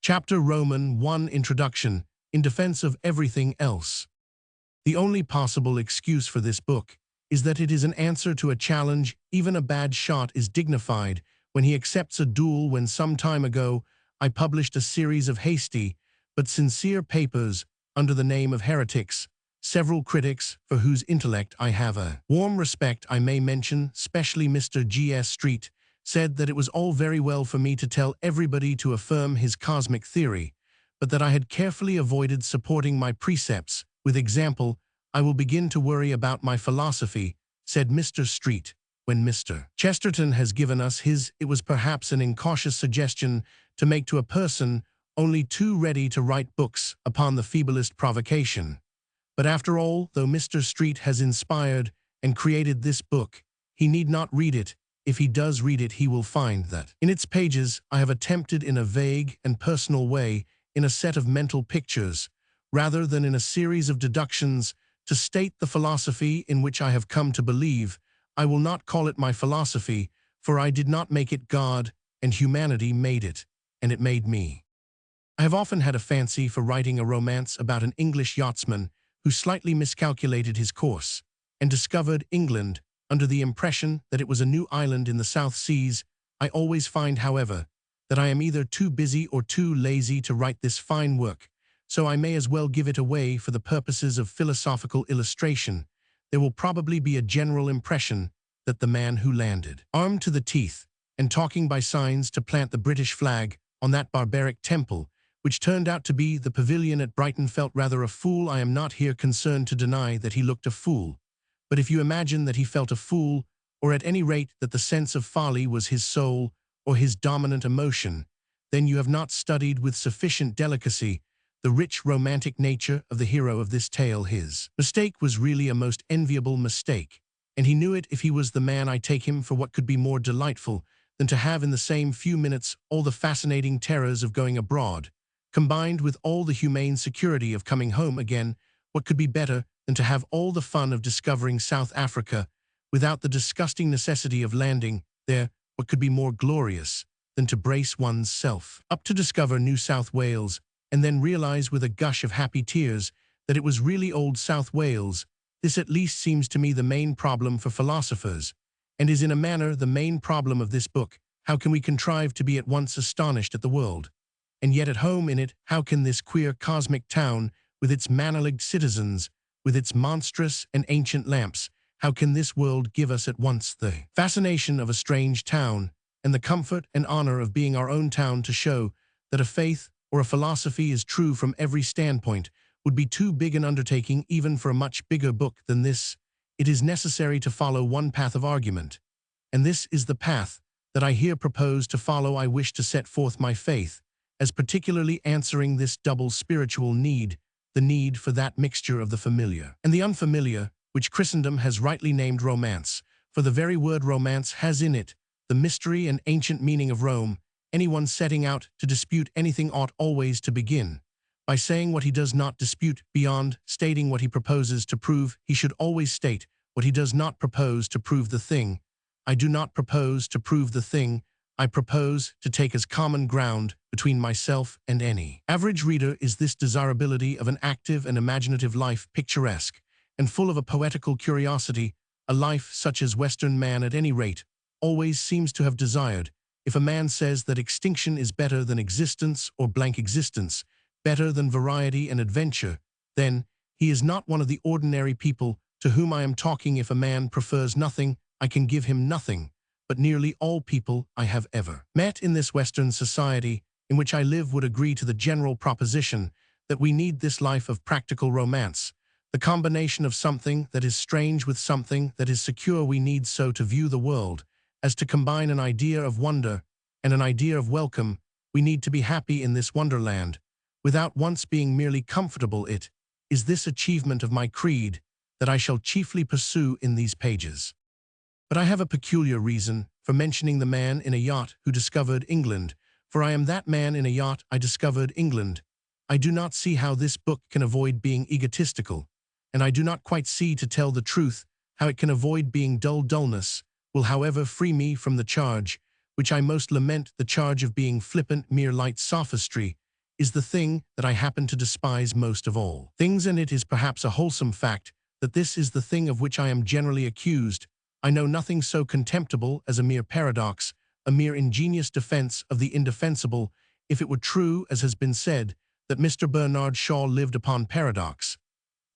Chapter Roman 1 Introduction, in defense of everything else. The only possible excuse for this book is that it is an answer to a challenge. Even a bad shot is dignified when he accepts a duel. When some time ago I published a series of hasty but sincere papers under the name of Heretics, several critics for whose intellect I have a warm respect, I may mention, specially Mr. G.S. Street, said that it was all very well for me to tell everybody to affirm his cosmic theory, but that I had carefully avoided supporting my precepts with example. I will begin to worry about my philosophy, said Mr. Street, when Mr. Chesterton has given us his. It was perhaps an incautious suggestion to make to a person only too ready to write books upon the feeblest provocation. But after all, though Mr. Street has inspired and created this book, he need not read it. If he does read it, he will find that in its pages I have attempted in a vague and personal way, in a set of mental pictures, rather than in a series of deductions, to state the philosophy in which I have come to believe. I will not call it my philosophy, for I did not make it. God and humanity made it, and it made me. I have often had a fancy for writing a romance about an English yachtsman who slightly miscalculated his course and discovered England under the impression that it was a new island in the South Seas. I always find, however, that I am either too busy or too lazy to write this fine work, so I may as well give it away for the purposes of philosophical illustration. There will probably be a general impression that the man who landed, armed to the teeth, and talking by signs to plant the British flag on that barbaric temple, which turned out to be the pavilion at Brighton, felt rather a fool. I am not here concerned to deny that he looked a fool. But if you imagine that he felt a fool, or at any rate that the sense of folly was his soul or his dominant emotion, then you have not studied with sufficient delicacy the rich romantic nature of the hero of this tale. His mistake was really a most enviable mistake, and he knew it. If he was the man, I take him for what could be more delightful than to have in the same few minutes all the fascinating terrors of going abroad, combined with all the humane security of coming home again. What could be better than to have all the fun of discovering South Africa without the disgusting necessity of landing there? What could be more glorious than to brace one's self up to discover New South Wales, and then realize with a gush of happy tears that it was really old South Wales? This at least seems to me the main problem for philosophers, and is in a manner the main problem of this book. How can we contrive to be at once astonished at the world, and yet at home in it? How can this queer cosmic town, with its mannerlike citizens, with its monstrous and ancient lamps, how can this world give us at once the fascination of a strange town, and the comfort and honor of being our own town? To show that a faith or a philosophy is true from every standpoint would be too big an undertaking even for a much bigger book than this. It is necessary to follow one path of argument, and this is the path that I here propose to follow. I wish to set forth my faith as particularly answering this double spiritual need, the need for that mixture of the familiar and the unfamiliar, which Christendom has rightly named romance, for the very word romance has in it the mystery and ancient meaning of Rome. Anyone setting out to dispute anything ought always to begin by saying what he does not dispute. Beyond stating what he proposes to prove, he should always state what he does not propose to prove. The thing I do not propose to prove, the thing I propose to take as common ground between myself and any average reader, is this desirability of an active and imaginative life, picturesque and full of a poetical curiosity, a life such as Western man at any rate always seems to have desired. If a man says that extinction is better than existence, or blank existence better than variety and adventure, then he is not one of the ordinary people to whom I am talking. If a man prefers nothing, I can give him nothing. But nearly all people I have ever met in this Western society in which I live would agree to the general proposition that we need this life of practical romance, the combination of something that is strange with something that is secure. We need so to view the world as to combine an idea of wonder and an idea of welcome. We need to be happy in this wonderland without once being merely comfortable. It is this achievement of my creed that I shall chiefly pursue in these pages. But I have a peculiar reason for mentioning the man in a yacht who discovered England, for I am that man in a yacht. I discovered England. I do not see how this book can avoid being egotistical, and I do not quite see, to tell the truth, how it can avoid being dull. Dullness will, however, free me from the charge which I most lament, the charge of being flippant, mere light sophistry. is the thing that I happen to despise most of all things, and it is perhaps a wholesome fact that this is the thing of which I am generally accused. I know nothing so contemptible as a mere paradox, a mere ingenious defense of the indefensible. If it were true, as has been said, that Mr. Bernard Shaw lived upon paradox,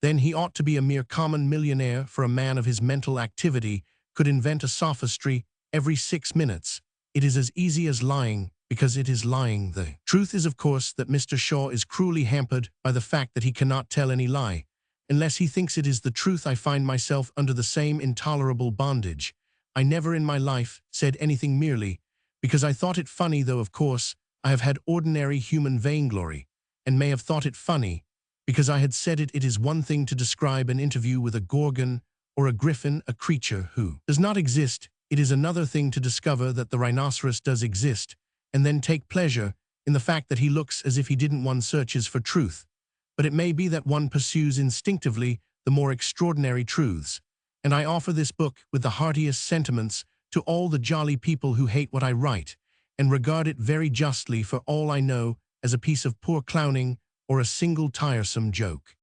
then he ought to be a mere common millionaire, for a man of his mental activity could invent a sophistry every 6 minutes. It is as easy as lying, because it is lying. The truth is, of course, that Mr. Shaw is cruelly hampered by the fact that he cannot tell any lie. Unless he thinks it is the truth, I find myself under the same intolerable bondage. I never in my life said anything merely because I thought it funny, though of course I have had ordinary human vainglory, and may have thought it funny because I had said it. It is one thing to describe an interview with a gorgon or a griffin, a creature who does not exist. It is another thing to discover that the rhinoceros does exist, and then take pleasure in the fact that he looks as if he didn't. One searches for truth, but it may be that one pursues instinctively the more extraordinary truths, and I offer this book with the heartiest sentiments to all the jolly people who hate what I write, and regard it very justly, for all I know, as a piece of poor clowning or a single tiresome joke.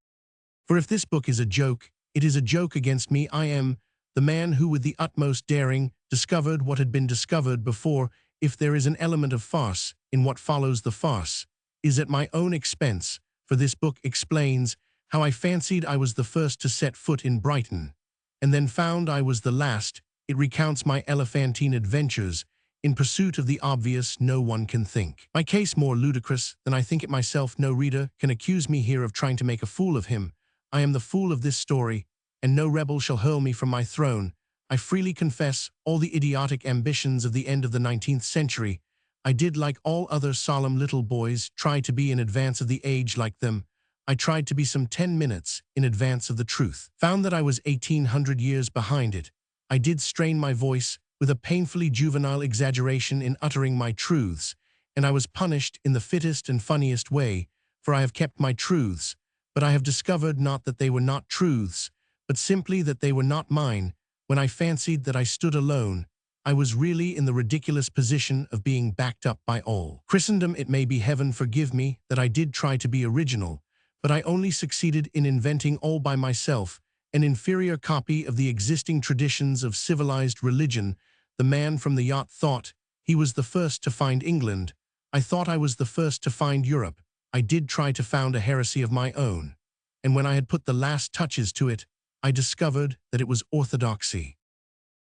For if this book is a joke, it is a joke against me. I am the man who with the utmost daring discovered what had been discovered before. If there is an element of farce in what follows, the farce is at my own expense, for this book explains how I fancied I was the first to set foot in Brighton, and then found I was the last. It recounts my elephantine adventures in pursuit of the obvious. No one can think my case more ludicrous than I think it myself. No reader can accuse me here of trying to make a fool of him. I am the fool of this story, and no rebel shall hurl me from my throne. I freely confess all the idiotic ambitions of the end of the 19th century. I did, like all other solemn little boys, try to be in advance of the age. Like them, I tried to be some 10 minutes in advance of the truth. Found that I was 1800 years behind it. I did strain my voice with a painfully juvenile exaggeration in uttering my truths, and I was punished in the fittest and funniest way, for I have kept my truths, but I have discovered not that they were not truths, but simply that they were not mine. When I fancied that I stood alone, I was really in the ridiculous position of being backed up by all Christendom. It may be, heaven forgive me, that I did try to be original, but I only succeeded in inventing all by myself an inferior copy of the existing traditions of civilized religion. The man from the yacht thought he was the first to find England. I thought I was the first to find Europe. I did try to found a heresy of my own, and when I had put the last touches to it, I discovered that it was orthodoxy.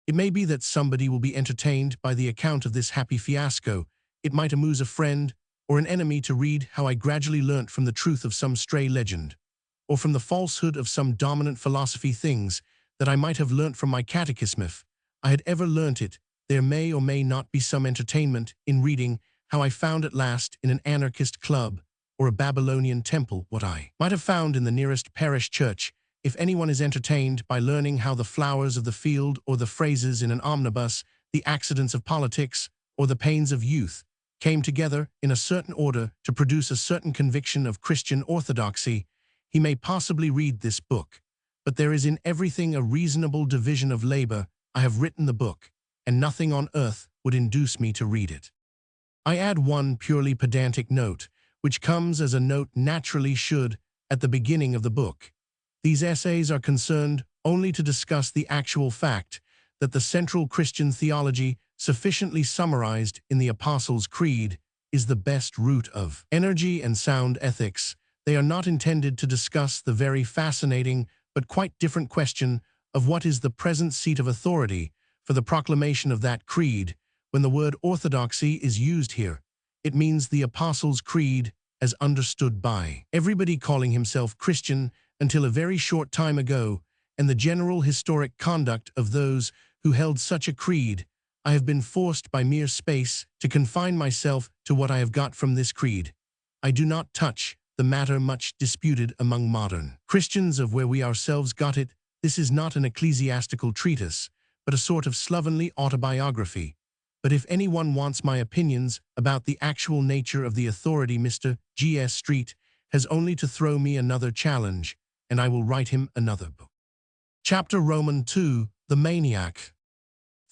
It may be that somebody will be entertained by the account of this happy fiasco. It might amuse a friend or an enemy to read how I gradually learnt from the truth of some stray legend, or from the falsehood of some dominant philosophy, things that I might have learnt from my catechism. If I had ever learnt it, there may or may not be some entertainment in reading how I found at last in an anarchist club or a Babylonian temple what I might have found in the nearest parish church. If anyone is entertained by learning how the flowers of the field, or the phrases in an omnibus, the accidents of politics, or the pains of youth, came together in a certain order to produce a certain conviction of Christian orthodoxy, he may possibly read this book. But there is in everything a reasonable division of labor. I have written the book, and nothing on earth would induce me to read it. I add one purely pedantic note, which comes as a note naturally should at the beginning of the book. These essays are concerned only to discuss the actual fact that the central Christian theology, sufficiently summarized in the Apostles' Creed, is the best root of energy and sound ethics. They are not intended to discuss the very fascinating but quite different question of what is the present seat of authority for the proclamation of that creed. When the word orthodoxy is used here, it means the Apostles' Creed as understood by everybody calling himself Christian until a very short time ago, and the general historic conduct of those who held such a creed. I have been forced by mere space to confine myself to what I have got from this creed. I do not touch the matter much disputed among modern Christians of where we ourselves got it. This is not an ecclesiastical treatise, but a sort of slovenly autobiography. But if anyone wants my opinions about the actual nature of the authority, Mr. G.S. Street has only to throw me another challenge, and I will write him another book. Chapter Roman 2, The Maniac.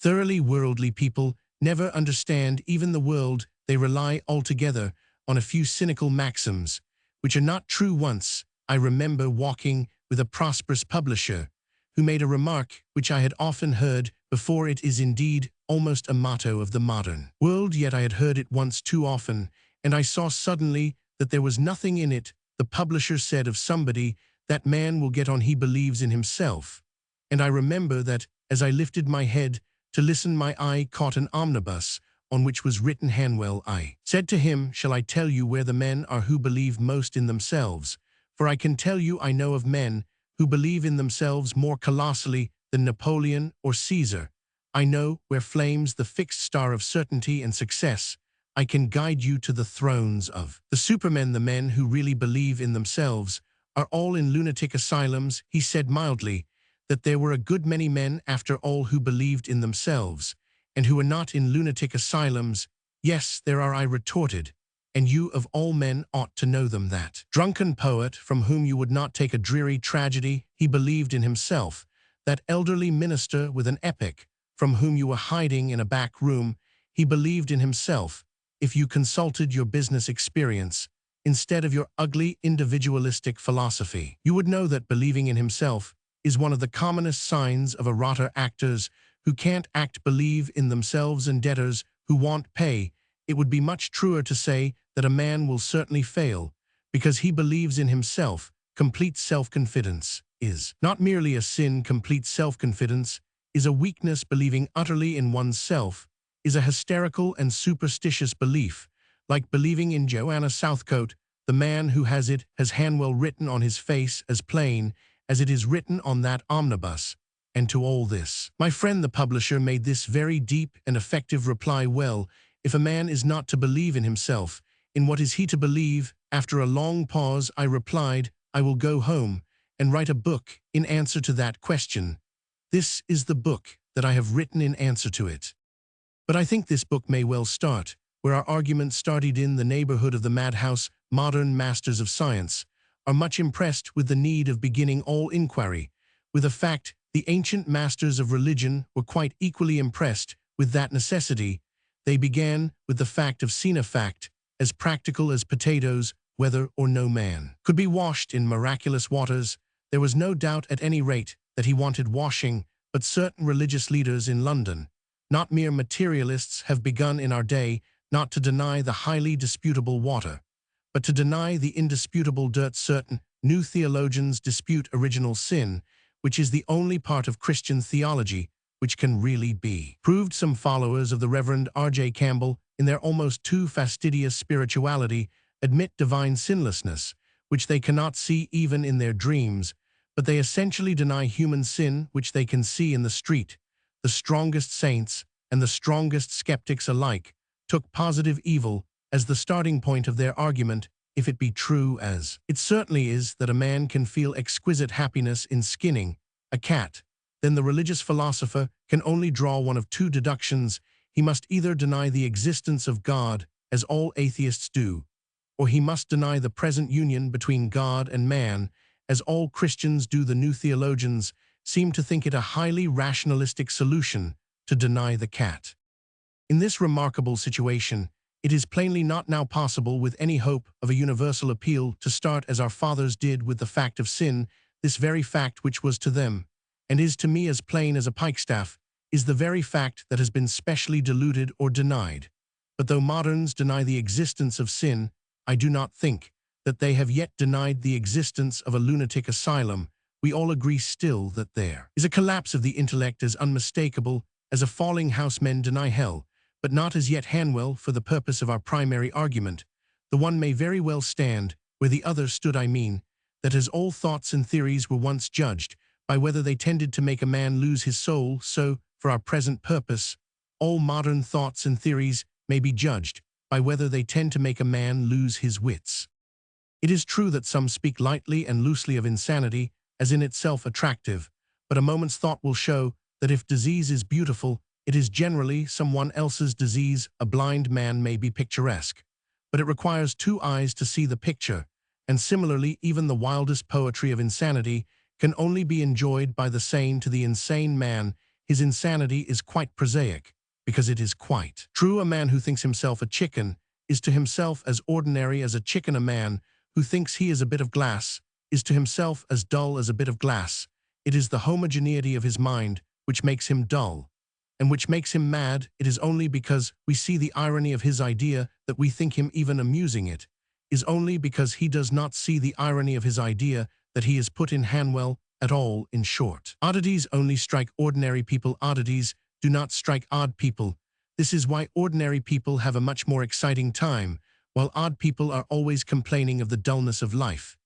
Thoroughly worldly people never understand even the world. They rely altogether on a few cynical maxims, which are not true. Once, I remember walking with a prosperous publisher who made a remark which I had often heard before. It is indeed almost a motto of the modern world, yet I had heard it once too often, and I saw suddenly that there was nothing in it. The publisher said of somebody, "That man will get on, he believes in himself." And I remember that, as I lifted my head to listen, my eye caught an omnibus on which was written Hanwell. I said to him, "Shall I tell you where the men are who believe most in themselves? For I can tell you I know of men who believe in themselves more colossally than Napoleon or Caesar. I know where flames the fixed star of certainty and success. I can guide you to the thrones of the supermen. The men who really believe in themselves are all in lunatic asylums." He said mildly that there were a good many men, after all, who believed in themselves, and who were not in lunatic asylums. "Yes, there are," I retorted, "and you of all men ought to know them. That drunken poet from whom you would not take a dreary tragedy, he believed in himself. That elderly minister with an epic, from whom you were hiding in a back room, he believed in himself. If you consulted your business experience, instead of your ugly individualistic philosophy, you would know that believing in himself is one of the commonest signs of erotter actors who can't act believe in themselves, and debtors who won't pay. It would be much truer to say that a man will certainly fail because he believes in himself. Complete self-confidence is not merely a sin. Complete self-confidence is a weakness. Believing utterly in oneself is a hysterical and superstitious belief, like believing in Joanna Southcote. The man who has it has Hanwell written on his face as plain as it is written on that omnibus. And to all this, my friend the publisher made this very deep and effective reply: "Well, if a man is not to believe in himself, in what is he to believe?" After a long pause, I replied, "I will go home and write a book in answer to that question. This is the book that I have written in answer to it." But I think this book may well start where our argument started, in the neighborhood of the madhouse. Modern masters of science are much impressed with the need of beginning all inquiry with a fact. The ancient masters of religion were quite equally impressed with that necessity. They began with the fact of sine fact, as practical as potatoes, whether or no man could be washed in miraculous waters. There was no doubt, at any rate, that he wanted washing, but certain religious leaders in London, not mere materialists, have begun in our day not to deny the highly disputable water, but to deny the indisputable dirt. Certain new theologians dispute original sin, which is the only part of Christian theology which can really be proved. Some followers of the Reverend R.J. Campbell, in their almost too fastidious spirituality, admit divine sinlessness, which they cannot see even in their dreams, but they essentially deny human sin, which they can see in the street. The strongest saints and the strongest skeptics alike took positive evil as the starting point of their argument. If it be true, as it certainly is, that a man can feel exquisite happiness in skinning a cat, then the religious philosopher can only draw one of two deductions. He must either deny the existence of God, as all atheists do, or he must deny the present union between God and man, as all Christians do. The new theologians seem to think it a highly rationalistic solution to deny the cat. In this remarkable situation, it is plainly not now possible, with any hope of a universal appeal, to start as our fathers did with the fact of sin. This very fact, which was to them, and is to me as plain as a pikestaff, is the very fact that has been specially diluted or denied. But though moderns deny the existence of sin, I do not think that they have yet denied the existence of a lunatic asylum. We all agree still that there is a collapse of the intellect as unmistakable as a falling house. Men deny hell, but not as yet. Hanwell, for the purpose of our primary argument, the one may very well stand where the other stood. I mean, that as all thoughts and theories were once judged by whether they tended to make a man lose his soul, so, for our present purpose, all modern thoughts and theories may be judged by whether they tend to make a man lose his wits. It is true that some speak lightly and loosely of insanity as in itself attractive, but a moment's thought will show that if disease is beautiful, it is generally someone else's disease. A blind man may be picturesque, but it requires two eyes to see the picture, and similarly, even the wildest poetry of insanity can only be enjoyed by the sane. To the insane man, his insanity is quite prosaic, because it is quite true. A man who thinks himself a chicken is to himself as ordinary as a chicken. A man who thinks he is a bit of glass is to himself as dull as a bit of glass. It is the homogeneity of his mind which makes him dull, and which makes him mad. It is only because we see the irony of his idea that we think him even amusing. It is only because he does not see the irony of his idea that he is put in Hanwell at all. In short, oddities only strike ordinary people. Oddities do not strike odd people. This is why ordinary people have a much more exciting time, while odd people are always complaining of the dullness of life.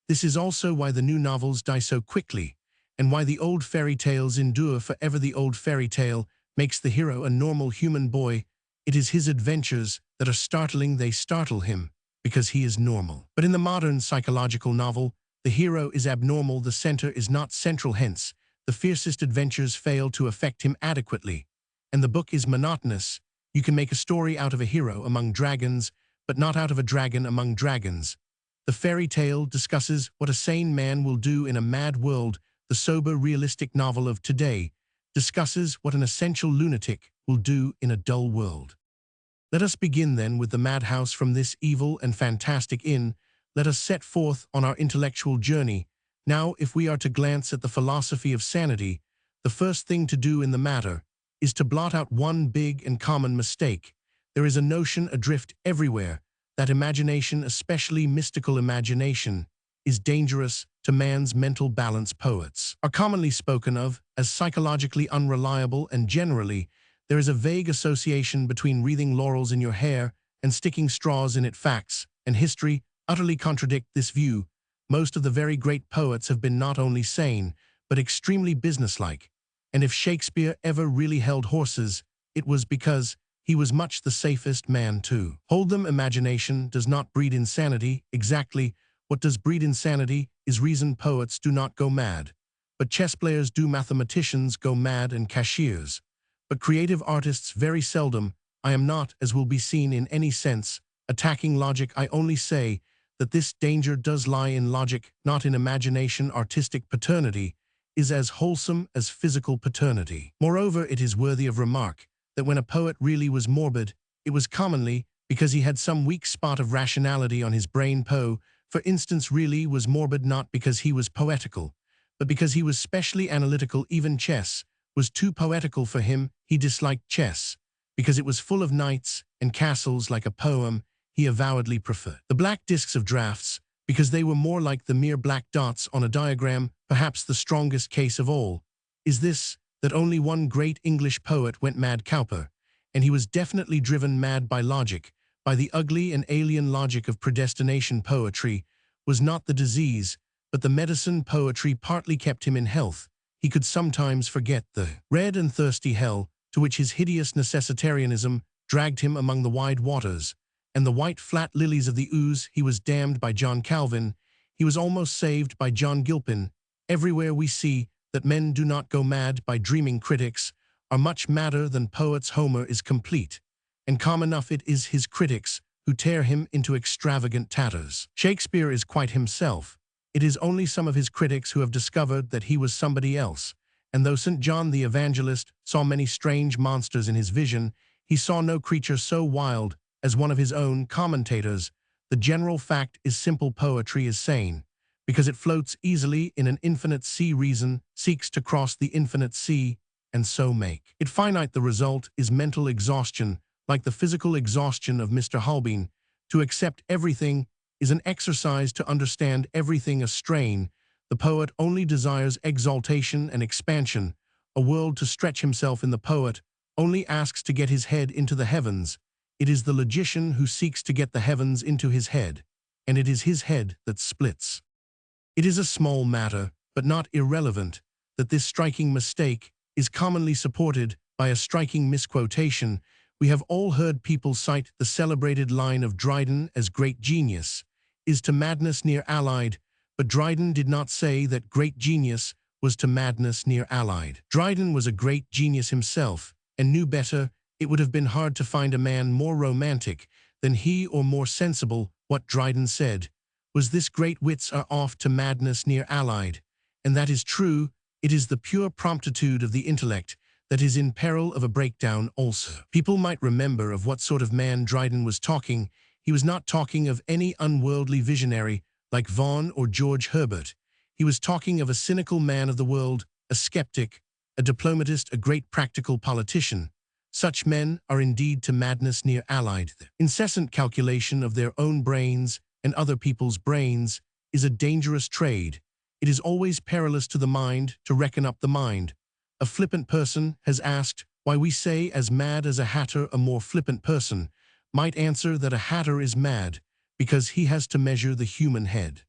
This is also why the new novels die so quickly, and why the old fairy tales endure forever. The old fairy tale makes the hero a normal human boy. It is his adventures that are startling. They startle him because he is normal. But in the modern psychological novel, the hero is abnormal. The center is not central. Hence, the fiercest adventures fail to affect him adequately. And the book is monotonous. You can make a story out of a hero among dragons, but not out of a dragon among dragons. The fairy tale discusses what a sane man will do in a mad world. The sober, realistic novel of today discusses what an essential lunatic will do in a dull world. Let us begin then with the madhouse. From this evil and fantastic inn, let us set forth on our intellectual journey. Now, if we are to glance at the philosophy of sanity, the first thing to do in the matter is to blot out one big and common mistake. There is a notion adrift everywhere that imagination, especially mystical imagination, is dangerous to man's mental balance. Poets are commonly spoken of as psychologically unreliable, and generally, there is a vague association between wreathing laurels in your hair and sticking straws in it. Facts and history utterly contradict this view. Most of the very great poets have been not only sane, but extremely businesslike. And if Shakespeare ever really held horses, it was because he was much the safest man to hold them. Imagination does not breed insanity. Exactly what does breed insanity is reason. Poets do not go mad, but chess players do. Mathematicians go mad, and cashiers. But creative artists very seldom. I am not, as will be seen, in any sense attacking logic. I only say that this danger does lie in logic, not in imagination. Artistic paternity is as wholesome as physical paternity. Moreover, it is worthy of remark that when a poet really was morbid, it was commonly because he had some weak spot of rationality on his brain. Poe, for instance, really was morbid not because he was poetical, but because he was specially analytical. Even chess was too poetical for him. He disliked chess because it was full of knights and castles. Like a poem, he avowedly preferred the black discs of drafts because they were more like the mere black dots on a diagram. Perhaps the strongest case of all is this, that only one great English poet went mad, Cowper, and he was definitely driven mad by logic, by the ugly and alien logic of predestination. Poetry was not the disease, but the medicine. Poetry partly kept him in health. He could sometimes forget the red and thirsty hell to which his hideous necessitarianism dragged him among the wide waters, and the white flat lilies of the ooze. He was damned by John Calvin. He was almost saved by John Gilpin. Everywhere we see that men do not go mad by dreaming. Critics are much madder than poets. Homer is complete, and calm enough. It is his critics who tear him into extravagant tatters. Shakespeare is quite himself. It is only some of his critics who have discovered that he was somebody else, and though St. John the Evangelist saw many strange monsters in his vision, he saw no creature so wild as one of his own commentators. The general fact is simple: poetry is sane because it floats easily in an infinite sea. Reason seeks to cross the infinite sea and so make it finite. The result is mental exhaustion, like the physical exhaustion of Mr. Holbein. To accept everything is an exercise to understand everything, a strain. The poet only desires exaltation and expansion, a world to stretch himself in. The poet only asks to get his head into the heavens. It is the logician who seeks to get the heavens into his head, and it is his head that splits. It is a small matter, but not irrelevant, that this striking mistake is commonly supported by a striking misquotation. We have all heard people cite the celebrated line of Dryden as great genius is to madness near allied, but Dryden did not say that great genius was to madness near allied. Dryden was a great genius himself, and knew better. It would have been hard to find a man more romantic than he, or more sensible. What Dryden said was this: great wits are oft to madness near allied. And that is true. It is the pure promptitude of the intellect that is in peril of a breakdown also. People might remember of what sort of man Dryden was talking. He was not talking of any unworldly visionary like Vaughan or George Herbert. He was talking of a cynical man of the world, a skeptic, a diplomatist, a great practical politician. Such men are indeed to madness near allied. The incessant calculation of their own brains and other people's brains is a dangerous trade. It is always perilous to the mind to reckon up the mind. A flippant person has asked why we say as mad as a hatter. A more flippant person might answer that a hatter is mad because he has to measure the human head.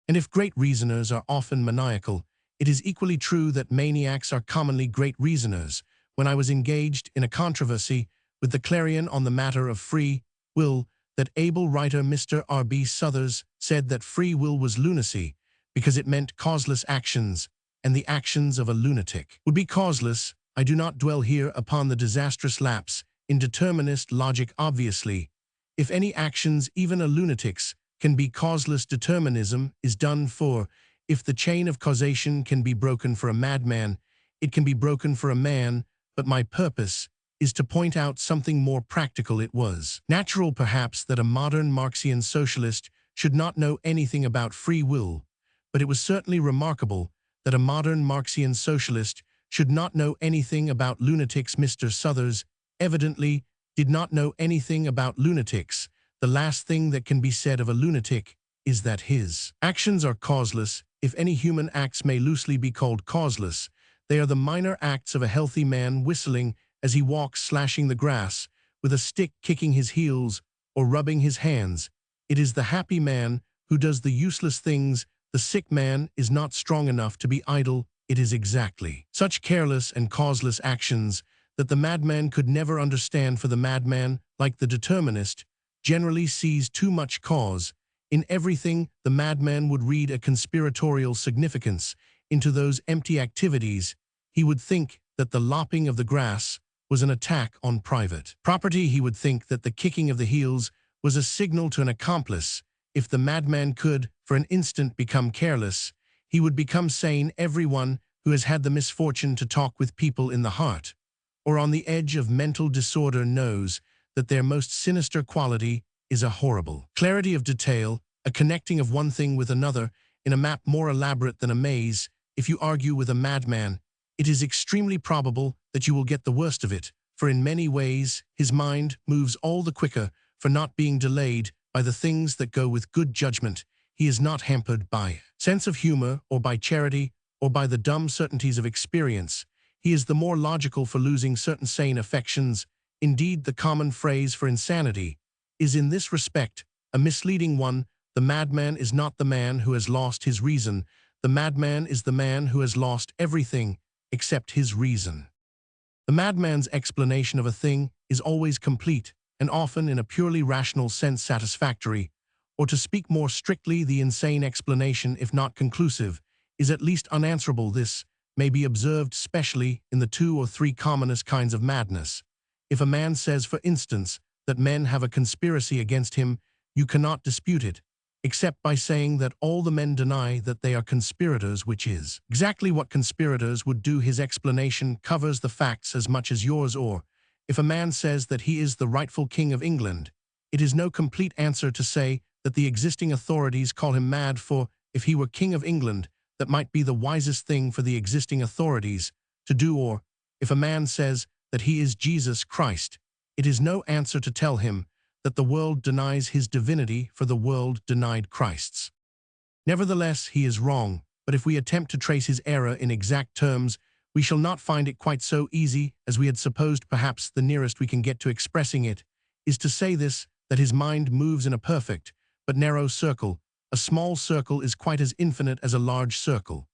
And if great reasoners are often maniacal, it is equally true that maniacs are commonly great reasoners. When I was engaged in a controversy with the Clarion on the matter of free will, that able writer Mr. R.B. Suthers said that free will was lunacy because it meant causeless actions, and the actions of a lunatic would be causeless. I do not dwell here upon the disastrous lapse in determinist logic. Obviously, if any actions, even a lunatic's, can be causeless, determinism is done for. If the chain of causation can be broken for a madman, it can be broken for a man, but my purpose is to point out something more practical. It was natural, perhaps, that a modern Marxian socialist should not know anything about free will, but it was certainly remarkable that a modern Marxian socialist should not know anything about lunatics. Mr. Suthers evidently did not know anything about lunatics. The last thing that can be said of a lunatic is that his actions are causeless. If any human acts may loosely be called causeless, they are the minor acts of a healthy man whistling as he walks, slashing the grass with a stick, kicking his heels, or rubbing his hands. It is the happy man who does the useless things. The sick man is not strong enough to be idle. It is exactly such careless and causeless actions that the madman could never understand. For the madman, like the determinist, generally sees too much cause. In everything, the madman would read a conspiratorial significance into those empty activities. He would think that the lopping of the grass was an attack on private property. He would think that the kicking of the heels was a signal to an accomplice. If the madman could, for an instant, become careless, he would become sane. Everyone who has had the misfortune to talk with people in the heart or on the edge of mental disorder knows that their most sinister quality is a horrible clarity of detail, a connecting of one thing with another in a map more elaborate than a maze. If you argue with a madman, it is extremely probable that you will get the worst of it, for in many ways his mind moves all the quicker for not being delayed by the things that go with good judgment. He is not hampered by sense of humor or by charity or by the dumb certainties of experience. He is the more logical for losing certain sane affections. Indeed, the common phrase for insanity is in this respect a misleading one. The madman is not the man who has lost his reason. The madman is the man who has lost everything except his reason. The madman's explanation of a thing is always complete and often in a purely rational sense satisfactory, or to speak more strictly, the insane explanation, if not conclusive, is at least unanswerable. This may be observed specially in the 2 or 3 commonest kinds of madness. If a man says, for instance, that men have a conspiracy against him, you cannot dispute it, except by saying that all the men deny that they are conspirators, which is exactly what conspirators would do. His explanation covers the facts as much as yours. Or, if a man says that he is the rightful king of England, it is no complete answer to say that the existing authorities call him mad, for if he were king of England, that might be the wisest thing for the existing authorities to do. Or, if a man says that he is Jesus Christ, it is no answer to tell him that the world denies his divinity, for the world denied Christ's. Nevertheless, he is wrong, but if we attempt to trace his error in exact terms, we shall not find it quite so easy as we had supposed. Perhaps the nearest we can get to expressing it is to say this, that his mind moves in a perfect but narrow circle. A small circle is quite as infinite as a large circle.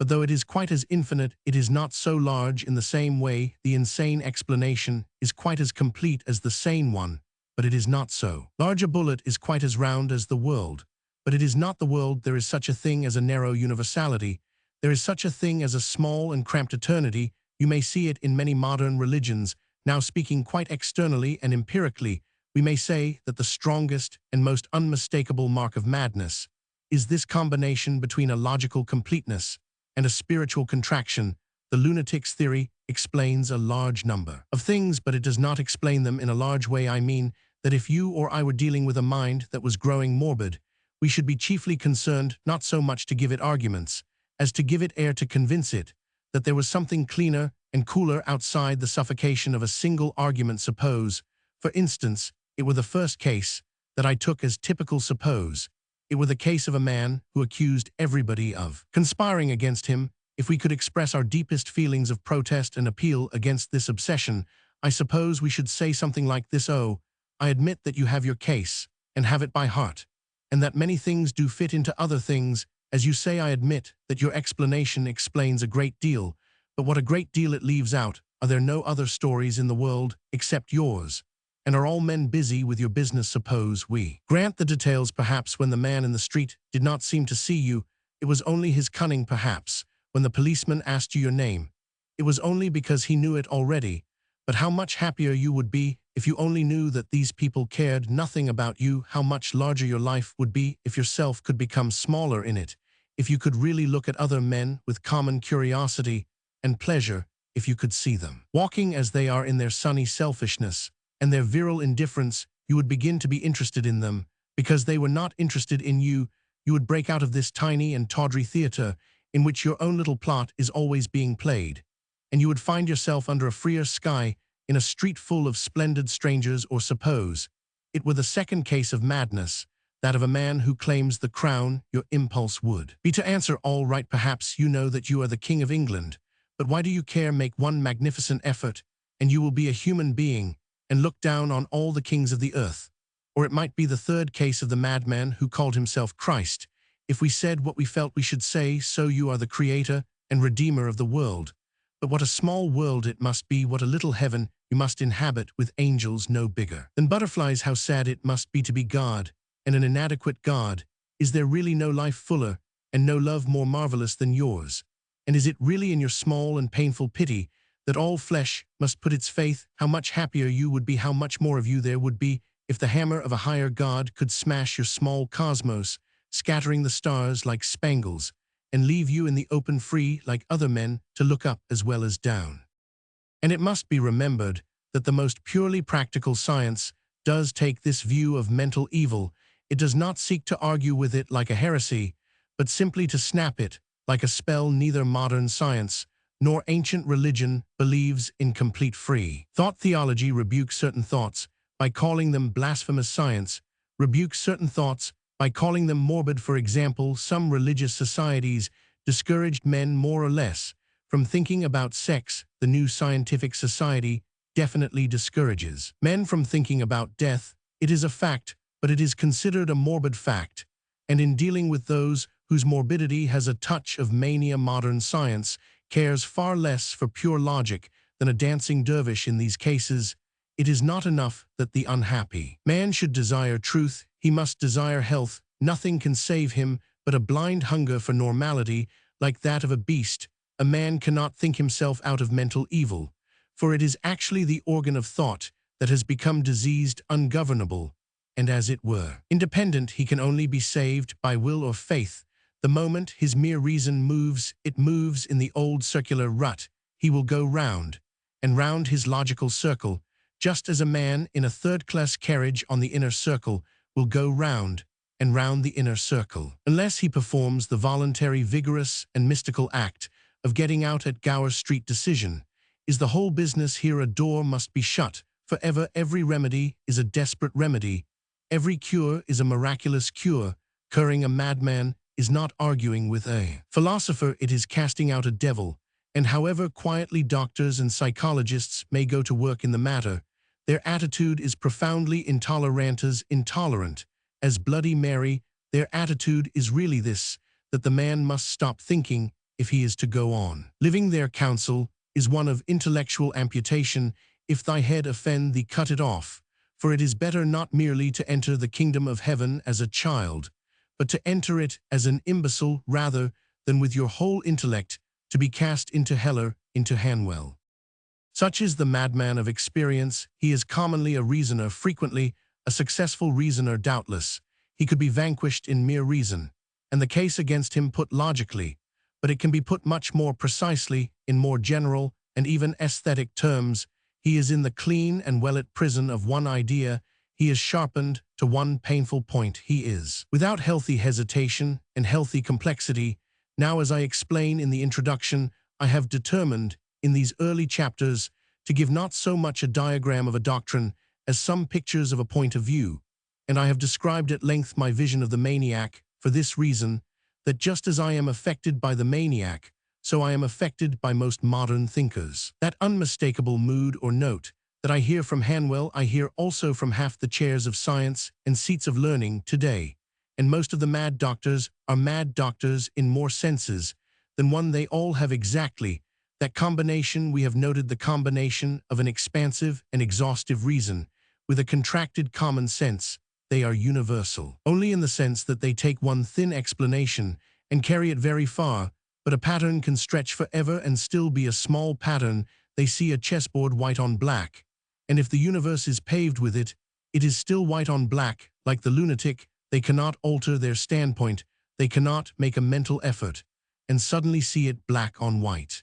But though it is quite as infinite, it is not so large. In the same way, the insane explanation is quite as complete as the sane one, but it is not so large. A bullet is quite as round as the world, but it is not the world. There is such a thing as a narrow universality. There is such a thing as a small and cramped eternity. You may see it in many modern religions. Now, speaking quite externally and empirically, we may say that the strongest and most unmistakable mark of madness is this combination between a logical completeness and a spiritual contraction. The lunatic's theory explains a large number of things, but it does not explain them in a large way. I mean that if you or I were dealing with a mind that was growing morbid, we should be chiefly concerned not so much to give it arguments, as to give it air to convince it that there was something cleaner and cooler outside the suffocation of a single argument. Suppose, for instance, it were the first case that I took as typical. Suppose it were the case of a man who accused everybody of conspiring against him. If we could express our deepest feelings of protest and appeal against this obsession, I suppose we should say something like this: "Oh, I admit that you have your case, and have it by heart, and that many things do fit into other things. As you say, I admit that your explanation explains a great deal, but what a great deal it leaves out. Are there no other stories in the world except yours? And are all men busy with your business? Suppose we grant the details. Perhaps when the man in the street did not seem to see you, it was only his cunning. Perhaps when the policeman asked you your name, it was only because he knew it already. But how much happier you would be if you only knew that these people cared nothing about you. How much larger your life would be if yourself could become smaller in it, if you could really look at other men with common curiosity and pleasure, if you could see them walking as they are in their sunny selfishness and their virile indifference. You would begin to be interested in them because they were not interested in you. You would break out of this tiny and tawdry theater in which your own little plot is always being played, and you would find yourself under a freer sky in a street full of splendid strangers. Or suppose it were the second case of madness, that of a man who claims the crown. Your impulse would be to answer, "All right, perhaps you know that you are the King of England, but why do you care? Make one magnificent effort, and you will be a human being, and look down on all the kings of the earth." Or it might be the third case of the madman who called himself Christ. If we said what we felt, we should say, "So you are the creator and redeemer of the world. But what a small world it must be, what a little heaven you must inhabit with angels no bigger than butterflies. How sad it must be to be God, and an inadequate God. Is there really no life fuller and no love more marvelous than yours? And is it really in your small and painful pity that all flesh must put its faith? How much happier you would be, how much more of you there would be, if the hammer of a higher God could smash your small cosmos, scattering the stars like spangles, and leave you in the open free like other men to look up as well as down." And it must be remembered that the most purely practical science does take this view of mental evil. It does not seek to argue with it like a heresy, but simply to snap it like a spell. Neither modern science nor ancient religion believes in complete free thought. Theology rebukes certain thoughts by calling them blasphemous. Science rebukes certain thoughts by calling them morbid. For example, some religious societies discouraged men more or less from thinking about sex. The new scientific society definitely discourages men from thinking about death. It is a fact, but it is considered a morbid fact. And in dealing with those whose morbidity has a touch of mania, modern science cares far less for pure logic than a dancing dervish. In these cases, it is not enough that the unhappy man should desire truth. He must desire health. Nothing can save him but a blind hunger for normality like that of a beast. A man cannot think himself out of mental evil, for it is actually the organ of thought that has become diseased, ungovernable, and as it were independent. He can only be saved by will or faith. The moment his mere reason moves, it moves in the old circular rut. He will go round and round his logical circle, just as a man in a third-class carriage on the inner circle will go round and round the inner circle, unless he performs the voluntary, vigorous, and mystical act of getting out at Gower Street. Decision is the whole business here. A door must be shut forever. Every remedy is a desperate remedy. Every cure is a miraculous cure. Curing a madman is not arguing with a philosopher, it is casting out a devil. And however quietly doctors and psychologists may go to work in the matter, their attitude is profoundly intolerant as Bloody Mary. Their attitude is really this, that the man must stop thinking if he is to go on living. Their counsel is one of intellectual amputation. If thy head offend thee, cut it off. For it is better not merely to enter the kingdom of heaven as a child, but to enter it as an imbecile, rather than with your whole intellect to be cast into Heller, into Hanwell. Such is the madman of experience. He is commonly a reasoner, frequently a successful reasoner. Doubtless, he could be vanquished in mere reason, and the case against him put logically, but it can be put much more precisely, in more general and even aesthetic terms. He is in the clean and well-lit prison of one idea. He is sharpened to one painful point. He is, without healthy hesitation and healthy complexity. Now, as I explain in the introduction, I have determined, in these early chapters, to give not so much a diagram of a doctrine as some pictures of a point of view, and I have described at length my vision of the maniac for this reason, that just as I am affected by the maniac, so I am affected by most modern thinkers. That unmistakable mood or note that I hear from Hanwell, I hear also from half the chairs of science and seats of learning today, and most of the mad doctors are mad doctors in more senses than one. They all have exactly that combination. We have noted the combination of an expansive and exhaustive reason with a contracted common sense. They are universal, only in the sense that they take one thin explanation and carry it very far, but a pattern can stretch forever and still be a small pattern. They see a chessboard white on black, and if the universe is paved with it, it is still white on black. Like the lunatic, they cannot alter their standpoint, they cannot make a mental effort, and suddenly see it black on white.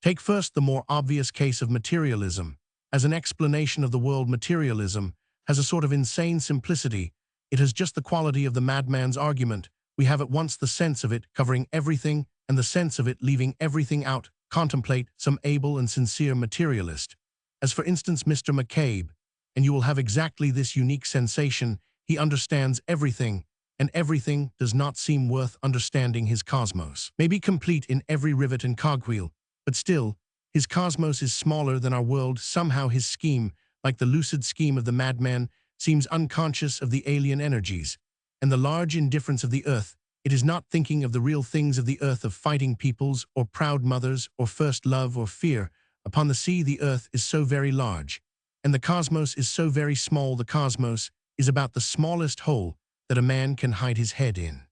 Take first the more obvious case of materialism. As an explanation of the world, materialism has a sort of insane simplicity. It has just the quality of the madman's argument. We have at once the sense of it covering everything and the sense of it leaving everything out. Contemplate some able and sincere materialist, as for instance Mr. McCabe, and you will have exactly this unique sensation. He understands everything, and everything does not seem worth understanding. His cosmos may be complete in every rivet and cogwheel, but still, his cosmos is smaller than our world. Somehow his scheme, like the lucid scheme of the madman, seems unconscious of the alien energies and the large indifference of the earth. It is not thinking of the real things of the earth, of fighting peoples, or proud mothers, or first love, or fear. Upon the sea the earth is so very large, and the cosmos is so very small. The cosmos is about the smallest hole that a man can hide his head in.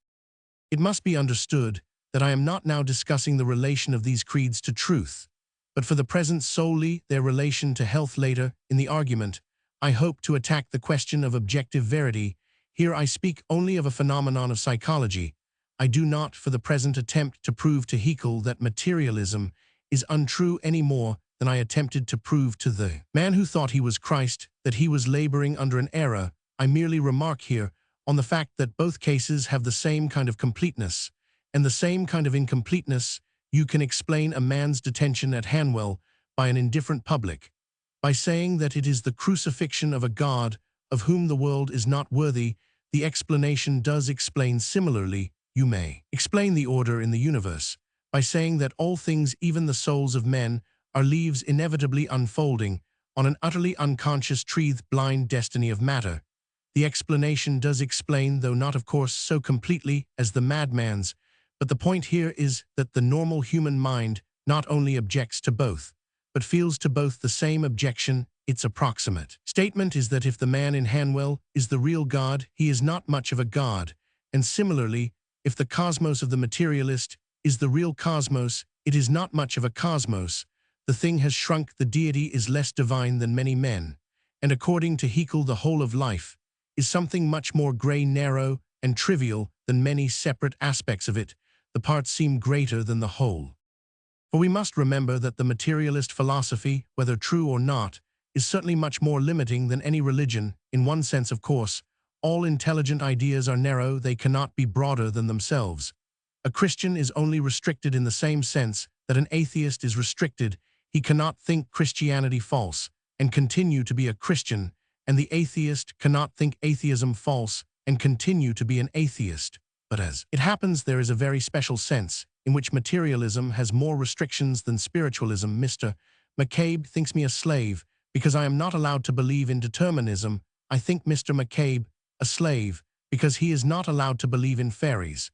It must be understood that I am not now discussing the relation of these creeds to truth, but for the present solely their relation to health. Later, in the argument, I hope to attack the question of objective verity. Here I speak only of a phenomenon of psychology. I do not for the present attempt to prove to Haeckel that materialism is untrue any more than I attempted to prove to the man who thought he was Christ that he was laboring under an error. I merely remark here on the fact that both cases have the same kind of completeness, and the same kind of incompleteness. You can explain a man's detention at Hanwell by an indifferent public, by saying that it is the crucifixion of a God of whom the world is not worthy. The explanation does explain similarly. You may explain the order in the universe by saying that all things, even the souls of men, are leaves inevitably unfolding on an utterly unconscious tree, the blind destiny of matter. The explanation does explain, though not of course so completely as the madman's, but the point here is that the normal human mind not only objects to both, but feels to both the same objection. Its approximate statement is that if the man in Hanwell is the real God, he is not much of a God, and similarly, if the cosmos of the materialist is the real cosmos, it is not much of a cosmos. The thing has shrunk. The deity is less divine than many men, and according to Haeckel the whole of life is something much more gray, narrow, and trivial than many separate aspects of it. The parts seem greater than the whole. For we must remember that the materialist philosophy, whether true or not, is certainly much more limiting than any religion. In one sense, of course, all intelligent ideas are narrow. They cannot be broader than themselves. A Christian is only restricted in the same sense that an atheist is restricted. He cannot think Christianity false and continue to be a Christian, and the atheist cannot think atheism false and continue to be an atheist. But as it happens, there is a very special sense in which materialism has more restrictions than spiritualism. Mr. McCabe thinks me a slave because I am not allowed to believe in determinism. I think Mr. McCabe a slave because he is not allowed to believe in fairies.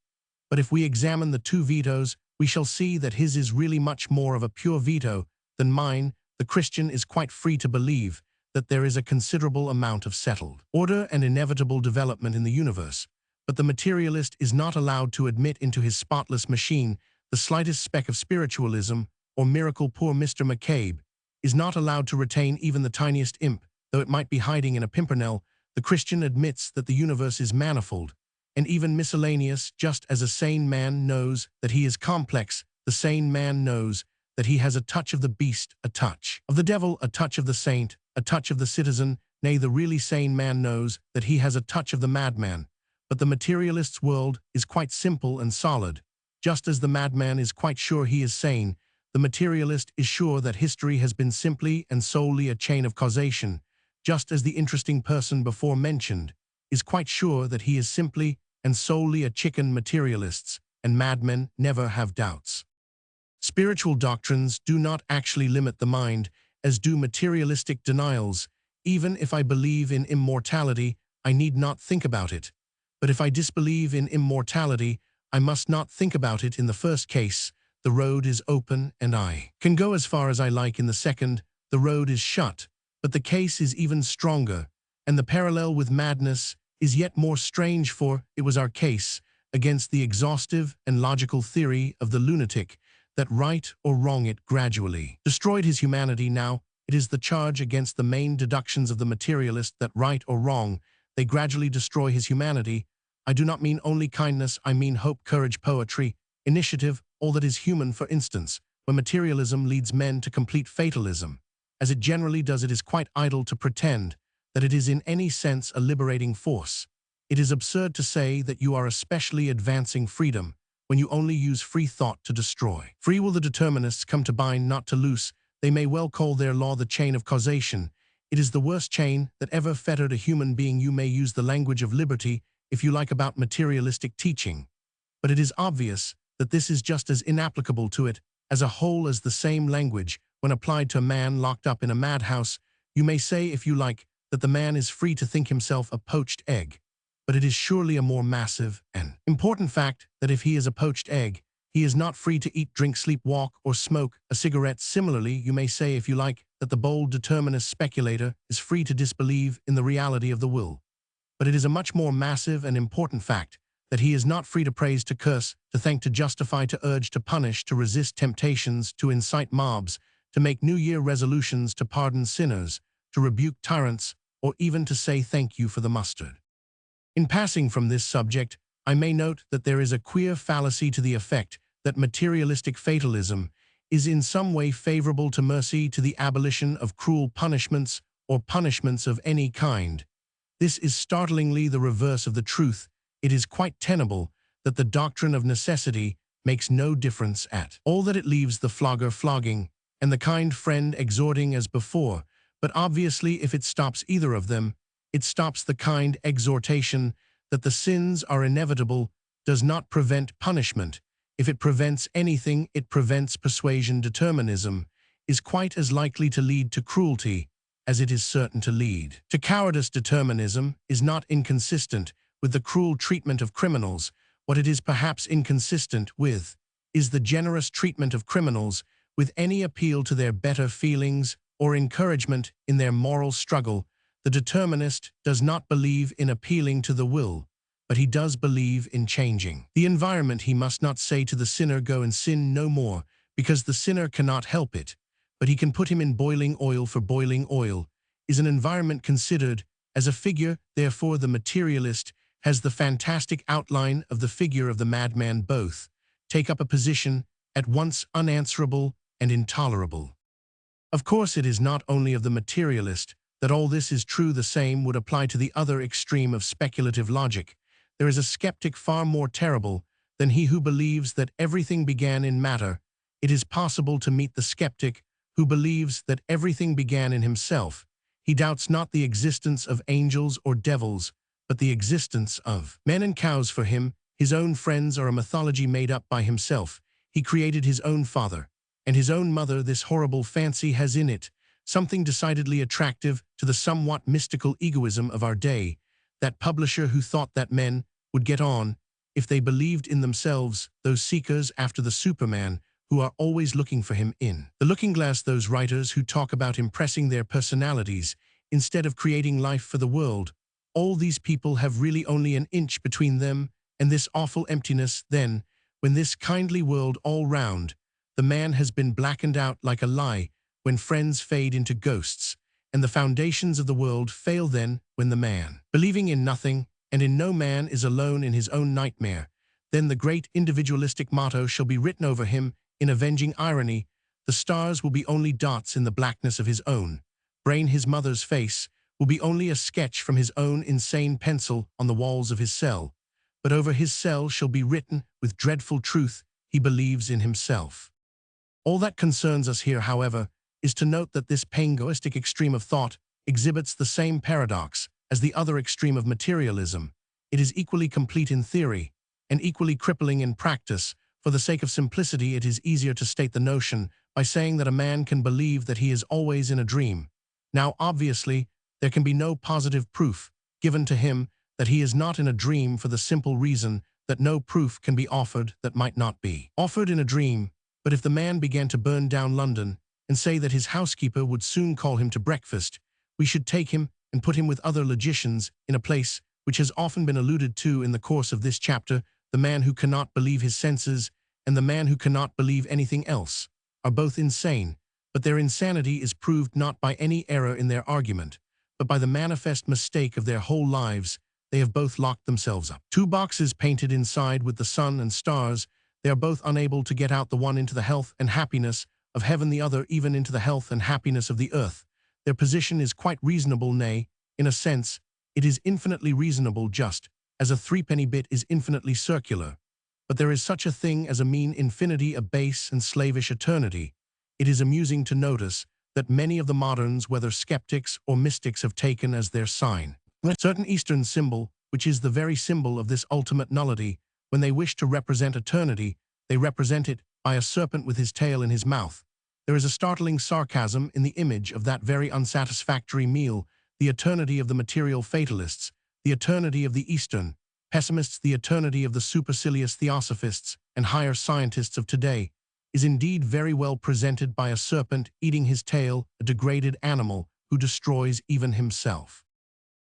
But if we examine the two vetoes, we shall see that his is really much more of a pure veto than mine. The Christian is quite free to believe that there is a considerable amount of settled order and inevitable development in the universe, but the materialist is not allowed to admit into his spotless machine the slightest speck of spiritualism or miracle. Poor Mr. McCabe is not allowed to retain even the tiniest imp, though it might be hiding in a pimpernel. The Christian admits that the universe is manifold, and even miscellaneous, just as a sane man knows that he is complex. The sane man knows that he has a touch of the beast, a touch of the devil, a touch of the saint, a touch of the citizen. Nay, the really sane man knows that he has a touch of the madman. But the materialist's world is quite simple and solid. Just as the madman is quite sure he is sane, the materialist is sure that history has been simply and solely a chain of causation, just as the interesting person before mentioned is quite sure that he is simply and solely a chicken. Materialists and madmen never have doubts. Spiritual doctrines do not actually limit the mind, as do materialistic denials. Even if I believe in immortality, I need not think about it. But if I disbelieve in immortality, I must not think about it in the first case. The road is open and I can go as far as I like. In the second, the road is shut. But the case is even stronger, and the parallel with madness is yet more strange, for it was our case against the exhaustive and logical theory of the lunatic that right or wrong it gradually destroyed his humanity. Now it is the charge against the main deductions of the materialist that right or wrong, they gradually destroy his humanity. I do not mean only kindness, I mean hope, courage, poetry, initiative, all that is human. For instance, when materialism leads men to complete fatalism, as it generally does, it is quite idle to pretend that it is in any sense a liberating force. It is absurd to say that you are especially advancing freedom when you only use free thought to destroy. Free will the determinists come to bind, not to loose. They may well call their law the chain of causation. It is the worst chain that ever fettered a human being. You may use the language of liberty, if you like, about materialistic teaching, but it is obvious that this is just as inapplicable to it as a whole as the same language when applied to a man locked up in a madhouse. You may say, if you like, that the man is free to think himself a poached egg, but it is surely a more massive and important fact that if he is a poached egg, he is not free to eat, drink, sleep, walk, or smoke a cigarette. Similarly, you may say, if you like, that the bold determinist speculator is free to disbelieve in the reality of the will, but it is a much more massive and important fact that he is not free to praise, to curse, to thank, to justify, to urge, to punish, to resist temptations, to incite mobs, to make New Year resolutions, to pardon sinners, to rebuke tyrants, or even to say thank you for the mustard. In passing from this subject, I may note that there is a queer fallacy to the effect that materialistic fatalism is in some way favorable to mercy, to the abolition of cruel punishments or punishments of any kind. This is startlingly the reverse of the truth. It is quite tenable that the doctrine of necessity makes no difference at all, that it leaves the flogger flogging and the kind friend exhorting as before, but obviously if it stops either of them, it stops the kind exhortation. That the sins are inevitable does not prevent punishment. If it prevents anything, it prevents persuasion. Determinism is quite as likely to lead to cruelty as it is certain to lead to cowardice. Determinism is not inconsistent with the cruel treatment of criminals. What it is perhaps inconsistent with is the generous treatment of criminals with any appeal to their better feelings or encouragement in their moral struggle. The determinist does not believe in appealing to the will, but he does believe in changing the environment. He must not say to the sinner, go and sin no more, because the sinner cannot help it, but he can put him in boiling oil, for boiling oil is an environment considered as a figure. Therefore, the materialist has the fantastic outline of the figure of the madman. Both take up a position at once unanswerable and intolerable. Of course, it is not only of the materialist that all this is true. The same would apply to the other extreme of speculative logic. There is a skeptic far more terrible than he who believes that everything began in matter. It is possible to meet the skeptic who believes that everything began in himself. He doubts not the existence of angels or devils, but the existence of men and cows. For him, his own friends are a mythology made up by himself. He created his own father and his own mother. This horrible fancy has in it something decidedly attractive to the somewhat mystical egoism of our day. That publisher who thought that men would get on if they believed in themselves, those seekers after the Superman who are always looking for him in the looking glass, those writers who talk about impressing their personalities instead of creating life for the world, all these people have really only an inch between them and this awful emptiness. Then, when this kindly world all round, the man has been blackened out like a lie, when friends fade into ghosts, and the foundations of the world fail, then, when the man, believing in nothing, and in no man is alone in his own nightmare. Then the great individualistic motto shall be written over him in avenging irony. The stars will be only dots in the blackness of his own brain. His mother's face will be only a sketch from his own insane pencil on the walls of his cell. But over his cell shall be written, with dreadful truth, he believes in himself. All that concerns us here, however, is to note that this pangoistic extreme of thought exhibits the same paradox as the other extreme of materialism. It is equally complete in theory and equally crippling in practice. For the sake of simplicity, it is easier to state the notion by saying that a man can believe that he is always in a dream. Now, obviously, there can be no positive proof given to him that he is not in a dream, for the simple reason that no proof can be offered that might not be offered in a dream. But if the man began to burn down London and say that his housekeeper would soon call him to breakfast, we should take him and put him with other logicians in a place which has often been alluded to in the course of this chapter. The man who cannot believe his senses and the man who cannot believe anything else are both insane, but their insanity is proved not by any error in their argument, but by the manifest mistake of their whole lives. They have both locked themselves up. Two boxes painted inside with the sun and stars, they are both unable to get out, the one into the health and happiness of heaven, the other even into the health and happiness of the earth. Their position is quite reasonable, nay, in a sense, it is infinitely reasonable, just as a threepenny bit is infinitely circular. But there is such a thing as a mean infinity, a base and slavish eternity. It is amusing to notice that many of the moderns, whether skeptics or mystics, have taken as their sign a certain Eastern symbol, which is the very symbol of this ultimate nullity. When they wish to represent eternity, they represent it by a serpent with his tail in his mouth. There is a startling sarcasm in the image of that very unsatisfactory meal, the eternity of the material fatalists, the eternity of the Eastern pessimists, the eternity of the supercilious theosophists and higher scientists of today, is indeed very well presented by a serpent eating his tail, a degraded animal who destroys even himself.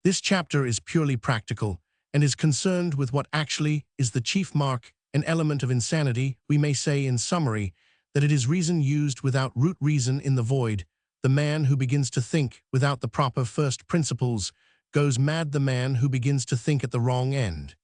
This chapter is purely practical and is concerned with what actually is the chief mark and element of insanity. We may say in summary that it is reason used without root, reason in the void. The man who begins to think without the proper first principles goes mad, the man who begins to think at the wrong end.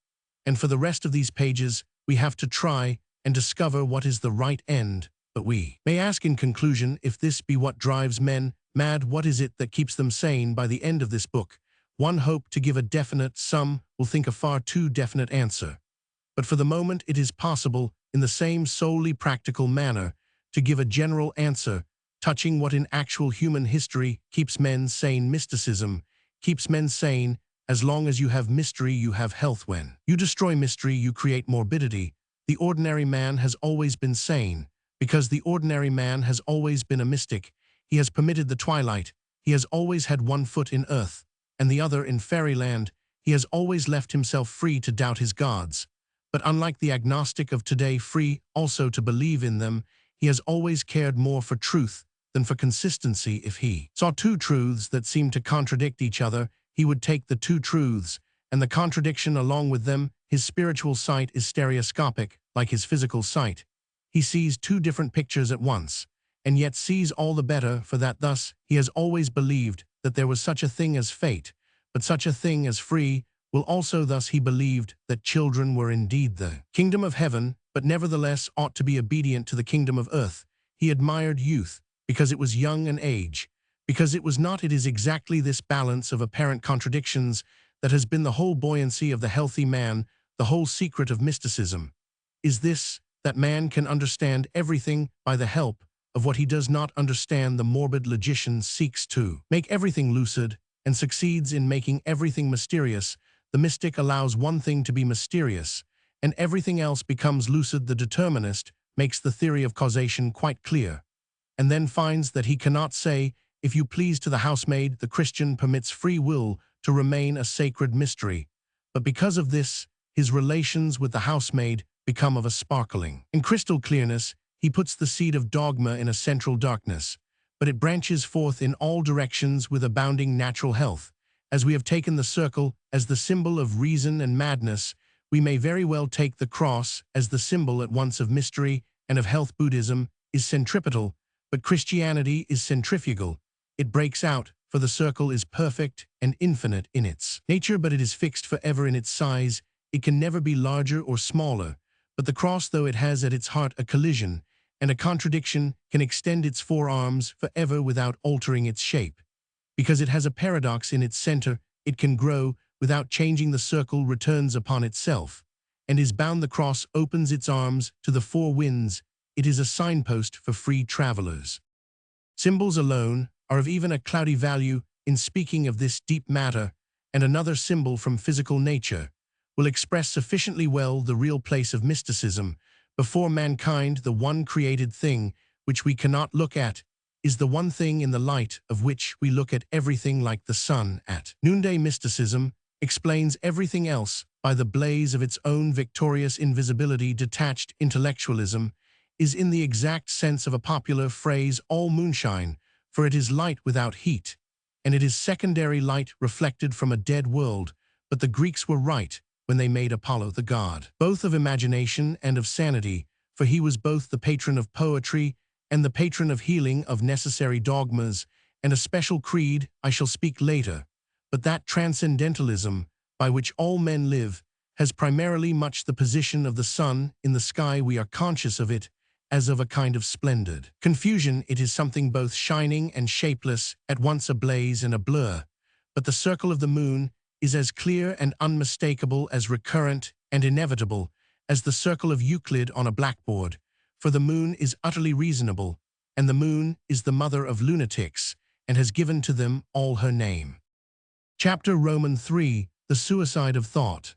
And for the rest of these pages, we have to try and discover what is the right end. But we may ask in conclusion, if this be what drives men mad, what is it that keeps them sane? By the end of this book, one hope to give a definite, some will think a far too definite answer. But for the moment it is possible, in the same solely practical manner, to give a general answer touching what in actual human history keeps men sane. Mysticism keeps men sane. As long as you have mystery, you have health. When you destroy mystery, you create morbidity. The ordinary man has always been sane, because the ordinary man has always been a mystic. He has permitted the twilight. He has always had one foot in earth and the other in fairyland. He has always left himself free to doubt his gods. But unlike the agnostic of today, free also to believe in them, he has always cared more for truth than for consistency. If he saw two truths that seemed to contradict each other, he would take the two truths and the contradiction along with them. His spiritual sight is stereoscopic, like his physical sight. He sees two different pictures at once, and yet sees all the better for that. Thus, he has always believed that there was such a thing as fate, but such a thing as free will also. Thus he believed that children were indeed the kingdom of heaven, but nevertheless ought to be obedient to the kingdom of earth. He admired youth, because it was young, and age, because it was not. It is exactly this balance of apparent contradictions that has been the whole buoyancy of the healthy man, the whole secret of mysticism. Is this, that man can understand everything by the help of what he does not understand. The morbid logician seeks to make everything lucid and succeeds in making everything mysterious. The mystic allows one thing to be mysterious, and everything else becomes lucid. The determinist makes the theory of causation quite clear, and then finds that he cannot say, if you please, to the housemaid. The Christian permits free will to remain a sacred mystery, but because of this, his relations with the housemaid become of a sparkling and crystal clearness. He puts the seed of dogma in a central darkness, but it branches forth in all directions with abounding natural health. As we have taken the circle as the symbol of reason and madness, we may very well take the cross as the symbol at once of mystery and of health. Buddhism is centripetal, but Christianity is centrifugal. It breaks out for the circle is perfect and infinite in its nature, but it is fixed forever in its size. It can never be larger or smaller, but the cross, though it has at its heart a collision and a contradiction, can extend its four arms forever without altering its shape. Because it has a paradox in its center, it can grow without changing. The circle returns upon itself, and is bound. The cross opens its arms to the four winds. It is a signpost for free travelers. Symbols alone are of even a cloudy value in speaking of this deep matter, and another symbol from physical nature will express sufficiently well the real place of mysticism. Before mankind, the one created thing which we cannot look at is the one thing in the light of which we look at everything, like the sun at noonday. Mysticism explains everything else by the blaze of its own victorious invisibility. Detached intellectualism is, in the exact sense of a popular phrase, all moonshine, for it is light without heat, and it is secondary light reflected from a dead world. But the Greeks were right when they made Apollo the god, both of imagination and of sanity, for he was both the patron of poetry and the patron of healing, of necessary dogmas, and a special creed I shall speak later. But that transcendentalism by which all men live has primarily much the position of the sun in the sky. We are conscious of it as of a kind of splendid confusion. It is something both shining and shapeless, at once a blaze and a blur. But the circle of the moon is as clear and unmistakable, as recurrent and inevitable, as the circle of Euclid on a blackboard. For the moon is utterly reasonable, and the moon is the mother of lunatics, and has given to them all her name. Chapter Roman 3, The Suicide of Thought.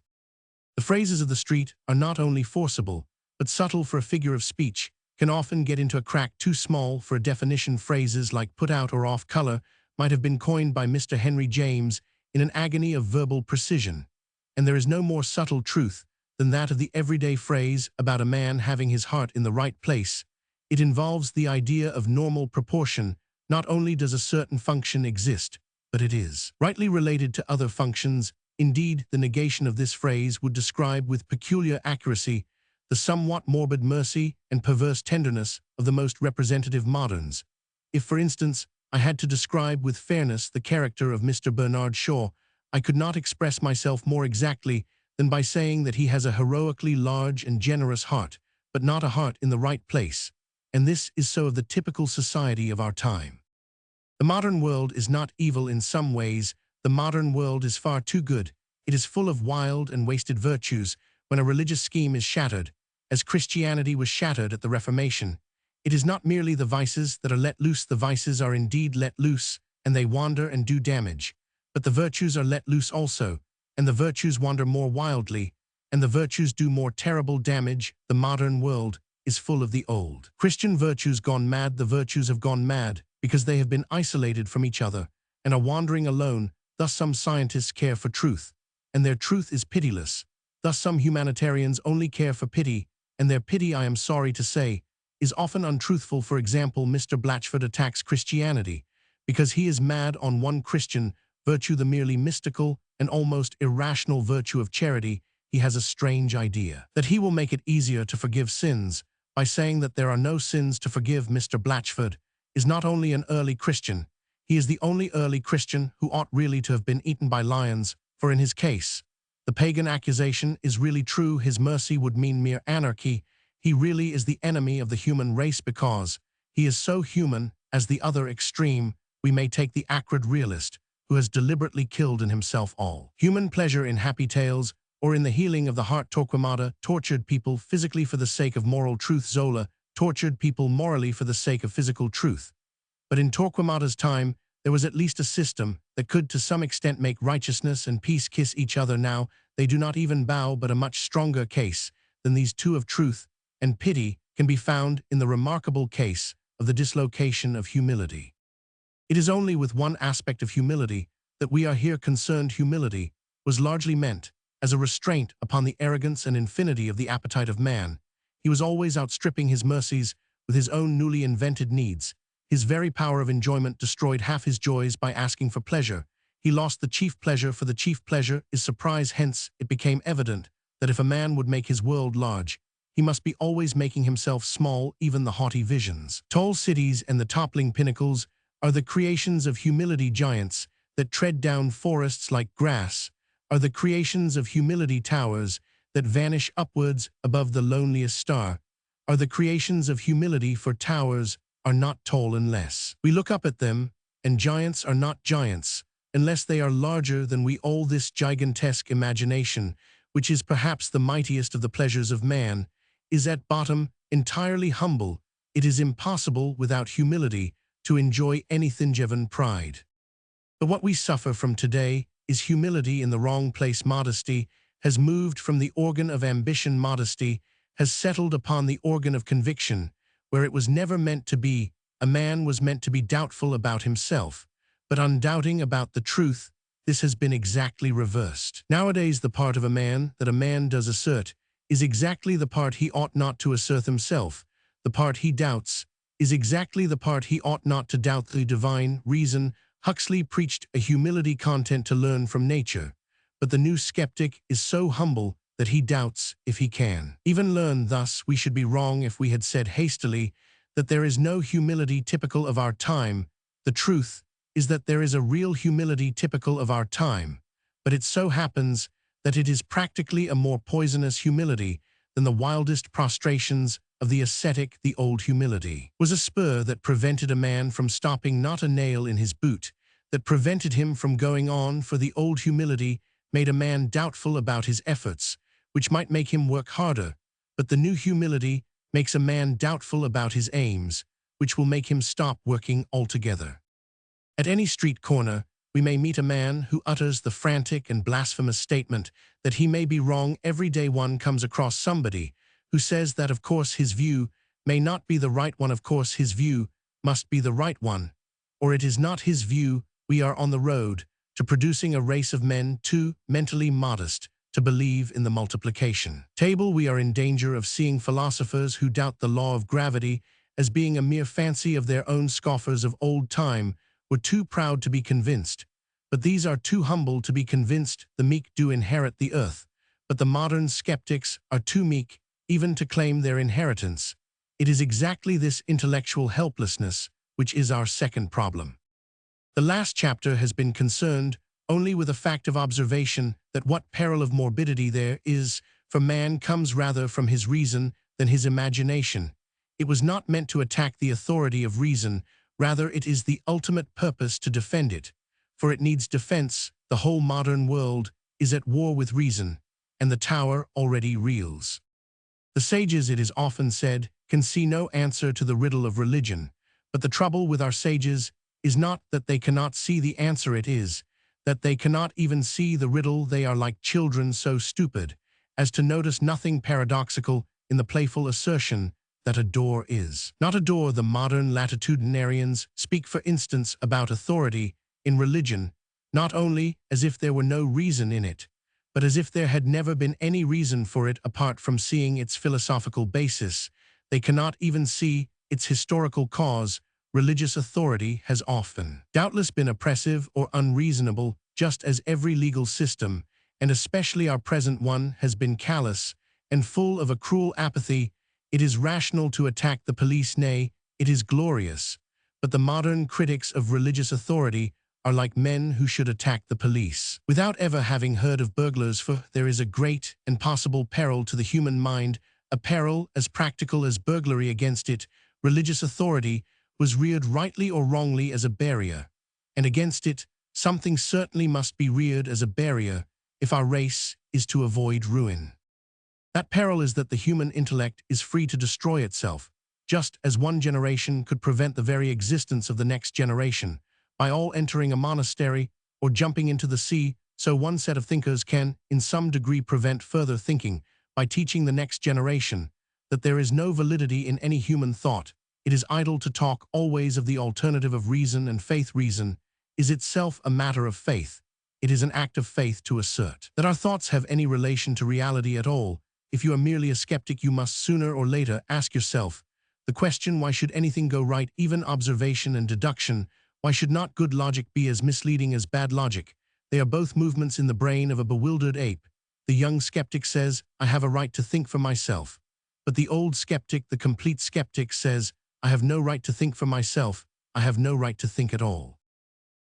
The phrases of the street are not only forcible, but subtle. For a figure of speech can often get into a crack too small for a definition. Phrases like put out or off color might have been coined by Mr. Henry James in an agony of verbal precision, and there is no more subtle truth than that of the everyday phrase about a man having his heart in the right place. It involves the idea of normal proportion. Not only does a certain function exist, but it is rightly related to other functions. Indeed, the negation of this phrase would describe with peculiar accuracy the somewhat morbid mercy and perverse tenderness of the most representative moderns. If, for instance, I had to describe with fairness the character of Mr. Bernard Shaw, I could not express myself more exactly than by saying that he has a heroically large and generous heart, but not a heart in the right place. And this is so of the typical society of our time. The modern world is not evil in some ways. The modern world is far too good. It is full of wild and wasted virtues. When a religious scheme is shattered, as Christianity was shattered at the Reformation, it is not merely the vices that are let loose. The vices are indeed let loose, and they wander and do damage. But the virtues are let loose also, and the virtues wander more wildly, and the virtues do more terrible damage. The modern world is full of the old Christian virtues gone mad. The virtues have gone mad because they have been isolated from each other and are wandering alone. Thus some scientists care for truth, and their truth is pitiless. Thus some humanitarians only care for pity, and their pity, I am sorry to say, is often untruthful. For example, Mr. Blatchford attacks Christianity because he is mad on one Christian virtue, the merely mystical and almost irrational virtue of charity. He has a strange idea that he will make it easier to forgive sins by saying that there are no sins to forgive. Mr. Blatchford is not only an early Christian, he is the only early Christian who ought really to have been eaten by lions, for in his case, the pagan accusation is really true. His mercy would mean mere anarchy. He really is the enemy of the human race because he is so human. As the other extreme, we may take the acrid realist, who has deliberately killed in himself all human pleasure in happy tales or in the healing of the heart. Torquemada tortured people physically for the sake of moral truth. Zola tortured people morally for the sake of physical truth. But in Torquemada's time, there was at least a system that could to some extent make righteousness and peace kiss each other. Now they do not even bow, but a much stronger case than these two of truth and pity can be found in the remarkable case of the dislocation of humility. It is only with one aspect of humility that we are here concerned. Humility was largely meant as a restraint upon the arrogance and infinity of the appetite of man. He was always outstripping his mercies with his own newly invented needs. His very power of enjoyment destroyed half his joys by asking for pleasure. He lost the chief pleasure, for the chief pleasure is surprise. Hence, it became evident that if a man would make his world large, he must be always making himself small. Even the haughty visions, tall cities, and the toppling pinnacles are the creations of humility giants that tread down forests like grass, are the creations of humility towers that vanish upwards above the loneliest star, are the creations of humility, for towers are not tall unless we look up at them, and giants are not giants unless they are larger than we. All this gigantesque imagination, which is perhaps the mightiest of the pleasures of man, is at bottom entirely humble. It is impossible without humility to enjoy any thingiven pride. But what we suffer from today is humility in the wrong place. Modesty has moved from the organ of ambition. Modesty has settled upon the organ of conviction, where it was never meant to be. A man was meant to be doubtful about himself, but undoubting about the truth. This has been exactly reversed. Nowadays, the part of a man that a man does assert is exactly the part he ought not to assert himself. The part he doubts is exactly the part he ought not to doubt. The divine reason. Huxley preached a humility content to learn from nature, but the new skeptic is so humble that he doubts if he can even learn. Thus, we should be wrong if we had said hastily that there is no humility typical of our time. The truth is that there is a real humility typical of our time, but it so happens that it is practically a more poisonous humility than the wildest prostrations of the ascetic. The old humility was a spur that prevented a man from stopping, not a nail in his boot that prevented him from going on, for the old humility made a man doubtful about his efforts, which might make him work harder, but the new humility makes a man doubtful about his aims, which will make him stop working altogether. At any street corner, we may meet a man who utters the frantic and blasphemous statement that he may be wrong. Every day one comes across somebody who says that of course his view may not be the right one, of course his view must be the right one, or it is not his view. We are on the road to producing a race of men too mentally modest to believe in the multiplication table. We are in danger of seeing philosophers who doubt the law of gravity as being a mere fancy of their own. Scoffers of old time were too proud to be convinced, but these are too humble to be convinced. The meek do inherit the earth, but the modern skeptics are too meek even to claim their inheritance. It is exactly this intellectual helplessness which is our second problem. The last chapter has been concerned only with a fact of observation, that what peril of morbidity there is for man comes rather from his reason than his imagination. It was not meant to attack the authority of reason, rather it is the ultimate purpose to defend it, for it needs defense. The whole modern world is at war with reason, and the tower already reels. The sages, it is often said, can see no answer to the riddle of religion, but the trouble with our sages is not that they cannot see the answer, it is that they cannot even see the riddle. They are like children so stupid as to notice nothing paradoxical in the playful assertion that a door is not a door. The modern latitudinarians speak, for instance, about authority in religion, not only as if there were no reason in it, but as if there had never been any reason for it apart from seeing its philosophical basis. They cannot even see its historical cause. Religious authority has often, doubtless, been oppressive or unreasonable, just as every legal system, and especially our present one, has been callous and full of a cruel apathy. It is rational to attack the police, nay, it is glorious, but the modern critics of religious authority are like men who should attack the police without ever having heard of burglars, for there is a great and possible peril to the human mind, a peril as practical as burglary. Against it, religious authority was reared rightly or wrongly as a barrier, and against it something certainly must be reared as a barrier if our race is to avoid ruin. That peril is that the human intellect is free to destroy itself, just as one generation could prevent the very existence of the next generation by all entering a monastery or jumping into the sea, so one set of thinkers can, in some degree, prevent further thinking by teaching the next generation that there is no validity in any human thought. It is idle to talk always of the alternative of reason and faith. Reason is itself a matter of faith. It is an act of faith to assert that our thoughts have any relation to reality at all. If you are merely a skeptic, you must sooner or later ask yourself the question, why should anything go right, even observation and deduction? Why should not good logic be as misleading as bad logic? They are both movements in the brain of a bewildered ape. The young skeptic says, I have a right to think for myself. But the old skeptic, the complete skeptic, says, I have no right to think for myself. I have no right to think at all.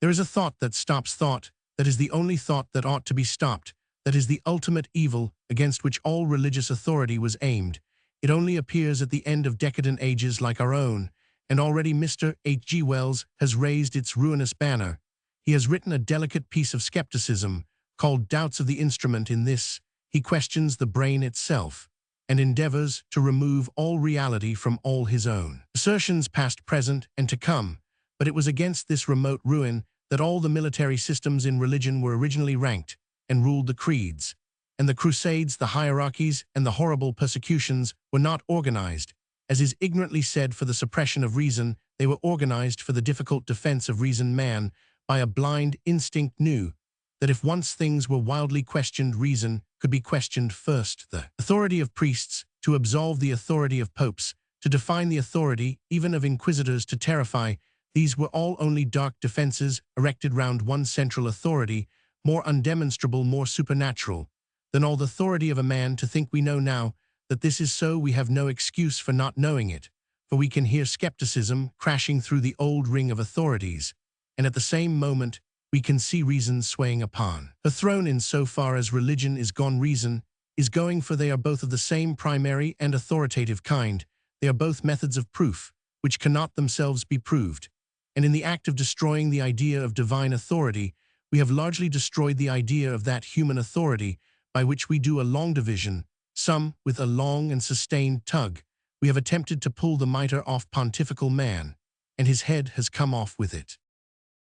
There is a thought that stops thought, that is the only thought that ought to be stopped, that is the ultimate evil against which all religious authority was aimed. It only appears at the end of decadent ages like our own, and already Mr. H.G. Wells has raised its ruinous banner. He has written a delicate piece of skepticism, called Doubts of the Instrument. In this, he questions the brain itself, and endeavors to remove all reality from all his own assertions past, present, and to come. But it was against this remote ruin that all the military systems in religion were originally ranked, and ruled the creeds, and the crusades, the hierarchies, and the horrible persecutions were not organized, as is ignorantly said, for the suppression of reason. They were organized for the difficult defense of reason. Man, by a blind instinct, knew that if once things were wildly questioned, reason could be questioned first. The authority of priests to absolve the authority of popes, to define the authority even of inquisitors, to terrify, these were all only dark defenses erected round one central authority, more undemonstrable, more supernatural than all the authority of a man. To think we know now that this is so, we have no excuse for not knowing it, for we can hear skepticism crashing through the old ring of authorities, and at the same moment we can see reason swaying upon a throne. In so far as religion is gone, reason is going, for they are both of the same primary and authoritative kind. They are both methods of proof, which cannot themselves be proved. And in the act of destroying the idea of divine authority, we have largely destroyed the idea of that human authority by which we do a long division. Some, with a long and sustained tug, we have attempted to pull the mitre off pontifical man, and his head has come off with it.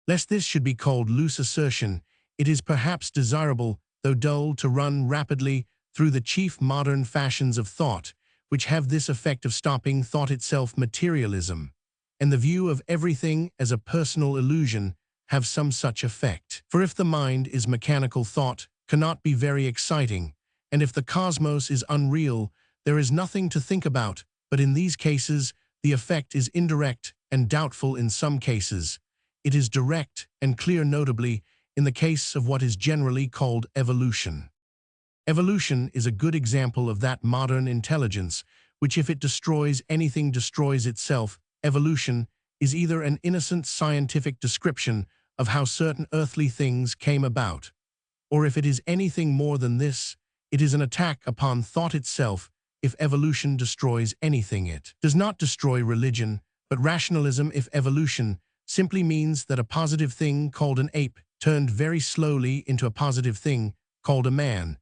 Lest this should be called loose assertion, it is perhaps desirable, though dull, to run rapidly through the chief modern fashions of thought, which have this effect of stopping thought itself. Materialism and the view of everything as a personal illusion have some such effect. For if the mind is mechanical, thought cannot be very exciting, and if the cosmos is unreal, there is nothing to think about. But in these cases, the effect is indirect and doubtful. In some cases, it is direct and clear, notably in the case of what is generally called evolution. Evolution is a good example of that modern intelligence which, if it destroys anything, destroys itself. Evolution is either an innocent scientific description of how certain earthly things came about, or if it is anything more than this, it is an attack upon thought itself. If evolution destroys anything, it does not destroy religion, but rationalism. If evolution simply means that a positive thing called an ape turned very slowly into a positive thing called a man,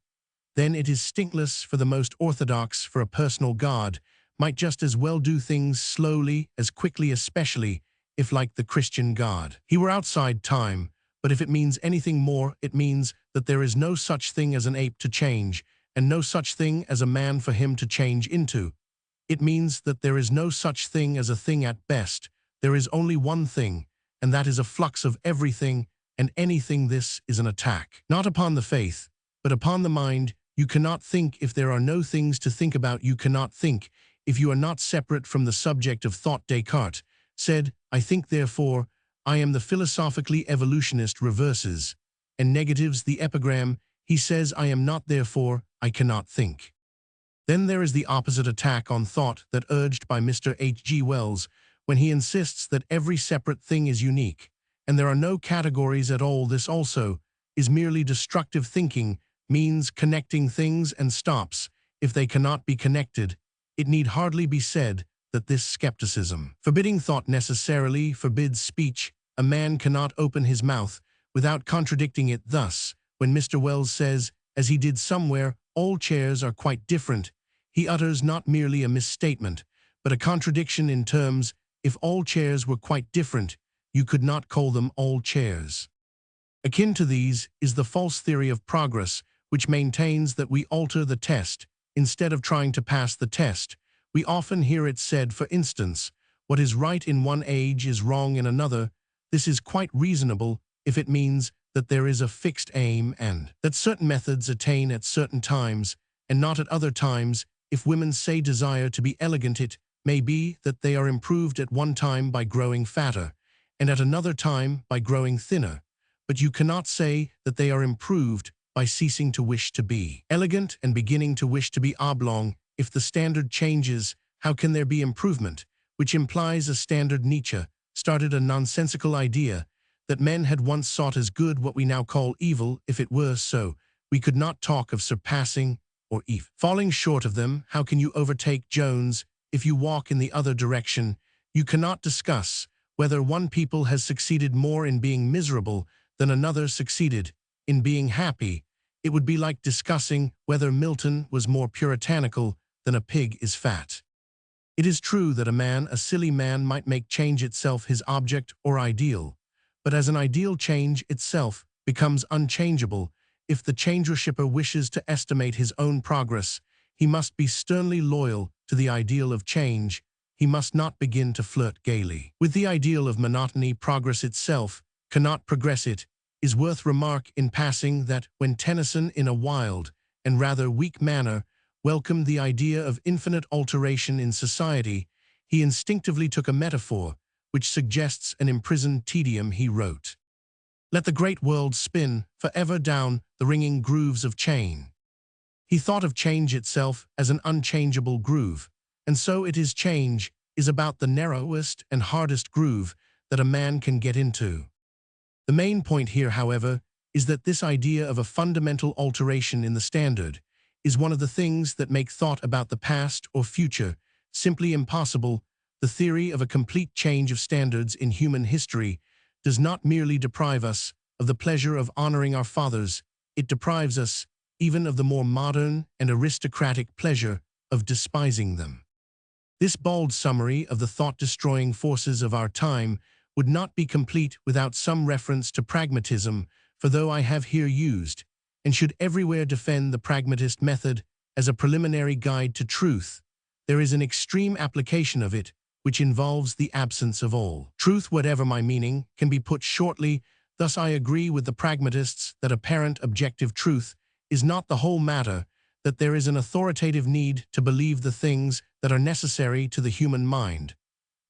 then it is stinkless for the most orthodox, for a personal God might just as well do things slowly as quickly, especially if, like the Christian God, he were outside time. But if it means anything more, it means that there is no such thing as an ape to change, and no such thing as a man for him to change into. It means that there is no such thing as a thing at best. There is only one thing, and that is a flux of everything and anything. This is an attack, not upon the faith, but upon the mind. You cannot think if there are no things to think about. You cannot think if you are not separate from the subject of thought. Descartes said, "I think, therefore I am." The philosophically evolutionist reverses and negatives the epigram. He says, "I am not, therefore I cannot think." Then there is the opposite attack on thought that urged by Mr. H.G. Wells, when he insists that every separate thing is unique, and there are no categories at all. This also is merely destructive thinking, means connecting things and stops if they cannot be connected. It need hardly be said that this skepticism, forbidding thought, necessarily forbids speech. A man cannot open his mouth without contradicting it. Thus, when Mr. Wells says, as he did somewhere, all chairs are quite different, he utters not merely a misstatement, but a contradiction in terms. If all chairs were quite different, you could not call them all chairs. Akin to these is the false theory of progress, which maintains that we alter the test instead of trying to pass the test. We often hear it said, for instance, what is right in one age is wrong in another. This is quite reasonable if it means that there is a fixed aim and that certain methods attain at certain times and not at other times. If women say desire to be elegant, it may be that they are improved at one time by growing fatter and at another time by growing thinner. But you cannot say that they are improved by ceasing to wish to be elegant and beginning to wish to be oblong. If the standard changes, how can there be improvement, which implies a standard? Nietzsche started a nonsensical idea that men had once sought as good what we now call evil. If it were so, we could not talk of surpassing or even falling short of them. How can you overtake Jones if you walk in the other direction? You cannot discuss whether one people has succeeded more in being miserable than another succeeded in being happy. It would be like discussing whether Milton was more puritanical than a pig is fat. It is true that a silly man, might make change itself his object or ideal, but as an ideal, change itself becomes unchangeable. If the change-worshipper wishes to estimate his own progress, he must be sternly loyal to the ideal of change. He must not begin to flirt gaily with the ideal of monotony. Progress itself cannot progress. It is worth remark in passing that when Tennyson, in a wild and rather weak manner, welcomed the idea of infinite alteration in society, he instinctively took a metaphor which suggests an imprisoned tedium. He wrote, "Let the great world spin forever down the ringing grooves of chain." He thought of change itself as an unchangeable groove, and so it is. Change is about the narrowest and hardest groove that a man can get into. The main point here, however, is that this idea of a fundamental alteration in the standard is one of the things that make thought about the past or future simply impossible. The theory of a complete change of standards in human history does not merely deprive us of the pleasure of honoring our fathers, it deprives us even of the more modern and aristocratic pleasure of despising them. This bald summary of the thought-destroying forces of our time would not be complete without some reference to pragmatism, for though I have here used, and should everywhere defend, the pragmatist method as a preliminary guide to truth, there is an extreme application of it which involves the absence of all truth. Whatever my meaning can be put shortly, thus I agree with the pragmatists that apparent objective truth is not the whole matter, that there is an authoritative need to believe the things that are necessary to the human mind.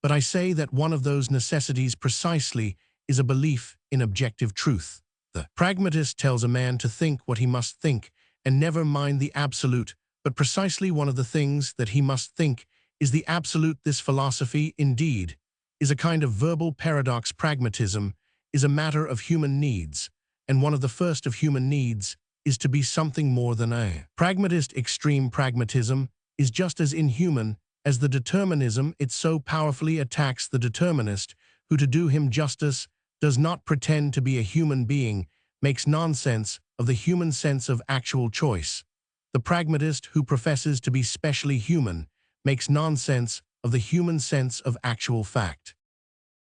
But I say that one of those necessities precisely is a belief in objective truth. The pragmatist tells a man to think what he must think and never mind the absolute, but precisely one of the things that he must think is the absolute. This philosophy, indeed, is a kind of verbal paradox. Pragmatism is a matter of human needs, and one of the first of human needs is to be something more than a pragmatist. Extreme pragmatism is just as inhuman as the determinism. It so powerfully attacks the determinist, who, to do him justice, does not pretend to be a human being, makes nonsense of the human sense of actual choice. The pragmatist, who professes to be specially human, makes nonsense of the human sense of actual fact.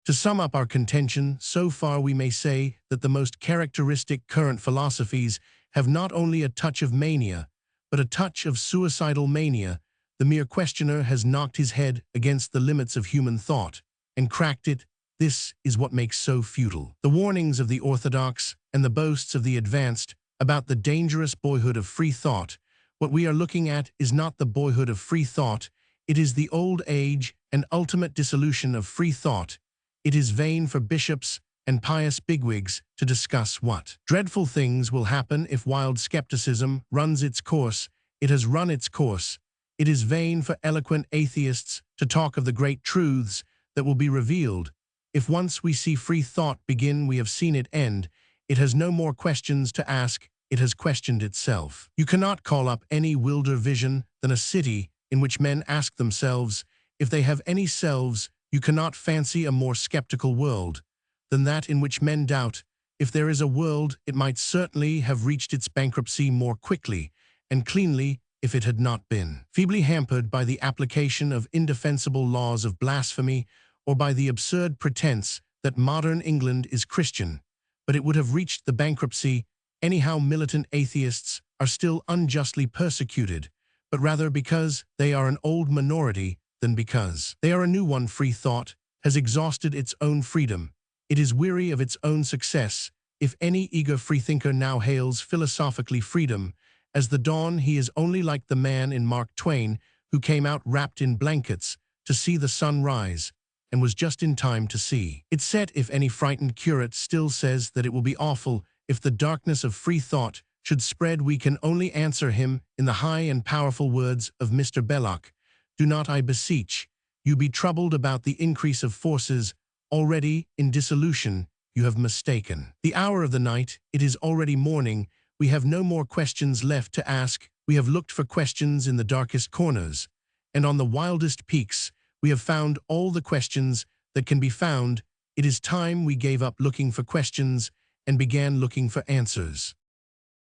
To sum up our contention, so far we may say that the most characteristic current philosophies have not only a touch of mania, but a touch of suicidal mania. The mere questioner has knocked his head against the limits of human thought and cracked it. This is what makes so futile the warnings of the orthodox and the boasts of the advanced about the dangerous boyhood of free thought. What we are looking at is not the boyhood of free thought, it is the old age and ultimate dissolution of free thought. It is vain for bishops and pious bigwigs to discuss what dreadful things will happen if wild skepticism runs its course. It has run its course. It is vain for eloquent atheists to talk of the great truths that will be revealed. If once we see free thought begin, we have seen it end. It has no more questions to ask, it has questioned itself. You cannot call up any wilder vision than a city in which men ask themselves if they have any selves. You cannot fancy a more skeptical world than that in which men doubt if there is a world. It might certainly have reached its bankruptcy more quickly and cleanly if it had not been feebly hampered by the application of indefensible laws of blasphemy or by the absurd pretense that modern England is Christian. But it would have reached the bankruptcy anyhow. Militant atheists are still unjustly persecuted, but rather because they are an old minority than because they are a new one. Free thought has exhausted its own freedom. It is weary of its own success. If any eager freethinker now hails philosophically freedom as the dawn, he is only like the man in Mark Twain who came out wrapped in blankets to see the sun rise, and was just in time to see it set. If any frightened curate still says that it will be awful if the darkness of free thought should spread, we can only answer him in the high and powerful words of Mr. Belloc: "Do not, I beseech you, be troubled about the increase of forces. already in dissolution, you have mistaken. The hour of the night, it is already morning, we have no more questions left to ask, we have looked for questions in the darkest corners, and on the wildest peaks, we have found all the questions that can be found. It is time we gave up looking for questions and began looking for answers.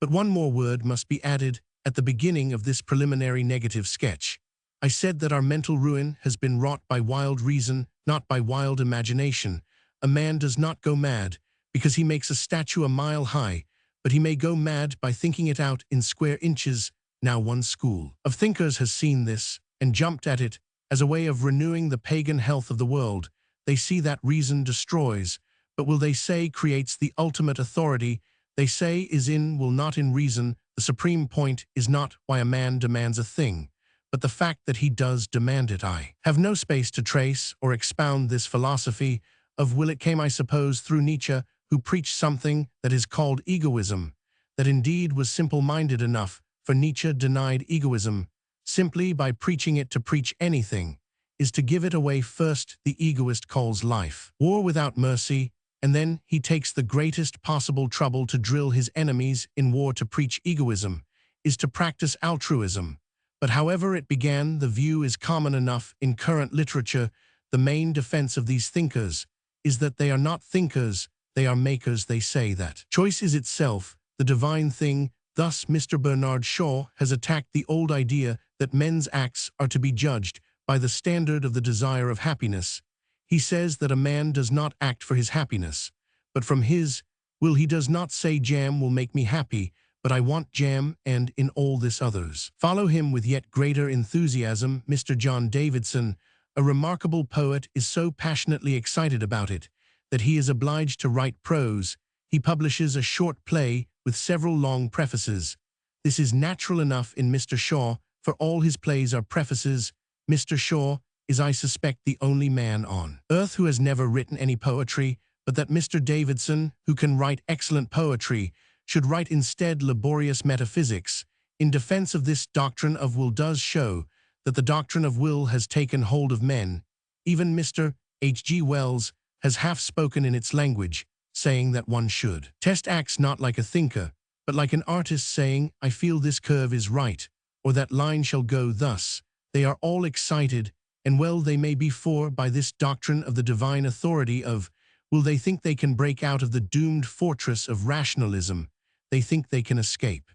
But one more word must be added at the beginning of this preliminary negative sketch. I said that our mental ruin has been wrought by wild reason, not by wild imagination. A man does not go mad because he makes a statue a mile high, but he may go mad by thinking it out in square inches. Now one school of thinkers has seen this and jumped at it as a way of renewing the pagan health of the world. They see that reason destroys, but will they say creates the ultimate authority? They say is in, will not in reason. The supreme point is not why a man demands a thing, but the fact that he does demand it. I have no space to trace or expound this philosophy of will. It came, I suppose, through Nietzsche, who preached something that is called egoism, that indeed was simple-minded enough, for Nietzsche denied egoism simply by preaching it. To preach anything is to give it away first. The egoist calls life war without mercy, and then he takes the greatest possible trouble to drill his enemies in war. To preach egoism is to practice altruism. But however it began, the view is common enough in current literature. The main defense of these thinkers is that they are not thinkers, they are makers. They say that choice is itself the divine thing. Thus, Mr. Bernard Shaw has attacked the old idea that men's acts are to be judged by the standard of the desire of happiness. He says that a man does not act for his happiness, but from his will. He does not say jam will make me happy, but I want jam, and in all this others follow him with yet greater enthusiasm. Mr. John Davidson, a remarkable poet, is so passionately excited about it that he is obliged to write prose. He publishes a short play with several long prefaces. This is natural enough in Mr. Shaw, for all his plays are prefaces. Mr. Shaw is, I suspect, the only man on earth who has never written any poetry, but that Mr. Davidson, who can write excellent poetry, should write instead laborious metaphysics. In defense of this doctrine of will does show that the doctrine of will has taken hold of men. Even Mr. H.G. Wells has half spoken in its language, saying that one should test acts not like a thinker, but like an artist, saying, I feel this curve is right, or that line shall go thus. They are all excited, and well they may be, for by this doctrine of the divine authority of will they think they can break out of the doomed fortress of rationalism. They think they can escape.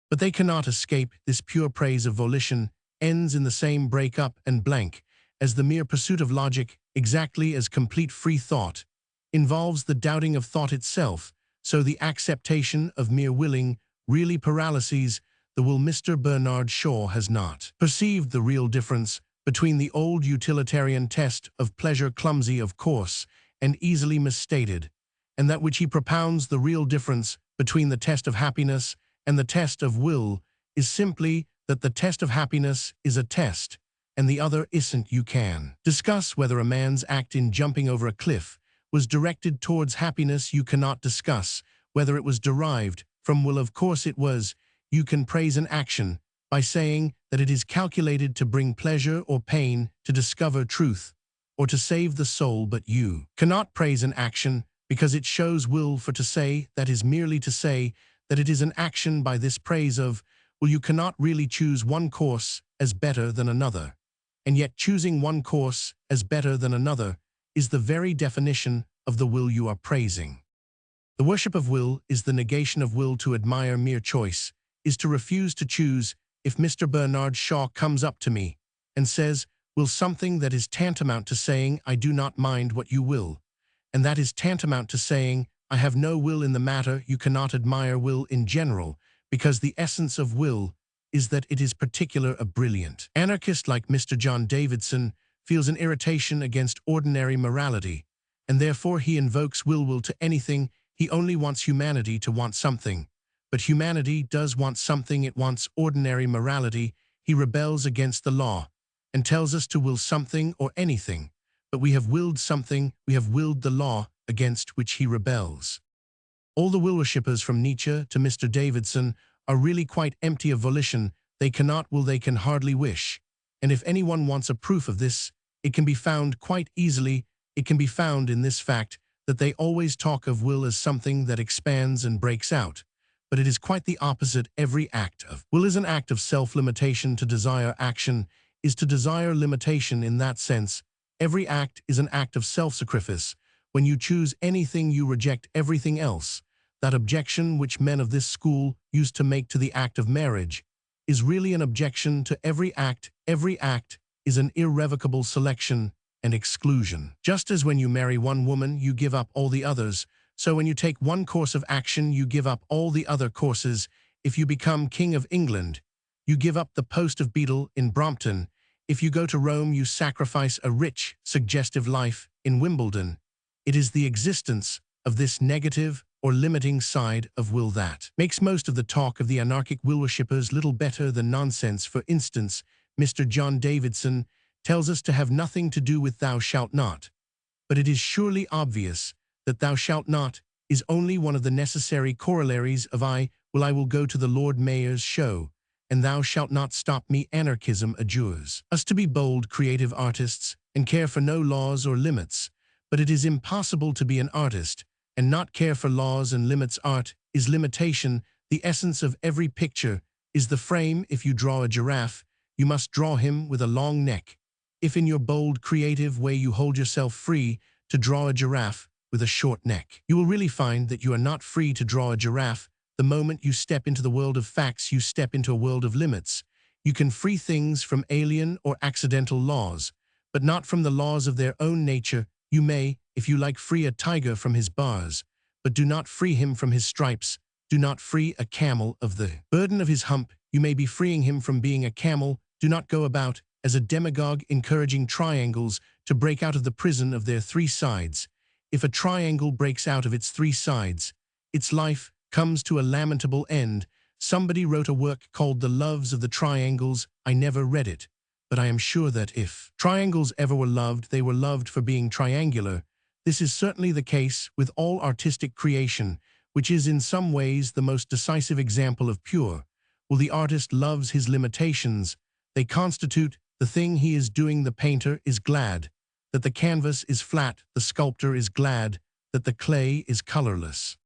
But they cannot escape. This pure praise of volition ends in the same break-up and blank as the mere pursuit of logic, exactly as complete free thought involves the doubting of thought itself, so the acceptation of mere willing really paralyses the will. Mr. Bernard Shaw has not perceived the real difference between the old utilitarian test of pleasure, clumsy of course and easily misstated, and that which he propounds. The real difference between the test of happiness and the test of will is simply that the test of happiness is a test, and the other isn't. You can discuss whether a man's act in jumping over a cliff was directed towards happiness. You cannot discuss whether it was derived from will. Of course it was. You can praise an action by saying that it is calculated to bring pleasure or pain, to discover truth, or to save the soul, but you cannot praise an action because it shows will. For to say that is merely to say that it is an action. By this praise of will, you cannot really choose one course as better than another, and yet choosing one course as better than another is the very definition of the will you are praising. The worship of will is the negation of will. To admire mere choice is to refuse to choose. If Mr. Bernard Shaw comes up to me and says, will, something that is tantamount to saying, I do not mind what you will, and that is tantamount to saying, I have no will in the matter. You cannot admire will in general, because the essence of will is that it is particular. A brilliant anarchist like Mr. John Davidson feels an irritation against ordinary morality, and therefore he invokes will to anything. He only wants humanity to want something. But humanity does want something. It wants ordinary morality. He rebels against the law and tells us to will something or anything. But we have willed something. We have willed the law against which he rebels. All the will worshippers from Nietzsche to Mr. Davidson are really quite empty of volition. They cannot will, they can hardly wish. And if anyone wants a proof of this, it can be found quite easily It can be found in this fact that they always talk of will as something that expands and breaks out, but it is quite the opposite. Every act of will is an act of self-limitation. To desire action is to desire limitation. In that sense, every act is an act of self-sacrifice. When you choose anything, you reject everything else. That objection which men of this school used to make to the act of marriage is really an objection to every act. Every act is an irrevocable selection and exclusion. Just as when you marry one woman, you give up all the others, so when you take one course of action, you give up all the other courses. If you become King of England, you give up the post of beadle in Brompton. If you go to Rome, you sacrifice a rich, suggestive life in Wimbledon. It is the existence of this negative or limiting side of will that makes most of the talk of the anarchic will worshippers little better than nonsense. For instance, Mr. John Davidson tells us to have nothing to do with thou shalt not. But it is surely obvious that thou shalt not is only one of the necessary corollaries of I will go to the Lord Mayor's show, and thou shalt not stop me. Anarchism adjures us to be bold, creative artists and care for no laws or limits, but it is impossible to be an artist and not care for laws and limits. Art is limitation. The essence of every picture is the frame. If you draw a giraffe, you must draw him with a long neck. If in your bold, creative way you hold yourself free to draw a giraffe with a short neck, you will really find that you are not free to draw a giraffe. The moment you step into the world of facts, you step into a world of limits. You can free things from alien or accidental laws, but not from the laws of their own nature. You may, if you like, free a tiger from his bars, but do not free him from his stripes. Do not free a camel of the burden of his hump. You may be freeing him from being a camel. Do not go about as a demagogue encouraging triangles to break out of the prison of their three sides. If a triangle breaks out of its three sides, its life comes to a lamentable end. Somebody wrote a work called The Loves of the Triangles. I never read it, but I am sure that if triangles ever were loved, they were loved for being triangular. This is certainly the case with all artistic creation, which is in some ways the most decisive example of pure. Well, the artist loves his limitations. They constitute the thing he is doing. The painter is glad that the canvas is flat. The sculptor is glad that the clay is colorless.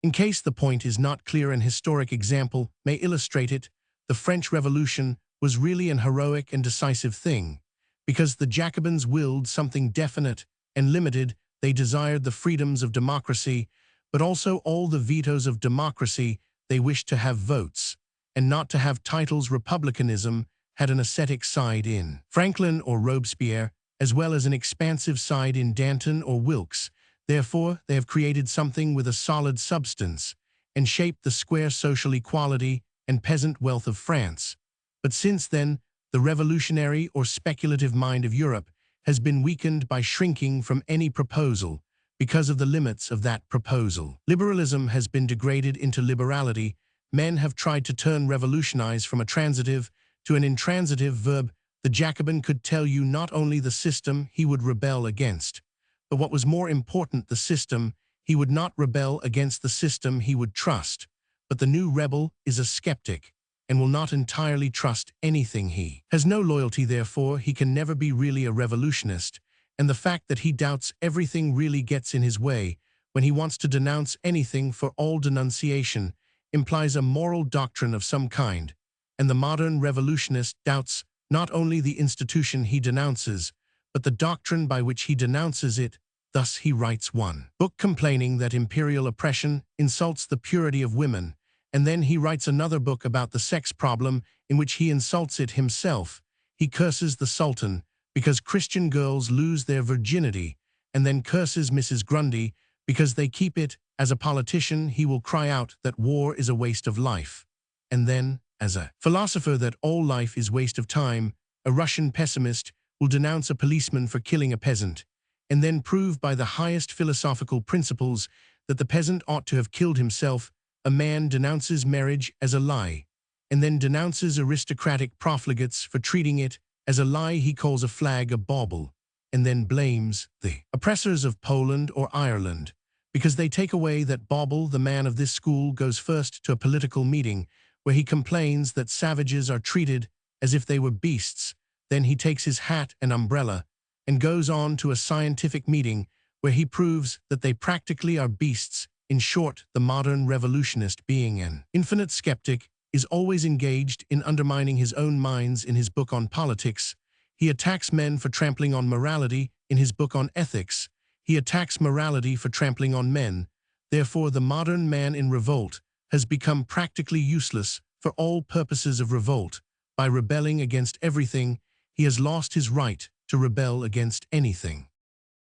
In case the point is not clear, an historic example may illustrate it. The French Revolution was really an heroic and decisive thing, because the Jacobins willed something definite and limited. They desired the freedoms of democracy, but also all the vetoes of democracy. They wished to have votes and not to have titles. Republicanism had an ascetic side in Franklin or Robespierre, as well as an expansive side in Danton or Wilkes. Therefore, they have created something with a solid substance and shaped the square social equality and peasant wealth of France. But since then, the revolutionary or speculative mind of Europe has been weakened by shrinking from any proposal because of the limits of that proposal. Liberalism has been degraded into liberality. Men have tried to turn revolutionize from a transitive to an intransitive verb. The Jacobin could tell you not only the system he would rebel against, but what was more important, the system he would not rebel against, the system he would trust. But the new rebel is a skeptic and will not entirely trust anything. He has no loyalty, therefore he can never be really a revolutionist, and the fact that he doubts everything really gets in his way. When he wants to denounce anything, for all denunciation implies a moral doctrine of some kind, and the modern revolutionist doubts not only the institution he denounces, but the doctrine by which he denounces it. Thus he writes one book complaining that imperial oppression insults the purity of women, and then he writes another book about the sex problem in which he insults it himself. He curses the Sultan because Christian girls lose their virginity, and then curses Mrs. Grundy because they keep it. As a politician, he will cry out that war is a waste of life, and then, as a philosopher, that all life is waste of time. A Russian pessimist will denounce a policeman for killing a peasant, and then prove by the highest philosophical principles that the peasant ought to have killed himself. A man denounces marriage as a lie, and then denounces aristocratic profligates for treating it as a lie. He calls a flag a bauble, and then blames the oppressors of Poland or Ireland because they take away that bauble. The man of this school goes first to a political meeting where he complains that savages are treated as if they were beasts. Then he takes his hat and umbrella and goes on to a scientific meeting where he proves that they practically are beasts. In short, the modern revolutionist, being an infinite skeptic, is always engaged in undermining his own minds. In his book on politics, he attacks men for trampling on morality. In his book on ethics, he attacks morality for trampling on men. Therefore, the modern man in revolt has become practically useless for all purposes of revolt. By rebelling against everything, he has lost his right to rebel against anything.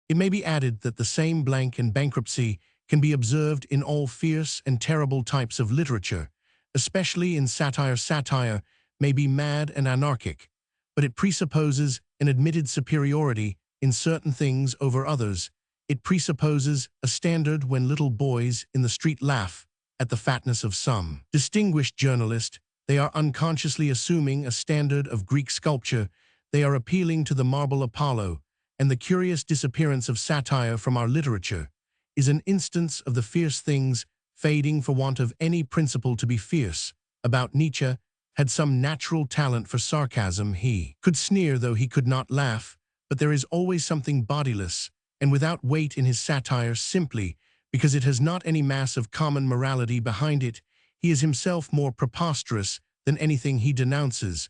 It may be added that the same blank and bankruptcy can be observed in all fierce and terrible types of literature, especially in satire. Satire may be mad and anarchic, but it presupposes an admitted superiority in certain things over others. It presupposes a standard when little boys in the street laugh at the fatness of some distinguished journalist. They are unconsciously assuming a standard of Greek sculpture. They are appealing to the marble Apollo, and the curious disappearance of satire from our literature is an instance of the fierce things fading for want of any principle to be fierce. About Nietzsche had some natural talent for sarcasm. He could sneer though he could not laugh, but there is always something bodiless and without weight in his satire simply because it has not any mass of common morality behind it. He is himself more preposterous than anything he denounces.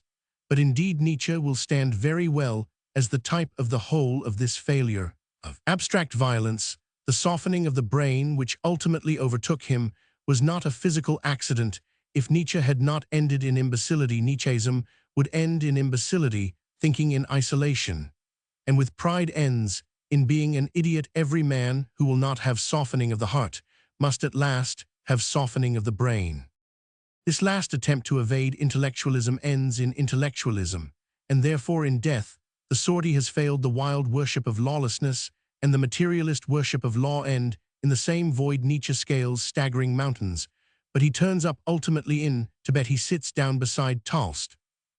But indeed Nietzsche will stand very well as the type of the whole of this failure of abstract violence. The softening of the brain which ultimately overtook him was not a physical accident. If Nietzsche had not ended in imbecility, Nietzscheism would end in imbecility, thinking in isolation. And with pride ends in being an idiot. Every man who will not have softening of the heart must at last have softening of the brain. This last attempt to evade intellectualism ends in intellectualism, and therefore in death. The sortie has failed. The wild worship of lawlessness and the materialist worship of law end in the same void. Nietzsche scales staggering mountains, but he turns up ultimately in Tibet. He sits down beside Tolstoy.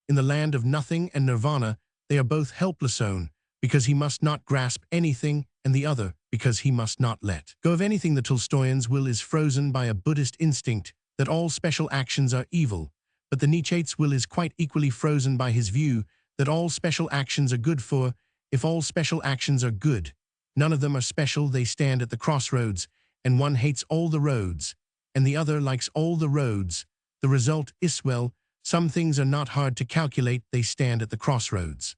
In the land of nothing and nirvana, they are both helpless own, because he must not grasp anything, and the other because he must not let go of anything. The Tolstoyan's will is frozen by a Buddhist instinct that all special actions are evil, but the Nietzsche's will is quite equally frozen by his view that all special actions are good, for if all special actions are good, none of them are special. They stand at the crossroads, and one hates all the roads, and the other likes all the roads. The result is, well, some things are not hard to calculate. They stand at the crossroads.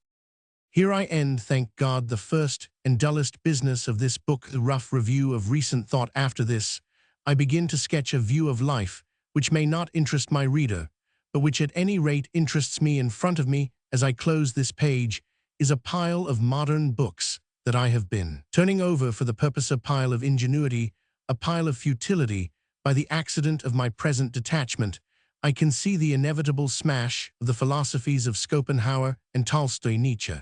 Here I end, thank God, the first and dullest business of this book, the rough review of recent thought. After this, I begin to sketch a view of life which may not interest my reader, but which at any rate interests me. In front of me, as I close this page, is a pile of modern books that I have been turning over for the purpose, a pile of ingenuity, a pile of futility. By the accident of my present detachment, I can see the inevitable smash of the philosophies of Schopenhauer and Tolstoy, Nietzsche,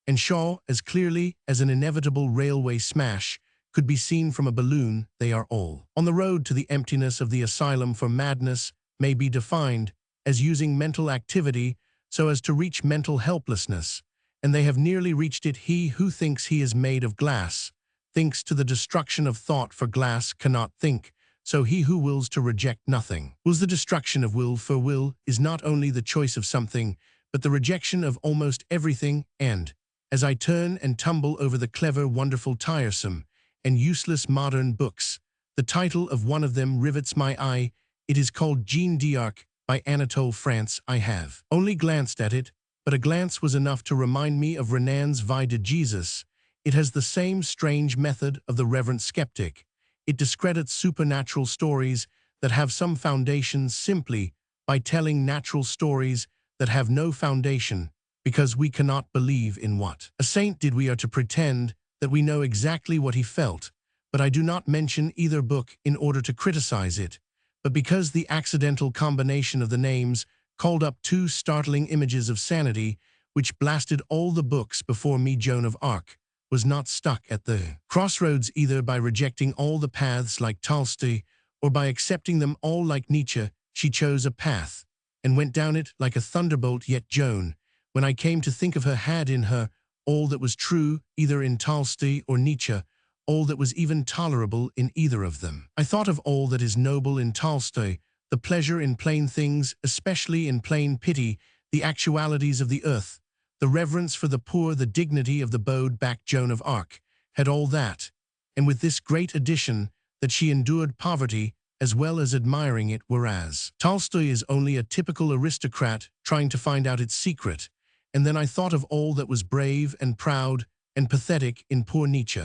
and Shaw as clearly as an inevitable railway smash could be seen from a balloon. They are all on the road to the emptiness of the asylum for madness may be defined as using mental activity so as to reach mental helplessness, and they have nearly reached it. He who thinks he is made of glass thinks to the destruction of thought, for glass cannot think, so he who wills to reject nothing wills the destruction of will, for will is not only the choice of something, but the rejection of almost everything. And as I turn and tumble over the clever, wonderful, tiresome, and useless modern books, the title of one of them rivets my eye. It is called Jeanne d'Arc by Anatole France. I have only glanced at it, but a glance was enough to remind me of Renan's Vie de Jesus. It has the same strange method of the reverent skeptic. It discredits supernatural stories that have some foundation simply by telling natural stories that have no foundation, because we cannot believe in what a saint did. We are to pretend that we know exactly what he felt, but I do not mention either book in order to criticize it, but because the accidental combination of the names called up two startling images of sanity which blasted all the books before me. Joan of Arc was not stuck at the crossroads either by rejecting all the paths like Tolstoy or by accepting them all like Nietzsche. She chose a path and went down it like a thunderbolt. Yet Joan, when I came to think of her, had in her all that was true either in Tolstoy or Nietzsche, all that was even tolerable in either of them. I thought of all that is noble in Tolstoy, the pleasure in plain things, especially in plain pity, the actualities of the earth, The reverence for the poor, the dignity of the bowed-back Joan of Arc, had all that, and with this great addition, that she endured poverty as well as admiring it, whereas Tolstoy is only a typical aristocrat trying to find out its secret. And then I thought of all that was brave and proud and pathetic in poor Nietzsche,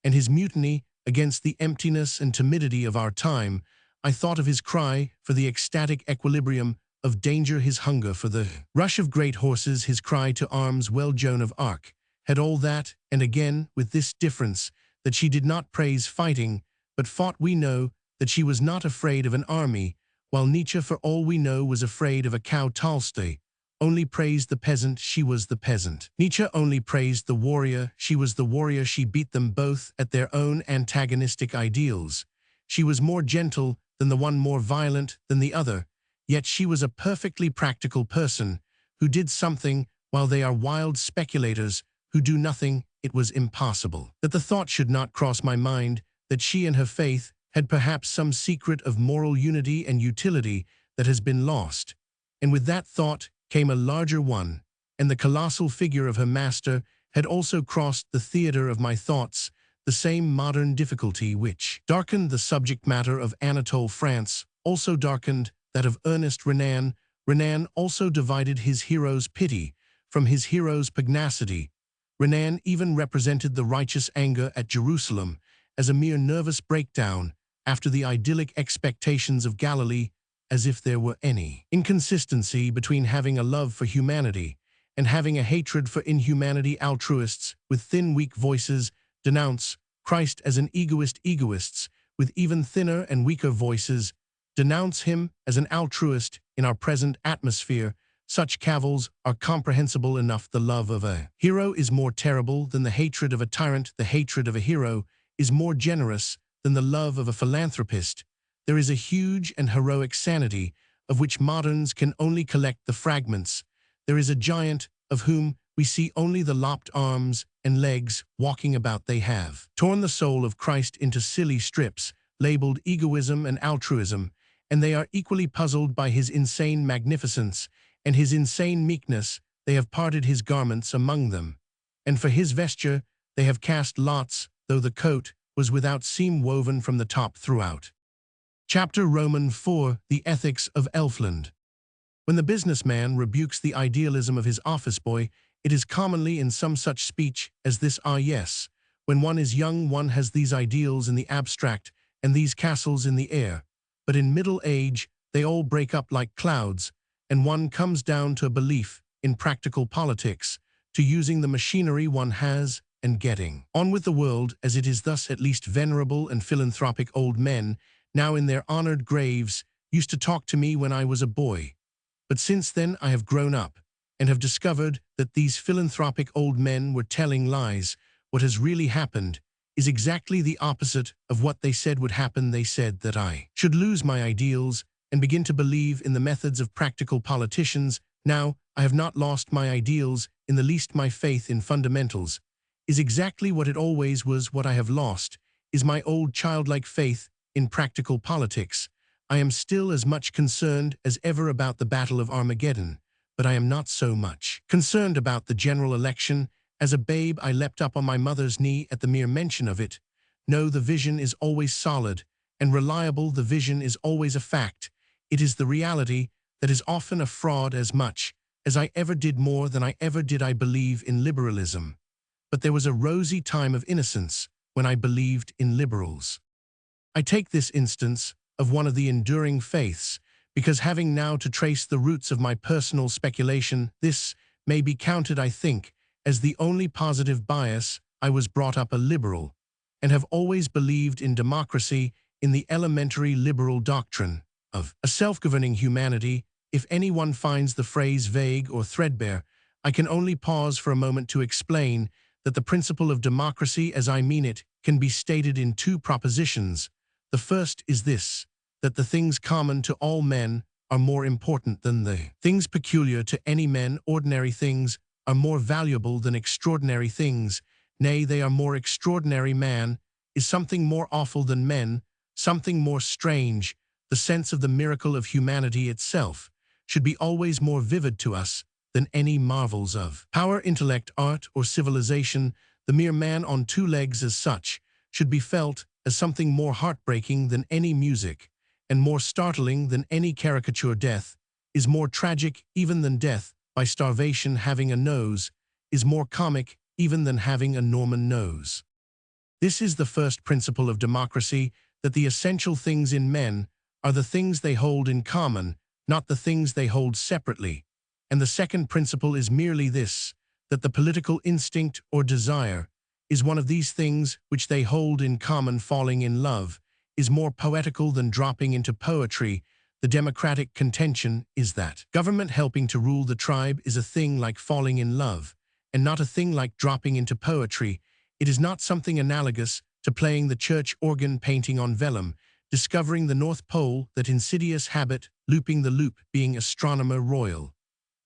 and his mutiny against the emptiness and timidity of our time. I thought of his cry for the ecstatic equilibrium of danger, his hunger for the rush of great horses, his cry to arms. Well, Joan of Arc had all that, and again, with this difference, that she did not praise fighting, but fought. We know that she was not afraid of an army, while Nietzsche, for all we know, was afraid of a cow. Tolstoy only praised the peasant, she was the peasant. Nietzsche only praised the warrior, she was the warrior. She beat them both at their own antagonistic ideals. She was more gentle than the one, more violent than the other, yet she was a perfectly practical person who did something, while they are wild speculators who do nothing. It was impossible that the thought should not cross my mind that she and her faith had perhaps some secret of moral unity and utility that has been lost. And with that thought came a larger one, and the colossal figure of her master had also crossed the theater of my thoughts. The same modern difficulty which darkened the subject matter of Anatole France also darkened that of Ernest Renan. Renan also divided his hero's pity from his hero's pugnacity. Renan even represented the righteous anger at Jerusalem as a mere nervous breakdown after the idyllic expectations of Galilee, as if there were any inconsistency between having a love for humanity and having a hatred for inhumanity. Altruists with thin, weak voices denounce Christ as an egoist. Egoists with even thinner and weaker voices denounce him as an altruist. In our present atmosphere, such cavils are comprehensible enough. The love of a hero is more terrible than the hatred of a tyrant. The hatred of a hero is more generous than the love of a philanthropist. There is a huge and heroic sanity of which moderns can only collect the fragments. There is a giant of whom we see only the lopped arms and legs walking about. They have torn the soul of Christ into silly strips, labeled egoism and altruism, and they are equally puzzled by his insane magnificence and his insane meekness. They have parted his garments among them, and for his vesture they have cast lots, though the coat was without seam, woven from the top throughout. Chapter Roman 4, The Ethics of Elfland. When the businessman rebukes the idealism of his office boy, it is commonly in some such speech as this: "Ah yes, when one is young one has these ideals in the abstract and these castles in the air, but in middle age they all break up like clouds, and one comes down to a belief in practical politics, to using the machinery one has and getting on with the world as it is." Thus at least venerable and philanthropic old men, now in their honored graves, used to talk to me when I was a boy. But since then I have grown up, and have discovered that these philanthropic old men were telling lies. What has really happened is exactly the opposite of what they said would happen. They said that I should lose my ideals and begin to believe in the methods of practical politicians. Now, I have not lost my ideals in the least. My faith in fundamentals is exactly what it always was. What I have lost is my old childlike faith in practical politics. I am still as much concerned as ever about the Battle of Armageddon, but I am not so much concerned about the general election. As a babe I leapt up on my mother's knee at the mere mention of it. No, the vision is always solid and reliable. The vision is always a fact. It is the reality that is often a fraud. As much as I ever did, more than I ever did, I believe in liberalism. But there was a rosy time of innocence when I believed in liberals. I take this instance of one of the enduring faiths, because having now to trace the roots of my personal speculation, this may be counted, I think, as the only positive bias. I was brought up a liberal, and have always believed in democracy, in the elementary liberal doctrine of a self-governing humanity. If anyone finds the phrase vague or threadbare, I can only pause for a moment to explain that the principle of democracy as I mean it can be stated in two propositions. The first is this: that the things common to all men are more important than the things peculiar to any men. Ordinary things are more valuable than extraordinary things. Nay, they are more extraordinary. Man is something more awful than men, something more strange. The sense of the miracle of humanity itself should be always more vivid to us than any marvels of power, intellect, art, or civilization. The mere man on two legs as such should be felt as something more heartbreaking than any music, and more startling than any caricature. Death is more tragic even than death by starvation. Having a nose is more comic even than having a Norman nose. This is the first principle of democracy, that the essential things in men are the things they hold in common, not the things they hold separately. And the second principle is merely this, that the political instinct or desire is one of these things which they hold in common. Falling in love is more poetical than dropping into poetry. The democratic contention is that government helping to rule the tribe is a thing like falling in love, and not a thing like dropping into poetry. It is not something analogous to playing the church organ, painting on vellum, discovering the North Pole, that insidious habit, looping the loop, being astronomer royal,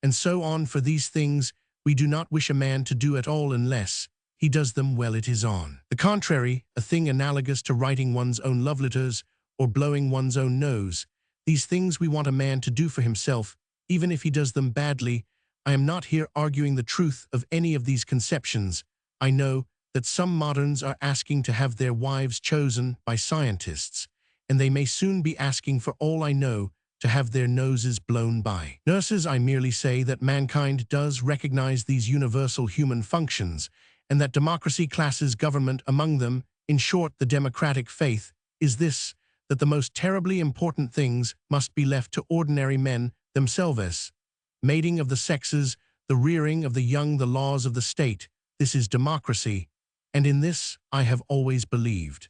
and so on. For these things we do not wish a man to do at all unless he does them well. It is on the contrary a thing analogous to writing one's own love letters or blowing one's own nose. These things we want a man to do for himself, even if he does them badly. I am not here arguing the truth of any of these conceptions. I know that some moderns are asking to have their wives chosen by scientists, and they may soon be asking, for all I know, to have their noses blown by nurses. I merely say that mankind does recognize these universal human functions, and that democracy classes government among them. In short, the democratic faith is this, that the most terribly important things must be left to ordinary men themselves. Mating of the sexes, the rearing of the young, the laws of the state. This is democracy, and in this I have always believed.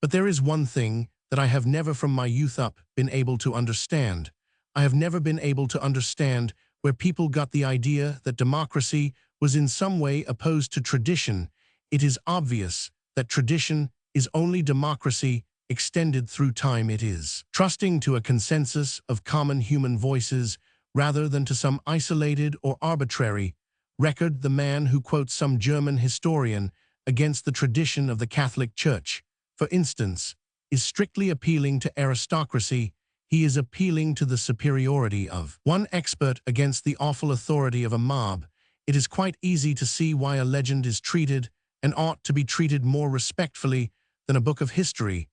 But there is one thing that I have never from my youth up been able to understand. I have never been able to understand where people got the idea that democracy was in some way opposed to tradition. It is obvious that tradition is only democracy extended through time. It is trusting to a consensus of common human voices rather than to some isolated or arbitrary record. The man who quotes some German historian against the tradition of the Catholic Church, for instance, is strictly appealing to aristocracy. He is appealing to the superiority of one expert against the awful authority of a mob. It is quite easy to see why a legend is treated and ought to be treated more respectfully than a book of history.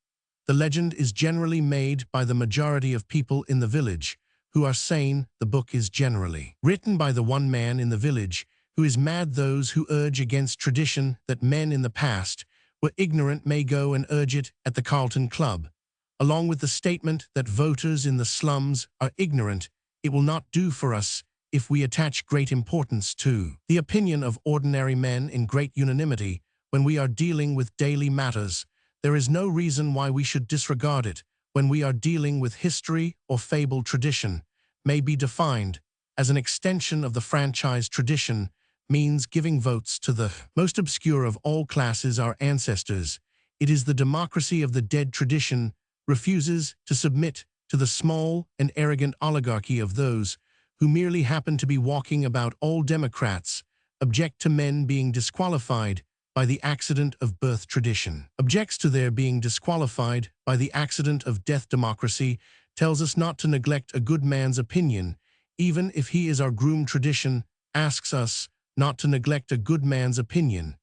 The legend is generally made by the majority of people in the village who are sane. The book is generally written by the one man in the village who is mad. Those who urge against tradition that men in the past were ignorant may go and urge it at the Carlton Club, along with the statement that voters in the slums are ignorant. It will not do for us if we attach great importance to the opinion of ordinary men in great unanimity when we are dealing with daily matters. There is no reason why we should disregard it when we are dealing with history or fable. Tradition may be defined as an extension of the franchise. Tradition means giving votes to the most obscure of all classes, our ancestors. It is the democracy of the dead. Tradition refuses to submit to the small and arrogant oligarchy of those who merely happen to be walking about. All Democrats object to men being disqualified by the accident of birth. Tradition objects to their being disqualified by the accident of death. Democracy tells us not to neglect a good man's opinion, even if he is our groom. Tradition asks us not to neglect a good man's opinion,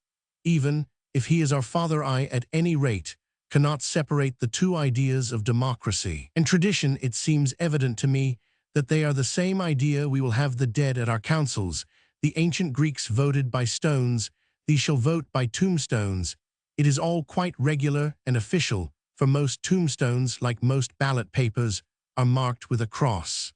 even if he is our father. I, at any rate, cannot separate the two ideas of democracy and tradition. It seems evident to me that they are the same idea. We will have the dead at our councils. The ancient Greeks voted by stones. These shall vote by tombstones. It is all quite regular and official, for most tombstones, like most ballot papers, are marked with a cross.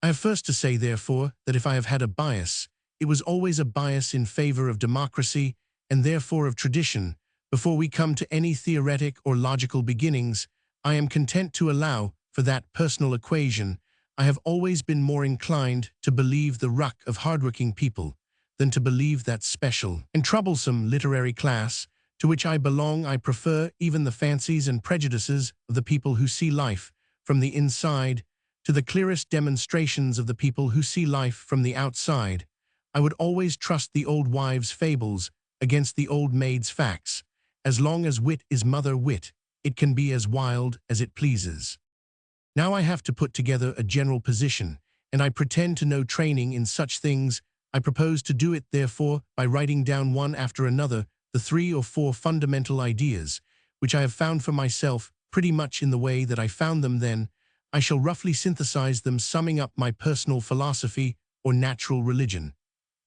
I have first to say, therefore, that if I have had a bias, it was always a bias in favor of democracy and therefore of tradition. Before we come to any theoretic or logical beginnings, I am content to allow for that personal equation. I have always been more inclined to believe the ruck of hardworking people than to believe that special and troublesome literary class to which I belong. I prefer even the fancies and prejudices of the people who see life from the inside to the clearest demonstrations of the people who see life from the outside. I would always trust the old wives' fables against the old maids' facts. As long as wit is mother wit, it can be as wild as it pleases. Now I have to put together a general position, and I pretend to no training in such things. I propose to do it, therefore, by writing down one after another the 3 or 4 fundamental ideas, which I have found for myself pretty much in the way that I found them then. I shall roughly synthesize them, summing up my personal philosophy or natural religion.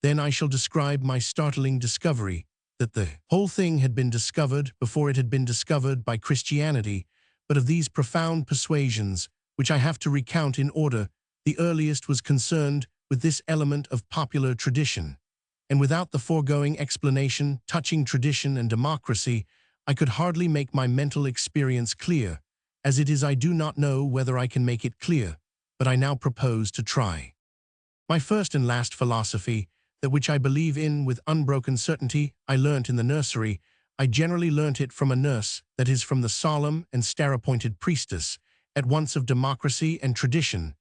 Then I shall describe my startling discovery that the whole thing had been discovered before it had been discovered by Christianity, but of these profound persuasions, which I have to recount in order, the earliest was concerned with this element of popular tradition. And without the foregoing explanation touching tradition and democracy, I could hardly make my mental experience clear. As it is, I do not know whether I can make it clear, but I now propose to try. My first and last philosophy, that which I believe in with unbroken certainty, I learnt in the nursery. I generally learnt it from a nurse, that is, from the solemn and star-appointed priestess, at once of democracy and tradition.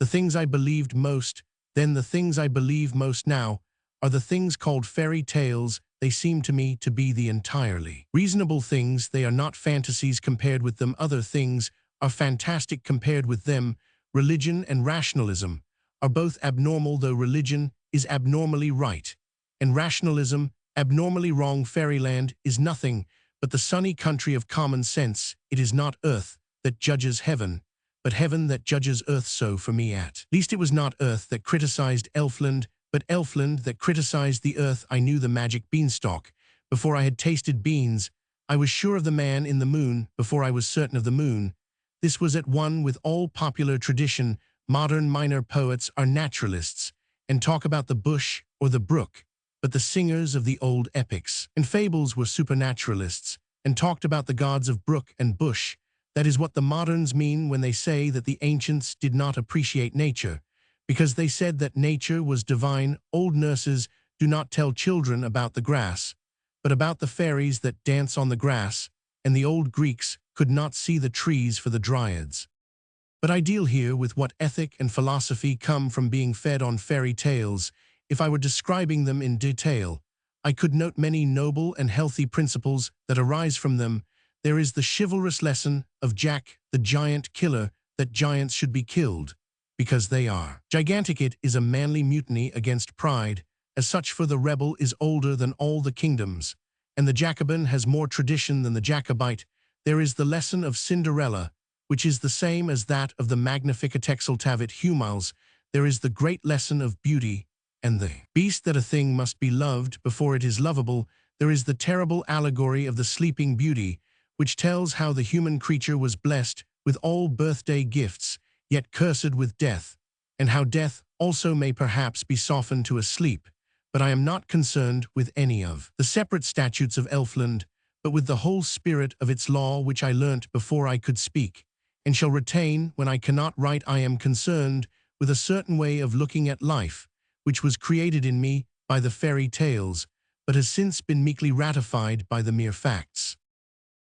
The things I believed most then, the things I believe most now, are the things called fairy tales. They seem to me to be the entirely reasonable things. They are not fantasies compared with them. Other things are fantastic compared with them. Religion and rationalism are both abnormal, though religion is abnormally right, and rationalism abnormally wrong. Fairyland is nothing but the sunny country of common sense. It is not earth that judges heaven, but heaven that judges earth. So for me, at least, it was not earth that criticized Elfland, but Elfland that criticized the earth. I knew the magic beanstalk before I had tasted beans. I was sure of the man in the moon before I was certain of the moon. This was at one with all popular tradition. Modern minor poets are naturalists and talk about the bush or the brook, but the singers of the old epics and fables were supernaturalists and talked about the gods of brook and bush. That is what the moderns mean when they say that the ancients did not appreciate nature, because they said that nature was divine. Old nurses do not tell children about the grass, but about the fairies that dance on the grass, and the old Greeks could not see the trees for the dryads. But I deal here with what ethic and philosophy come from being fed on fairy tales. If I were describing them in detail, I could note many noble and healthy principles that arise from them. There is the chivalrous lesson of Jack the giant killer, that giants should be killed because they are gigantic. It is a manly mutiny against pride, as such, for the rebel is older than all the kingdoms, and the Jacobin has more tradition than the Jacobite. There is the lesson of Cinderella, which is the same as that of the Magnificat exultavit humils. There is the great lesson of beauty, and the beast, that a thing must be loved before it is lovable. There is the terrible allegory of the Sleeping Beauty, which tells how the human creature was blessed with all birthday gifts, yet cursed with death, and how death also may perhaps be softened to a sleep. But I am not concerned with any of the separate statutes of Elfland, but with the whole spirit of its law, which I learnt before I could speak, and shall retain when I cannot write. I am concerned with a certain way of looking at life, which was created in me by the fairy tales, but has since been meekly ratified by the mere facts.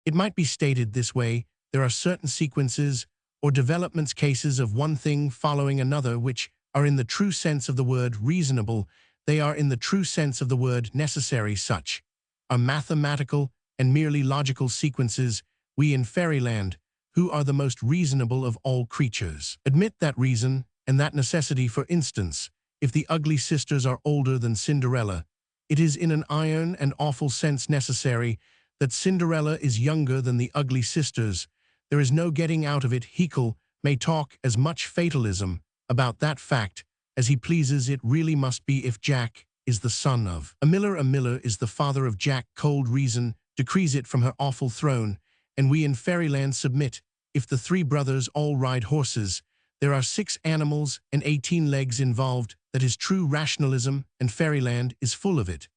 It might be stated this way: there are certain sequences or developments, cases of one thing following another, which are in the true sense of the word reasonable. They are in the true sense of the word necessary. Such are mathematical and merely logical sequences. We in fairyland, who are the most reasonable of all creatures, admit that reason and that necessity. For instance, if the ugly sisters are older than Cinderella, it is in an iron and awful sense necessary that Cinderella is younger than the ugly sisters. There is no getting out of it. Haeckel may talk as much fatalism about that fact as he pleases. It really must be. If Jack is the son of a miller is the father of Jack. Cold reason decrees it from her awful throne, and we in fairyland submit. If the 3 brothers all ride horses, there are 6 animals and 18 legs involved. That is true rationalism, and fairyland is full of it.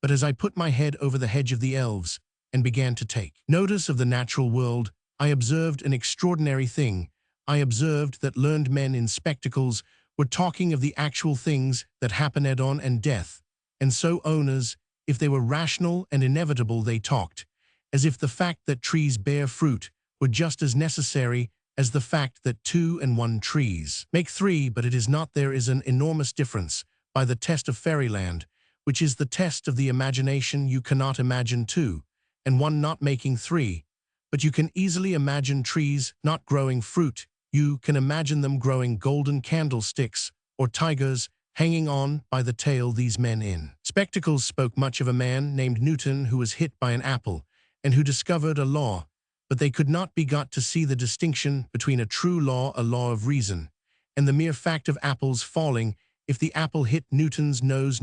But as I put my head over the hedge of the elves and began to take notice of the natural world, I observed an extraordinary thing. I observed that learned men in spectacles were talking of the actual things that happen at on and death, and so owners, if they were rational and inevitable, they talked as if the fact that trees bear fruit were just as necessary as the fact that 2 and 1 trees make 3. But it is not. There is an enormous difference by the test of fairyland, which is the test of the imagination. You cannot imagine 2 and 1 not making 3, but you can easily imagine trees not growing fruit. You can imagine them growing golden candlesticks or tigers, hanging on by the tail these men in. Spectacles spoke much of a man named Newton who was hit by an apple, and who discovered a law, but they could not be got to see the distinction between a true law, a law of reason, and the mere fact of apples falling. If the apple hit Newton's nose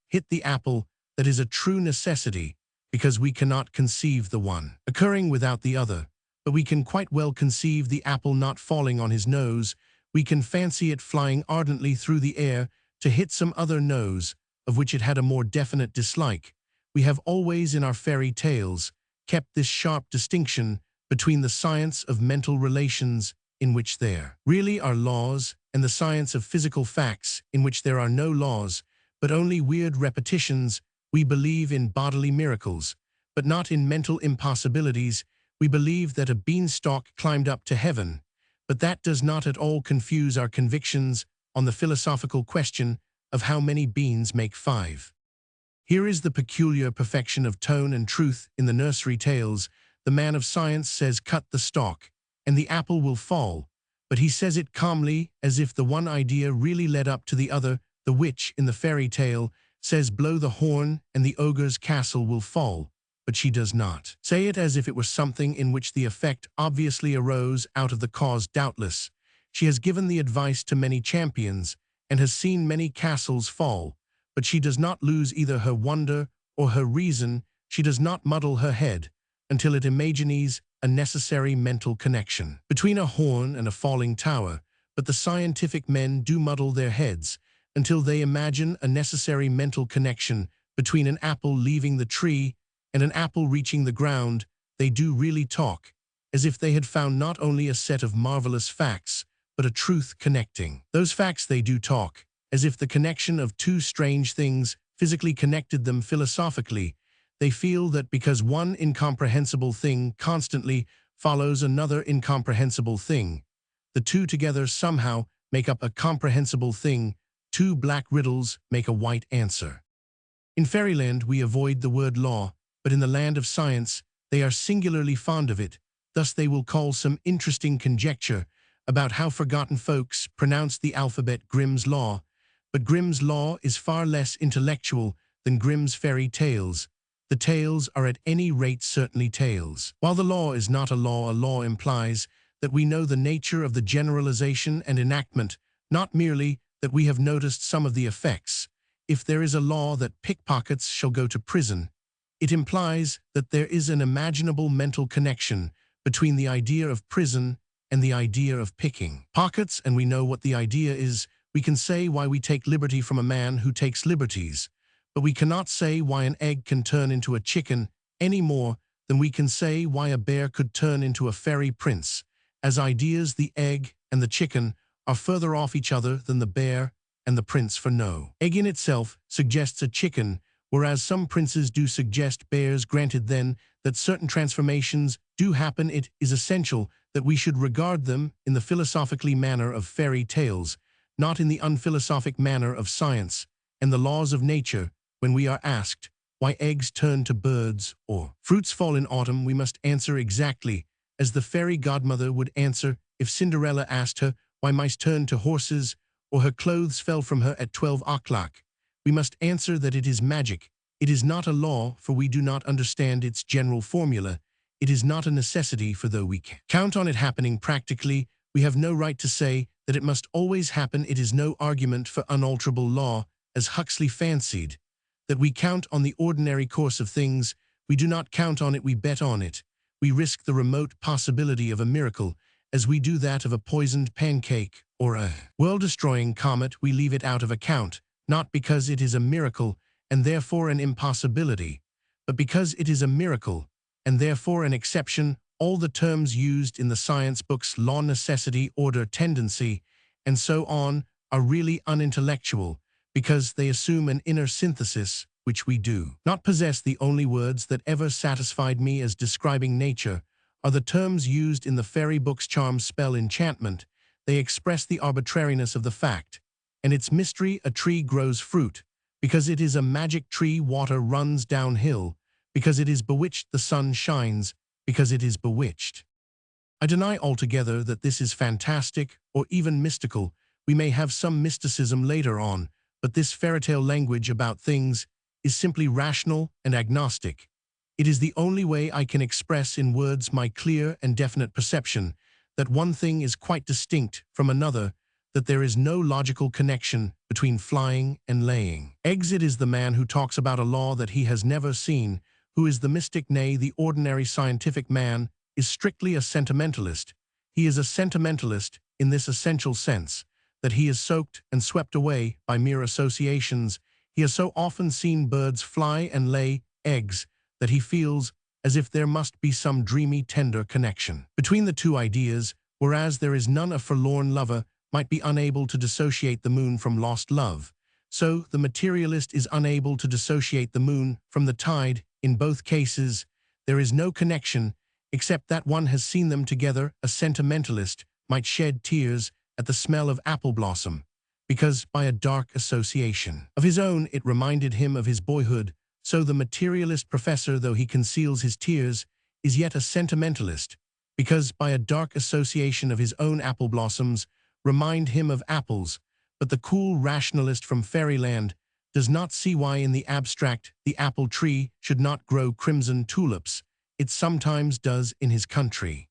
hit the apple. That is a true necessity, because we cannot conceive the one occurring without the other, but we can quite well conceive the apple not falling on his nose. We can fancy it flying ardently through the air to hit some other nose, of which it had a more definite dislike. We have always in our fairy tales kept this sharp distinction between the science of mental relations, in which there really are laws, and the science of physical facts, in which there are no laws, but only weird repetitions. We believe in bodily miracles, but not in mental impossibilities. We believe that a beanstalk climbed up to heaven, but that does not at all confuse our convictions on the philosophical question of how many beans make 5. Here is the peculiar perfection of tone and truth in the nursery tales. The man of science says, "Cut the stalk, and the apple will fall," but he says it calmly, as if the one idea really led up to the other. The witch in the fairy tale says, "Blow the horn, and the ogre's castle will fall," but she does not say it as if it were something in which the effect obviously arose out of the cause. Doubtless, she has given the advice to many champions, and has seen many castles fall, but she does not lose either her wonder or her reason. She does not muddle her head until it imagines a necessary mental connection between a horn and a falling tower, but the scientific men do muddle their heads until they imagine a necessary mental connection between an apple leaving the tree and an apple reaching the ground. They do really talk, as if they had found not only a set of marvelous facts, but a truth connecting those facts. They do talk, as if the connection of two strange things physically connected them philosophically. They feel that because one incomprehensible thing constantly follows another incomprehensible thing, the two together somehow make up a comprehensible thing. Two black riddles make a white answer. In fairyland we avoid the word law, but in the land of science they are singularly fond of it. Thus they will call some interesting conjecture about how forgotten folks pronounce the alphabet Grimm's Law, but Grimm's Law is far less intellectual than Grimm's fairy tales. The tales are at any rate certainly tales. While the law is not a law implies that we know the nature of the generalization and enactment, not merely that we have noticed some of the effects. If there is a law that pickpockets shall go to prison, it implies that there is an imaginable mental connection between the idea of prison and the idea of picking pockets, and we know what the idea is. We can say why we take liberty from a man who takes liberties, but we cannot say why an egg can turn into a chicken any more than we can say why a bear could turn into a fairy prince. As ideas, the egg and the chicken are further off each other than the bear and the prince, for no egg in itself suggests a chicken, whereas some princes do suggest bears. Granted then that certain transformations do happen, it is essential that we should regard them in the philosophically manner of fairy tales, not in the unphilosophic manner of science and the laws of nature. When we are asked why eggs turn to birds or fruits fall in autumn, we must answer exactly as the fairy godmother would answer if Cinderella asked her why mice turned to horses or her clothes fell from her at 12 o'clock. We must answer that it is magic. It is not a law, for we do not understand its general formula. It is not a necessity, for though we can count on it happening practically, we have no right to say that it must always happen. It is no argument for unalterable law, as Huxley fancied, that we count on the ordinary course of things. We do not count on it, we bet on it. We risk the remote possibility of a miracle, as we do that of a poisoned pancake or a world-destroying comet. We leave it out of account, not because it is a miracle and therefore an impossibility, but because it is a miracle and therefore an exception. All the terms used in the science books, law, necessity, order, tendency, and so on, are really unintellectual, because they assume an inner synthesis, which we do not possess. The only words that ever satisfied me as describing nature are the terms used in the fairy books: charm, spell, enchantment. They express the arbitrariness of the fact and its mystery. A tree grows fruit because it is a magic tree. Water runs downhill because it is bewitched. The sun shines because it is bewitched. I deny altogether that this is fantastic or even mystical. We may have some mysticism later on, but this fairy tale language about things is simply rational and agnostic. It is the only way I can express in words my clear and definite perception that one thing is quite distinct from another, that there is no logical connection between flying and laying. Exit is the man who talks about a law that he has never seen, who is the mystic, nay, the ordinary scientific man, is strictly a sentimentalist. He is a sentimentalist in this essential sense, that he is soaked and swept away by mere associations. He has so often seen birds fly and lay eggs that he feels as if there must be some dreamy, tender connection between the two ideas, whereas there is none. A forlorn lover might be unable to dissociate the moon from lost love. So the materialist is unable to dissociate the moon from the tide. In both cases, there is no connection, except that one has seen them together. A sentimentalist might shed tears at the smell of apple blossom, because by a dark association of his own it reminded him of his boyhood. So the materialist professor, though he conceals his tears, is yet a sentimentalist, because by a dark association of his own apple blossoms remind him of apples. But the cool rationalist from fairyland does not see why in the abstract the apple tree should not grow crimson tulips. It sometimes does in his country.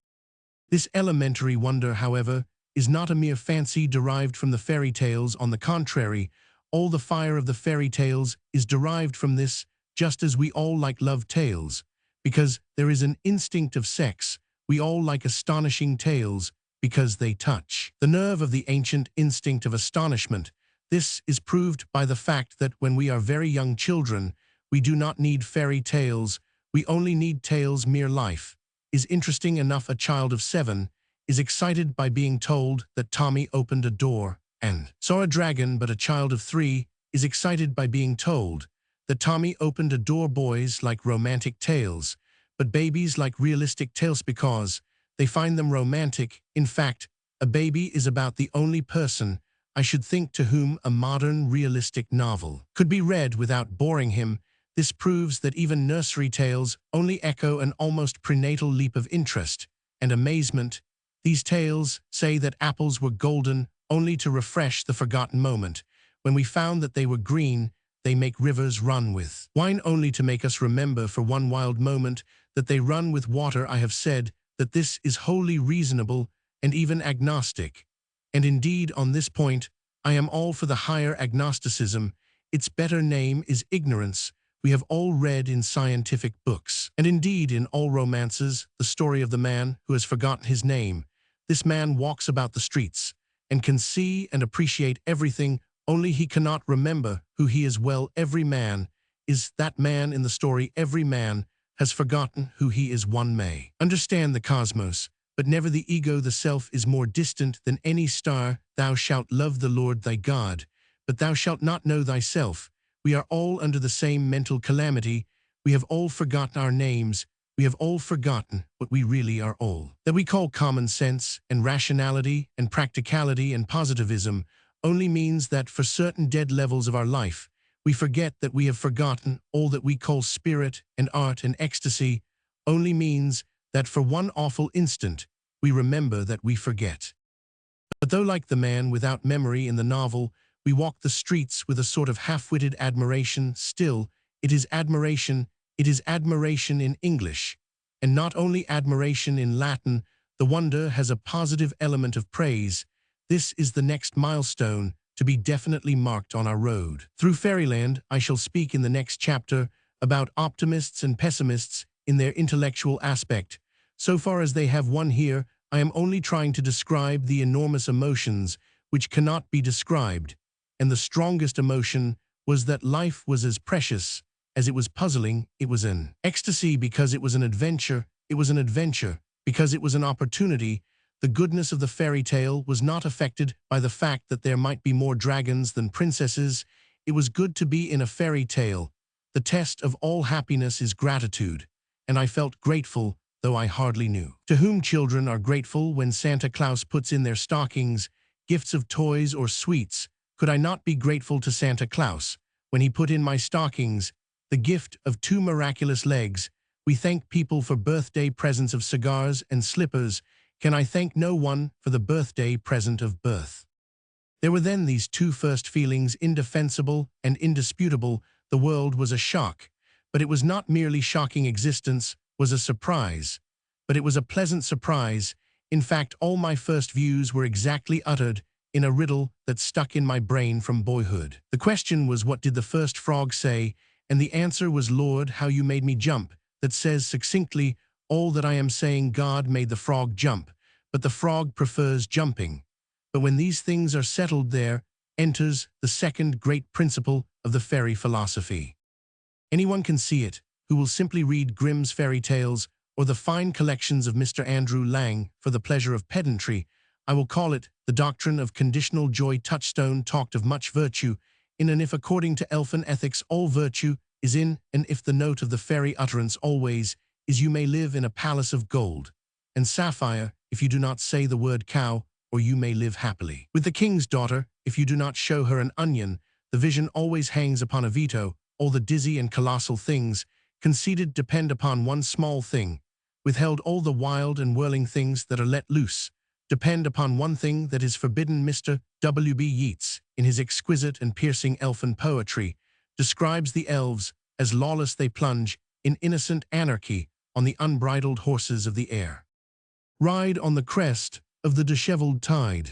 This elementary wonder, however, is not a mere fancy derived from the fairy tales. On the contrary, all the fire of the fairy tales is derived from this, just as we all like love tales, because there is an instinct of sex. We all like astonishing tales, because they touch the nerve of the ancient instinct of astonishment. This is proved by the fact that when we are very young children, we do not need fairy tales, we only need tales. Mere life is interesting enough. A child of 7 is excited by being told that Tommy opened a door and saw a dragon, but a child of 3 is excited by being told that Tommy opened a door. Boys like romantic tales, but babies like realistic tales because they find them romantic. In fact, a baby is about the only person, I should think, to whom a modern realistic novel could be read without boring him. This proves that even nursery tales only echo an almost prenatal leap of interest and amazement. These tales say that apples were golden only to refresh the forgotten moment. When we found that they were green, they make rivers run with wine only to make us remember for one wild moment that they run with water. I have said that this is wholly reasonable and even agnostic. And indeed, on this point, I am all for the higher agnosticism. Its better name is ignorance. We have all read in scientific books, and indeed in all romances, the story of the man who has forgotten his name. This man walks about the streets and can see and appreciate everything, only he cannot remember who he is. Well, every man is that man in the story. Every man has forgotten who he is. One may understand the cosmos, but never the ego. The self is more distant than any star. Thou shalt love the Lord thy God, but thou shalt not know thyself. We are all under the same mental calamity. We have all forgotten our names. We have all forgotten what we really are. All that we call common sense and rationality and practicality and positivism only means that for certain dead levels of our life, we forget that we have forgotten. All that we call spirit and art and ecstasy only means that for one awful instant, we remember that we forget. But though like the man without memory in the novel, we walk the streets with a sort of half-witted admiration, still, it is admiration in English, and not only admiration in Latin. The wonder has a positive element of praise. This is the next milestone to be definitely marked on our road through fairyland. I shall speak in the next chapter about optimists and pessimists in their intellectual aspect. So far as they have one here, I am only trying to describe the enormous emotions which cannot be described, and the strongest emotion was that life was as precious as it was puzzling. It was an ecstasy because it was an adventure. It was an adventure because it was an opportunity. The goodness of the fairy tale was not affected by the fact that there might be more dragons than princesses. It was good to be in a fairy tale. The test of all happiness is gratitude, and I felt grateful, though I hardly knew to whom children are grateful when Santa Claus puts in their stockings gifts of toys or sweets. Could I not be grateful to Santa Claus when he put in my stockings the gift of 2 miraculous legs? We thank people for birthday presents of cigars and slippers. Can I thank no one for the birthday present of birth? There were then these two first feelings, indefensible and indisputable. The world was a shock, but it was not merely shocking. Existence was a surprise, but it was a pleasant surprise. In fact, all my first views were exactly uttered in a riddle that stuck in my brain from boyhood. The question was, what did the first frog say? And the answer was, Lord, how you made me jump. That says succinctly all that I am saying. God made the frog jump, but the frog prefers jumping. But when these things are settled, there enters the second great principle of the fairy philosophy. Anyone can see it who will simply read Grimm's fairy tales or the fine collections of Mr. Andrew Lang for the pleasure of pedantry. I will call it the doctrine of conditional joy. Touchstone talked of much virtue in and if, according to elfin ethics, all virtue is in and if, the note of the fairy utterance always is, you may live in a palace of gold and sapphire if you do not say the word cow, or you may live happily. With the king's daughter, if you do not show her an onion, the vision always hangs upon a veto. All the dizzy and colossal things conceded depend upon one small thing. Withheld, all the wild and whirling things that are let loose depend upon one thing that is forbidden. Mr. W.B. Yeats, in his exquisite and piercing elfin poetry, describes the elves as lawless. They plunge in innocent anarchy on the unbridled horses of the air, ride on the crest of the disheveled tide,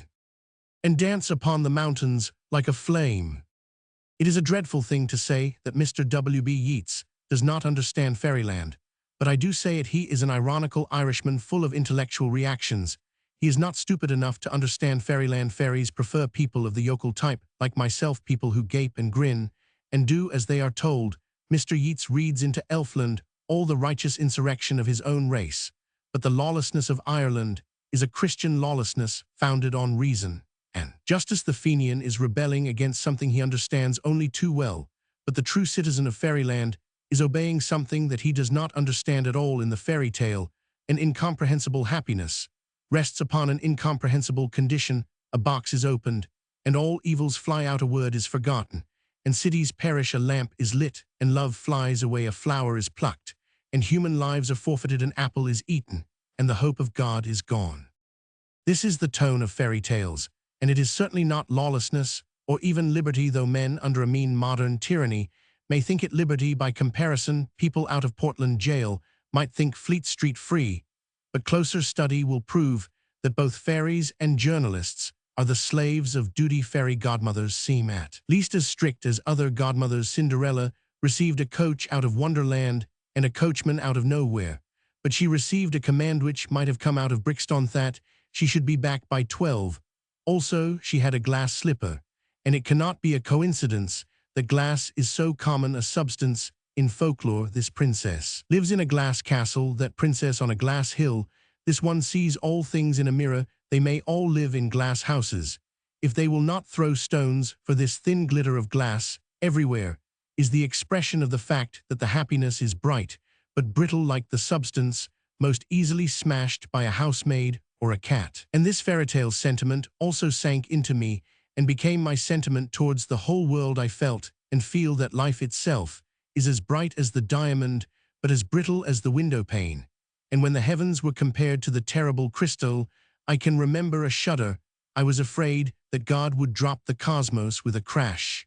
and dance upon the mountains like a flame. It is a dreadful thing to say that Mr. W.B. Yeats does not understand fairyland, but I do say it. He is an ironical Irishman full of intellectual reactions. He is not stupid enough to understand fairyland. Fairies prefer people of the yokel type, like myself, people who gape and grin and do as they are told. Mr. Yeats reads into elfland all the righteous insurrection of his own race, but the lawlessness of Ireland is a Christian lawlessness founded on reason and justice. The Fenian is rebelling against something he understands only too well, but the true citizen of fairyland is obeying something that he does not understand at all. In the fairy tale, an incomprehensible happiness rests upon an incomprehensible condition. A box is opened, and all evils fly out. A word is forgotten, and cities perish. A lamp is lit, and love flies away. A flower is plucked, and human lives are forfeited. An apple is eaten, and the hope of God is gone. This is the tone of fairy tales, and it is certainly not lawlessness or even liberty, though men under a mean modern tyranny may think it liberty. By comparison, people out of Portland jail might think Fleet Street free, but closer study will prove that both fairies and journalists are the slaves of duty. Fairy godmothers seem at least as strict as other godmothers. Cinderella received a coach out of Wonderland and a coachman out of nowhere, but she received a command which might have come out of Brixton, that she should be back by 12. Also, she had a glass slipper, and it cannot be a coincidence that glass is so common a substance in folklore. This princess lives in a glass castle, that princess on a glass hill. This one sees all things in a mirror. They may all live in glass houses, if they will not throw stones, for this thin glitter of glass everywhere is the expression of the fact that the happiness is bright, but brittle like the substance, most easily smashed by a housemaid or a cat. And this fairytale sentiment also sank into me and became my sentiment towards the whole world. I felt and feel that life itself is as bright as the diamond, but as brittle as the window pane. And when the heavens were compared to the terrible crystal, I can remember a shudder. I was afraid that God would drop the cosmos with a crash.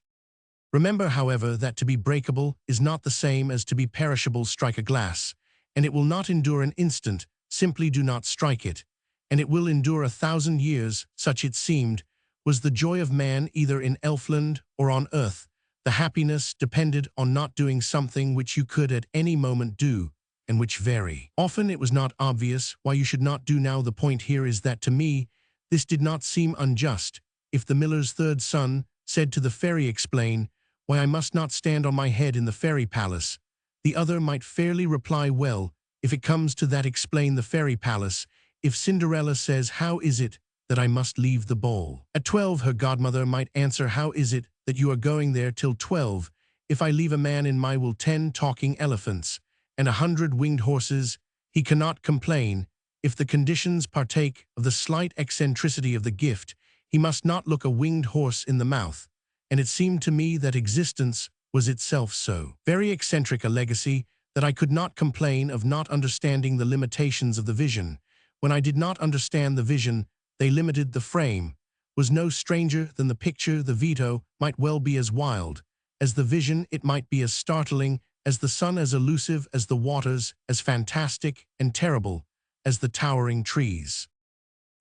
Remember, however, that to be breakable is not the same as to be perishable. Strike a glass, and it will not endure an instant. Simply do not strike it, and it will endure 1,000 years. Such, it seemed, was the joy of man, either in elfland or on earth. The happiness depended on not doing something which you could at any moment do, and which very often it was not obvious why you should not do. Now the point here is that to me this did not seem unjust. If the miller's third son said to the fairy, "Explain why I must not stand on my head in the fairy palace," the other might fairly reply, "Well, if it comes to that, explain the fairy palace." If Cinderella says, "How is it that I must leave the ball at 12?" her godmother might answer, "How is it that you are going there till 12? If I leave a man in my will 10 talking elephants and 100 winged horses, he cannot complain. If the conditions partake of the slight eccentricity of the gift, he must not look a winged horse in the mouth." And it seemed to me that existence was itself so very eccentric a legacy that I could not complain of not understanding the limitations of the vision. When I did not understand the vision, they limited the frame. was no stranger than the picture. The veto might well be as wild as the vision, it might be as startling as the sun, as elusive as the waters, as fantastic and terrible as the towering trees.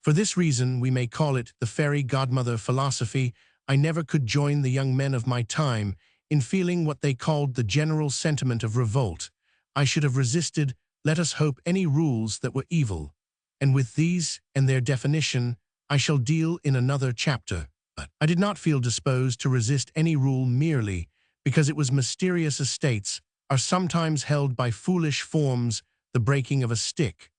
For this reason, we may call it the fairy godmother philosophy. I never could join the young men of my time in feeling what they called the general sentiment of revolt. I should have resisted, let us hope, any rules that were evil, and with these and their definition I shall deal in another chapter. But I did not feel disposed to resist any rule merely because it was mysterious. Estates are sometimes held by foolish forms, the breaking of a stick,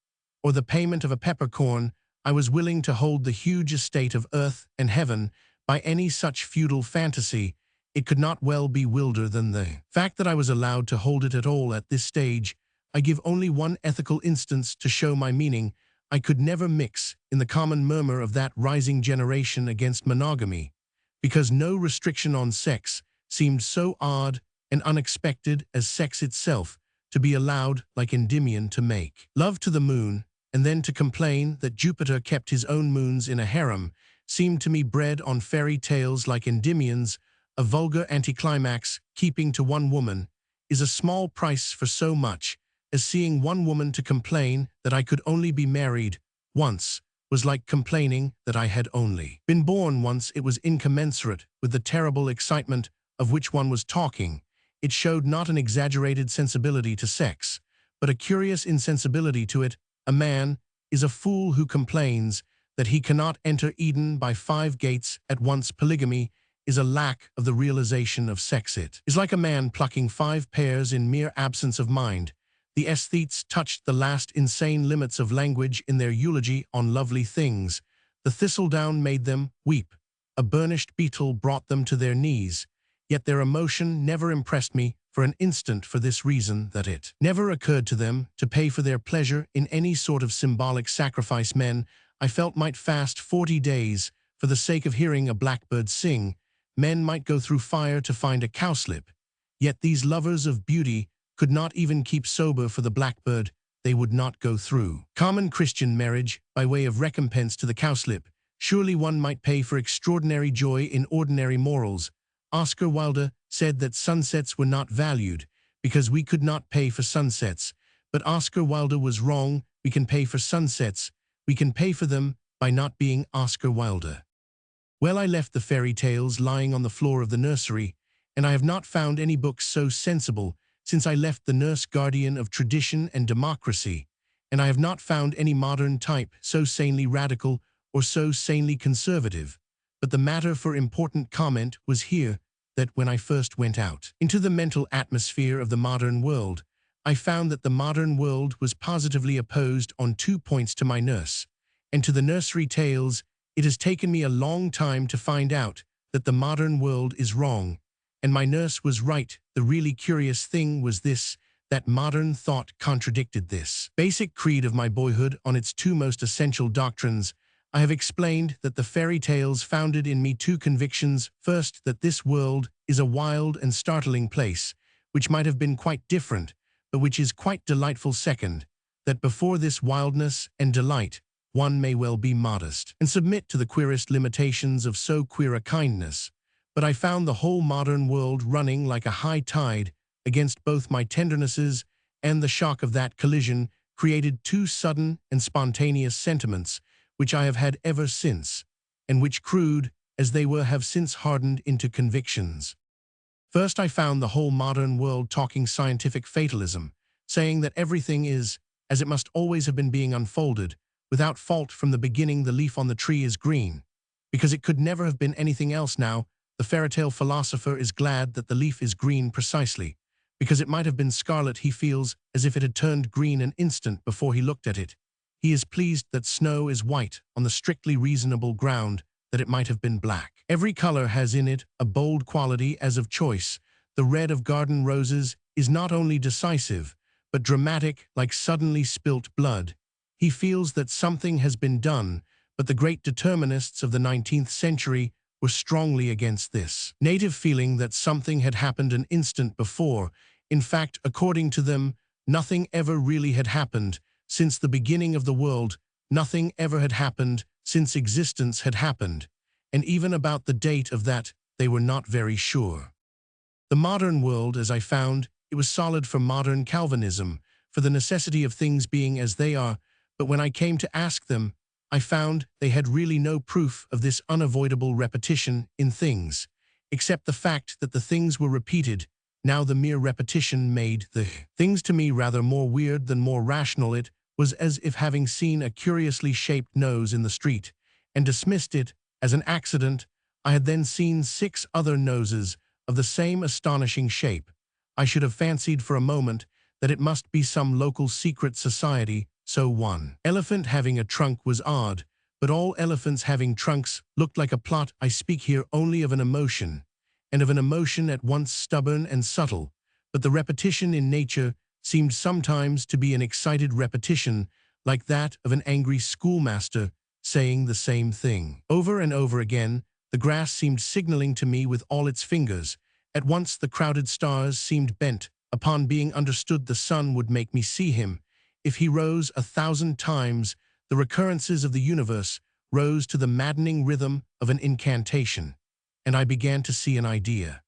or the payment of a peppercorn. I was willing to hold the huge estate of earth and heaven by any such feudal fantasy. It could not well be wilder than the fact that I was allowed to hold it at all at this stage. I give only one ethical instance to show my meaning. I could never mix in the common murmur of that rising generation against monogamy, because no restriction on sex seemed so odd and unexpected as sex itself, to be allowed, like Endymion, to make love to the moon, and then to complain that Jupiter kept his own moons in a harem, seemed to me bred on fairy tales like Endymion's. A vulgar anticlimax. Keeping to one woman is a small price for so much as seeing one woman. To complain that I could only be married once was like complaining that I had only been born once. It was incommensurate with the terrible excitement of which one was talking. It showed not an exaggerated sensibility to sex, but a curious insensibility to it. A man is a fool who complains that he cannot enter Eden by 5 gates at once. Polygamy is a lack of the realization of sex. It is like a man plucking 5 pears in mere absence of mind. The aesthetes touched the last insane limits of language in their eulogy on lovely things. The thistledown made them weep. A burnished beetle brought them to their knees. Yet their emotion never impressed me for an instant, for this reason, that it never occurred to them to pay for their pleasure in any sort of symbolic sacrifice. Men, I felt, might fast 40 days for the sake of hearing a blackbird sing. Men might go through fire to find a cowslip. Yet these lovers of beauty could not even keep sober for the blackbird. They would not go through common Christian marriage by way of recompense to the cowslip. Surely one might pay for extraordinary joy in ordinary morals. Oscar Wilde said that sunsets were not valued because we could not pay for sunsets. But Oscar Wilde was wrong. We can pay for sunsets. We can pay for them by not being Oscar Wilde. Well, I left the fairy tales lying on the floor of the nursery, and I have not found any books so sensible since I left the nurse guardian of tradition and democracy, and I have not found any modern type so sanely radical or so sanely conservative. But the matter for important comment was here, that when I first went out into the mental atmosphere of the modern world, I found that the modern world was positively opposed on 2 points to my nurse, and to the nursery tales. It has taken me a long time to find out that the modern world is wrong, and my nurse was right. The really curious thing was this, that modern thought contradicted this basic creed of my boyhood on its 2 most essential doctrines. I have explained that the fairy tales founded in me 2 convictions. First, that this world is a wild and startling place, which might have been quite different, but which is quite delightful. Second, that before this wildness and delight, one may well be modest and submit to the queerest limitations of so queer a kindness. But I found the whole modern world running like a high tide against both my tendernesses, and the shock of that collision created 2 sudden and spontaneous sentiments which I have had ever since, and which, crude as they were, have since hardened into convictions. First, I found the whole modern world talking scientific fatalism, saying that everything is as it must always have been, being unfolded without fault from the beginning. The leaf on the tree is green, because it could never have been anything else. Now, the fairytale philosopher is glad that the leaf is green precisely because it might have been scarlet. He feels as if it had turned green an instant before he looked at it. He is pleased that snow is white on the strictly reasonable ground that it might have been black. Every color has in it a bold quality as of choice. The red of garden roses is not only decisive, but dramatic, like suddenly spilt blood. He feels that something has been done, but the great determinists of the 19th century were strongly against this native feeling that something had happened an instant before. In fact, according to them, nothing ever really had happened since the beginning of the world. Nothing ever had happened since existence had happened. and even about the date of that, they were not very sure. The modern world, as I found, it was solid for modern Calvinism, for the necessity of things being as they are, but when I came to ask them, I found they had really no proof of this unavoidable repetition in things, except the fact that the things were repeated. Now the mere repetition made the things to me rather more weird than more rational. It was as if having seen a curiously shaped nose in the street, and dismissed it as an accident, I had then seen 6 other noses of the same astonishing shape. I should have fancied for a moment that it must be some local secret society, so one elephant having a trunk was odd, but all elephants having trunks looked like a plot. I speak here only of an emotion, and of an emotion at once stubborn and subtle, but the repetition in nature seemed sometimes to be an excited repetition, like that of an angry schoolmaster saying the same thing over and over again. The grass seemed signaling to me with all its fingers. At once the crowded stars seemed bent upon being understood. The sun would make me see him. If he rose 1,000 times, the recurrences of the universe rose to the maddening rhythm of an incantation, and I began to see an idea.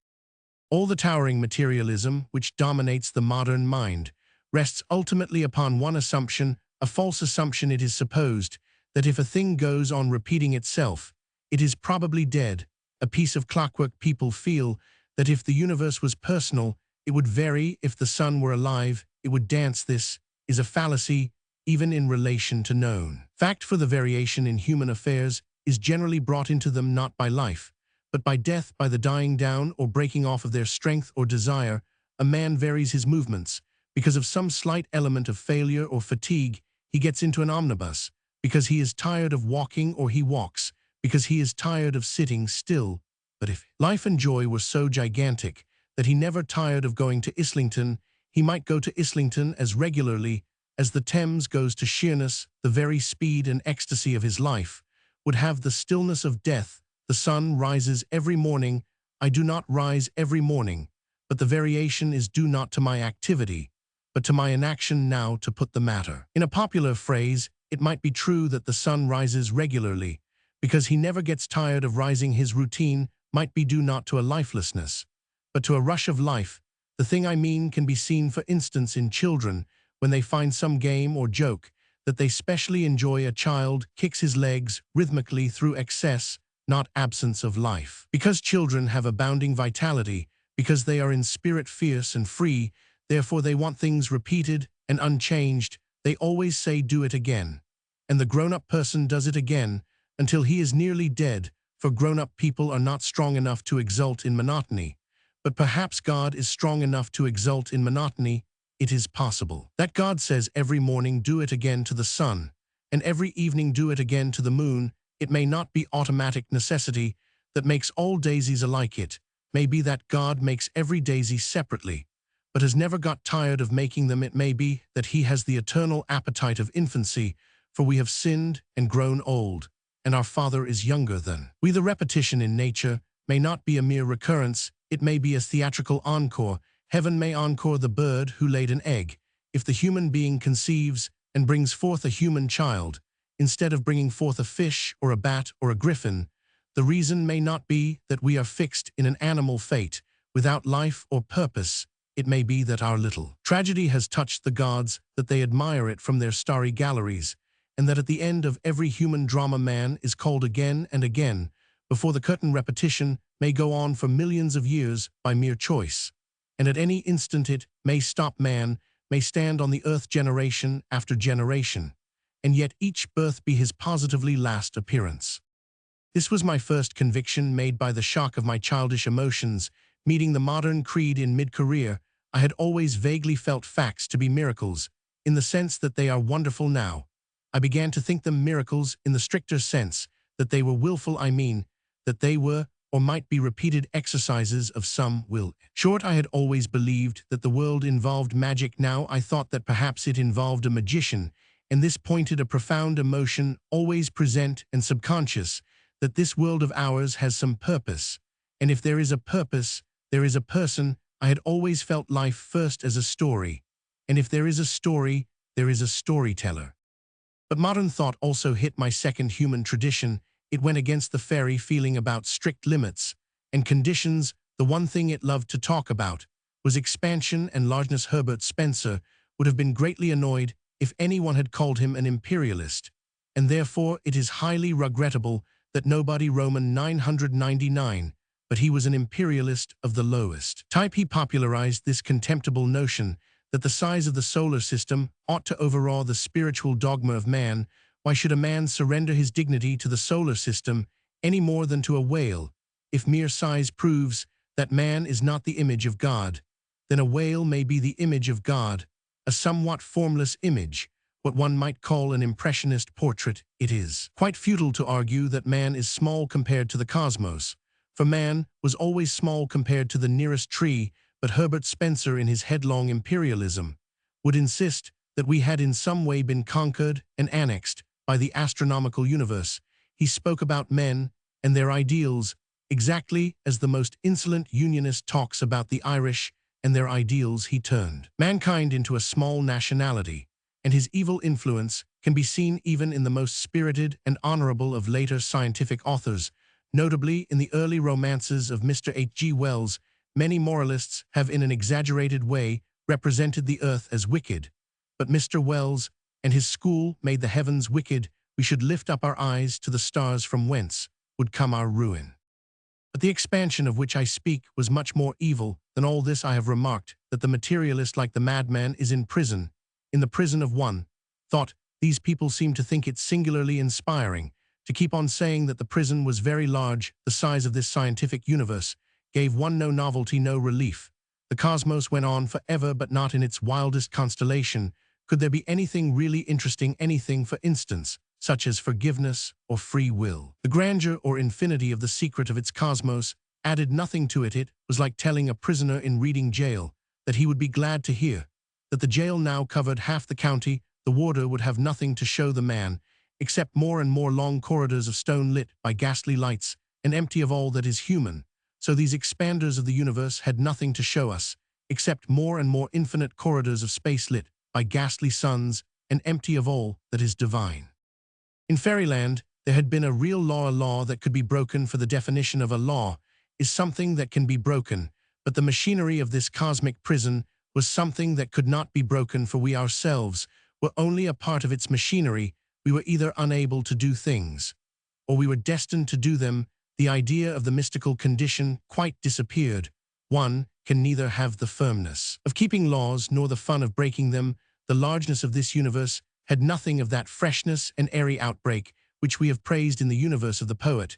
All the towering materialism which dominates the modern mind rests ultimately upon one assumption, a false assumption. It is supposed that if a thing goes on repeating itself, it is probably dead. A piece of clockwork. People feel that if the universe was personal, it would vary. If the sun were alive, it would dance. This is a fallacy, even in relation to known fact, for the variation in human affairs is generally brought into them not by life, but by death, by the dying down or breaking off of their strength or desire. A man varies his movements because of some slight element of failure or fatigue. He gets into an omnibus because he is tired of walking, or he walks because he is tired of sitting still. But if life and joy were so gigantic that he never tired of going to Islington, he might go to Islington as regularly as the Thames goes to Sheerness. The very speed and ecstasy of his life would have the stillness of death. The sun rises every morning. I do not rise every morning, but the variation is due not to my activity, but to my inaction. Now, to put the matter in a popular phrase, it might be true that the sun rises regularly because he never gets tired of rising. His routine might be due not to a lifelessness, but to a rush of life. The thing I mean can be seen, for instance, in children when they find some game or joke that they specially enjoy. A child kicks his legs rhythmically through excess, not absence of life. Because children have abounding vitality, because they are in spirit fierce and free, therefore they want things repeated and unchanged. They always say, "Do it again." And the grown-up person does it again until he is nearly dead, for grown-up people are not strong enough to exult in monotony. But perhaps God is strong enough to exult in monotony. It is possible that God says every morning, "Do it again" to the sun, and every evening, "Do it again" to the moon. It may not be automatic necessity that makes all daisies alike. It may be that God makes every daisy separately, but has never got tired of making them. It may be that he has the eternal appetite of infancy, for we have sinned and grown old, and our Father is younger than we. The repetition in nature may not be a mere recurrence. It may be a theatrical encore. Heaven may encore the bird who laid an egg. If the human being conceives and brings forth a human child, instead of bringing forth a fish or a bat or a griffin, the reason may not be that we are fixed in an animal fate, without life or purpose. It may be that our little tragedy has touched the gods, that they admire it from their starry galleries, and that at the end of every human drama man is called again and again. Before the curtain, repetition may go on for millions of years by mere choice, and at any instant it may stop. Man may stand on the earth generation after generation, and yet each birth be his positively last appearance. This was my first conviction, made by the shock of my childish emotions. Meeting the modern creed in mid-career, I had always vaguely felt facts to be miracles, in the sense that they are wonderful now. I began to think them miracles in the stricter sense, that they were willful. I mean, that they were or might be repeated exercises of some will. Short, I had always believed that the world involved magic. Now I thought that perhaps it involved a magician, and this pointed a profound emotion, always present and subconscious, that this world of ours has some purpose. And if there is a purpose, there is a person. I had always felt life first as a story, and if there is a story, there is a storyteller. But modern thought also hit my second human tradition, It went against the fairy feeling about strict limits and conditions. The one thing it loved to talk about was expansion and largeness. Herbert Spencer would have been greatly annoyed if anyone had called him an imperialist, and therefore it is highly regrettable that nobody Roman 999, but he was an imperialist of the lowest type. He popularized this contemptible notion that the size of the solar system ought to overawe the spiritual dogma of man. Why should a man surrender his dignity to the solar system any more than to a whale? If mere size proves that man is not the image of God, then a whale may be the image of God, a somewhat formless image, what one might call an impressionist portrait. It is quite futile to argue that man is small compared to the cosmos, for man was always small compared to the nearest tree. But Herbert Spencer, in his headlong imperialism, would insist that we had in some way been conquered and annexed by the astronomical universe. He spoke about men and their ideals exactly as the most insolent unionist talks about the Irish and their ideals. He turned mankind into a small nationality, and his evil influence can be seen even in the most spirited and honorable of later scientific authors, notably in the early romances of Mr. H.G. Wells. Many moralists have in an exaggerated way represented the earth as wicked, but Mr. Wells and his school made the heavens wicked. We should lift up our eyes to the stars from whence would come our ruin. But the expansion of which I speak was much more evil than all this. I have remarked that the materialist, like the madman, is in prison, in the prison of one thought. These people seem to think it singularly inspiring to keep on saying that the prison was very large. The size of this scientific universe gave one no novelty, no relief. The cosmos went on forever, but not in its wildest constellation could there be anything really interesting, anything, for instance, such as forgiveness or free will. The grandeur or infinity of the secret of its cosmos added nothing to it. It was like telling a prisoner in Reading jail that he would be glad to hear that the jail now covered half the county. The warder would have nothing to show the man except more and more long corridors of stone lit by ghastly lights and empty of all that is human. So these expanders of the universe had nothing to show us, except more and more infinite corridors of space lit by ghastly suns and empty of all that is divine. In fairyland, there had been a real law, a law that could be broken, for the definition of a law is something that can be broken, but the machinery of this cosmic prison was something that could not be broken, for we ourselves were only a part of its machinery. We were either unable to do things, or we were destined to do them. The idea of the mystical condition quite disappeared. One can neither have the firmness of keeping laws nor the fun of breaking them. The largeness of this universe had nothing of that freshness and airy outbreak which we have praised in the universe of the poet.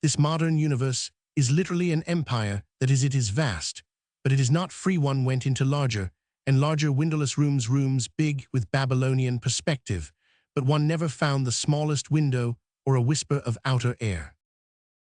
This modern universe is literally an empire. That is, it is vast, but it is not free. One went into larger and larger windowless rooms, rooms big with Babylonian perspective, but one never found the smallest window or a whisper of outer air.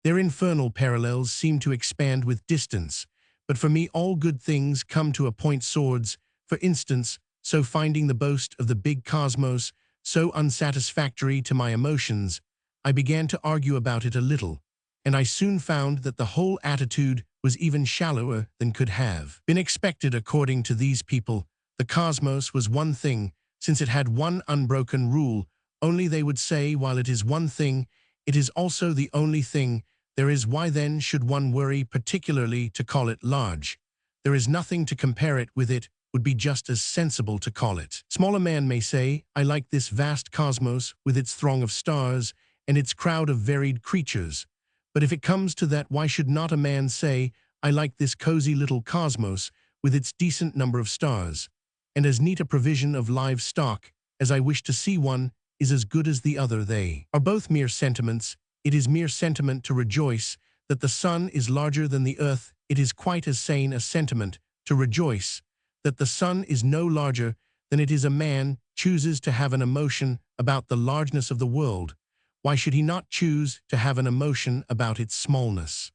Their infernal parallels seem to expand with distance, but for me all good things come to a point. Swords, for instance, so finding the boast of the big cosmos so unsatisfactory to my emotions, I began to argue about it a little, and I soon found that the whole attitude was even shallower than could have been expected. According to these people, the cosmos was one thing, since it had one unbroken rule. Only, they would say, while it is one thing, it is also the only thing there is. Why then should one worry particularly to call it large? There is nothing to compare it with. It would be just as sensible to call it small. A man may say, I like this vast cosmos with its throng of stars and its crowd of varied creatures. But if it comes to that, why should not a man say, I like this cozy little cosmos with its decent number of stars, and as neat a provision of live stock as I wish to see? One is as good as the other. They are both mere sentiments. It is mere sentiment to rejoice that the sun is larger than the earth. It is quite as sane a sentiment to rejoice that the sun is no larger than it is. A man chooses to have an emotion about the largeness of the world. Why should he not choose to have an emotion about its smallness?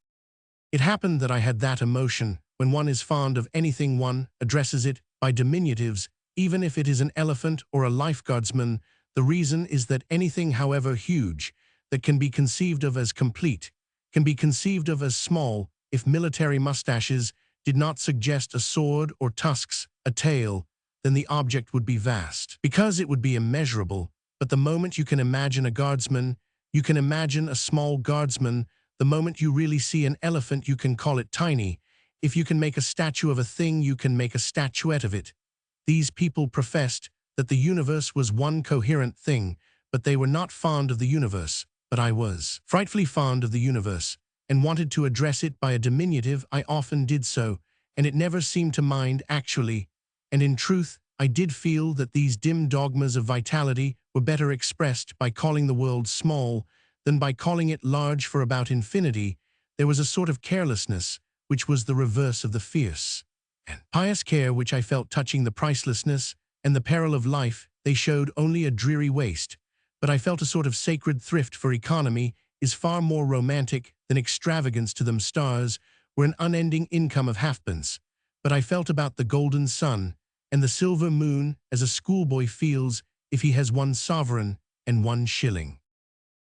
It happened that I had that emotion. When one is fond of anything, one addresses it by diminutives, even if it is an elephant or a lifeguardsman. The reason is that anything, however huge, that can be conceived of as complete, can be conceived of as small. If military mustaches did not suggest a sword, or tusks a tail, then the object would be vast, because it would be immeasurable. But the moment you can imagine a guardsman, You can imagine a small guardsman. The moment you really see an elephant, you can call it tiny. If you can make a statue of a thing, you can make a statuette of it. These people professed that the universe was one coherent thing, but they were not fond of the universe. But I was frightfully fond of the universe, and wanted to address it by a diminutive. I often did so, and it never seemed to mind actually. And in truth, I did feel that these dim dogmas of vitality were better expressed by calling the world small than by calling it large. For about infinity, there was a sort of carelessness, which was the reverse of the fierce and pious care which I felt touching the pricelessness and the peril of life. They showed only a dreary waste, but I felt a sort of sacred thrift, for economy is far more romantic than extravagance. To them stars were an unending income of halfpence, but I felt about the golden sun and the silver moon as a schoolboy feels if he has 1 sovereign and 1 shilling.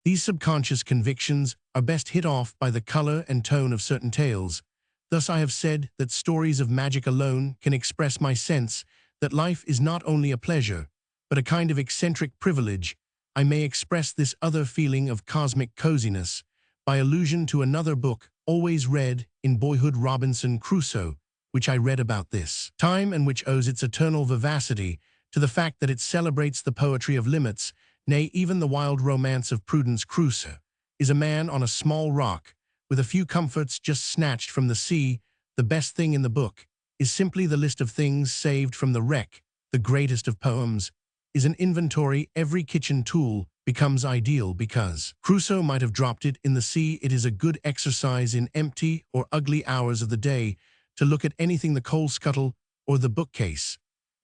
These subconscious convictions are best hit off by the color and tone of certain tales. Thus I have said that stories of magic alone can express my sense that life is not only a pleasure, but a kind of eccentric privilege. I may express this other feeling of cosmic coziness by allusion to another book always read in boyhood, Robinson Crusoe, which I read about this time and which owes its eternal vivacity to the fact that it celebrates the poetry of limits. Nay, even the wild romance of Prudence. Crusoe is a man on a small rock, with a few comforts just snatched from the sea. The best thing in the book is simply the list of things saved from the wreck. The greatest of poems is an inventory. Every kitchen tool becomes ideal because Crusoe might have dropped it in the sea. It is a good exercise in empty or ugly hours of the day to look at anything, the coal scuttle or the bookcase,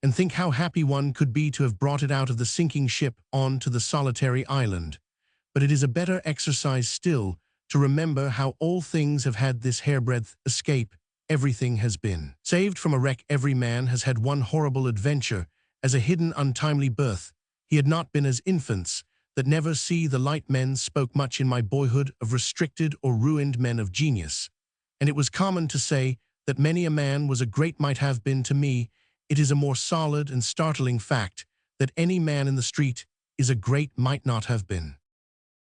and think how happy one could be to have brought it out of the sinking ship on to the solitary island. But it is a better exercise still to remember how all things have had this hairbreadth escape. Everything has been saved from a wreck. Every man has had one horrible adventure as a hidden untimely birth. He had not been as infants that never see the light. Men spoke much in my boyhood of restricted or ruined men of genius, and it was common to say that many a man was a great might have been. To me, it is a more solid and startling fact that any man in the street is a great might not have been.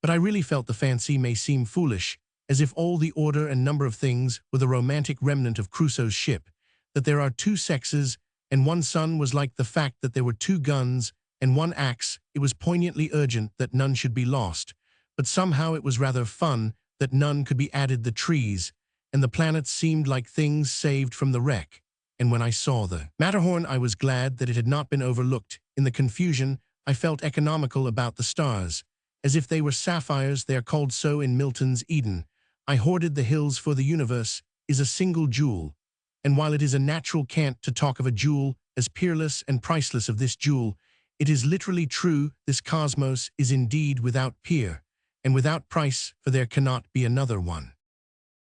But I really felt the fancy may seem foolish, as if all the order and number of things were the romantic remnant of Crusoe's ship, that there are 2 sexes and 1 son was like the fact that there were 2 guns and 1 axe. It was poignantly urgent that none should be lost, but somehow it was rather fun that none could be added. The trees and the planets seemed like things saved from the wreck, and when I saw the Matterhorn, I was glad that it had not been overlooked. In the confusion, I felt economical about the stars, as if they were sapphires. They are called so in Milton's Eden. I hoarded the hills, for the universe is a single jewel, and while it is a natural cant to talk of a jewel as peerless and priceless, of this jewel, it is literally true. This cosmos is indeed without peer and without price, for there cannot be another one.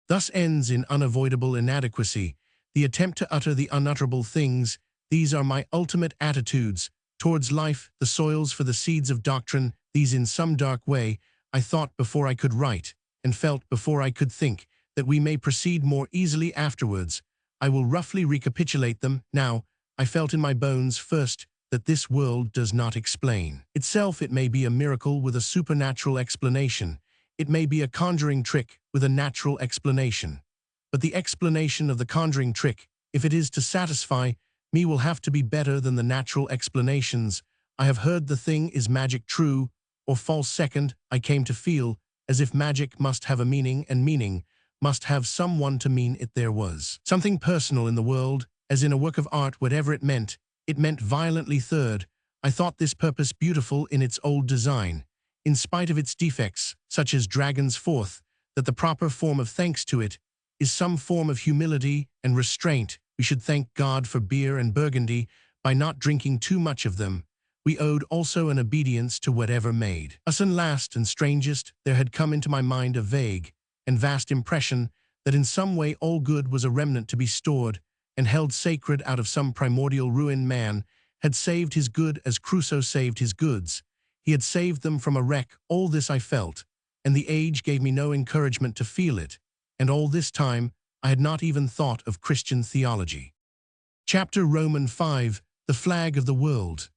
Thus ends in unavoidable inadequacy the attempt to utter the unutterable things. These are my ultimate attitudes towards life, the soils for the seeds of doctrine. These in some dark way I thought before I could write, and felt before I could think, that we may proceed more easily afterwards. I will roughly recapitulate them. Now, I felt in my bones first that this world does not explain itself. It may be a miracle with a supernatural explanation. It may be a conjuring trick with a natural explanation. But the explanation of the conjuring trick, if it is to satisfy me, will have to be better than the natural explanations. I have heard the thing is magic, true or false. Second, I came to feel as if magic must have a meaning, and meaning must have someone to mean it. There was something personal in the world, as in a work of art. Whatever it meant violently. Third, I thought this purpose beautiful in its old design, in spite of its defects, such as dragons. Fourth, that the proper form of thanks to it is some form of humility and restraint. We should thank God for beer and burgundy by not drinking too much of them. We owed also an obedience to whatever made us. And last and strangest, there had come into my mind a vague and vast impression that in some way all good was a remnant to be stored and held sacred out of some primordial ruin. Man had saved his good as Crusoe saved his goods. He had saved them from a wreck. All this I felt, and the age gave me no encouragement to feel it, and all this time I had not even thought of Christian theology. Chapter Roman 5, The Flag of the World.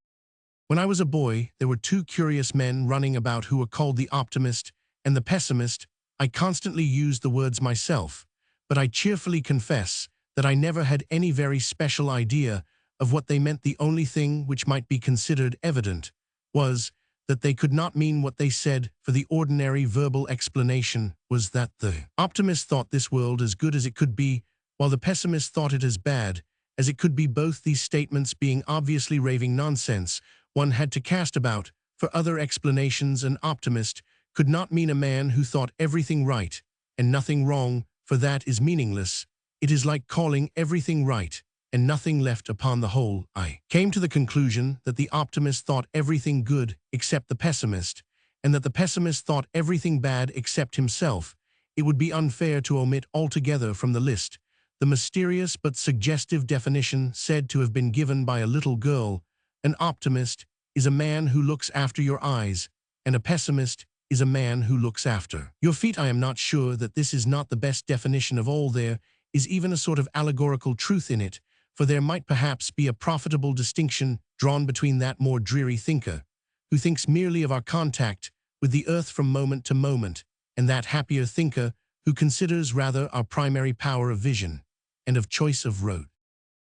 When I was a boy, there were two curious men running about who were called the optimist and the pessimist. I constantly used the words myself, but I cheerfully confess that I never had any very special idea of what they meant. The only thing which might be considered evident was that they could not mean what they said, for the ordinary verbal explanation was that the optimist thought this world as good as it could be, while the pessimist thought it as bad as it could be. Both these statements being obviously raving nonsense, one had to cast about for other explanations. An optimist could not mean a man who thought everything right and nothing wrong, for that is meaningless. It is like calling everything right and nothing left. Upon the whole, I came to the conclusion that the optimist thought everything good except the pessimist, and that the pessimist thought everything bad except himself. It would be unfair to omit altogether from the list the mysterious but suggestive definition said to have been given by a little girl. An optimist is a man who looks after your eyes, and a pessimist is a man who looks after your feet. I am not sure that this is not the best definition of all. There is even a sort of allegorical truth in it, for there might perhaps be a profitable distinction drawn between that more dreary thinker, who thinks merely of our contact with the earth from moment to moment, and that happier thinker who considers rather our primary power of vision and of choice of road.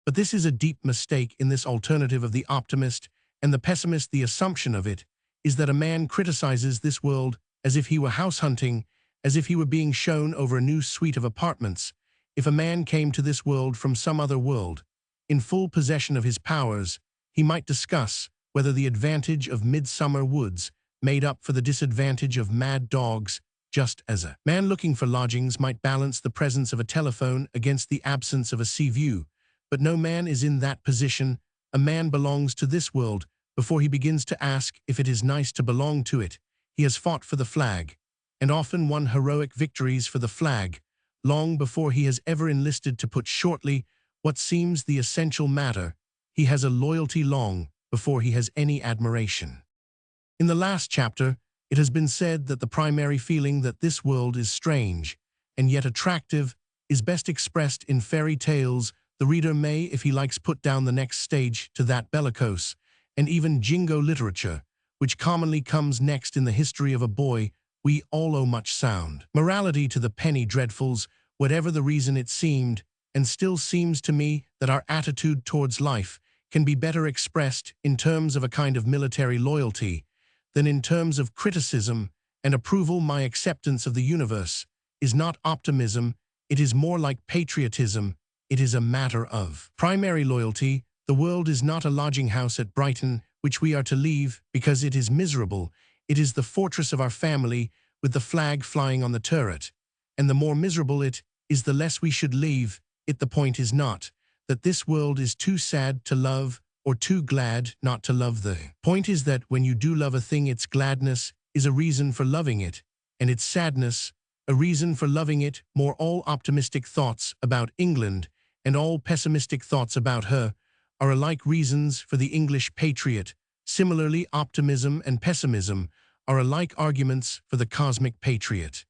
But this is a deep mistake in this alternative of the optimist and the pessimist. The assumption of it is that a man criticizes this world as if he were house hunting, as if he were being shown over a new suite of apartments. If a man came to this world from some other world, in full possession of his powers, he might discuss whether the advantage of midsummer woods made up for the disadvantage of mad dogs, just as a man looking for lodgings might balance the presence of a telephone against the absence of a sea view. But no man is in that position. A man belongs to this world before he begins to ask if it is nice to belong to it. He has fought for the flag, and often won heroic victories for the flag, long before he has ever enlisted. To put shortly what seems the essential matter, he has a loyalty long before he has any admiration. In the last chapter, it has been said that the primary feeling that this world is strange and yet attractive is best expressed in fairy tales. The reader may, if he likes, put down the next stage to that bellicose and even jingo literature, which commonly comes next in the history of a boy. We all owe much sound morality to the penny dreadfuls, whatever the reason. It seemed, and still seems to me, that our attitude towards life can be better expressed in terms of a kind of military loyalty than in terms of criticism and approval. My acceptance of the universe is not optimism, it is more like patriotism. It is a matter of primary loyalty. The world is not a lodging house at Brighton, which we are to leave because it is miserable. It is the fortress of our family, with the flag flying on the turret. And the more miserable it is, the less we should leave it. The point is not that this world is too sad to love or too glad not to love. The point is that when you do love a thing, its gladness is a reason for loving it, and its sadness a reason for loving it more. All optimistic thoughts about England and all pessimistic thoughts about her are alike reasons for the English patriot. Similarly, optimism and pessimism are alike arguments for the cosmic patriot.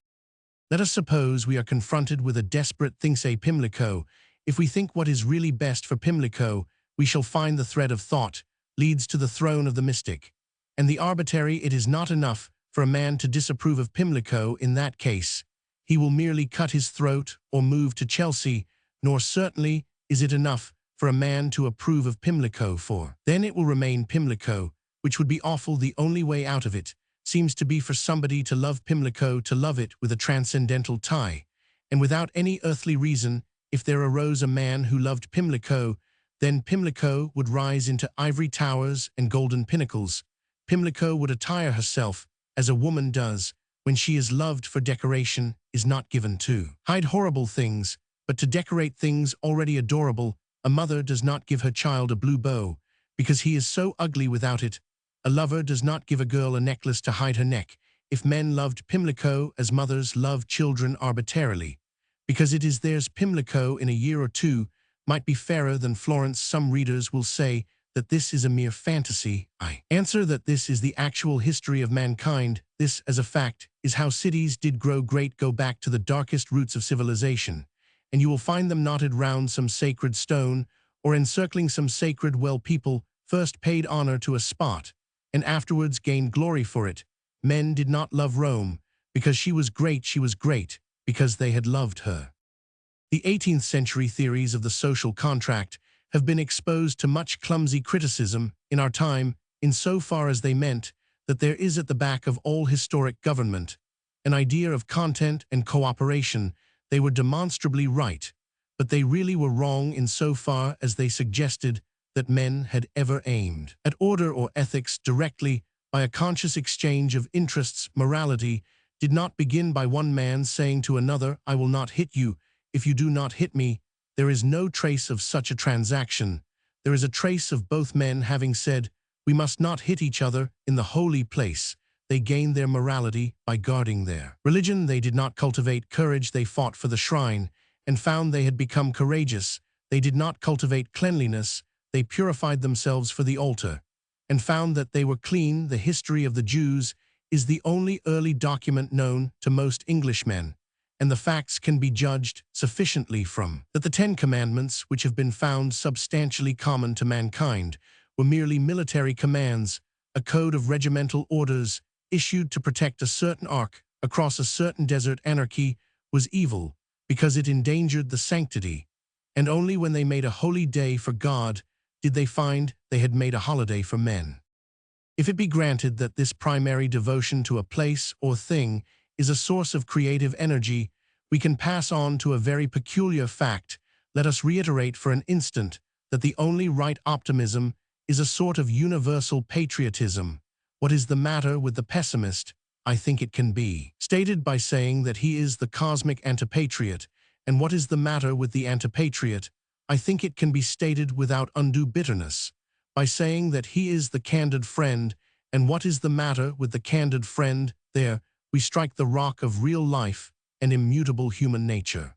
Let us suppose we are confronted with a desperate thing, say Pimlico. If we think what is really best for Pimlico, we shall find the thread of thought leads to the throne of the mystic. And the arbitrary, it is not enough for a man to disapprove of Pimlico. In that case, he will merely cut his throat or move to Chelsea, nor certainly is it enough for a man to approve of Pimlico, for then it will remain Pimlico, which would be awful. The only way out of it seems to be for somebody to love Pimlico, to love it with a transcendental tie, and without any earthly reason. If there arose a man who loved Pimlico, then Pimlico would rise into ivory towers and golden pinnacles. Pimlico would attire herself as a woman does when she is loved, for decoration is not given to hide horrible things, but to decorate things already adorable. A mother does not give her child a blue bow because he is so ugly without it. A lover does not give a girl a necklace to hide her neck. If men loved Pimlico as mothers love children arbitrarily, because it is theirs, Pimlico in a year or two might be fairer than Florence. Some readers will say that this is a mere fantasy. I answer that this is the actual history of mankind. This, as a fact, is how cities did grow great. Go back to the darkest roots of civilization, and you will find them knotted round some sacred stone or encircling some sacred well. People first paid honor to a spot, and afterwards gained glory for it. Men did not love Rome, because she was great, because they had loved her. The 18th century theories of the social contract have been exposed to much clumsy criticism in our time, insofar as they meant that there is at the back of all historic government an idea of content and cooperation. They were demonstrably right, but they really were wrong insofar as they suggested that men had ever aimed at order or ethics directly by a conscious exchange of interests. Morality did not begin by one man saying to another, "I will not hit you if you do not hit me." There is no trace of such a transaction. There is a trace of both men having said, "We must not hit each other in the holy place." They gained their morality by guarding their religion. They did not cultivate courage. They fought for the shrine and found they had become courageous. They did not cultivate cleanliness. They purified themselves for the altar and found that they were clean. The history of the Jews is the only early document known to most Englishmen, and the facts can be judged sufficiently from that the 10 Commandments, which have been found substantially common to mankind, were merely military commands, a code of regimental orders issued to protect a certain ark across a certain desert. Anarchy was evil because it endangered the sanctity, and only when they made a holy day for God did they find they had made a holiday for men. If it be granted that this primary devotion to a place or thing is a source of creative energy, we can pass on to a very peculiar fact. Let us reiterate for an instant that the only right optimism is a sort of universal patriotism. What is the matter with the pessimist? I think it can be stated by saying that he is the cosmic antipatriot. And what is the matter with the antipatriot? I think it can be stated without undue bitterness by saying that he is the candid friend. And what is the matter with the candid friend? There we strike the rock of real life and immutable human nature.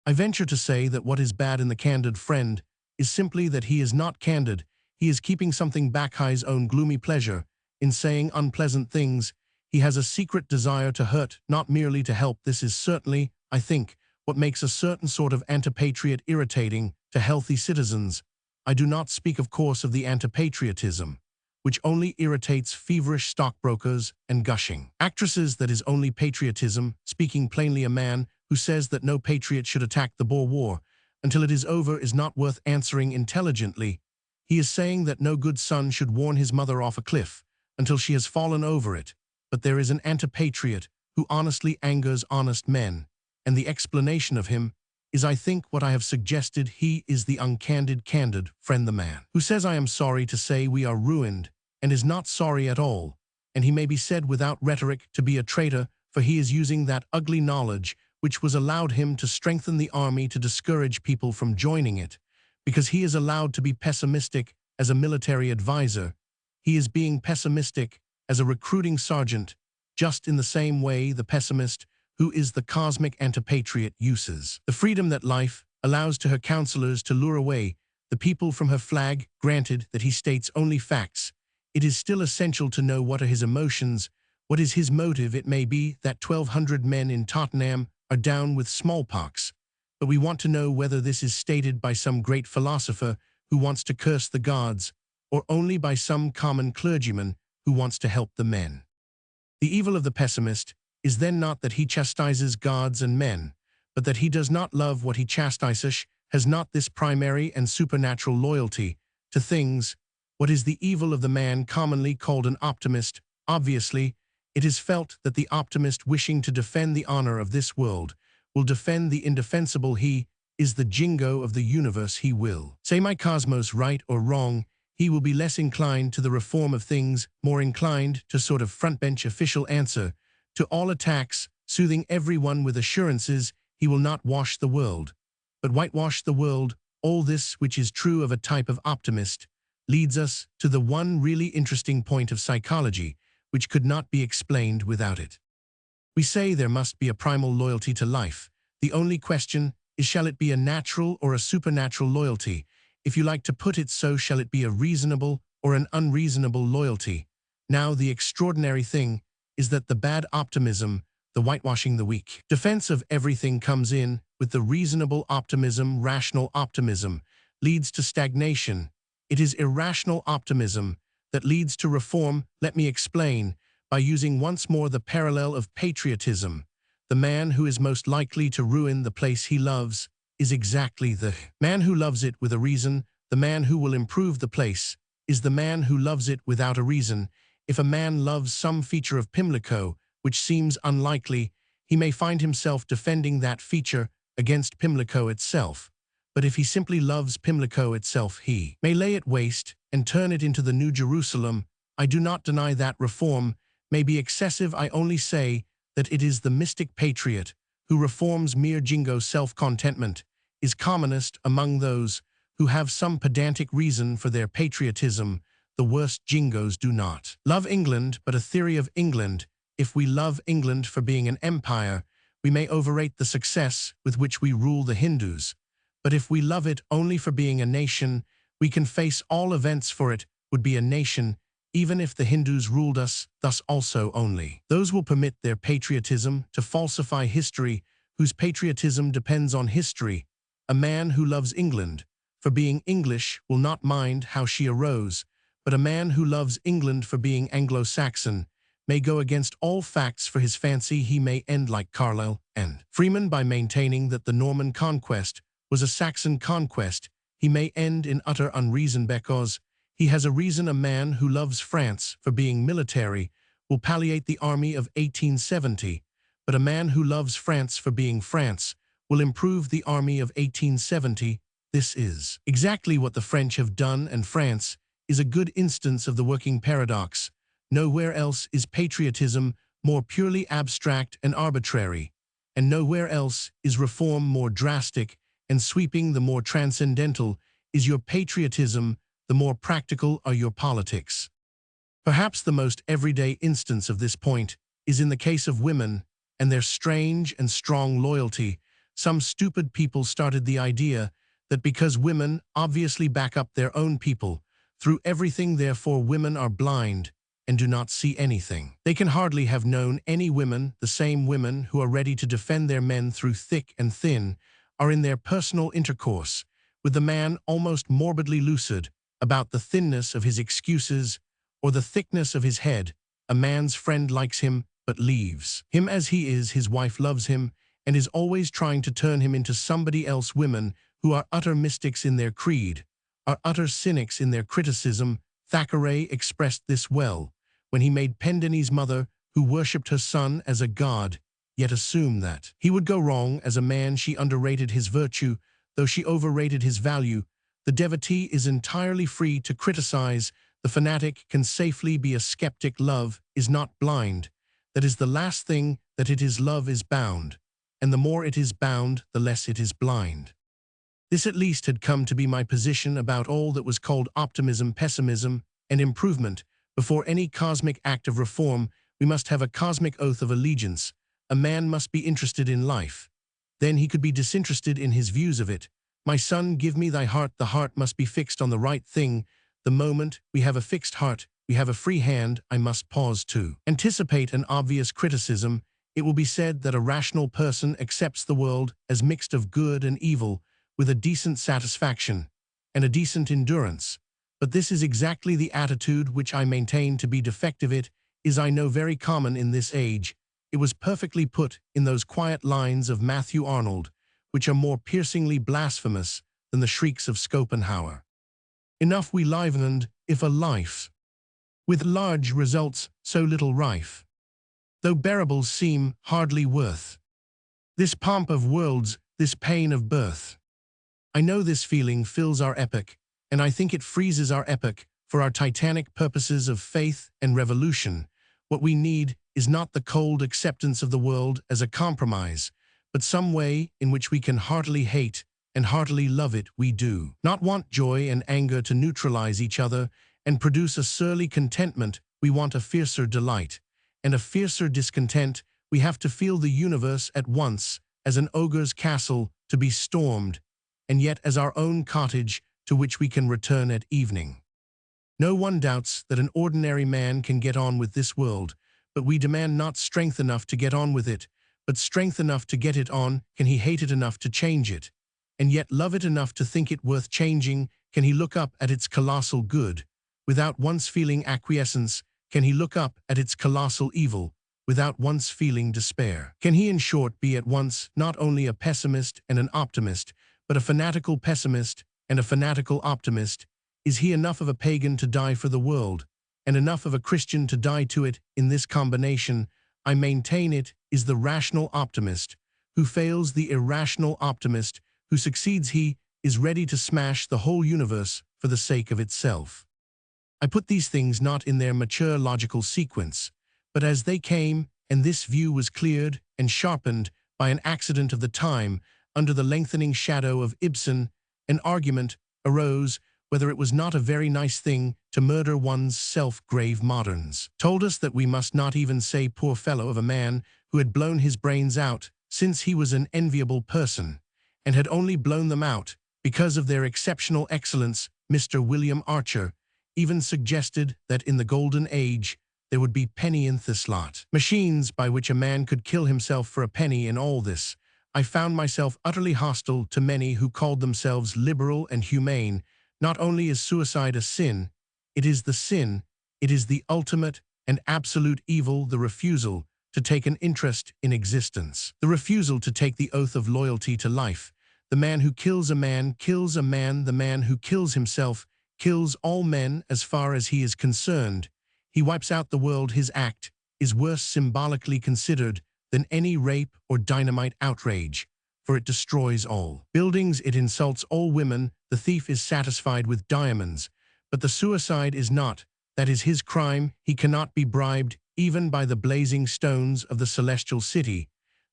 I venture to say that what is bad in the candid friend is simply that he is not candid. He is keeping something back, his own gloomy pleasure in saying unpleasant things. He has a secret desire to hurt, not merely to help. This is certainly, I think, what makes a certain sort of antipatriot irritating to healthy citizens. I do not speak, of course, of the antipatriotism which only irritates feverish stockbrokers and gushing actresses. That is only patriotism. Speaking plainly, a man who says that no patriot should attack the Boer War until it is over is not worth answering intelligently. He is saying that no good son should warn his mother off a cliff until she has fallen over it. But there is an antipatriot who honestly angers honest men, and the explanation of him is, I think, what I have suggested. He is the uncandid candid friend, the man who says, "I am sorry to say we are ruined," and is not sorry at all. And he may be said without rhetoric to be a traitor, for he is using that ugly knowledge which was allowed him to strengthen the army to discourage people from joining it, because he is allowed to be pessimistic as a military advisor. He is being pessimistic as a recruiting sergeant, just in the same way the pessimist, who is the cosmic antipatriot, uses the freedom that life allows to her counselors to lure away the people from her flag. Granted that he states only facts, it is still essential to know what are his emotions, what is his motive. It may be that 1,200 men in Tottenham are down with smallpox, but we want to know whether this is stated by some great philosopher who wants to curse the gods, or only by some common clergyman who wants to help the men. The evil of the pessimist is then not that he chastises gods and men, but that he does not love what he chastises, has not this primary and supernatural loyalty to things. What is the evil of the man commonly called an optimist? Obviously, it is felt that the optimist, wishing to defend the honor of this world, will defend the indefensible. He is the jingo of the universe. He will say my cosmos right or wrong. He will be less inclined to the reform of things, more inclined to sort of frontbench official answer to all attacks, soothing everyone with assurances. He will not wash the world, but whitewash the world. All this, which is true of a type of optimist, leads us to the one really interesting point of psychology, which could not be explained without it. We say there must be a primal loyalty to life. The only question is, shall it be a natural or a supernatural loyalty? If you like to put it so, shall it be a reasonable or an unreasonable loyalty? Now, the extraordinary thing is that the bad optimism, the whitewashing, the weak defense of everything comes in with the reasonable optimism. Rational optimism leads to stagnation. It is irrational optimism that leads to reform. Let me explain by using once more the parallel of patriotism. The man who is most likely to ruin the place he loves is exactly the man who loves it with a reason. The man who will improve the place is the man who loves it without a reason. If a man loves some feature of Pimlico, which seems unlikely, he may find himself defending that feature against Pimlico itself. But if he simply loves Pimlico itself, he may lay it waste and turn it into the New Jerusalem. I do not deny that reform may be excessive. I only say that it is the mystic patriot who reforms mere jingo self-contentment, is commonest among those who have some pedantic reason for their patriotism. The worst jingos do not love England, but a theory of England. If we love England for being an empire, we may overrate the success with which we rule the Hindus. But if we love it only for being a nation, we can face all events, for it would be a nation, even if the Hindus ruled us, thus also only. Those will permit their patriotism to falsify history, whose patriotism depends on history. A man who loves England for being English will not mind how she arose, but a man who loves England for being Anglo-Saxon may go against all facts for his fancy. He may end like Carlyle and Freeman by maintaining that the Norman conquest was a Saxon conquest. He may end in utter unreason because he has a reason. A man who loves France for being military will palliate the army of 1870, but a man who loves France for being France will improve the army of 1870. This is exactly what the French have done, and France is a good instance of the working paradox. Nowhere else is patriotism more purely abstract and arbitrary, and nowhere else is reform more drastic and sweeping. The more transcendental is your patriotism, the more practical are your politics. Perhaps the most everyday instance of this point is in the case of women and their strange and strong loyalty. Some stupid people started the idea that because women obviously back up their own people through everything, therefore women are blind and do not see anything. They can hardly have known any women. The same women who are ready to defend their men through thick and thin are in their personal intercourse with the man almost morbidly lucid about the thinness of his excuses or the thickness of his head. A man's friend likes him but leaves him as he is. His wife loves him and is always trying to turn him into somebody else. Women who are utter mystics in their creed are utter cynics in their criticism. Thackeray expressed this well when he made Pendennis mother, who worshipped her son as a god, yet assumed that he would go wrong as a man. She underrated his virtue, though she overrated his value. The devotee is entirely free to criticize. The fanatic can safely be a skeptic. Love is not blind. That is the last thing that it is. Love is bound, and the more it is bound, the less it is blind. This at least had come to be my position about all that was called optimism, pessimism, and improvement. Before any cosmic act of reform, we must have a cosmic oath of allegiance. A man must be interested in life. Then he could be disinterested in his views of it. My son, give me thy heart. The heart must be fixed on the right thing. The moment we have a fixed heart, we have a free hand. I must pause to anticipate an obvious criticism. It will be said that a rational person accepts the world as mixed of good and evil, with a decent satisfaction and a decent endurance. But this is exactly the attitude which I maintain to be defective. It is, I know, very common in this age. It was perfectly put in those quiet lines of Matthew Arnold, which are more piercingly blasphemous than the shrieks of Schopenhauer. Enough we livened, if a life with large results so little rife, though bearable seem hardly worth this pomp of worlds, this pain of birth. I know this feeling fills our epoch, and I think it freezes our epoch for our titanic purposes of faith and revolution. What we need is not the cold acceptance of the world as a compromise, but some way in which we can heartily hate and heartily love it. We do not want joy and anger to neutralize each other and produce a surly contentment. We want a fiercer delight and a fiercer discontent. We have to feel the universe at once as an ogre's castle to be stormed, and yet as our own cottage to which we can return at evening. No one doubts that an ordinary man can get on with this world, but we demand not strength enough to get on with it, but strength enough to get it on. Can he hate it enough to change it, and yet love it enough to think it worth changing? can he look up at its colossal good, without once feeling acquiescence? Can he look up at its colossal evil, without once feeling despair? Can he, in short, be at once not only a pessimist and an optimist, but a fanatical pessimist and a fanatical optimist? Is he enough of a pagan to die for the world, and enough of a Christian to die to it? In this combination, I maintain it is the rational optimist who fails the irrational optimist, who succeeds. He is ready to smash the whole universe for the sake of itself. I put these things not in their mature logical sequence, but as they came, and this view was cleared and sharpened by an accident of the time. Under the lengthening shadow of Ibsen, an argument arose whether it was not a very nice thing to murder one's self. Grave moderns told us that we must not even say poor fellow of a man who had blown his brains out, since he was an enviable person, and had only blown them out because of their exceptional excellence. Mr. William Archer even suggested that in the Golden Age there would be penny in the slot machines by which a man could kill himself for a penny. In all this, I found myself utterly hostile to many who called themselves liberal and humane. Not only is suicide a sin, it is the ultimate and absolute evil, the refusal to take an interest in existence, the refusal to take the oath of loyalty to life. The man who kills a man kills a man. The man who kills himself kills all men as far as he is concerned. He wipes out the world. His act is worse, symbolically considered, than any rape or dynamite outrage, for it destroys all buildings. It insults all women. The thief is satisfied with diamonds, but the suicide is not. That is his crime. He cannot be bribed, even by the blazing stones of the celestial city.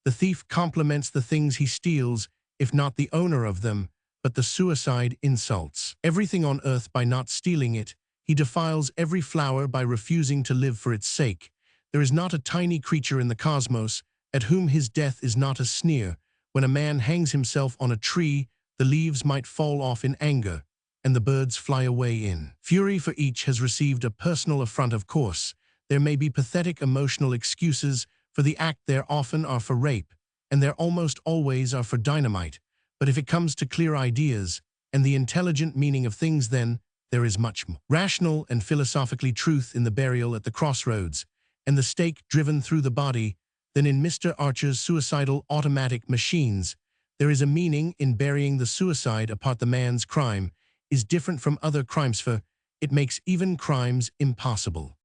The thief compliments the things he steals, if not the owner of them, but the suicide insults everything on earth by not stealing it. He defiles every flower by refusing to live for its sake. There is not a tiny creature in the cosmos at whom his death is not a sneer. When a man hangs himself on a tree, the leaves might fall off in anger, and the birds fly away in fury, for each has received a personal affront. Of course, there may be pathetic emotional excuses for the act. There often are for rape, and there almost always are for dynamite. But if it comes to clear ideas and the intelligent meaning of things, then there is much more rational and philosophically truth in the burial at the crossroads and the stake driven through the body than in Mr. Archer's suicidal automatic machines. There is a meaning in burying the suicide apart. The man's crime is different from other crimes, for it makes even crimes impossible.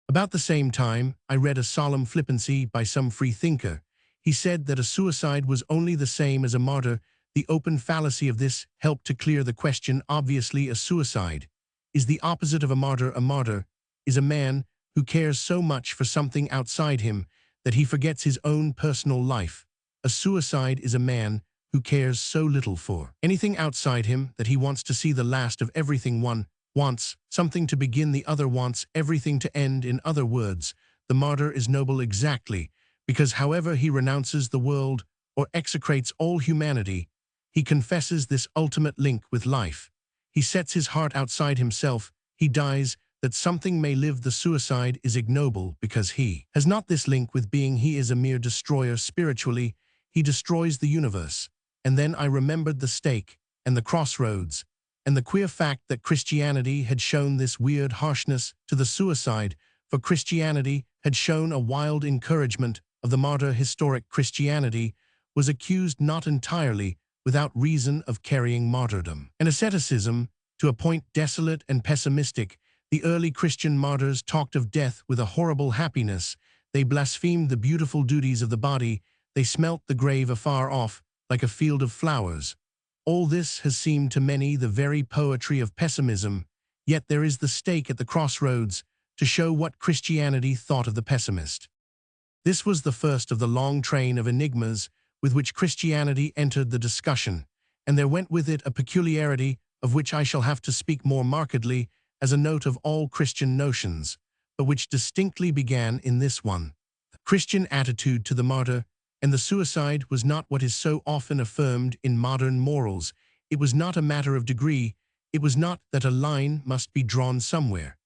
About the same time, I read a solemn flippancy by some free thinker. He said that a suicide was only the same as a martyr. The open fallacy of this helped to clear the question. Obviously, a suicide is the opposite of a martyr. A martyr is a man who cares so much for something outside him that he forgets his own personal life. A suicide is a man who cares so little for anything outside him that he wants to see the last of everything. One wants something to begin, the other wants everything to end. In other words, the martyr is noble exactly because however he renounces the world or execrates all humanity, he confesses this ultimate link with life. He sets his heart outside himself. He dies that something may live. The suicide is ignoble because he has not this link with being. He is a mere destroyer. Spiritually, he destroys the universe. And then I remembered the stake and the crossroads and the queer fact that Christianity had shown this weird harshness to the suicide, for Christianity had shown a wild encouragement of the martyr. Historic Christianity was accused not entirely without reason of carrying martyrdom and asceticism to a point desolate and pessimistic. The early Christian martyrs talked of death with a horrible happiness. They blasphemed the beautiful duties of the body. They smelt the grave afar off, like a field of flowers. All this has seemed to many the very poetry of pessimism, yet there is the stake at the crossroads to show what Christianity thought of the pessimist. This was the first of the long train of enigmas with which Christianity entered the discussion, and there went with it a peculiarity of which I shall have to speak more markedly as a note of all Christian notions, but which distinctly began in this one. The Christian attitude to the martyr and the suicide was not what is so often affirmed in modern morals. It was not a matter of degree. It was not that a line must be drawn somewhere,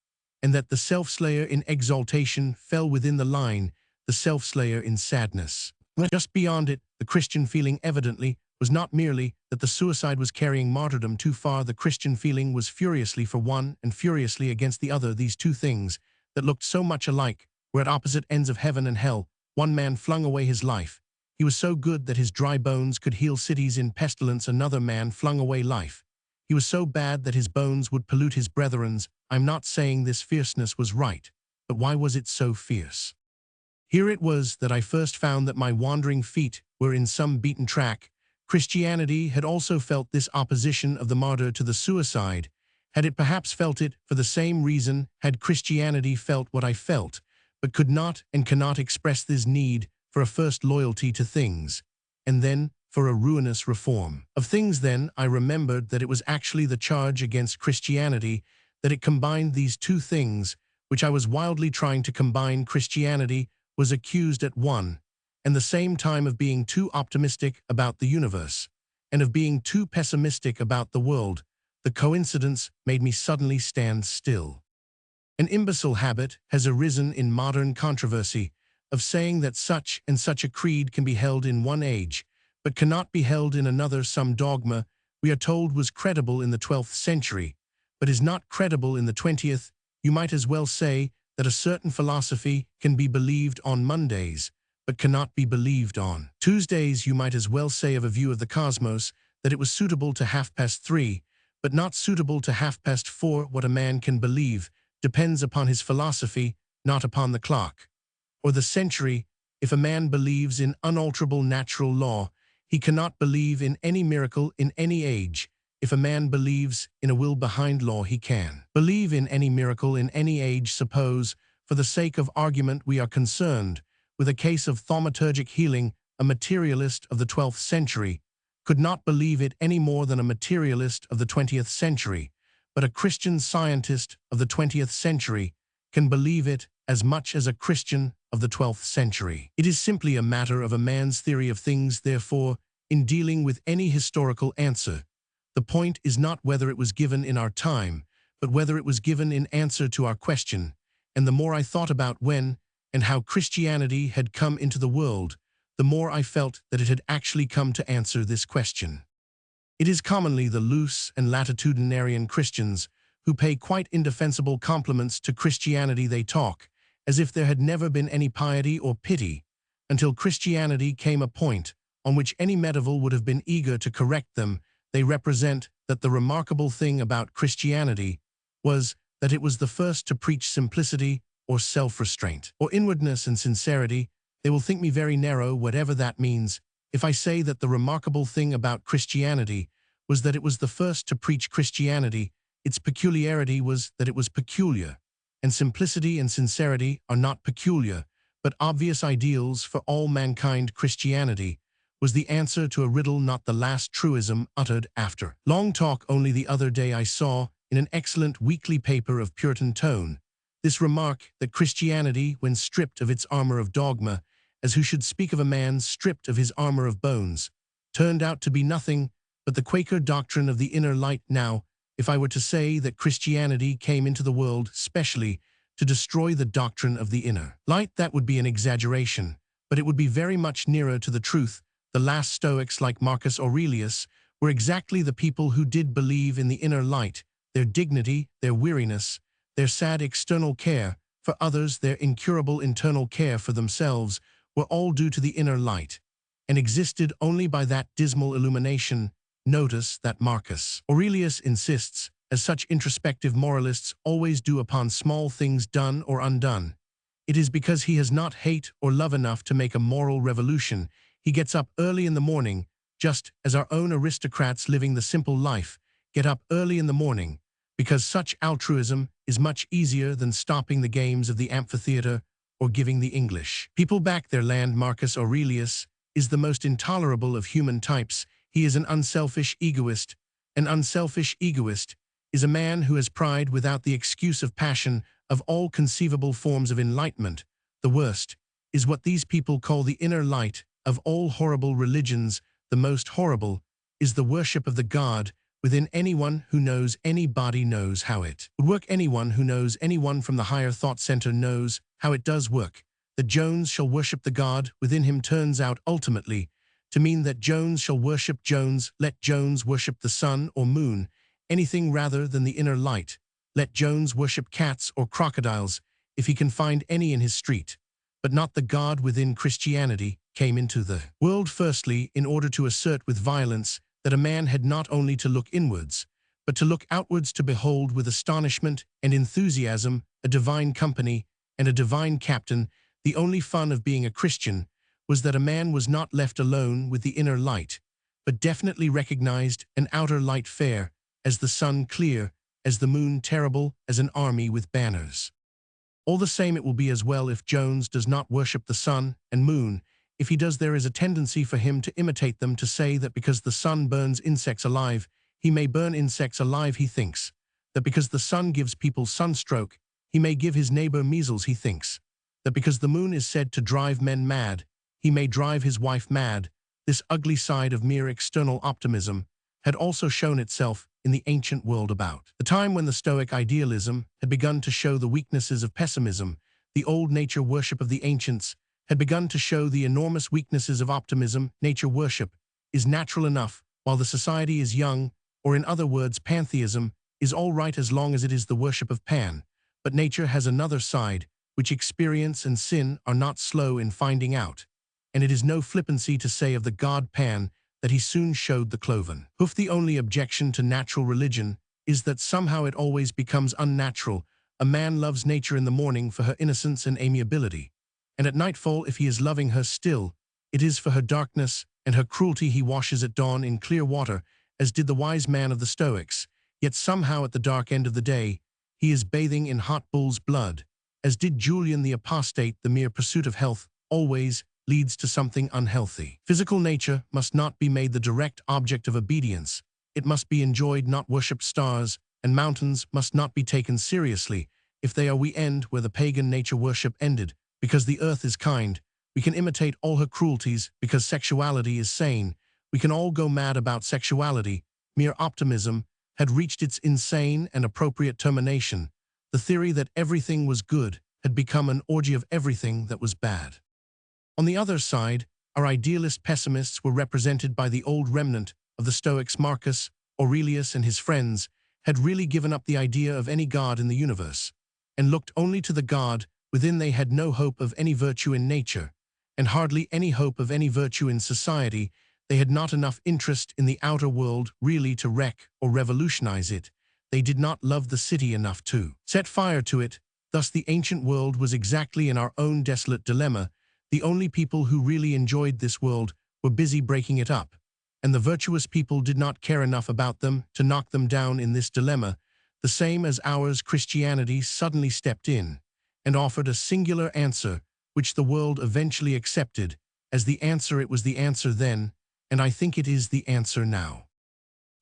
and that the self-slayer in exaltation fell within the line, the self-slayer in sadness just beyond it. The Christian feeling evidently was not merely that the suicide was carrying martyrdom too far. The Christian feeling was furiously for one and furiously against the other. These two things that looked so much alike were at opposite ends of heaven and hell. One man flung away his life. He was so good that his dry bones could heal cities in pestilence. Another man flung away life. He was so bad that his bones would pollute his brethren's. I'm not saying this fierceness was right, but why was it so fierce? Here it was that I first found that my wandering feet were in some beaten track. Christianity had also felt this opposition of the martyr to the suicide. Had it perhaps felt it for the same reason had Christianity felt what I felt, but could not and cannot express this need for a first loyalty to things, and then for a ruinous reform of things. Then I remembered that it was actually the charge against Christianity, that it combined these two things, which I was wildly trying to combine. Christianity was accused at one and the same time of being too optimistic about the universe, and of being too pessimistic about the world. The coincidence made me suddenly stand still. An imbecile habit has arisen in modern controversy of saying that such and such a creed can be held in one age, but cannot be held in another. Some dogma, we are told, was credible in the 12th century, but is not credible in the 20th. You might as well say that a certain philosophy can be believed on Mondays, but cannot be believed on Tuesdays. You might as well say of a view of the cosmos that it was suitable to 3:30, but not suitable to 4:30. What a man can believe depends upon his philosophy, not upon the clock or the century. If a man believes in unalterable natural law, he cannot believe in any miracle in any age. If a man believes in a will behind law, he can believe in any miracle in any age. Suppose, for the sake of argument, we are concerned with a case of thaumaturgic healing. A materialist of the 12th century could not believe it any more than a materialist of the 20th century, but a Christian scientist of the 20th century can believe it as much as a Christian of the 12th century. It is simply a matter of a man's theory of things. Therefore, in dealing with any historical answer, the point is not whether it was given in our time, but whether it was given in answer to our question. And the more I thought about when and how Christianity had come into the world, the more I felt that it had actually come to answer this question. It is commonly the loose and latitudinarian Christians who pay quite indefensible compliments to Christianity. They talk as if there had never been any piety or pity, until Christianity came a point on which any medieval would have been eager to correct them. They represent that the remarkable thing about Christianity was that it was the first to preach simplicity or self-restraint or inwardness and sincerity. They will think me very narrow, whatever that means, if I say that the remarkable thing about Christianity was that it was the first to preach Christianity. Its peculiarity was that it was peculiar, and simplicity and sincerity are not peculiar, but obvious ideals for all mankind. Christianity was the answer to a riddle, not the last truism uttered after long talk. Only the other day I saw, in an excellent weekly paper of Puritan tone, this remark that Christianity, when stripped of its armor of dogma, as who should speak of a man stripped of his armor of bones, turned out to be nothing but the Quaker doctrine of the inner light. Now, if I were to say that Christianity came into the world specially to destroy the doctrine of the inner light, that would be an exaggeration, but it would be very much nearer to the truth. The last Stoics, like Marcus Aurelius, were exactly the people who did believe in the inner light. Their dignity, their weariness, their sad external care for others, their incurable internal care for themselves, were all due to the inner light, and existed only by that dismal illumination. Notice that Marcus Aurelius insists, as such introspective moralists always do, upon small things done or undone. It is because he has not hate or love enough to make a moral revolution. He gets up early in the morning, just as our own aristocrats living the simple life get up early in the morning, because such altruism is much easier than stopping the games of the amphitheater or giving the English people back their land. Marcus Aurelius is the most intolerable of human types. He is an unselfish egoist. An unselfish egoist is a man who has pride without the excuse of passion. Of all conceivable forms of enlightenment, the worst is what these people call the inner light. Of all horrible religions, the most horrible is the worship of the God within anyone who knows anybody knows how it would work. Anyone who knows anyone from the higher thought center knows how it does work. That Jones shall worship the God within him turns out ultimately to mean that Jones shall worship Jones, let Jones worship the sun or moon, anything rather than the inner light. Let Jones worship cats or crocodiles, if he can find any in his street. But not the God within Christianity came into the world firstly in order to assert with violence that a man had not only to look inwards, but to look outwards to behold with astonishment and enthusiasm a divine company and a divine captain. The only fun of being a Christian was that a man was not left alone with the inner light, but definitely recognized an outer light fair, as the sun clear, as the moon terrible, as an army with banners. All the same, it will be as well if Jones does not worship the sun and moon. If he does, there is a tendency for him to imitate them, to say that because the sun burns insects alive, he may burn insects alive. He thinks that because the sun gives people sunstroke, he may give his neighbor measles. He thinks that because the moon is said to drive men mad, he may drive his wife mad. This ugly side of mere external optimism had also shown itself in the ancient world about the time when the Stoic idealism had begun to show the weaknesses of pessimism. The old nature worship of the ancients had begun to show the enormous weaknesses of optimism. Nature worship is natural enough while the society is young, or in other words, pantheism is all right as long as it is the worship of Pan. But nature has another side, which experience and sin are not slow in finding out. And it is no flippancy to say of the god Pan that he soon showed the cloven hoof. The only objection to natural religion is that somehow it always becomes unnatural. A man loves nature in the morning for her innocence and amiability, and at nightfall, if he is loving her still, it is for her darkness and her cruelty. He washes at dawn in clear water, as did the wise man of the Stoics, yet somehow at the dark end of the day, he is bathing in hot bull's blood, as did Julian the Apostate. The mere pursuit of health always leads to something unhealthy. Physical nature must not be made the direct object of obedience. It must be enjoyed, not worshipped. Stars and mountains must not be taken seriously. If they are, we end where the pagan nature worship ended. Because the earth is kind, we can imitate all her cruelties. Because sexuality is sane, we can all go mad about sexuality. Mere optimism had reached its insane and appropriate termination. The theory that everything was good had become an orgy of everything that was bad. On the other side, our idealist pessimists were represented by the old remnant of the Stoics. Marcus Aurelius and his friends had really given up the idea of any god in the universe, and looked only to the god within. They had no hope of any virtue in nature, and hardly any hope of any virtue in society. They had not enough interest in the outer world really to wreck or revolutionize it. They did not love the city enough to set fire to it. Thus the ancient world was exactly in our own desolate dilemma. The only people who really enjoyed this world were busy breaking it up, and the virtuous people did not care enough about them to knock them down in this dilemma. The same as ours, Christianity suddenly stepped in and offered a singular answer, which the world eventually accepted as the answer. It was the answer then, and I think it is the answer now.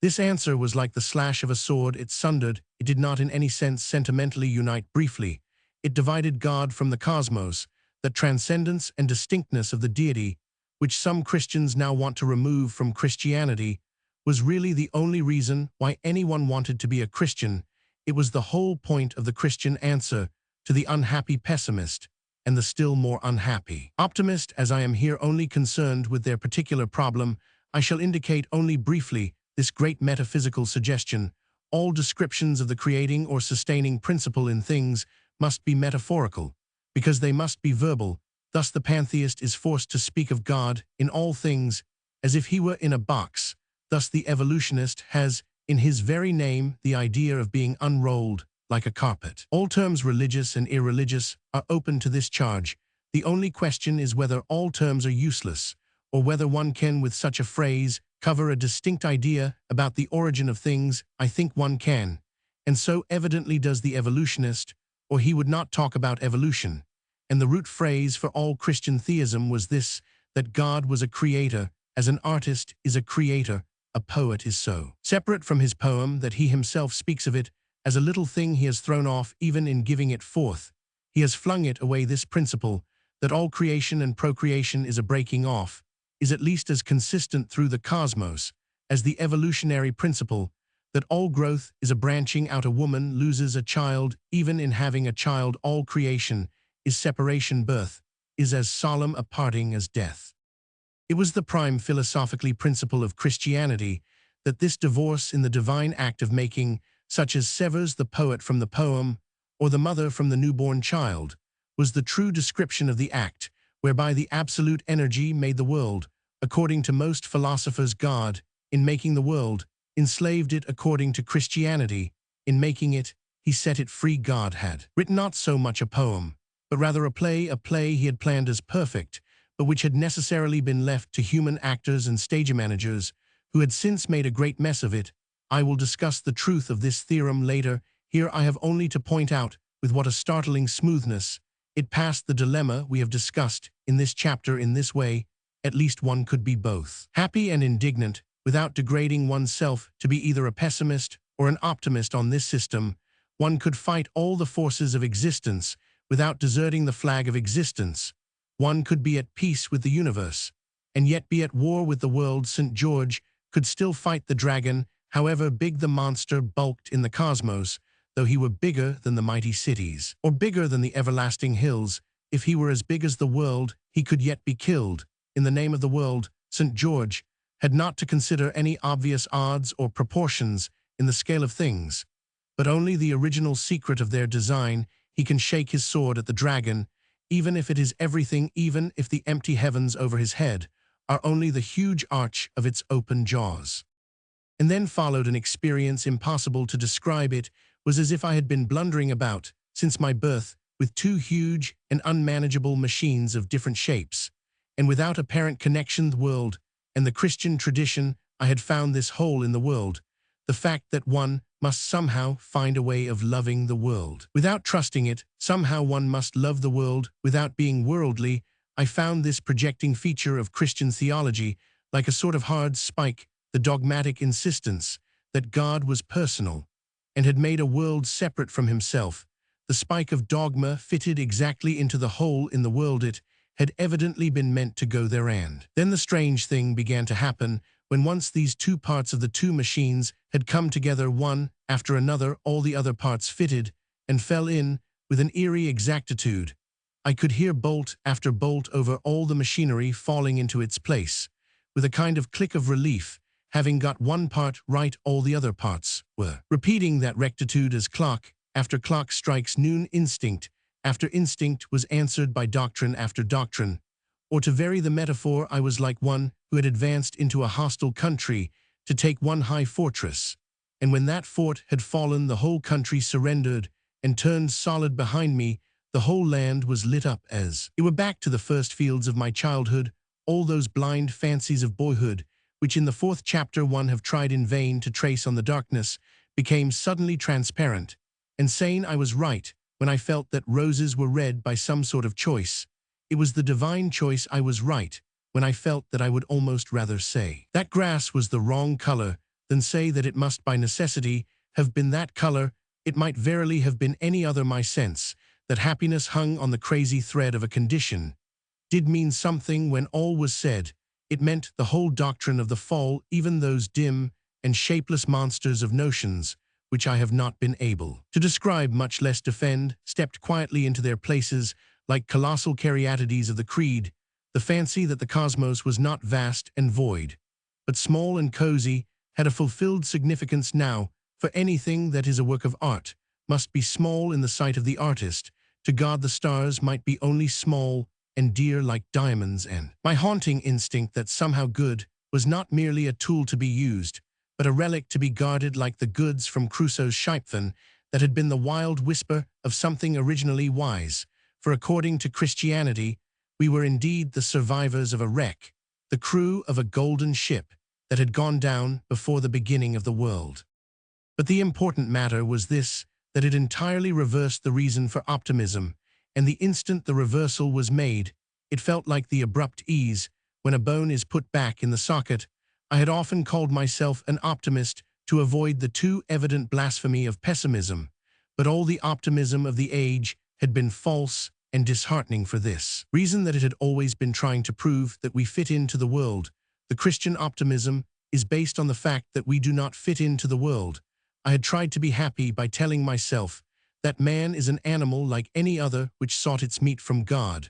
This answer was like the slash of a sword. It sundered. It did not in any sense sentimentally unite. Briefly, it divided God from the cosmos. That transcendence and distinctness of the deity, which some Christians now want to remove from Christianity, was really the only reason why anyone wanted to be a Christian. It was the whole point of the Christian answer to the unhappy pessimist and the still more unhappy optimist. As I am here only concerned with their particular problem, I shall indicate only briefly this great metaphysical suggestion. All descriptions of the creating or sustaining principle in things must be metaphorical, because they must be verbal. Thus the pantheist is forced to speak of God in all things as if he were in a box. Thus the evolutionist has, in his very name, the idea of being unrolled like a carpet. All terms, religious and irreligious, are open to this charge. The only question is whether all terms are useless, or whether one can, with such a phrase, cover a distinct idea about the origin of things. I think one can, and so evidently does the evolutionist, or he would not talk about evolution. And the root phrase for all Christian theism was this, that God was a creator, as an artist is a creator, a poet is so separate from his poem that he himself speaks of it as a little thing he has thrown off. Even in giving it forth, he has flung it away. This principle, that all creation and procreation is a breaking off, is at least as consistent through the cosmos as the evolutionary principle, that all growth is a branching out. A woman loses a child. Even in having a child, all creation is separation. Birth is as solemn a parting as death. It was the prime philosophically principle of Christianity that this divorce in the divine act of making, such as severs the poet from the poem or the mother from the newborn child, was the true description of the act whereby the absolute energy made the world. According to most philosophers, God, in making the world, enslaved it. According to Christianity, in making it, he set it free. God had written not so much a poem, but rather a play he had planned as perfect, but which had necessarily been left to human actors and stage managers, who had since made a great mess of it. I will discuss the truth of this theorem later. Here I have only to point out, with what a startling smoothness, it passed the dilemma we have discussed in this chapter. In this way, at least one could be both happy and indignant, without degrading oneself to be either a pessimist or an optimist. On this system, one could fight all the forces of existence without deserting the flag of existence. One could be at peace with the universe, and yet be at war with the world. St. George could still fight the dragon, however big the monster bulked in the cosmos, though he were bigger than the mighty cities, or bigger than the everlasting hills. If he were as big as the world, he could yet be killed. In the name of the world, St. George had not to consider any obvious odds or proportions in the scale of things, but only the original secret of their design. He can shake his sword at the dragon, even if it is everything, even if the empty heavens over his head are only the huge arch of its open jaws. And then followed an experience impossible to describe. It was as if I had been blundering about, since my birth, with two huge and unmanageable machines of different shapes, and without apparent connection. The world and the Christian tradition. I had found this hole in the world, the fact that one must somehow find a way of loving the world without trusting it. Somehow one must love the world without being worldly. I found this projecting feature of Christian theology like a sort of hard spike, the dogmatic insistence that God was personal and had made a world separate from himself. The spike of dogma fitted exactly into the hole in the world. It had evidently been meant to go there. And then the strange thing began to happen. When once these two parts of the two machines had come together one after another, all the other parts fitted and fell in with an eerie exactitude. I could hear bolt after bolt over all the machinery falling into its place. With a kind of click of relief, having got one part right, all the other parts were repeating that rectitude as clock after clock strikes noon. Instinct after instinct was answered by doctrine after doctrine. Or to vary the metaphor, I was like one who had advanced into a hostile country to take one high fortress, and when that fort had fallen, the whole country surrendered and turned solid behind me. The whole land was lit up as it were back to the first fields of my childhood. All those blind fancies of boyhood, which in the 4th chapter one have tried in vain to trace on the darkness, became suddenly transparent and sane. I was right when I felt that roses were red by some sort of choice. It was the divine choice. I was right when I felt that I would almost rather say that grass was the wrong color than say that it must by necessity have been that color. It might verily have been any other. My sense that happiness hung on the crazy thread of a condition did mean something when all was said. It meant the whole doctrine of the fall, even those dim and shapeless monsters of notions which I have not been able to describe, much less defend, stepped quietly into their places like colossal caryatides of the creed. The fancy that the cosmos was not vast and void, but small and cozy, had a fulfilled significance now, for anything that is a work of art must be small in the sight of the artist. To God the stars might be only small and dear like diamonds, and my haunting instinct that somehow good was not merely a tool to be used, but a relic to be guarded like the goods from Crusoe's shipfen that had been the wild whisper of something originally wise. For according to Christianity, we were indeed the survivors of a wreck, the crew of a golden ship that had gone down before the beginning of the world. But the important matter was this, that it entirely reversed the reason for optimism, and the instant the reversal was made, it felt like the abrupt ease when a bone is put back in the socket. I had often called myself an optimist to avoid the too evident blasphemy of pessimism, but all the optimism of the age had been false and disheartening for this reason, that it had always been trying to prove that we fit into the world. The Christian optimism is based on the fact that we do not fit into the world. I had tried to be happy by telling myself that man is an animal like any other which sought its meat from God,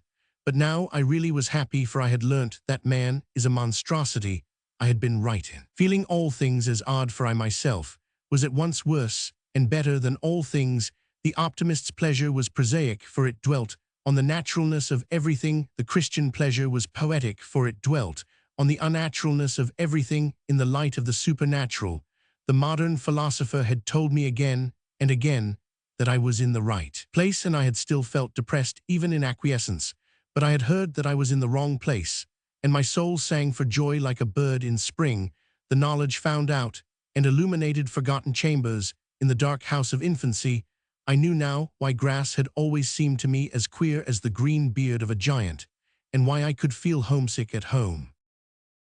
But now I really was happy, for I had learnt that man is a monstrosity I had been right in. Feeling all things as odd for I myself was at once worse and better than all things. The optimist's pleasure was prosaic, for it dwelt on the naturalness of everything. The Christian pleasure was poetic, for it dwelt on the unnaturalness of everything in the light of the supernatural. The modern philosopher had told me again and again that I was in the right place, and I had still felt depressed even in acquiescence. But I had heard that I was in the wrong place, and my soul sang for joy like a bird in spring. The knowledge found out and illuminated forgotten chambers in the dark house of infancy. I knew now why grass had always seemed to me as queer as the green beard of a giant, and why I could feel homesick at home.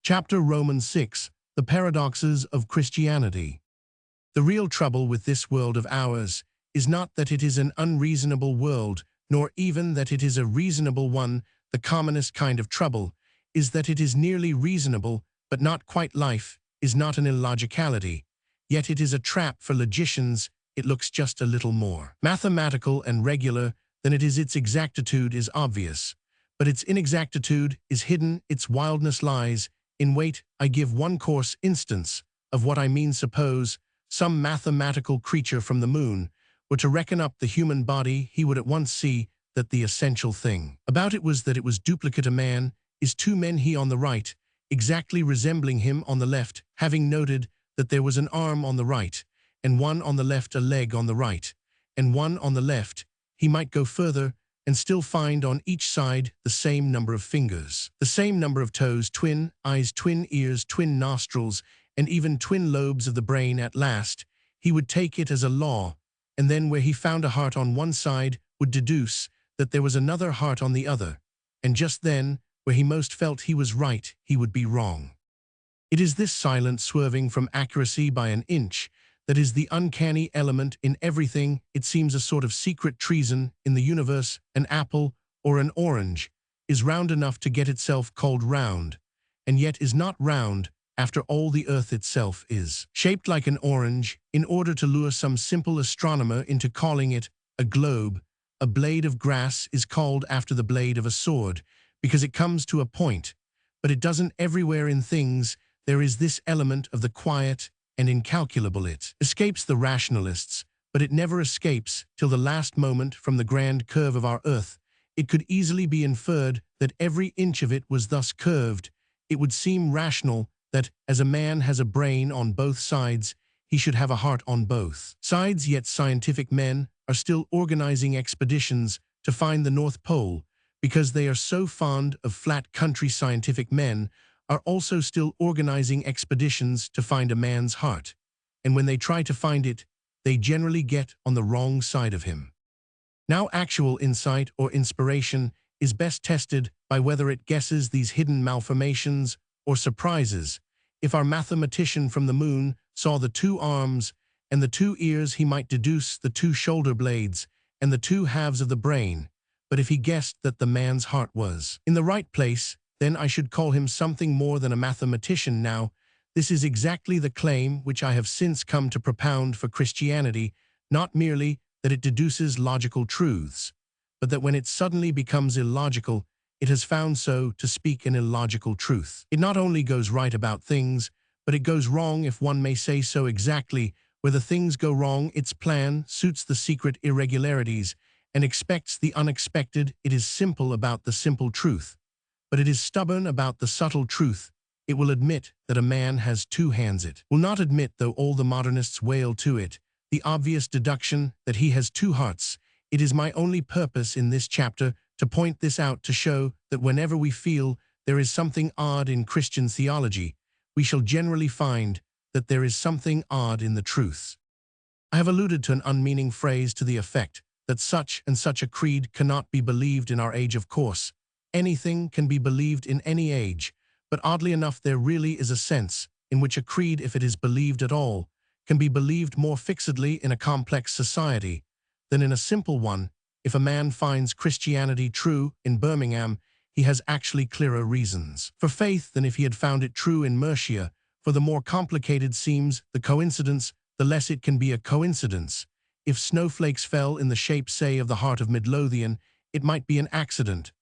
Chapter Romans 6, The Paradoxes of Christianity. The real trouble with this world of ours is not that it is an unreasonable world, nor even that it is a reasonable one. The commonest kind of trouble is that it is nearly reasonable, but not quite. Life is not an illogicality, yet it is a trap for logicians. It looks just a little more mathematical and regular than it is. Its exactitude is obvious, but its inexactitude is hidden. Its wildness lies in wait. I give one coarse instance of what I mean. Suppose some mathematical creature from the moon were to reckon up the human body. He would at once see that the essential thing about it was that it was duplicate. A man is two men, he on the right, exactly resembling him on the left. Having noted that there was an arm on the right, and one on the left, a leg on the right, and one on the left, he might go further and still find on each side the same number of fingers, the same number of toes, twin eyes, twin ears, twin nostrils, and even twin lobes of the brain. At last, he would take it as a law, and then where he found a heart on one side would deduce that there was another heart on the other, and just then, where he most felt he was right, he would be wrong. It is this silent swerving from accuracy by an inch that is the uncanny element in everything. It seems a sort of secret treason in the universe. An apple or an orange is round enough to get itself called round, and yet is not round. After all, the earth itself is shaped like an orange in order to lure some simple astronomer into calling it a globe. A blade of grass is called after the blade of a sword because it comes to a point, but it doesn't. Everywhere in things there is this element of the quiet and incalculable. It escapes the rationalists, but it never escapes till the last moment. From the grand curve of our earth, it could easily be inferred that every inch of it was thus curved. It would seem rational that, as a man has a brain on both sides, he should have a heart on both sides. Yet scientific men are still organizing expeditions to find the North Pole because they are so fond of flat country. Scientific men are also still organizing expeditions to find a man's heart, and when they try to find it, they generally get on the wrong side of him. Now, actual insight or inspiration is best tested by whether it guesses these hidden malformations or surprises. If our mathematician from the moon saw the two arms and the two ears, he might deduce the two shoulder blades and the two halves of the brain. But if he guessed that the man's heart was in the right place, then I should call him something more than a mathematician. Now, this is exactly the claim which I have since come to propound for Christianity, not merely that it deduces logical truths, but that when it suddenly becomes illogical, it has found, so to speak, an illogical truth. It not only goes right about things, but it goes wrong, if one may say so. Exactly where the things go wrong, its plan suits the secret irregularities and expects the unexpected. It is simple about the simple truth, but it is stubborn about the subtle truth. It will admit that a man has two hands. It will not admit, though all the modernists wail to it, the obvious deduction that he has two hearts. It is my only purpose in this chapter to point this out, to show that whenever we feel there is something odd in Christian theology, we shall generally find that there is something odd in the truths. I have alluded to an unmeaning phrase to the effect that such and such a creed cannot be believed in our age. Of course, anything can be believed in any age, but oddly enough, there really is a sense in which a creed, if it is believed at all, can be believed more fixedly in a complex society than in a simple one. If a man finds Christianity true in Birmingham, he has actually clearer reasons for faith than if he had found it true in Mercia, for the more complicated seems the coincidence, the less it can be a coincidence. If snowflakes fell in the shape, say, of the heart of Midlothian, it might be an accident,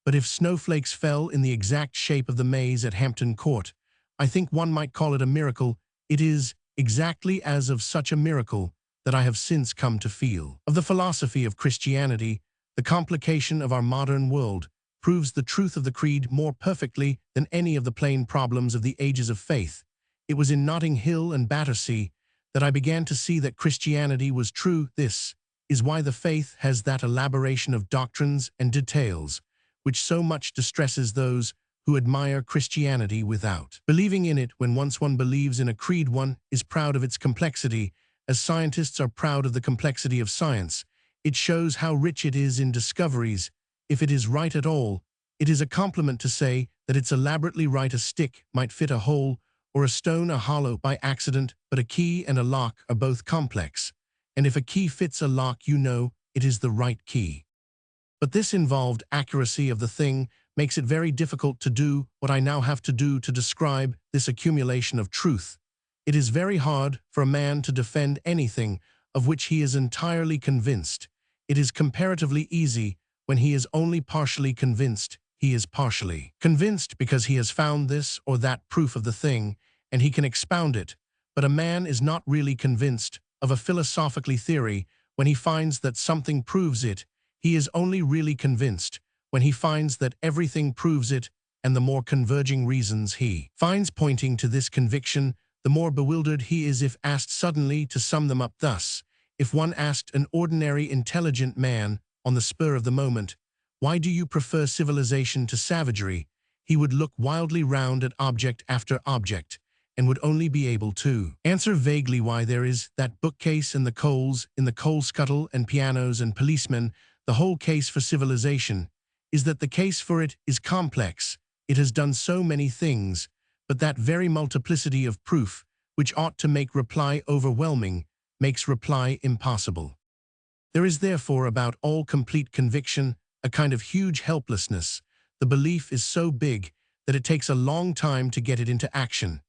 But if snowflakes fell in the exact shape of the maze at Hampton Court, I think one might call it a miracle. It is exactly as of such a miracle that I have since come to feel. Of the philosophy of Christianity, the complication of our modern world proves the truth of the creed more perfectly than any of the plain problems of the ages of faith. It was in Notting Hill and Battersea that I began to see that Christianity was true. This is why the faith has that elaboration of doctrines and details which so much distresses those who admire Christianity without believing in it. When once one believes in a creed, one is proud of its complexity, as scientists are proud of the complexity of science. It shows how rich it is in discoveries. If it is right at all, it is a compliment to say that it's elaborately right. A stick might fit a hole, or a stone a hollow by accident, but a key and a lock are both complex. And if a key fits a lock, you know it is the right key. But this involved accuracy of the thing makes it very difficult to do what I now have to do to describe this accumulation of truth. It is very hard for a man to defend anything of which he is entirely convinced. It is comparatively easy when he is only partially convinced. He is partially convinced because he has found this or that proof of the thing, and he can expound it. But a man is not really convinced of a philosophically theory when he finds that something proves it. He is only really convinced when he finds that everything proves it, and the more converging reasons he finds pointing to this conviction, the more bewildered he is if asked suddenly to sum them up thus. If one asked an ordinary intelligent man on the spur of the moment, "Why do you prefer civilization to savagery?" he would look wildly round at object after object, and would only be able to answer vaguely why there is that bookcase and the coals in the coal scuttle and pianos and policemen. The whole case for civilization is that the case for it is complex. It has done so many things, but that very multiplicity of proof, which ought to make reply overwhelming, makes reply impossible. There is therefore about all complete conviction a kind of huge helplessness. The belief is so big that it takes a long time to get it into action,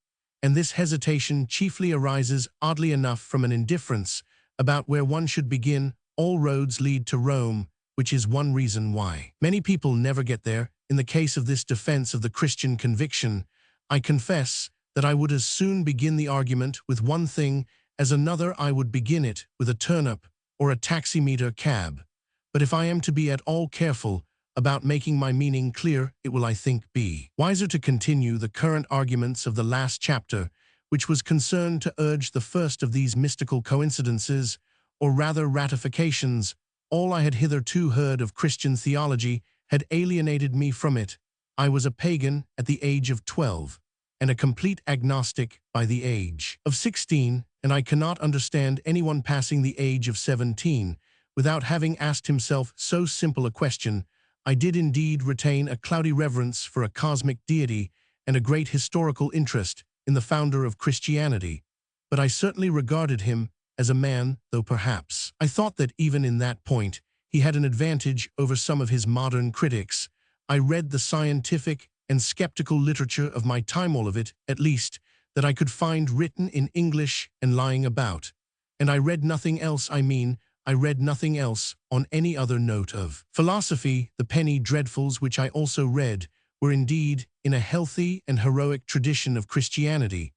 and this hesitation chiefly arises, oddly enough, from an indifference about where one should begin. All roads lead to Rome, which is one reason why many people never get there. In the case of this defense of the Christian conviction, I confess that I would as soon begin the argument with one thing as another. I would begin it with a turnip or a taximeter cab. But if I am to be at all careful about making my meaning clear, it will, I think, be wiser to continue the current arguments of the last chapter, which was concerned to urge the first of these mystical coincidences, or rather ratifications. All I had hitherto heard of Christian theology had alienated me from it. I was a pagan at the age of 12, and a complete agnostic by the age of 16, and I cannot understand anyone passing the age of 17 without having asked himself so simple a question. I did indeed retain a cloudy reverence for a cosmic deity and a great historical interest in the founder of Christianity, but I certainly regarded him as a man, though perhaps I thought that even in that point he had an advantage over some of his modern critics. I read the scientific and skeptical literature of my time, all of it, at least, that I could find written in English and lying about, and I read nothing else. I read nothing else on any other note of philosophy. The penny dreadfuls which I also read were indeed in a healthy and heroic tradition of Christianity,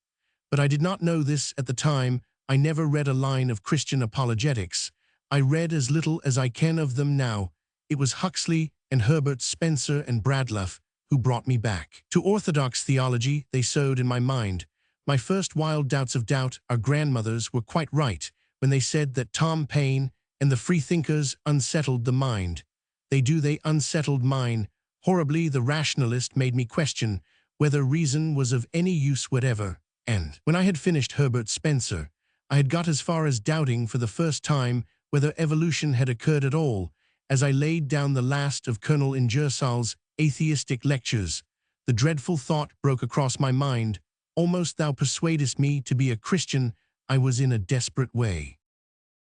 but I did not know this at the time. I never read a line of Christian apologetics. I read as little as I can of them now. It was Huxley and Herbert Spencer and Bradlaugh who brought me back to orthodox theology. They sowed in my mind my first wild doubts of doubt. Our grandmothers were quite right when they said that Tom Paine and the freethinkers unsettled the mind. They unsettled mine horribly. The rationalist made me question whether reason was of any use whatever, and when I had finished Herbert Spencer, I had got as far as doubting for the first time whether evolution had occurred at all. As I laid down the last of Colonel Ingersoll's atheistic lectures, the dreadful thought broke across my mind, "Almost thou persuadest me to be a Christian." I was in a desperate way.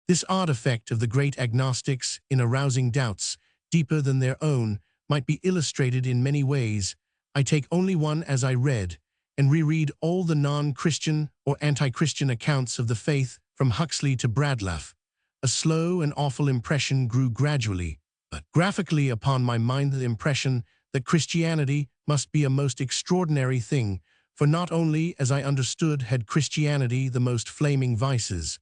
This odd effect of the great agnostics in arousing doubts deeper than their own might be illustrated in many ways. I take only one. As I read and reread all the non-Christian or anti-Christian accounts of the faith from Huxley to Bradlaugh, a slow and awful impression grew gradually, but graphically upon my mind. The impression that Christianity must be a most extraordinary thing, for not only, as I understood, had Christianity the most flaming vices,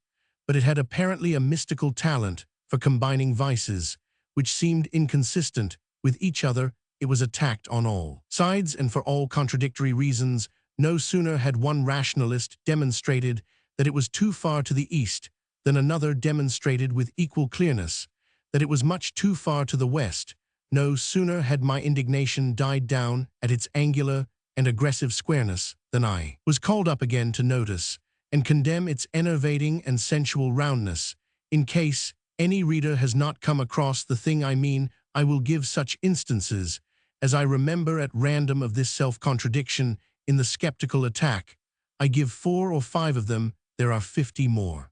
but it had apparently a mystical talent for combining vices, which seemed inconsistent with each other. It was attacked on all sides and for all contradictory reasons. No sooner had one rationalist demonstrated that it was too far to the east than another demonstrated with equal clearness that it was much too far to the west. No sooner had my indignation died down at its angular and aggressive squareness than I was called up again to notice and condemn its enervating and sensual roundness. In case any reader has not come across the thing I mean, I will give such instances as I remember at random of this self-contradiction in the skeptical attack. I give 4 or 5 of them, there are 50 more.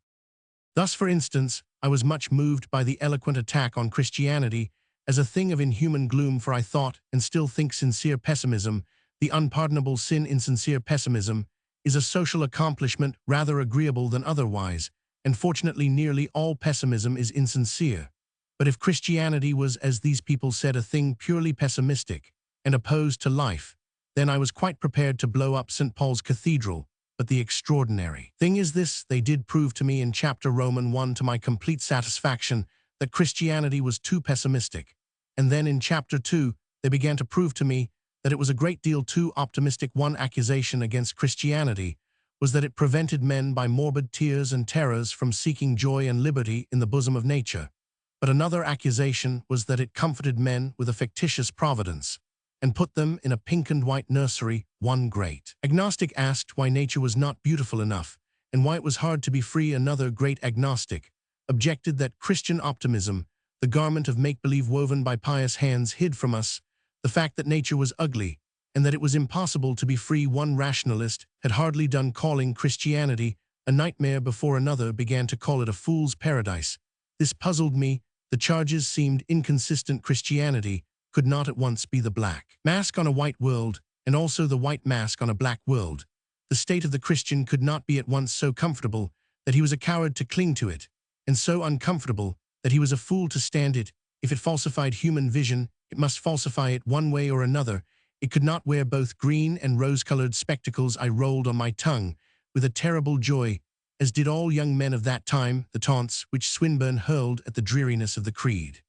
Thus, for instance, I was much moved by the eloquent attack on Christianity as a thing of inhuman gloom, for I thought and still think sincere pessimism, the unpardonable sin in sincere pessimism, is a social accomplishment rather agreeable than otherwise, and fortunately nearly all pessimism is insincere. But if Christianity was, as these people said, a thing purely pessimistic and opposed to life, then I was quite prepared to blow up St. Paul's Cathedral. But the extraordinary thing is this: they did prove to me in chapter Roman 1 to my complete satisfaction that Christianity was too pessimistic, and then in chapter 2 they began to prove to me that it was a great deal too optimistic. One accusation against Christianity was that it prevented men by morbid tears and terrors from seeking joy and liberty in the bosom of nature. But another accusation was that it comforted men with a fictitious providence and put them in a pink and white nursery. One great agnostic asked why nature was not beautiful enough and why it was hard to be free. Another great agnostic objected that Christian optimism, the garment of make-believe woven by pious hands, hid from us the fact that nature was ugly and that it was impossible to be free. One rationalist had hardly done calling Christianity a nightmare before another began to call it a fool's paradise. This puzzled me. The charges seemed inconsistent. Christianity could not at once be the black mask on a white world and also the white mask on a black world. The state of the Christian could not be at once so comfortable that he was a coward to cling to it, and so uncomfortable that he was a fool to stand it. If it falsified human vision, it must falsify it one way or another. It could not wear both green and rose-colored spectacles. I rolled on my tongue with a terrible joy, as did all young men of that time, the taunts which Swinburne hurled at the dreariness of the creed.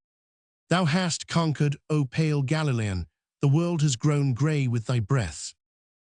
Thou hast conquered, O pale Galilean, the world has grown grey with thy breaths.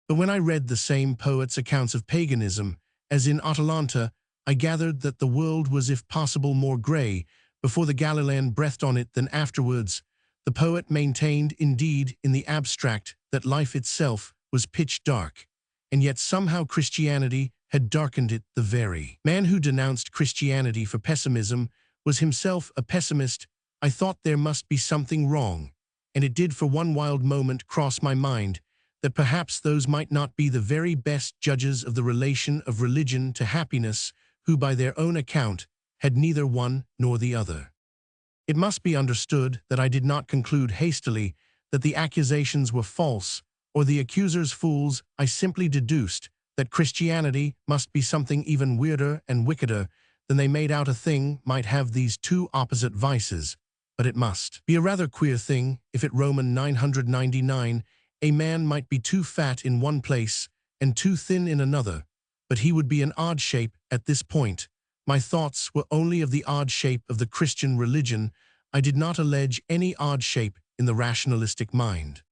But when I read the same poet's accounts of paganism, as in Atalanta, I gathered that the world was if possible more grey before the Galilean breathed on it than afterwards. The poet maintained, indeed, in the abstract, that life itself was pitch dark, and yet somehow Christianity had darkened it. The very man who denounced Christianity for pessimism was himself a pessimist. I thought there must be something wrong, and it did for one wild moment cross my mind that perhaps those might not be the very best judges of the relation of religion to happiness who, by their own account, had neither one nor the other. It must be understood that I did not conclude hastily that the accusations were false or the accusers fools. I simply deduced that Christianity must be something even weirder and wickeder than they made out. A thing might have these two opposite vices, but it must be a rather queer thing if at Roman 999 a man might be too fat in one place and too thin in another, but he would be an odd shape. At this point, my thoughts were only of the odd shape of the Christian religion. I did not allege any odd shape in the rationalistic mind.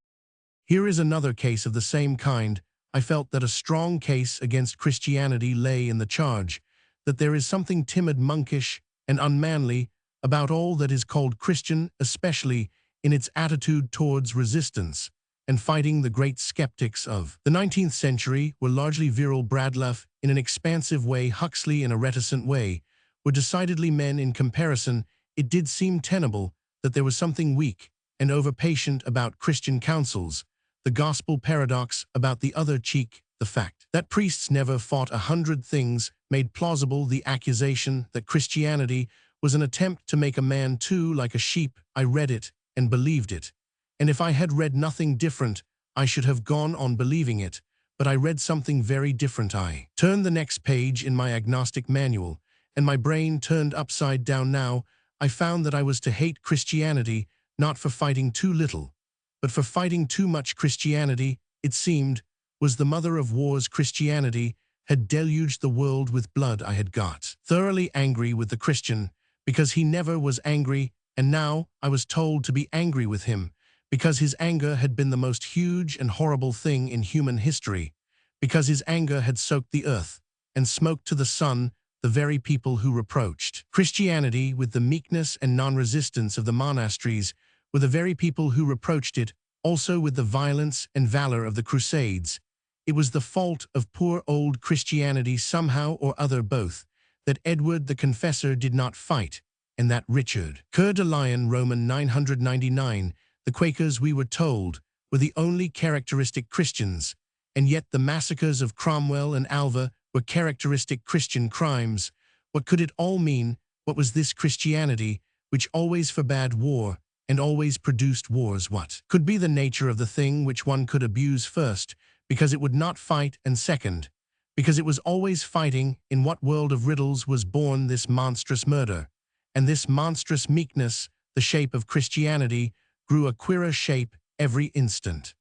Here is another case of the same kind. I felt that a strong case against Christianity lay in the charge that there is something timid, monkish, and unmanly about all that is called Christian, especially in its attitude towards resistance and fighting. The great skeptics of the 19th century were largely virile. Bradlaugh in an expansive way, Huxley in a reticent way, were decidedly men in comparison. It did seem tenable that there was something weak and over-patient about Christian counsels, the gospel paradox about the other cheek, the fact that priests never fought 100 things made plausible the accusation that Christianity was an attempt to make a man too like a sheep. I read it and believed it, and if I had read nothing different, I should have gone on believing it, but I read something very different. I turned the next page in my agnostic manual, and my brain turned upside down. Now I found that I was to hate Christianity not for fighting too little, but for fighting too much Christianity, it seemed, was the mother of wars. Christianity had deluged the world with blood. I had got thoroughly angry with the Christian, because he never was angry, and now I was told to be angry with him, because his anger had been the most huge and horrible thing in human history, because his anger had soaked the earth and smoked to the sun the very people who reproached Christianity with the meekness and non-resistance of the monasteries, were the very people who reproached it also with the violence and valor of the Crusades. It was the fault of poor old Christianity somehow or other both, that Edward the Confessor did not fight, and that Richard Coeur de Lion, Roman 999, the Quakers, we were told, were the only characteristic Christians, and yet the massacres of Cromwell and Alva were characteristic Christian crimes. What could it all mean? What was this Christianity, which always forbade war and always produced wars? What could be the nature of the thing which one could abuse first, because it would not fight, and second, because it was always fighting? In what world of riddles was born this monstrous murder? And this monstrous meekness, the shape of Christianity, grew a queerer shape every instant.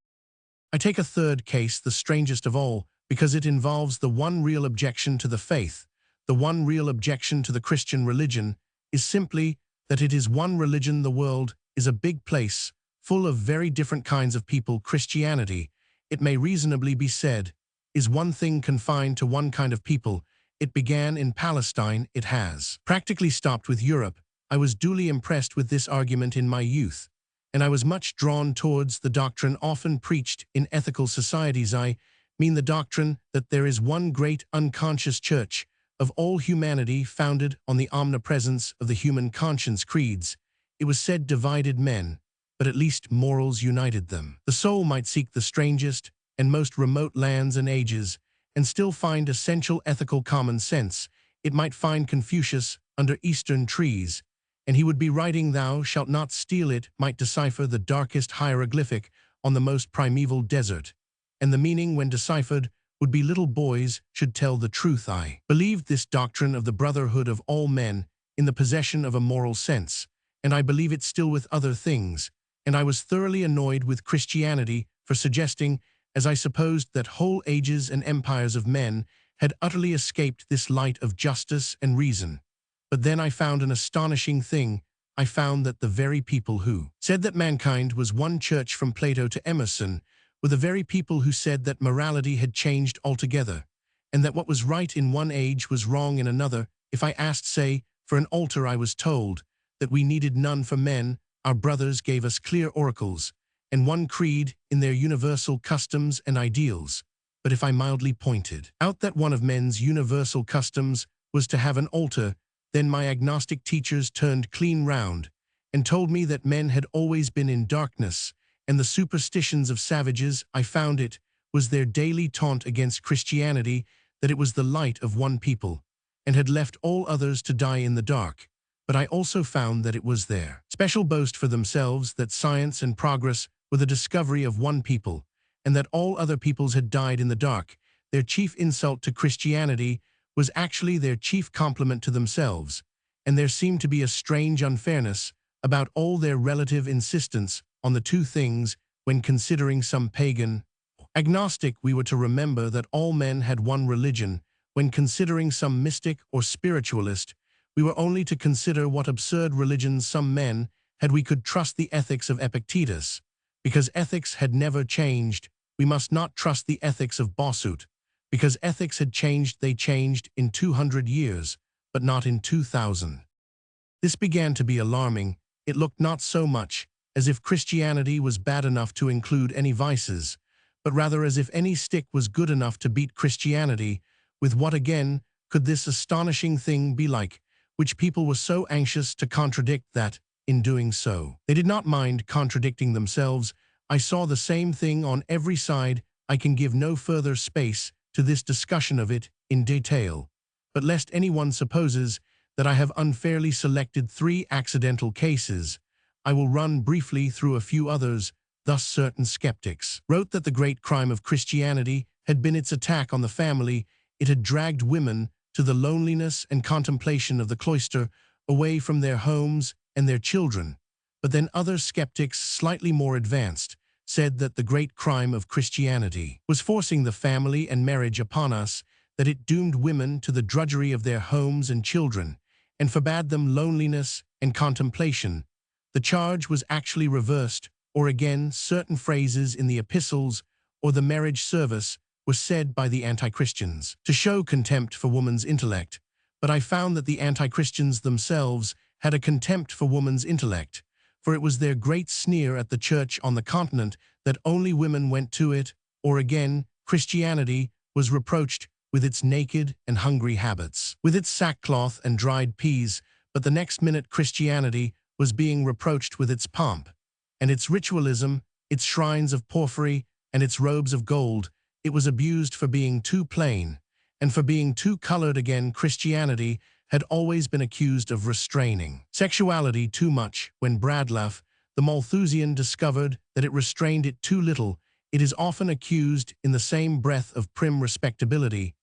I take a third case, the strangest of all, because it involves the one real objection to the faith. The one real objection to the Christian religion is simply that it is one religion. The world is a big place, full of very different kinds of people. Christianity, it may reasonably be said, is one thing confined to one kind of people. It began in Palestine. It has practically stopped with Europe. I was duly impressed with this argument in my youth, and I was much drawn towards the doctrine often preached in ethical societies. I mean the doctrine that there is one great unconscious church of all humanity, founded on the omnipresence of the human conscience. Creeds, it was said, divided men, but at least morals united them. The soul might seek the strangest and most remote lands and ages, and still find essential ethical common sense. It might find Confucius under eastern trees, and he would be writing "Thou shalt not steal." It might decipher the darkest hieroglyphic on the most primeval desert, and the meaning, when deciphered, would be "Little boys should tell the truth." I believed this doctrine of the brotherhood of all men in the possession of a moral sense, and I believe it still with other things, and I was thoroughly annoyed with Christianity for suggesting, as I supposed, that whole ages and empires of men had utterly escaped this light of justice and reason. But then I found an astonishing thing. I found that the very people who said that mankind was one church from Plato to Emerson were the very people who said that morality had changed altogether, and that what was right in one age was wrong in another. If I asked, say, for an altar, I was told that we needed none for men. Our brothers gave us clear oracles, and one creed in their universal customs and ideals. But if I mildly pointed out that one of men's universal customs was to have an altar, then my agnostic teachers turned clean round and told me that men had always been in darkness, and the superstitions of savages. I found it was their daily taunt against Christianity, that it was the light of one people, and had left all others to die in the dark. But I also found that it was their special boast for themselves that science and progress were the discovery of one people, and that all other peoples had died in the dark. Their chief insult to Christianity was actually their chief compliment to themselves, and there seemed to be a strange unfairness about all their relative insistence on the two things when considering some pagan agnostic. We were to remember that all men had one religion. When considering some mystic or spiritualist, we were only to consider what absurd religions some men had. We could trust the ethics of Epictetus, because ethics had never changed. We must not trust the ethics of Bossuet, because ethics had changed. They changed in 200 years, but not in 2000. This began to be alarming. It looked not so much as if Christianity was bad enough to include any vices, but rather as if any stick was good enough to beat Christianity. With what again could this astonishing thing be like, which people were so anxious to contradict that, in doing so, they did not mind contradicting themselves? I saw the same thing on every side. I can give no further space to this discussion of it in detail, but lest anyone supposes that I have unfairly selected 3 accidental cases, I will run briefly through a few others. Thus certain skeptics wrote that the great crime of Christianity had been its attack on the family. It had dragged women to the loneliness and contemplation of the cloister, away from their homes and their children. But then other skeptics, slightly more advanced, said that the great crime of Christianity was forcing the family and marriage upon us, that it doomed women to the drudgery of their homes and children, and forbade them loneliness and contemplation. The charge was actually reversed, or again, certain phrases in the epistles or the marriage service were said by the anti-Christians to show contempt for woman's intellect, but I found that the anti-Christians themselves had a contempt for woman's intellect, for it was their great sneer at the church on the continent that only women went to it, or again, Christianity was reproached with its naked and hungry habits, with its sackcloth and dried peas, but the next minute Christianity was being reproached with its pomp, and its ritualism, its shrines of porphyry, and its robes of gold. It was abused for being too plain, and for being too colored. Again, Christianity had always been accused of restraining sexuality too much. When Bradlaugh, the Malthusian, discovered that it restrained it too little, it is often accused in the same breath of prim respectability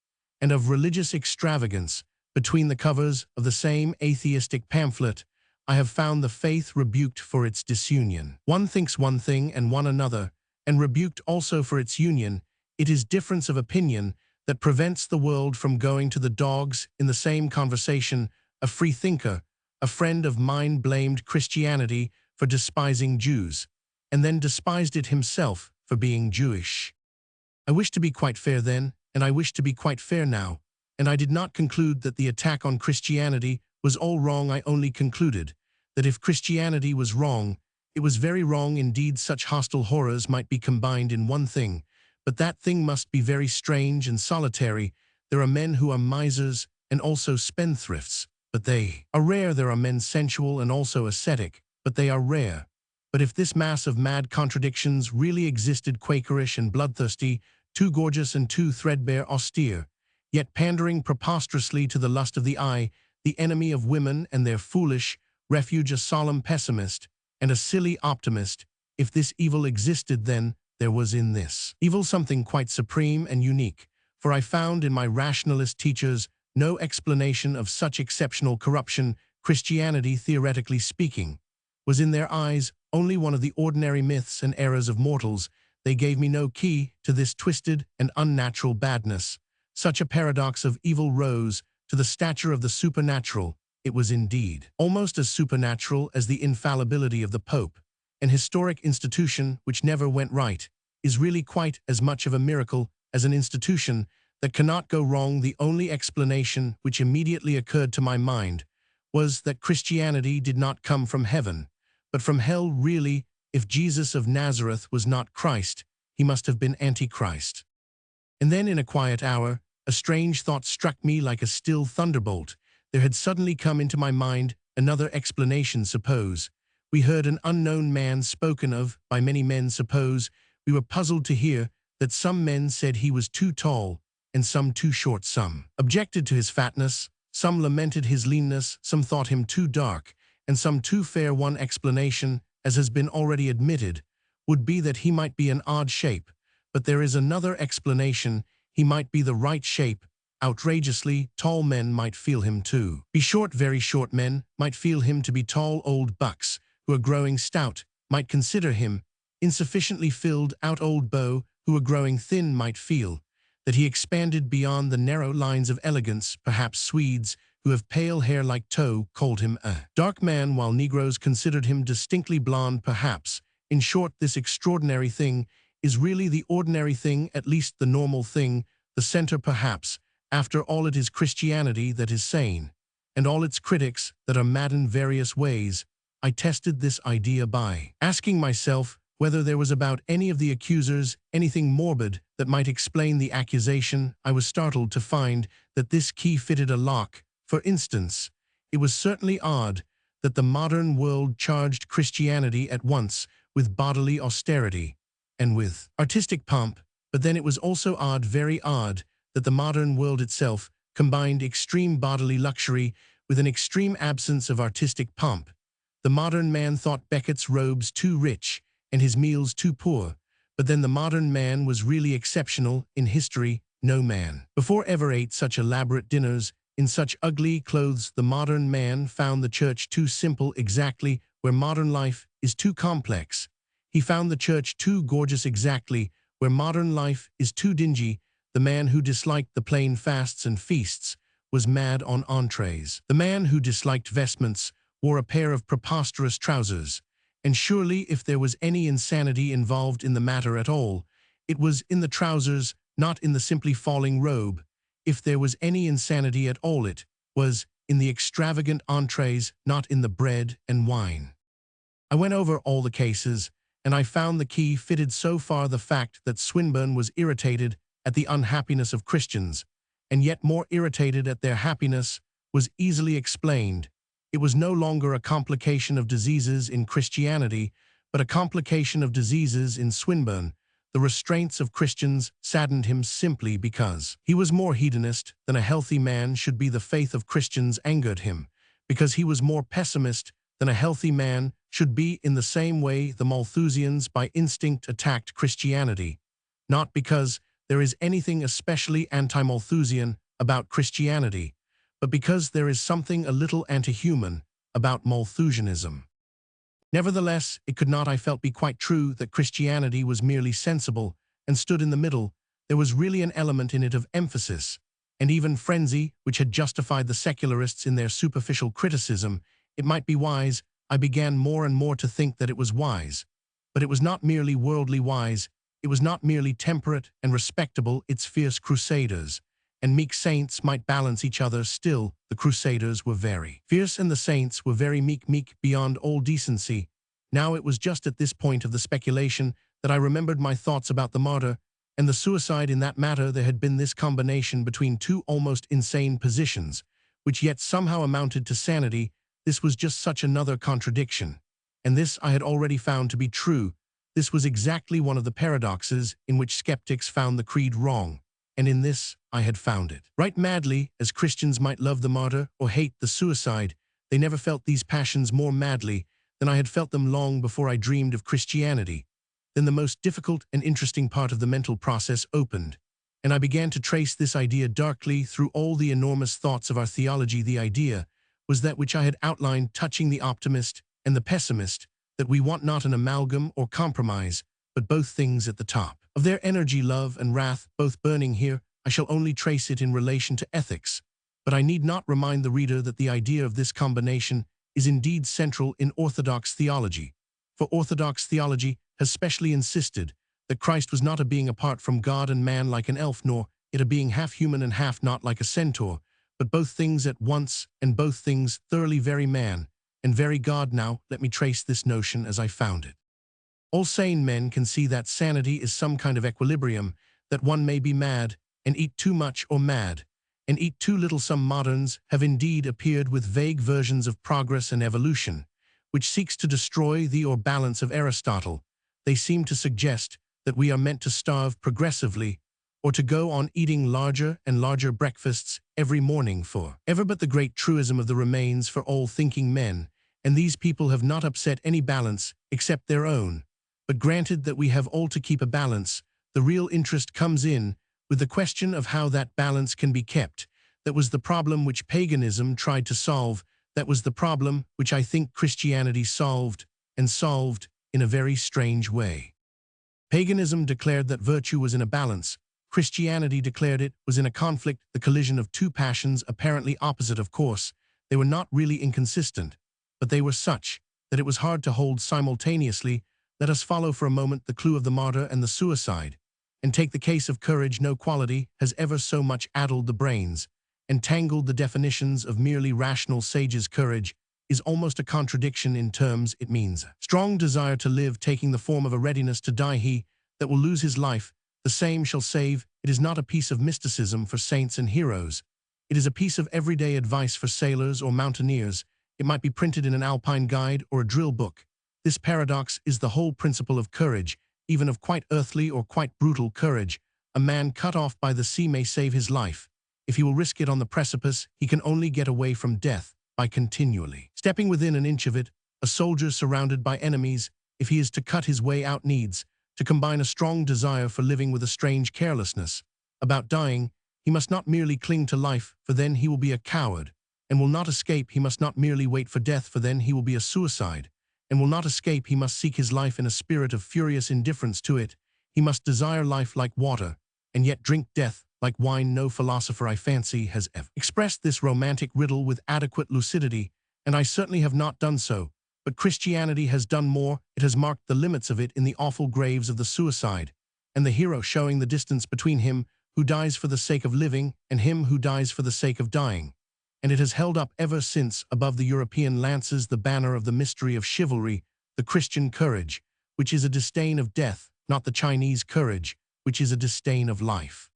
and of religious extravagance. Between the covers of the same atheistic pamphlet, I have found the faith rebuked for its disunion. One thinks one thing and one another, and rebuked also for its union. It is difference of opinion that prevents the world from going to the dogs. In the same conversation, a free thinker, a friend of mine, blamed Christianity for despising Jews, and then despised it himself for being Jewish. I wished to be quite fair then, and I wish to be quite fair now, and I did not conclude that the attack on Christianity was all wrong. I only concluded that if Christianity was wrong, it was very wrong indeed. Such hostile horrors might be combined in one thing, but that thing must be very strange and solitary. There are men who are misers and also spendthrifts, but they are rare. There are men sensual and also ascetic, but they are rare. But if this mass of mad contradictions really existed, Quakerish and bloodthirsty, too gorgeous and too threadbare, austere, yet pandering preposterously to the lust of the eye, the enemy of women and their foolish refuge, a solemn pessimist and a silly optimist, if this evil existed, then there was in this evil something quite supreme and unique, for I found in my rationalist teachers no explanation of such exceptional corruption. Christianity, theoretically speaking, was in their eyes only one of the ordinary myths and errors of mortals. They gave me no key to this twisted and unnatural badness. Such a paradox of evil rose to the stature of the supernatural. It was indeed almost as supernatural as the infallibility of the Pope. An historic institution which never went right is really quite as much of a miracle as an institution that cannot go wrong. The only explanation which immediately occurred to my mind was that Christianity did not come from heaven, but from hell. Really, if Jesus of Nazareth was not Christ, he must have been Antichrist. And then in a quiet hour, a strange thought struck me like a still thunderbolt. There had suddenly come into my mind another explanation. Suppose we heard an unknown man spoken of by many men. Suppose we were puzzled to hear that some men said he was too tall and some too short. Some objected to his fatness, some lamented his leanness, some thought him too dark, and some too fair. One explanation, as has been already admitted, would be that he might be an odd shape, but there is another explanation. He might be the right shape. Outrageously tall men might feel him to be short. Very short men might feel him to be tall. Old bucks who are growing stout might consider him insufficiently filled out. Old beaux who are growing thin might feel that he expanded beyond the narrow lines of elegance. Perhaps Swedes who have pale hair like tow called him a dark man, while Negroes considered him distinctly blonde. Perhaps, in short, this extraordinary thing is really the ordinary thing, at least the normal thing, the center. Perhaps, after all, it is Christianity that is sane, and all its critics that are mad in various ways. I tested this idea by asking myself whether there was about any of the accusers anything morbid that might explain the accusation. I was startled to find that this key fitted a lock. For instance, it was certainly odd that the modern world charged Christianity at once with bodily austerity and with artistic pomp, but then it was also odd, very odd, that the modern world itself combined extreme bodily luxury with an extreme absence of artistic pomp. The modern man thought Beckett's robes too rich and his meals too poor, but then the modern man was really exceptional. In history, no man before ever ate such elaborate dinners in such ugly clothes. The modern man found the church too simple, exactly where modern life is too complex. He found the church too gorgeous exactly where modern life is too dingy. The man who disliked the plain fasts and feasts was mad on entrees. The man who disliked vestments wore a pair of preposterous trousers. And surely if there was any insanity involved in the matter at all, it was in the trousers, not in the simply falling robe. If there was any insanity at all, it was in the extravagant entrees, not in the bread and wine. I went over all the cases, and I found the key fitted so far the fact that Swinburne was irritated at the unhappiness of Christians, and yet more irritated at their happiness, was easily explained. It was no longer a complication of diseases in Christianity, but a complication of diseases in Swinburne. The restraints of Christians saddened him simply because he was more hedonist than a healthy man should be. The faith of Christians angered him, because he was more pessimist than a healthy man should be. In the same way, the Malthusians by instinct attacked Christianity, not because there is anything especially anti-Malthusian about Christianity, but because there is something a little anti-human about Malthusianism. Nevertheless, it could not, I felt, be quite true that Christianity was merely sensible and stood in the middle. There was really an element in it of emphasis, and even frenzy, which had justified the secularists in their superficial criticism. It might be wise. I began more and more to think that it was wise. But it was not merely worldly wise. It was not merely temperate and respectable. Its fierce crusaders and meek saints might balance each other. Still, the crusaders were very fierce and the saints were very meek beyond all decency. Now it was just at this point of the speculation that I remembered my thoughts about the martyr and the suicide. In that matter there had been this combination between two almost insane positions, which yet somehow amounted to sanity. This was just such another contradiction. And this I had already found to be true. This was exactly one of the paradoxes in which skeptics found the creed wrong. And in this, I had found it right. Madly, as Christians might love the martyr or hate the suicide, they never felt these passions more madly than I had felt them long before I dreamed of Christianity. Then the most difficult and interesting part of the mental process opened, and I began to trace this idea darkly through all the enormous thoughts of our theology. The idea was that which I had outlined touching the optimist and the pessimist, that we want not an amalgam or compromise, but both things at the top of their energy, love and wrath, both burning here. I shall only trace it in relation to ethics, but I need not remind the reader that the idea of this combination is indeed central in Orthodox theology. For Orthodox theology has specially insisted that Christ was not a being apart from God and man like an elf, nor it a being half human and half not like a centaur, but both things at once, and both things thoroughly very man and very God. Now let me trace this notion as I found it. All sane men can see that sanity is some kind of equilibrium, that one may be mad and eat too much, or mad and eat too little. Some moderns have indeed appeared with vague versions of progress and evolution, which seeks to destroy the or balance of Aristotle. They seem to suggest that we are meant to starve progressively, or to go on eating larger and larger breakfasts every morning for ever. But the great truism of the remains for all thinking men, and these people have not upset any balance except their own. But granted that we have all to keep a balance, the real interest comes in with the question of how that balance can be kept. That was the problem which paganism tried to solve. That was the problem which I think Christianity solved, and solved in a very strange way. Paganism declared that virtue was in a balance. Christianity declared it was in a conflict, the collision of two passions apparently opposite. Of course, they were not really inconsistent, but they were such that it was hard to hold simultaneously. Let us follow for a moment the clue of the martyr and the suicide, and take the case of courage. No quality has ever so much addled the brains and tangled the definitions of merely rational sages. Courage is almost a contradiction in terms. It means strong desire to live, taking the form of a readiness to die. He that will lose his life, the same shall save. It is not a piece of mysticism for saints and heroes. It is a piece of everyday advice for sailors or mountaineers. It might be printed in an alpine guide or a drill book. This paradox is the whole principle of courage, even of quite earthly or quite brutal courage. A man cut off by the sea may save his life. If he will risk it on the precipice, he can only get away from death by continually stepping within an inch of it. A soldier surrounded by enemies, if he is to cut his way out, needs to combine a strong desire for living with a strange carelessness about dying. He must not merely cling to life, for then he will be a coward, and will not escape. He must not merely wait for death, for then he will be a suicide, and will not escape. He must seek his life in a spirit of furious indifference to it. He must desire life like water, and yet drink death like wine. No philosopher, I fancy, has ever expressed this romantic riddle with adequate lucidity, and I certainly have not done so. But Christianity has done more. It has marked the limits of it in the awful graves of the suicide, and the hero showing the distance between him who dies for the sake of living and him who dies for the sake of dying. And it has held up ever since above the European lances the banner of the mystery of chivalry, the Christian courage, which is a disdain of death, not the Chinese courage, which is a disdain of life.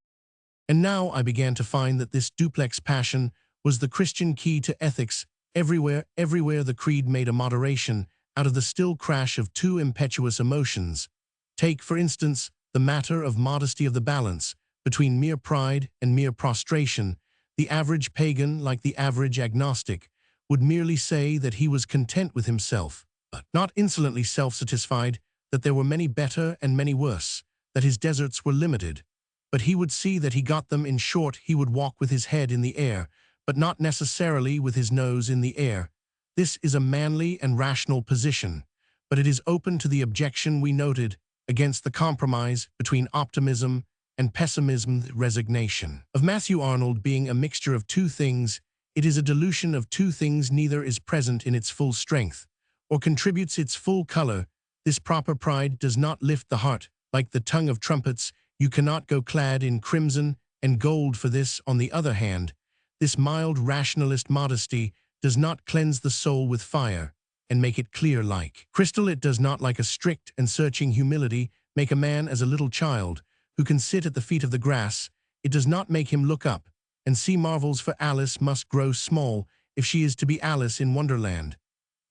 And now I began to find that this duplex passion was the Christian key to ethics. Everywhere the creed made a moderation out of the still crash of two impetuous emotions. Take, for instance, the matter of modesty of the balance between mere pride and mere prostration. The average pagan, like the average agnostic, would merely say that he was content with himself, but not insolently self-satisfied, that there were many better and many worse, that his deserts were limited. But he would see that he got them. In short, he would walk with his head in the air, but not necessarily with his nose in the air. This is a manly and rational position, but it is open to the objection we noted against the compromise between optimism and pessimism, the resignation of Matthew Arnold being a mixture of two things. It is a dilution of two things. Neither is present in its full strength, or contributes its full color. This proper pride does not lift the heart like the tongue of trumpets. You cannot go clad in crimson and gold for this. On the other hand, this mild rationalist modesty does not cleanse the soul with fire and make it clear like crystal. It does not, like a strict and searching humility, make a man as a little child who can sit at the feet of the grass. It does not make him look up and see marvels, for Alice must grow small if she is to be Alice in Wonderland.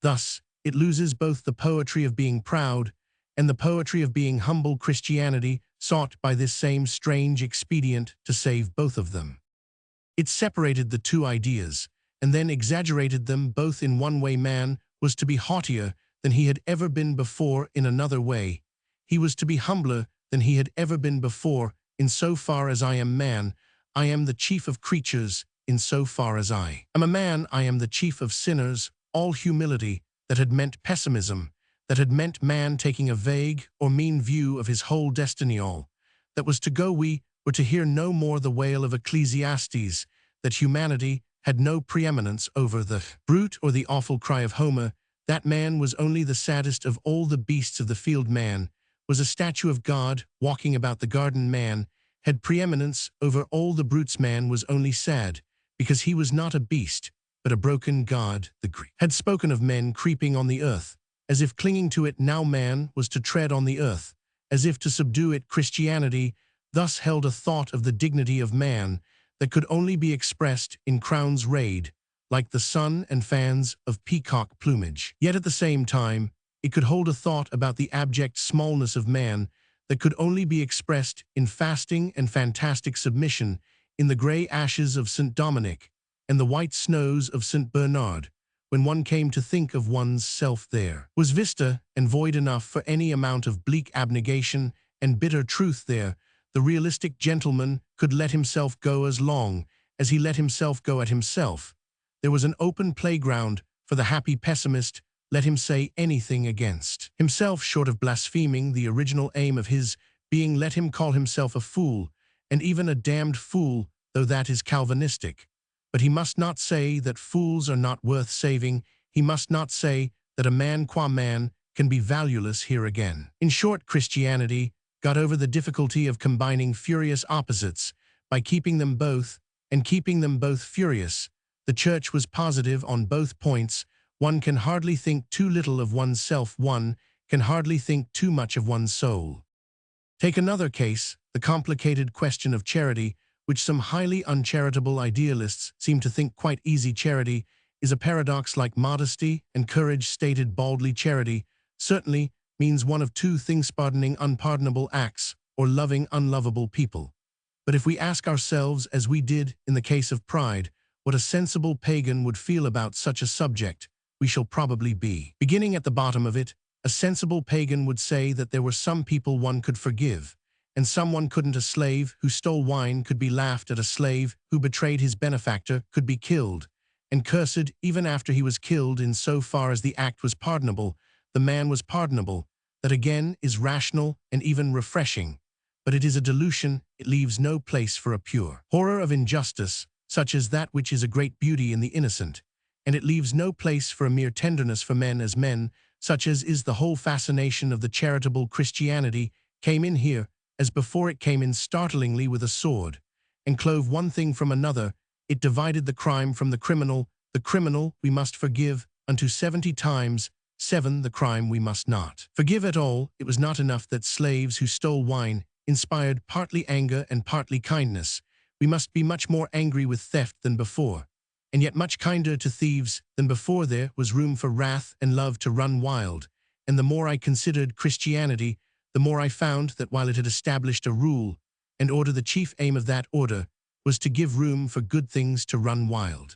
Thus, it loses both the poetry of being proud and the poetry of being humble. Christianity sought by this same strange expedient to save both of them. It separated the two ideas, and then exaggerated them both. In one way, man was to be haughtier than he had ever been before. In another way, he was to be humbler than he had ever been before. In so far as I am man, I am the chief of creatures. In so far as I am a man, I am the chief of sinners. All humility that had meant pessimism, that had meant man taking a vague or mean view of his whole destiny, all that was to go. We were to hear no more the wail of Ecclesiastes, that humanity had no preeminence over the brute, or the awful cry of Homer, that man was only the saddest of all the beasts of the field. Man was a statue of God walking about the garden. Man had preeminence over all the brutes. Man was only sad because he was not a beast, but a broken god. The Greek had spoken of men creeping on the earth, as if clinging to it. Now man was to tread on the earth, as if to subdue it. Christianity thus held a thought of the dignity of man that could only be expressed in crowns rayed like the sun and fans of peacock plumage. Yet at the same time, it could hold a thought about the abject smallness of man that could only be expressed in fasting and fantastic submission, in the gray ashes of St. Dominic and the white snows of St. Bernard. When one came to think of one's self, there was vista and void enough for any amount of bleak abnegation and bitter truth. There, the realistic gentleman could let himself go as long as he let himself go at himself. There was an open playground for the happy pessimist. Let him say anything against himself short of blaspheming the original aim of his being. Let him call himself a fool, and even a damned fool, though that is Calvinistic. But he must not say that fools are not worth saving. He must not say that a man qua man can be valueless. Here again, in short, Christianity got over the difficulty of combining furious opposites by keeping them both, and keeping them both furious. The Church was positive on both points. One can hardly think too little of one's self. One can hardly think too much of one's soul. Take another case, the complicated question of charity, which some highly uncharitable idealists seem to think quite easy. Charity is a paradox like modesty and courage. Stated baldly, charity certainly means one of two things: pardoning unpardonable acts, or loving unlovable people. But if we ask ourselves, as we did in the case of pride, what a sensible pagan would feel about such a subject, we shall probably be beginning at the bottom of it. A sensible pagan would say that there were some people one could forgive, and some one couldn't. A slave who stole wine could be laughed at. A slave who betrayed his benefactor could be killed, and cursed even after he was killed, in so far as the act was pardonable. the man was pardonable, that again is rational and even refreshing. But it is a delusion, it leaves no place for a pure horror of injustice, such as that which is a great beauty in the innocent, and it leaves no place for a mere tenderness for men as men, such as is the whole fascination of the charitable Christianity, came in here, as before it came in startlingly with a sword, and clove one thing from another. It divided the crime from the criminal we must forgive, unto 70 times 7 the crime we must not forgive at all. It was not enough that slaves who stole wine inspired partly anger and partly kindness. We must be much more angry with theft than before, and yet much kinder to thieves than before. There was room for wrath and love to run wild, and the more I considered Christianity, the more I found that while it had established a rule and order, the chief aim of that order was to give room for good things to run wild.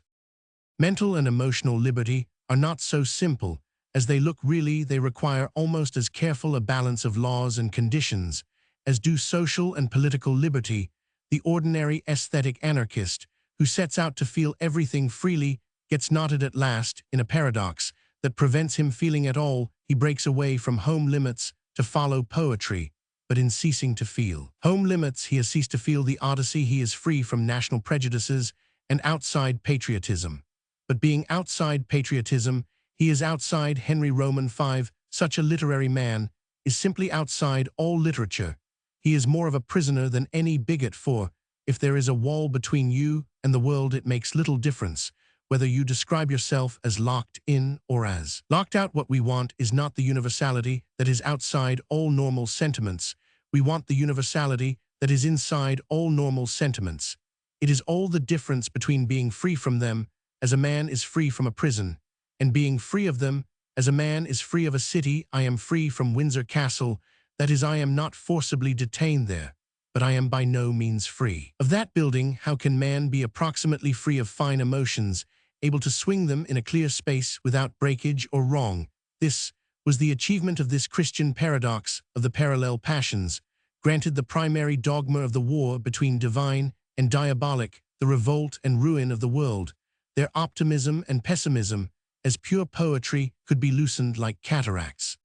Mental and emotional liberty are not so simple as they look. Really, they require almost as careful a balance of laws and conditions as do social and political liberty. The ordinary aesthetic anarchist who sets out to feel everything freely gets knotted at last in a paradox that prevents him feeling at all. He breaks away from home limits to follow poetry, but in ceasing to feel home limits, he has ceased to feel the Odyssey. He is free from national prejudices and outside patriotism. But being outside patriotism, he is outside Henry Roman V. Such a literary man is simply outside all literature. He is more of a prisoner than any bigot, for if there is a wall between you and the world, it makes little difference whether you describe yourself as locked in or as locked out. What we want is not the universality that is outside all normal sentiments. We want the universality that is inside all normal sentiments. It is all the difference between being free from them, as a man is free from a prison, and being free of them, as a man is free of a city. I am free from Windsor Castle, that is, I am not forcibly detained there, but I am by no means free of that building. How can man be approximately free of fine emotions, able to swing them in a clear space without breakage or wrong? This was the achievement of this Christian paradox of the parallel passions, granted the primary dogma of the war between divine and diabolic, the revolt and ruin of the world. Their optimism and pessimism, as pure poetry, could be loosened like cataracts.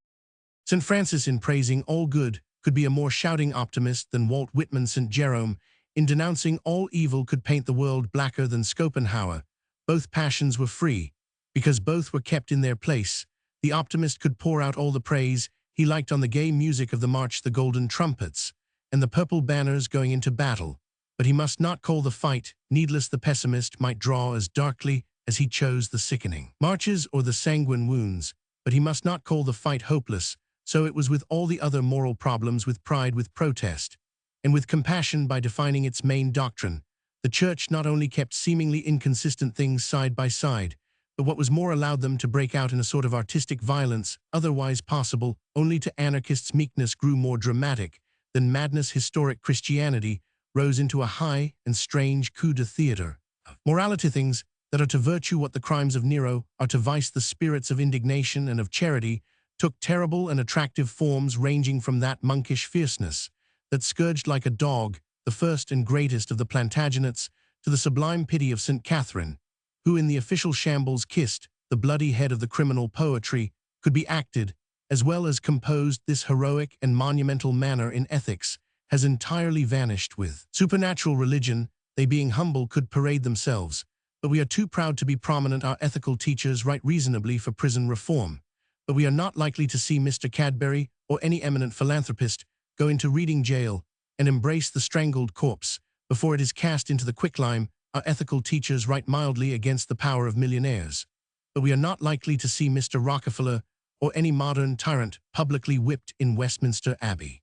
St. Francis, in praising all good, could be a more shouting optimist than Walt Whitman. St. Jerome, in denouncing all evil, could paint the world blacker than Schopenhauer. Both passions were free, because both were kept in their place. The optimist could pour out all the praise he liked on the gay music of the march, the golden trumpets, and the purple banners going into battle, but he must not call the fight needless. The pessimist might draw as darkly as he chose the sickening marches or the sanguine wounds, but he must not call the fight hopeless. So it was with all the other moral problems, with pride, with protest, and with compassion. By defining its main doctrine, the Church not only kept seemingly inconsistent things side by side, but what was more, allowed them to break out in a sort of artistic violence otherwise possible only to anarchists. Meekness grew more dramatic than madness. Historic Christianity rose into a high and strange coup de theater of morality. Things that are to virtue what the crimes of Nero are to vice, the spirits of indignation and of charity, took terrible and attractive forms, ranging from that monkish fierceness that scourged like a dog the first and greatest of the Plantagenets, to the sublime pity of St. Catherine, who in the official shambles kissed the bloody head of the criminal. Poetry could be acted as well as composed. This heroic and monumental manner in ethics has entirely vanished. With supernatural religion, they being humble could parade themselves, but we are too proud to be prominent. Our ethical teachers write reasonably for prison reform, but we are not likely to see Mr. Cadbury or any eminent philanthropist go into Reading jail and embrace the strangled corpse before it is cast into the quicklime. Our ethical teachers write mildly against the power of millionaires, but we are not likely to see Mr. Rockefeller or any modern tyrant publicly whipped in Westminster Abbey.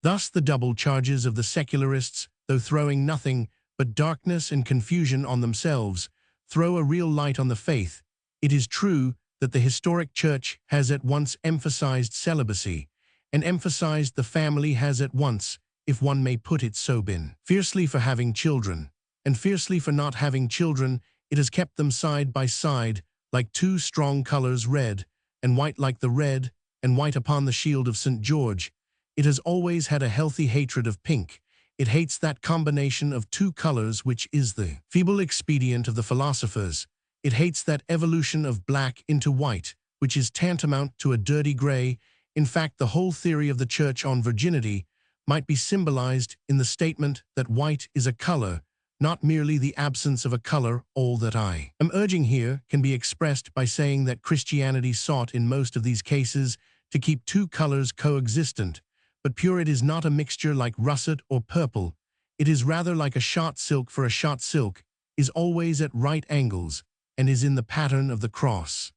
Thus the double charges of the secularists, though throwing nothing but darkness and confusion on themselves, throw a real light on the faith. It is true that the historic Church has at once emphasized celibacy and emphasized the family, has at once, if one may put it so, been fiercely for having children and fiercely for not having children. It has kept them side by side like two strong colors, red and white, like the red and white upon the shield of St. George. It has always had a healthy hatred of pink. It hates that combination of two colors which is the feeble expedient of the philosophers. It hates that evolution of black into white, which is tantamount to a dirty gray. In fact, the whole theory of the Church on virginity might be symbolized in the statement that white is a color, not merely the absence of a color. All that I am urging here can be expressed by saying that Christianity sought in most of these cases to keep two colors coexistent, but pure it is not a mixture like russet or purple. It is rather like a shot silk, for a shot silk is always at right angles and is in the pattern of the cross.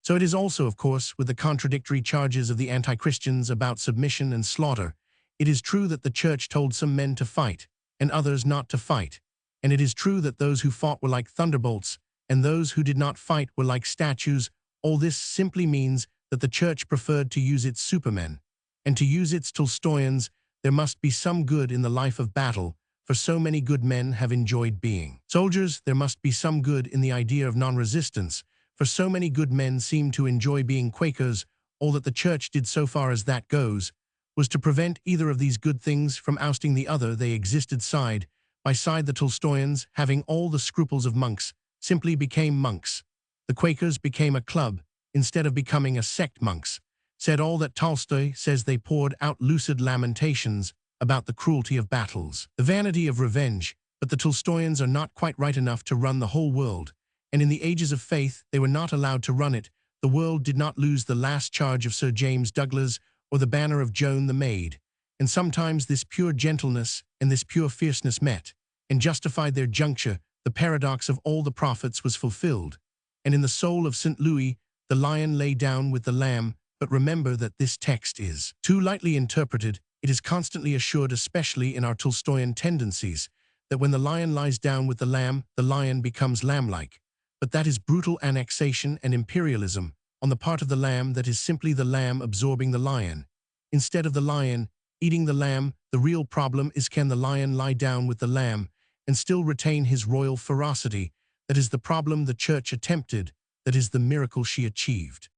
So it is also, of course, with the contradictory charges of the anti-Christians about submission and slaughter. It is true that the Church told some men to fight and others not to fight, and it is true that those who fought were like thunderbolts and those who did not fight were like statues. All this simply means that the Church preferred to use its supermen, and to use its Tolstoyans. There must be some good in the life of battle, for so many good men have enjoyed being soldiers. There must be some good in the idea of non-resistance, for so many good men seem to enjoy being Quakers. All that the Church did, so far as that goes, was to prevent either of these good things from ousting the other. They existed side by side. The Tolstoyans, having all the scruples of monks, simply became monks. The Quakers became a club instead of becoming a sect. Monks said all that Tolstoy says. They poured out lucid lamentations about the cruelty of battles, the vanity of revenge, but the Tolstoyans are not quite right enough to run the whole world, and in the ages of faith they were not allowed to run it. The world did not lose the last charge of Sir James Douglas or the banner of Joan the Maid, and sometimes this pure gentleness and this pure fierceness met and justified their juncture. The paradox of all the prophets was fulfilled, and in the soul of St. Louis the lion lay down with the lamb. But remember that this text is too lightly interpreted. It is constantly assured, especially in our Tolstoyan tendencies, that when the lion lies down with the lion becomes lamb-like. But that is brutal annexation and imperialism on the part of the lamb. That is simply the lamb absorbing the lion, instead of the lion eating the lamb. The real problem is, can the lion lie down with the lamb and still retain his royal ferocity? That is the problem the Church attempted. That is the miracle she achieved.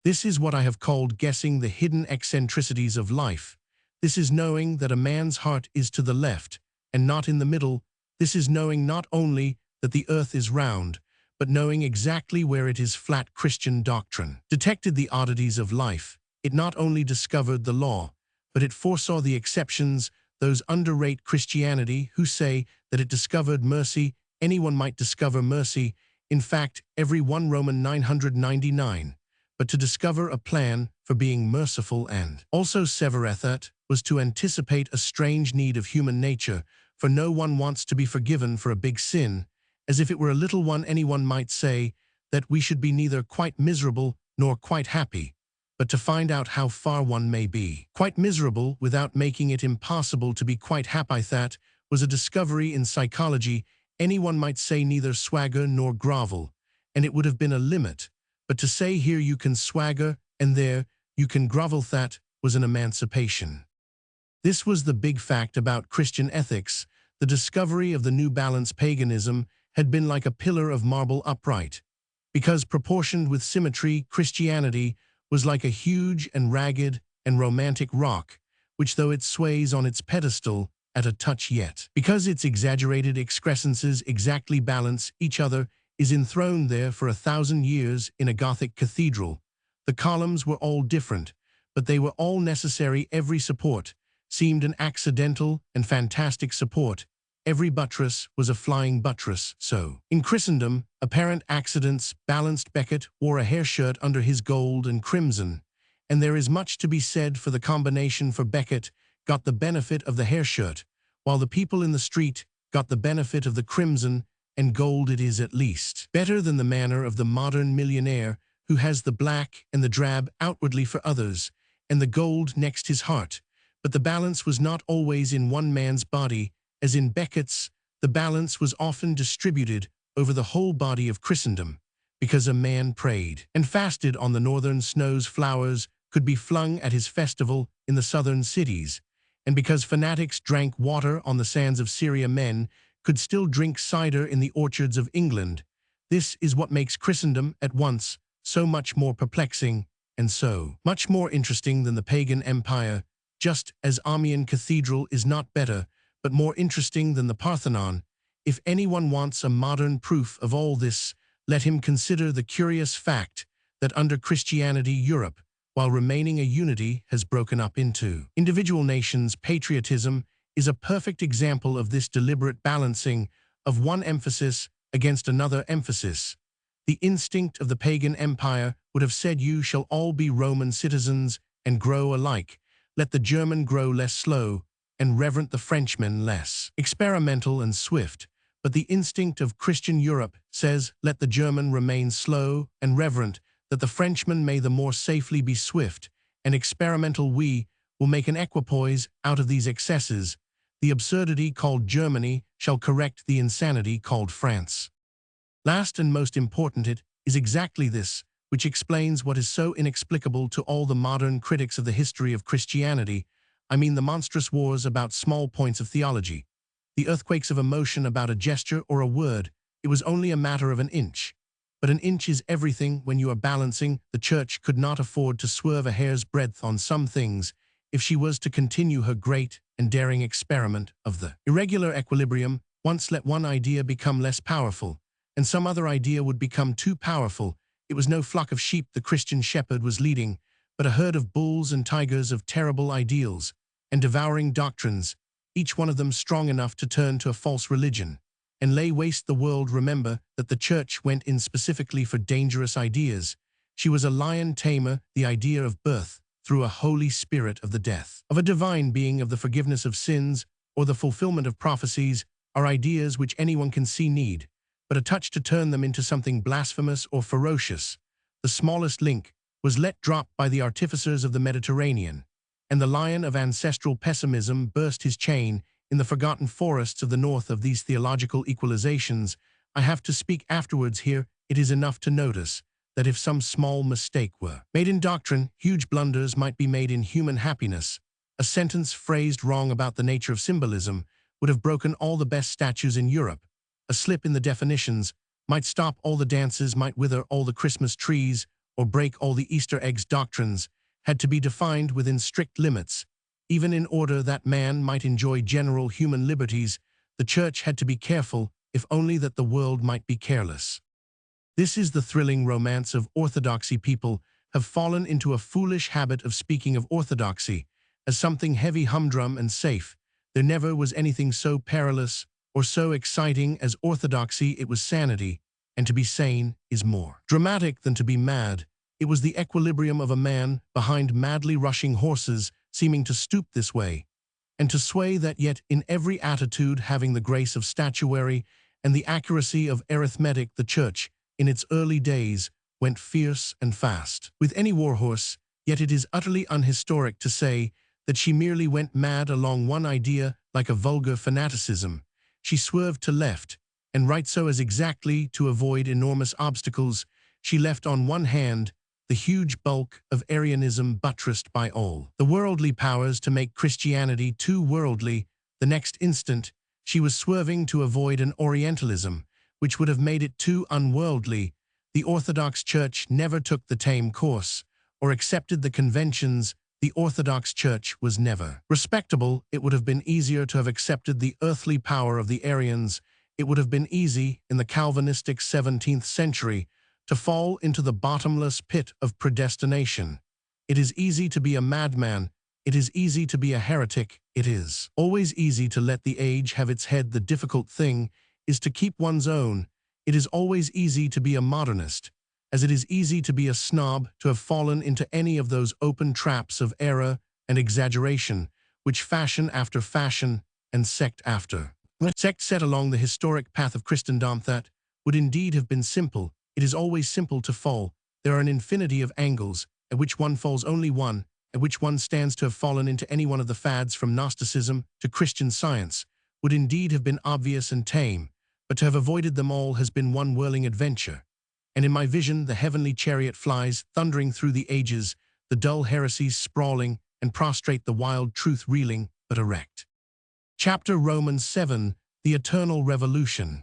This is what I have called guessing the hidden eccentricities of life. This is knowing that a man's heart is to the left and not in the middle. This is knowing not only that the earth is round, but knowing exactly where it is flat. Christian doctrine detected the oddities of life. It not only discovered the law, but it foresaw the exceptions. Those underrate Christianity who say that it discovered mercy. Anyone might discover mercy. In fact, every one. Roman 999. But to discover a plan for being merciful and also severethat was to anticipate a strange need of human nature, for no one wants to be forgiven for a big sin, as if it were a little one. Anyone might say that we should be neither quite miserable nor quite happy, but to find out how far one may be quite miserable without making it impossible to be quite happy. That was a discovery in psychology. Anyone might say neither swagger nor grovel, and it would have been a limit. But to say here you can swagger and there you can grovel, that was an emancipation. This was the big fact about Christian ethics. The discovery of the new balance. Paganism had been like a pillar of marble upright, because proportioned with symmetry. Christianity was like a huge and ragged and romantic rock, which though it sways on its pedestal at a touch, yet because its exaggerated excrescences exactly balance each other, is enthroned there for 1,000 years in a Gothic cathedral. The columns were all different, but they were all necessary. Every support seemed an accidental and fantastic support. Every buttress was a flying buttress. So, in Christendom, apparent accidents balanced. Becket wore a hair shirt under his gold and crimson, and there is much to be said for the combination, for Becket got the benefit of the hair shirt, while the people in the street got the benefit of the crimson and gold. It is at least better than the manner of the modern millionaire who has the black and the drab outwardly for others, and the gold next his heart. But the balance was not always in one man's body, as in Becket's. The balance was often distributed over the whole body of Christendom, because a man prayed and fasted on the northern snows. Flowers could be flung at his festival in the southern cities, and because fanatics drank water on the sands of Syria, men could still drink cider in the orchards of England. This is what makes Christendom at once so much more perplexing and so much more interesting than the pagan empire, just as Amiens Cathedral is not better but more interesting than the Parthenon. If anyone wants a modern proof of all this, let him consider the curious fact that under Christianity Europe, while remaining a unity, has broken up into individual nations. Patriotism is a perfect example of this deliberate balancing of one emphasis against another emphasis. The instinct of the pagan empire would have said, "You shall all be Roman citizens and grow alike. Let the German grow less slow, and reverent the Frenchman less experimental and swift." But the instinct of Christian Europe says, "Let the German remain slow and reverent, that the Frenchman may the more safely be swift and experimental. We will make an equipoise out of these excesses. The absurdity called Germany shall correct the insanity called France." Last and most important, it is exactly this which explains what is so inexplicable to all the modern critics of the history of Christianity. I mean the monstrous wars about small points of theology, the earthquakes of emotion about a gesture or a word. It was only a matter of an inch. But an inch is everything when you are balancing. The Church could not afford to swerve a hair's breadth on some things if she was to continue her great and daring experiment of the irregular equilibrium. Once let one idea become less powerful, and some other idea would become too powerful. It was no flock of sheep the Christian shepherd was leading, but a herd of bulls and tigers of terrible ideals and devouring doctrines, each one of them strong enough to turn to a false religion and lay waste the world. Remember that the Church went in specifically for dangerous ideas. She was a lion tamer. The idea of birth through a Holy Spirit, of the death of a divine being, of the forgiveness of sins, or the fulfillment of prophecies, are ideas which anyone can see need but a touch to turn them into something blasphemous or ferocious. The smallest link was let drop by the artificers of the Mediterranean, and the lion of ancestral pessimism burst his chain in the forgotten forests of the north. Of these theological equalizations I have to speak afterwards. Here it is enough to notice that if some small mistake were made in doctrine, huge blunders might be made in human happiness. A sentence phrased wrong about the nature of symbolism would have broken all the best statues in Europe. A slip in the definitions might stop all the dances, might wither all the Christmas trees, or break all the Easter eggs. Doctrines had to be defined within strict limits. Even in order that man might enjoy general human liberties, the Church had to be careful, if only that the world might be careless. This is the thrilling romance of orthodoxy. People have fallen into a foolish habit of speaking of orthodoxy as something heavy, humdrum, and safe. There never was anything so perilous or so exciting as orthodoxy. It was sanity, and to be sane is more dramatic than to be mad. It was the equilibrium of a man behind madly rushing horses, seeming to stoop this way and to sway that, yet in every attitude having the grace of statuary and the accuracy of arithmetic. The Church, in its early days, went fierce and fast with any warhorse, yet it is utterly unhistoric to say that she merely went mad along one idea like a vulgar fanaticism. She swerved to left and right so as exactly to avoid enormous obstacles. She left on one hand the huge bulk of Arianism buttressed by all the worldly powers to make Christianity too worldly. The next instant, she was swerving to avoid an Orientalism which would have made it too unworldly. The Orthodox Church never took the tame course or accepted the conventions. The Orthodox Church was never respectable. It would have been easier to have accepted the earthly power of the Arians. It would have been easy, in the Calvinistic 17th century, to fall into the bottomless pit of predestination. It is easy to be a madman. It is easy to be a heretic. It is always easy to let the age have its head. The difficult thing is to keep one's own. It is always easy to be a modernist, as it is easy to be a snob. To have fallen into any of those open traps of error and exaggeration, which fashion after fashion and sect after sect set along the historic path of Christendom, that would indeed have been simple. It is always simple to fall. There are an infinity of angles at which one falls, only one at which one stands. To have fallen into any one of the fads from Gnosticism to Christian Science would indeed have been obvious and tame, but to have avoided them all has been one whirling adventure. And in my vision the heavenly chariot flies, thundering through the ages, the dull heresies sprawling, and prostrate the wild truth reeling, but erect. Chapter Romans 7, The Eternal Revolution.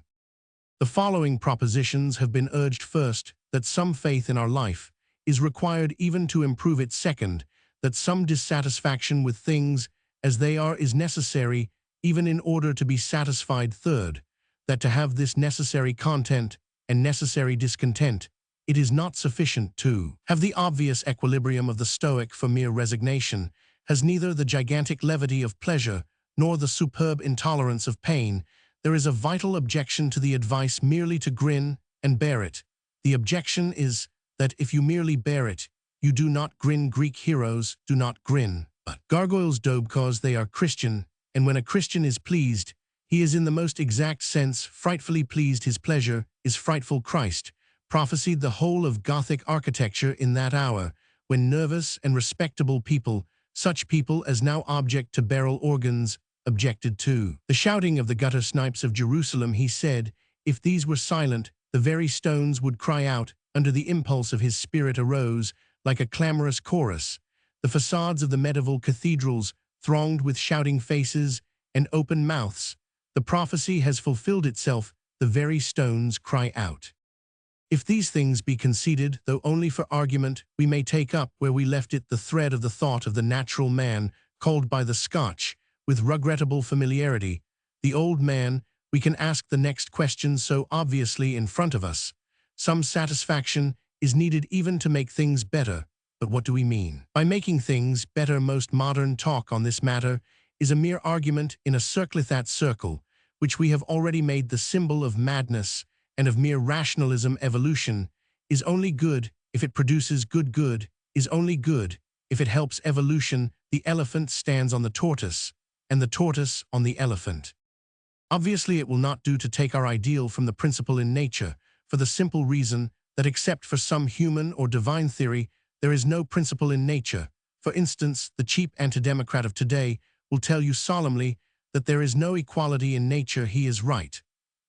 The following propositions have been urged: first, that some faith in our life is required even to improve it; second, that some dissatisfaction with things as they are is necessary even in order to be satisfied; third, that to have this necessary content and necessary discontent it is not sufficient to have the obvious equilibrium of the Stoic for mere resignation, has neither the gigantic levity of pleasure nor the superb intolerance of pain. There is a vital objection to the advice merely to grin and bear it. The objection is that if you merely bear it, you do not grin. Greek heroes do not grin, but gargoyles do because they are Christian, and when a Christian is pleased, he is in the most exact sense frightfully pleased. His pleasure is frightful. Christ prophesied the whole of Gothic architecture in that hour, when nervous and respectable people, such people as now object to barrel organs, objected to the shouting of the gutter snipes of Jerusalem. He said, if these were silent, the very stones would cry out. Under the impulse of his spirit arose, like a clamorous chorus, the facades of the medieval cathedrals thronged with shouting faces and open mouths. The prophecy has fulfilled itself, the very stones cry out. If these things be conceded, though only for argument, we may take up where we left it the thread of the thought of the natural man, called by the Scotch, with regrettable familiarity, the old man. We can ask the next question so obviously in front of us. Some satisfaction is needed even to make things better, but what do we mean by making things better? Most modern talk on this matter is a mere argument in a circle. That circle, which we have already made the symbol of madness and of mere rationalism. Evolution is only good if it produces good. Good is only good if it helps evolution. The elephant stands on the tortoise, and the tortoise on the elephant. Obviously, it will not do to take our ideal from the principle in nature, for the simple reason that except for some human or divine theory, there is no principle in nature. For instance, the cheap anti-democrat of today will tell you solemnly that there is no equality in nature. He is right.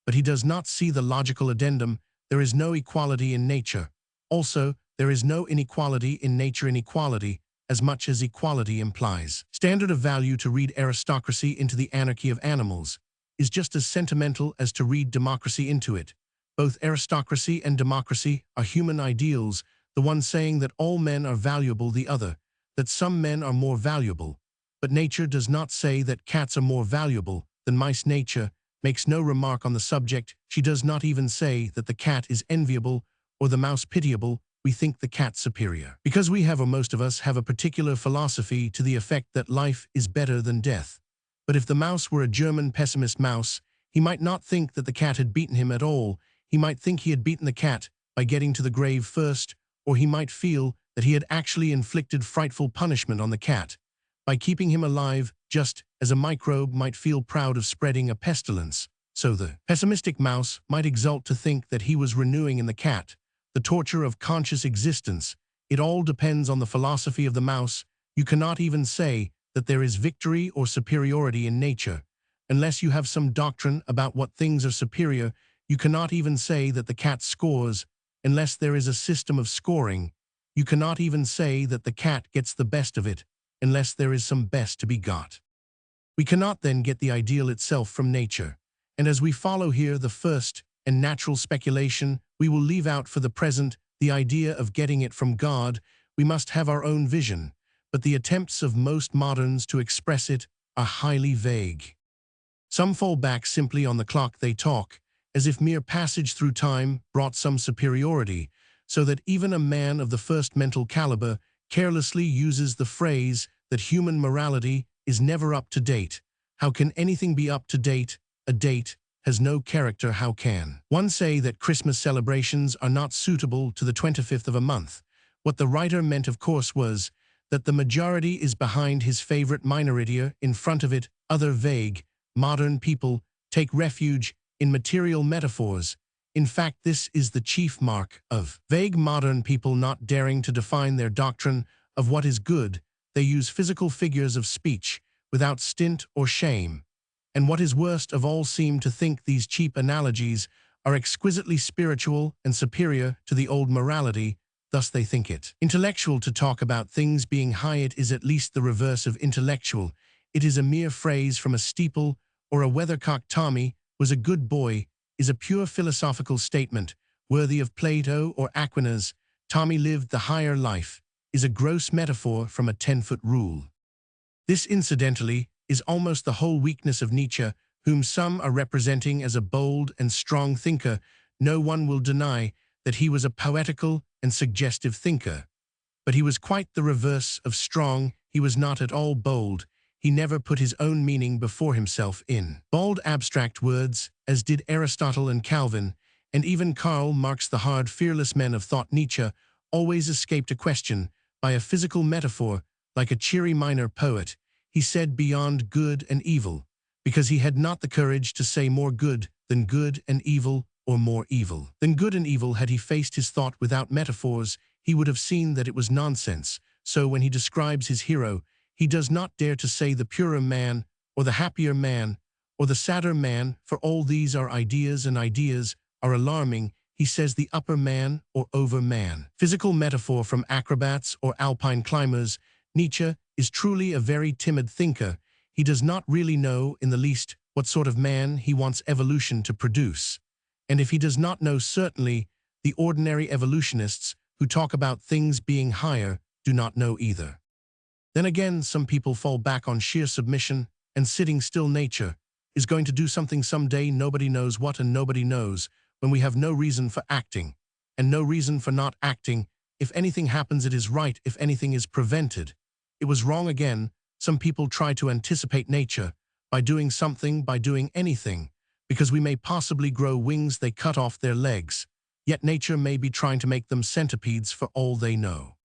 But he does not see the logical addendum. There is no equality in nature. Also, there is no inequality in nature. Inequality, as much as equality implies standard of value. To read aristocracy into the anarchy of animals is just as sentimental as to read democracy into it. Both aristocracy and democracy are human ideals, the one saying that all men are valuable, the other that some men are more valuable. But nature does not say that cats are more valuable than mice. Nature makes no remark on the subject. She does not even say that the cat is enviable or the mouse pitiable. We think the cat superior because we have, or most of us have, a particular philosophy to the effect that life is better than death. But if the mouse were a German pessimist mouse, he might not think that the cat had beaten him at all. He might think he had beaten the cat by getting to the grave first, or he might feel that he had actually inflicted frightful punishment on the cat by keeping him alive, just as a microbe might feel proud of spreading a pestilence. So the pessimistic mouse might exult to think that he was renewing in the cat the torture of conscious existence. It all depends on the philosophy of the mouse. You cannot even say that there is victory or superiority in nature. Unless you have some doctrine about what things are superior, you cannot even say that the cat scores. Unless there is a system of scoring, you cannot even say that the cat gets the best of it, unless there is some best to be got. We cannot then get the ideal itself from nature. And as we follow here the first and natural speculation, we will leave out for the present the idea of getting it from God. We must have our own vision, but the attempts of most moderns to express it are highly vague. Some fall back simply on the clock. They talk as if mere passage through time brought some superiority, so that even a man of the first mental caliber carelessly uses the phrase that human morality is never up to date. How can anything be up to date? A date has no character. How can one say that Christmas celebrations are not suitable to the 25th of a month? What the writer meant, of course, was that the majority is behind his favorite minority, in front of it. Other vague, modern people take refuge in material metaphors. In fact, this is the chief mark of vague modern people, not daring to define their doctrine of what is good. They use physical figures of speech without stint or shame. And what is worst of all, seem to think these cheap analogies are exquisitely spiritual and superior to the old morality. Thus they think it intellectual to talk about things being high. It is at least the reverse of intellectual. It is a mere phrase from a steeple, or a weathercock. Tommy was a good boy is a pure philosophical statement, worthy of Plato or Aquinas. Tommy lived the higher life is a gross metaphor from a 10-foot rule. This, incidentally, is almost the whole weakness of Nietzsche, whom some are representing as a bold and strong thinker. No one will deny that he was a poetical and suggestive thinker. But he was quite the reverse of strong. He was not at all bold. He never put his own meaning before himself in bold abstract words, as did Aristotle and Calvin, and even Karl Marx. The hard, fearless men of thought. Nietzsche always escaped a question by a physical metaphor, like a cheery minor poet. He said beyond good and evil, because he had not the courage to say more good than good and evil, or more evil than good and evil. Had he faced his thought without metaphors, he would have seen that it was nonsense. So when he describes his hero, he does not dare to say the purer man, or the happier man, or the sadder man, for all these are ideas, and ideas are alarming. He says the upper man or over man. Physical metaphor from acrobats or alpine climbers. Nietzsche is truly a very timid thinker. He does not really know in the least what sort of man he wants evolution to produce. And if he does not know, certainly the ordinary evolutionists who talk about things being higher do not know either. Then again, some people fall back on sheer submission and sitting still. Nature is going to do something someday, nobody knows what, and nobody knows when we have no reason for acting and no reason for not acting. If anything happens, it is right. If anything is prevented, it was wrong again. Some people try to anticipate nature by doing something, by doing anything, because we may possibly grow wings. They cut off their legs, yet nature may be trying to make them centipedes for all they know.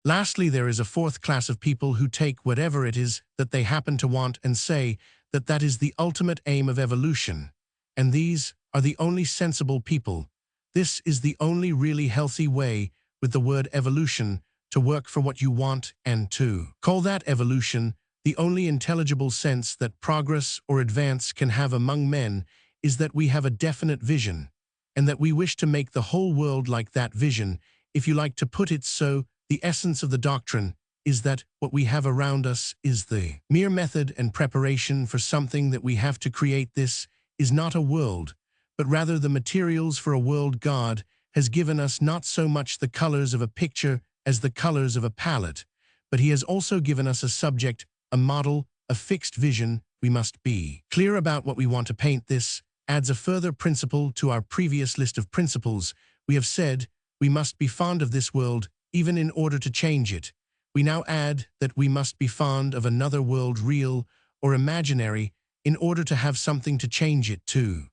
Lastly, there is a fourth class of people who take whatever it is that they happen to want and say that that is the ultimate aim of evolution. And these are the only sensible people. This is the only really healthy way with the word evolution to work for what you want and to call that evolution. The only intelligible sense that progress or advance can have among men is that we have a definite vision, and that we wish to make the whole world like that vision, if you like to put it so. The essence of the doctrine is that what we have around us is the mere method and preparation for something that we have to create. This is not a world, but rather the materials for a world. God has given us not so much the colors of a picture as the colors of a palette, but he has also given us a subject, a model, a fixed vision. We must be clear about what we want to paint. This adds a further principle to our previous list of principles. We have said we must be fond of this world, even in order to change it. We now add that we must be fond of another world, real or imaginary, in order to have something to change it to.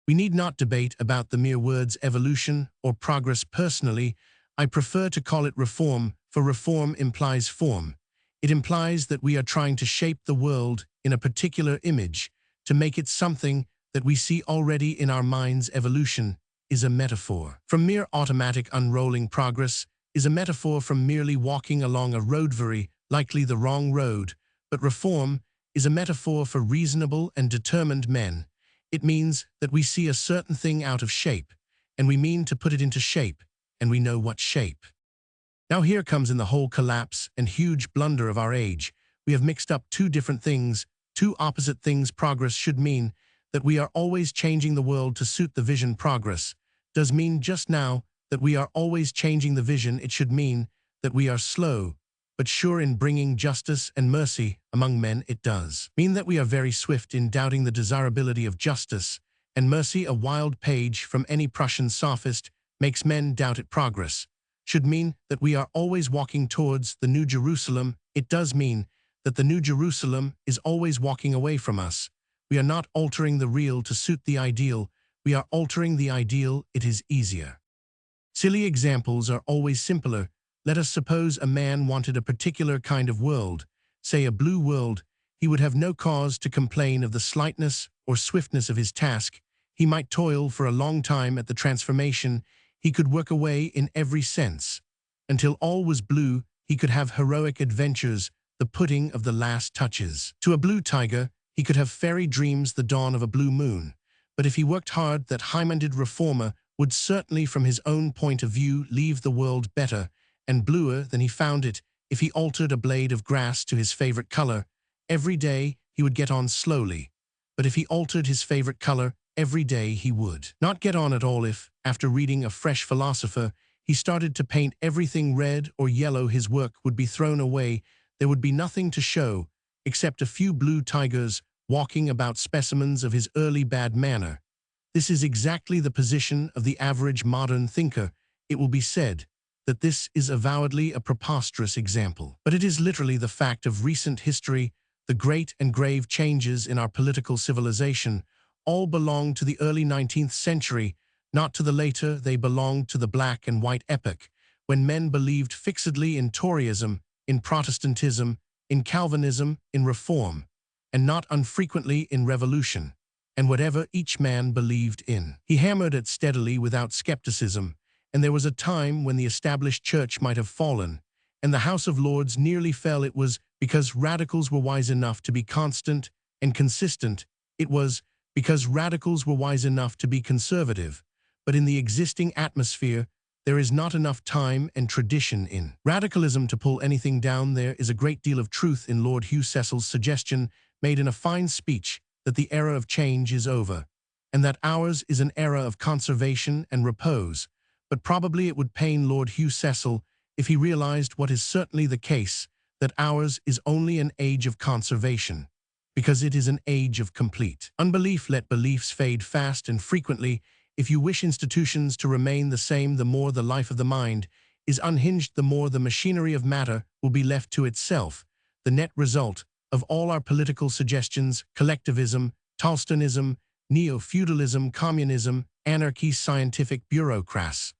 We need not debate about the mere words evolution or progress. Personally, I prefer to call it reform, for reform implies form. It implies that we are trying to shape the world in a particular image, to make it something that we see already in our minds. Evolution is a metaphor from mere automatic unrolling. Progress is a metaphor from merely walking along a road, very likely the wrong road. But reform is a metaphor for reasonable and determined men. It means that we see a certain thing out of shape, and we mean to put it into shape, and we know what shape. Now here comes in the whole collapse and huge blunder of our age. We have mixed up two different things, two opposite things. Progress should mean that we are always changing the world to suit the vision. Progress does mean just now that we are always changing the vision. It should mean that we are slow but sure in bringing justice and mercy among men. It does mean that we are very swift in doubting the desirability of justice and mercy. A wild page from any Prussian sophist makes men doubt it. Progress should mean that we are always walking towards the New Jerusalem. It does mean that the New Jerusalem is always walking away from us. We are not altering the real to suit the ideal. We are altering the ideal. It is easier. Silly examples are always simpler. Let us suppose a man wanted a particular kind of world, say a blue world. He would have no cause to complain of the slightness or swiftness of his task. He might toil for a long time at the transformation. He could work away in every sense. Until all was blue, he could have heroic adventures, the putting of the last touches to a blue tiger. He could have fairy dreams, the dawn of a blue moon. But if he worked hard, that high-minded reformer would certainly, from his own point of view, leave the world better and bluer than he found it. If he altered a blade of grass to his favorite color every day, he would get on slowly. But if he altered his favorite color every day, he would not get on at all. If, after reading a fresh philosopher, he started to paint everything red or yellow, his work would be thrown away. There would be nothing to show except a few blue tigers walking about, specimens of his early bad manner. This is exactly the position of the average modern thinker. It will be said that this is avowedly a preposterous example. But it is literally the fact of recent history. The great and grave changes in our political civilization all belong to the early 19th century, not to the later. They belong to the black and white epoch, when men believed fixedly in Toryism, in Protestantism, in Calvinism, in Reform, and not unfrequently in revolution, and whatever each man believed in. He hammered it steadily without skepticism, and there was a time when the established church might have fallen, and the House of Lords nearly fell. It was because radicals were wise enough to be constant and consistent. It was because radicals were wise enough to be conservative. But in the existing atmosphere, there is not enough time and tradition in radicalism to pull anything down. There is a great deal of truth in Lord Hugh Cecil's suggestion, made in a fine speech, that the era of change is over, and that ours is an era of conservation and repose. But probably it would pain Lord Hugh Cecil if he realized what is certainly the case, that ours is only an age of conservation, because it is an age of complete unbelief. Let beliefs fade fast and frequently. If you wish institutions to remain the same, the more the life of the mind is unhinged, the more the machinery of matter will be left to itself. The net result of all our political suggestions, collectivism, Tolstoyanism, neo-feudalism, communism, anarchy, scientific bureaucrats,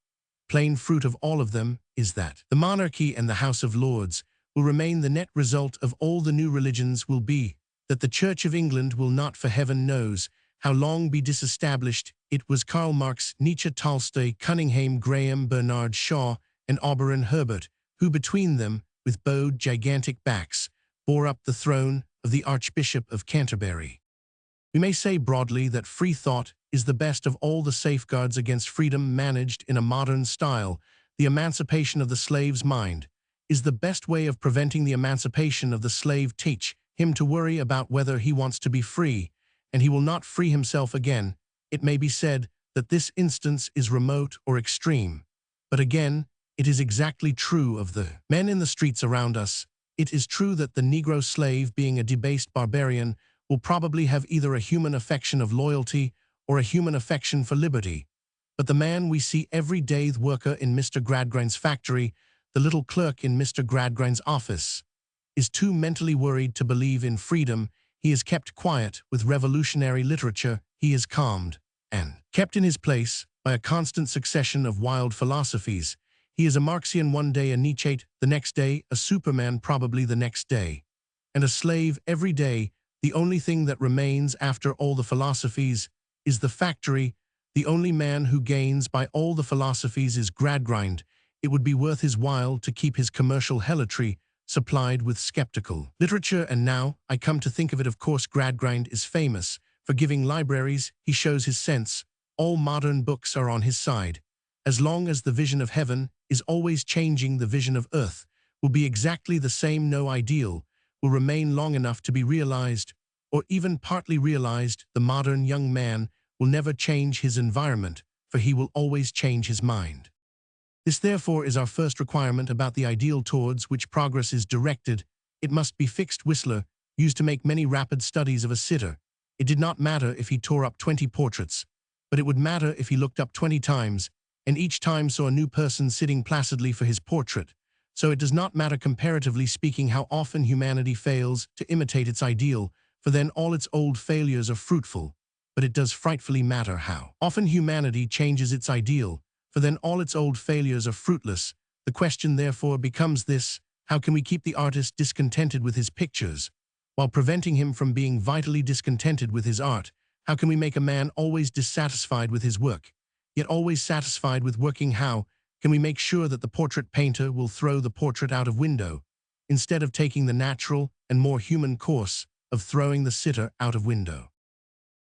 plain fruit of all of them is that the monarchy and the House of Lords will remain. The net result of all the new religions will be that the Church of England will not, for heaven knows how long, be disestablished. It was Karl Marx, Nietzsche, Tolstoy, Cunningham, Graham, Bernard Shaw, and Auberon Herbert, who between them, with bowed gigantic backs, bore up the throne of the Archbishop of Canterbury. We may say broadly that free thought is the best of all the safeguards against freedom managed in a modern style. The emancipation of the slave's mind is the best way of preventing the emancipation of the slave. Teach him to worry about whether he wants to be free, and he will not free himself again. It may be said that this instance is remote or extreme, but again, it is exactly true of the men in the streets around us. It is true that the Negro slave, being a debased barbarian, will probably have either a human affection of loyalty or a human affection for liberty. But the man we see every day, the worker in Mr. Gradgrind's factory, the little clerk in Mr. Gradgrind's office, is too mentally worried to believe in freedom. He is kept quiet with revolutionary literature. He is calmed and kept in his place by a constant succession of wild philosophies. He is a Marxian one day, a Nietzscheite the next day, a Superman probably the next day, and a slave every day. The only thing that remains after all the philosophies is the factory. The only man who gains by all the philosophies is Gradgrind. It would be worth his while to keep his commercial helotry supplied with skeptical literature. And now I come to think of it, of course, Gradgrind is famous for giving libraries. He shows his sense. All modern books are on his side. As long as the vision of heaven is always changing, the vision of earth will be exactly the same. No ideal will remain long enough to be realized, or even partly realized. The modern young man will never change his environment, for he will always change his mind. This, therefore, is our first requirement about the ideal towards which progress is directed. It must be fixed. Whistler used to make many rapid studies of a sitter. It did not matter if he tore up 20 portraits, but it would matter if he looked up 20 times, and each time saw a new person sitting placidly for his portrait. So it does not matter, comparatively speaking, how often humanity fails to imitate its ideal, for then all its old failures are fruitful. But it does frightfully matter how often humanity changes its ideal, for then all its old failures are fruitless. The question, therefore, becomes this: how can we keep the artist discontented with his pictures, while preventing him from being vitally discontented with his art? How can we make a man always dissatisfied with his work, yet always satisfied with working? How can we make sure that the portrait painter will throw the portrait out of window, instead of taking the natural and more human course of throwing the sitter out of window?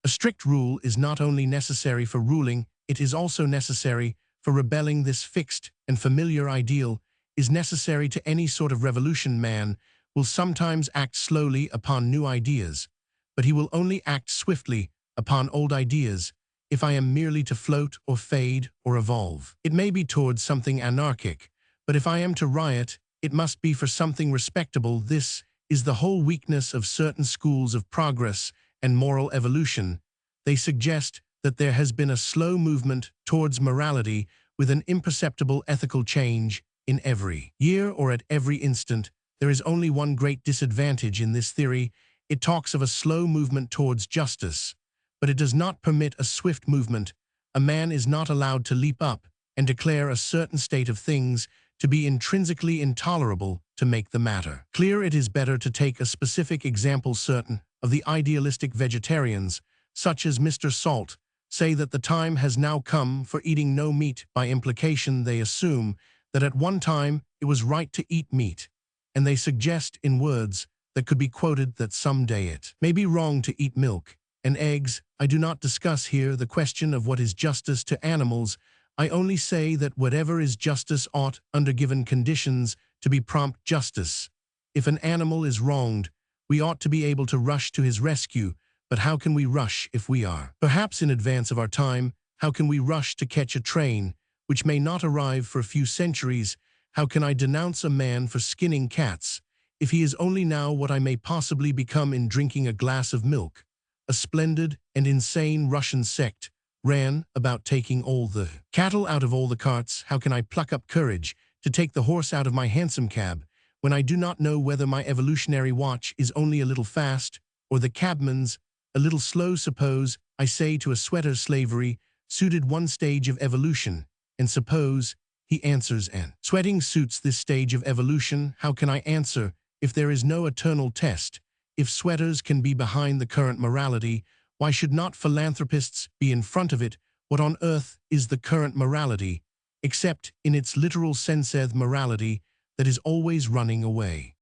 A strict rule is not only necessary for ruling, it is also necessary for rebelling. This fixed and familiar ideal is necessary to any sort of revolution. Man will sometimes act slowly upon new ideas, but he will only act swiftly upon old ideas. If I am merely to float or fade or evolve, it may be towards something anarchic, but if I am to riot, it must be for something respectable. This is the whole weakness of certain schools of progress and moral evolution. They suggest that there has been a slow movement towards morality with an imperceptible ethical change in every year or at every instant. There is only one great disadvantage in this theory. It talks of a slow movement towards justice, but it does not permit a swift movement. A man is not allowed to leap up and declare a certain state of things to be intrinsically intolerable to make the matter clear. It is better to take a specific example. Certain of the idealistic vegetarians, such as Mr. Salt, say that the time has now come for eating no meat. By implication, they assume that at one time it was right to eat meat, and they suggest in words that could be quoted that someday it may be wrong to eat milk and eggs. I do not discuss here the question of what is justice to animals. I only say that whatever is justice ought, under given conditions, to be prompt justice. If an animal is wronged, we ought to be able to rush to his rescue. But how can we rush if we are perhaps in advance of our time? How can we rush to catch a train which may not arrive for a few centuries? How can I denounce a man for skinning cats if he is only now what I may possibly become in drinking a glass of milk? A splendid and insane Russian sect ran about taking all the cattle out of all the carts. How can I pluck up courage to take the horse out of my hansom cab when I do not know whether my evolutionary watch is only a little fast or the cabman's a little slow? Suppose I say to a sweater slavery suited one stage of evolution, and suppose he answers and sweating suits this stage of evolution. How can I answer if there is no eternal test? If sweaters can be behind the current morality, why should not philanthropists be in front of it? What on earth is the current morality, except in its literal sense morality that is always running away?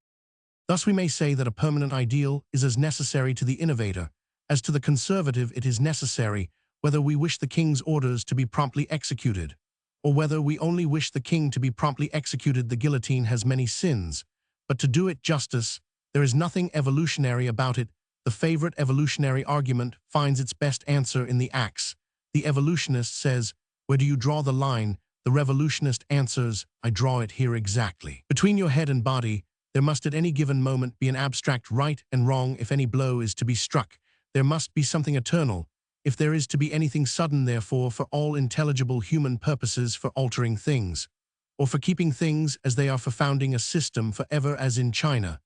Thus we may say that a permanent ideal is as necessary to the innovator as to the conservative. It is necessary whether we wish the king's orders to be promptly executed, or whether we only wish the king to be promptly executed. The guillotine has many sins, but to do it justice, there is nothing evolutionary about it. The favorite evolutionary argument finds its best answer in the axe. The evolutionist says, "Where do you draw the line?" The revolutionist answers, "I draw it here exactly. Between your head and body, there must at any given moment be an abstract right and wrong. If any blow is to be struck, there must be something eternal. If there is to be anything sudden, therefore, for all intelligible human purposes, for altering things, or for keeping things as they are, for founding a system forever as in China,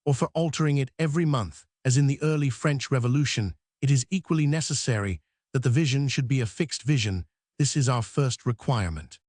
or for altering it every month, as in the early French Revolution, it is equally necessary that the vision should be a fixed vision. This is our first requirement."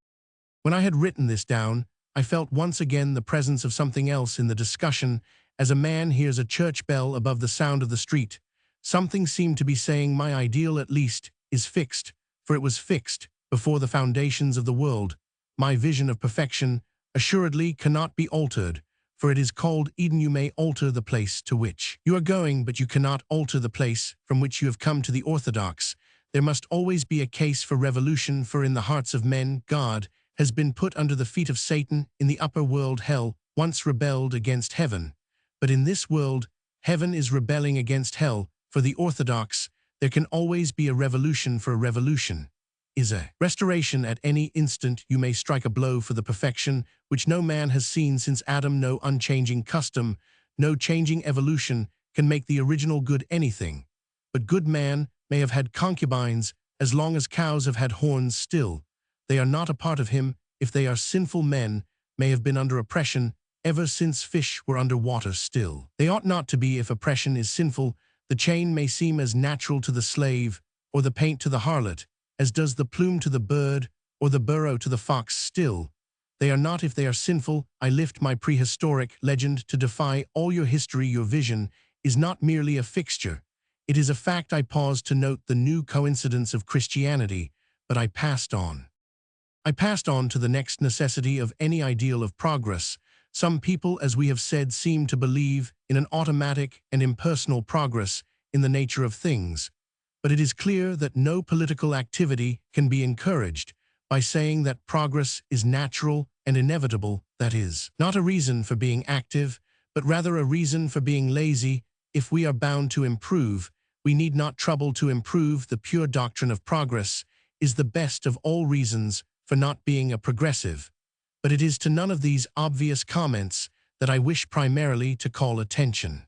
When I had written this down, I felt once again the presence of something else in the discussion. As a man hears a church bell above the sound of the street, something seemed to be saying, "My ideal at least is fixed, for it was fixed before the foundations of the world. My vision of perfection assuredly cannot be altered, for it is called Eden. You may alter the place to which you are going, but you cannot alter the place from which you have come." To the orthodox, there must always be a case for revolution, for in the hearts of men, God has been put under the feet of Satan. In the upper world, hell once rebelled against heaven, but in this world, heaven is rebelling against hell. For the orthodox, there can always be a revolution, for a revolution is a restoration at any instant. You may strike a blow for the perfection which no man has seen since Adam. No unchanging custom, no changing evolution can make the original good anything. But good man may have had concubines as long as cows have had horns. Still, they are not a part of him. If they are sinful, men may have been under oppression ever since fish were under water. Still, they ought not to be. If oppression is sinful, the chain may seem as natural to the slave, or the paint to the harlot, as does the plume to the bird, or the burrow to the fox. Still, they are not if they are sinful. I lift my prehistoric legend to defy all your history. Your vision is not merely a fixture. It is a fact. I paused to note the new coincidence of Christianity, but I passed on. I passed on to the next necessity of any ideal of progress. Some people, as we have said, seem to believe in an automatic and impersonal progress in the nature of things. But it is clear that no political activity can be encouraged by saying that progress is natural and inevitable. That is not a reason for being active, but rather a reason for being lazy. If we are bound to improve, we need not trouble to improve. The pure doctrine of progress is the best of all reasons for not being a progressive. But it is to none of these obvious comments that I wish primarily to call attention.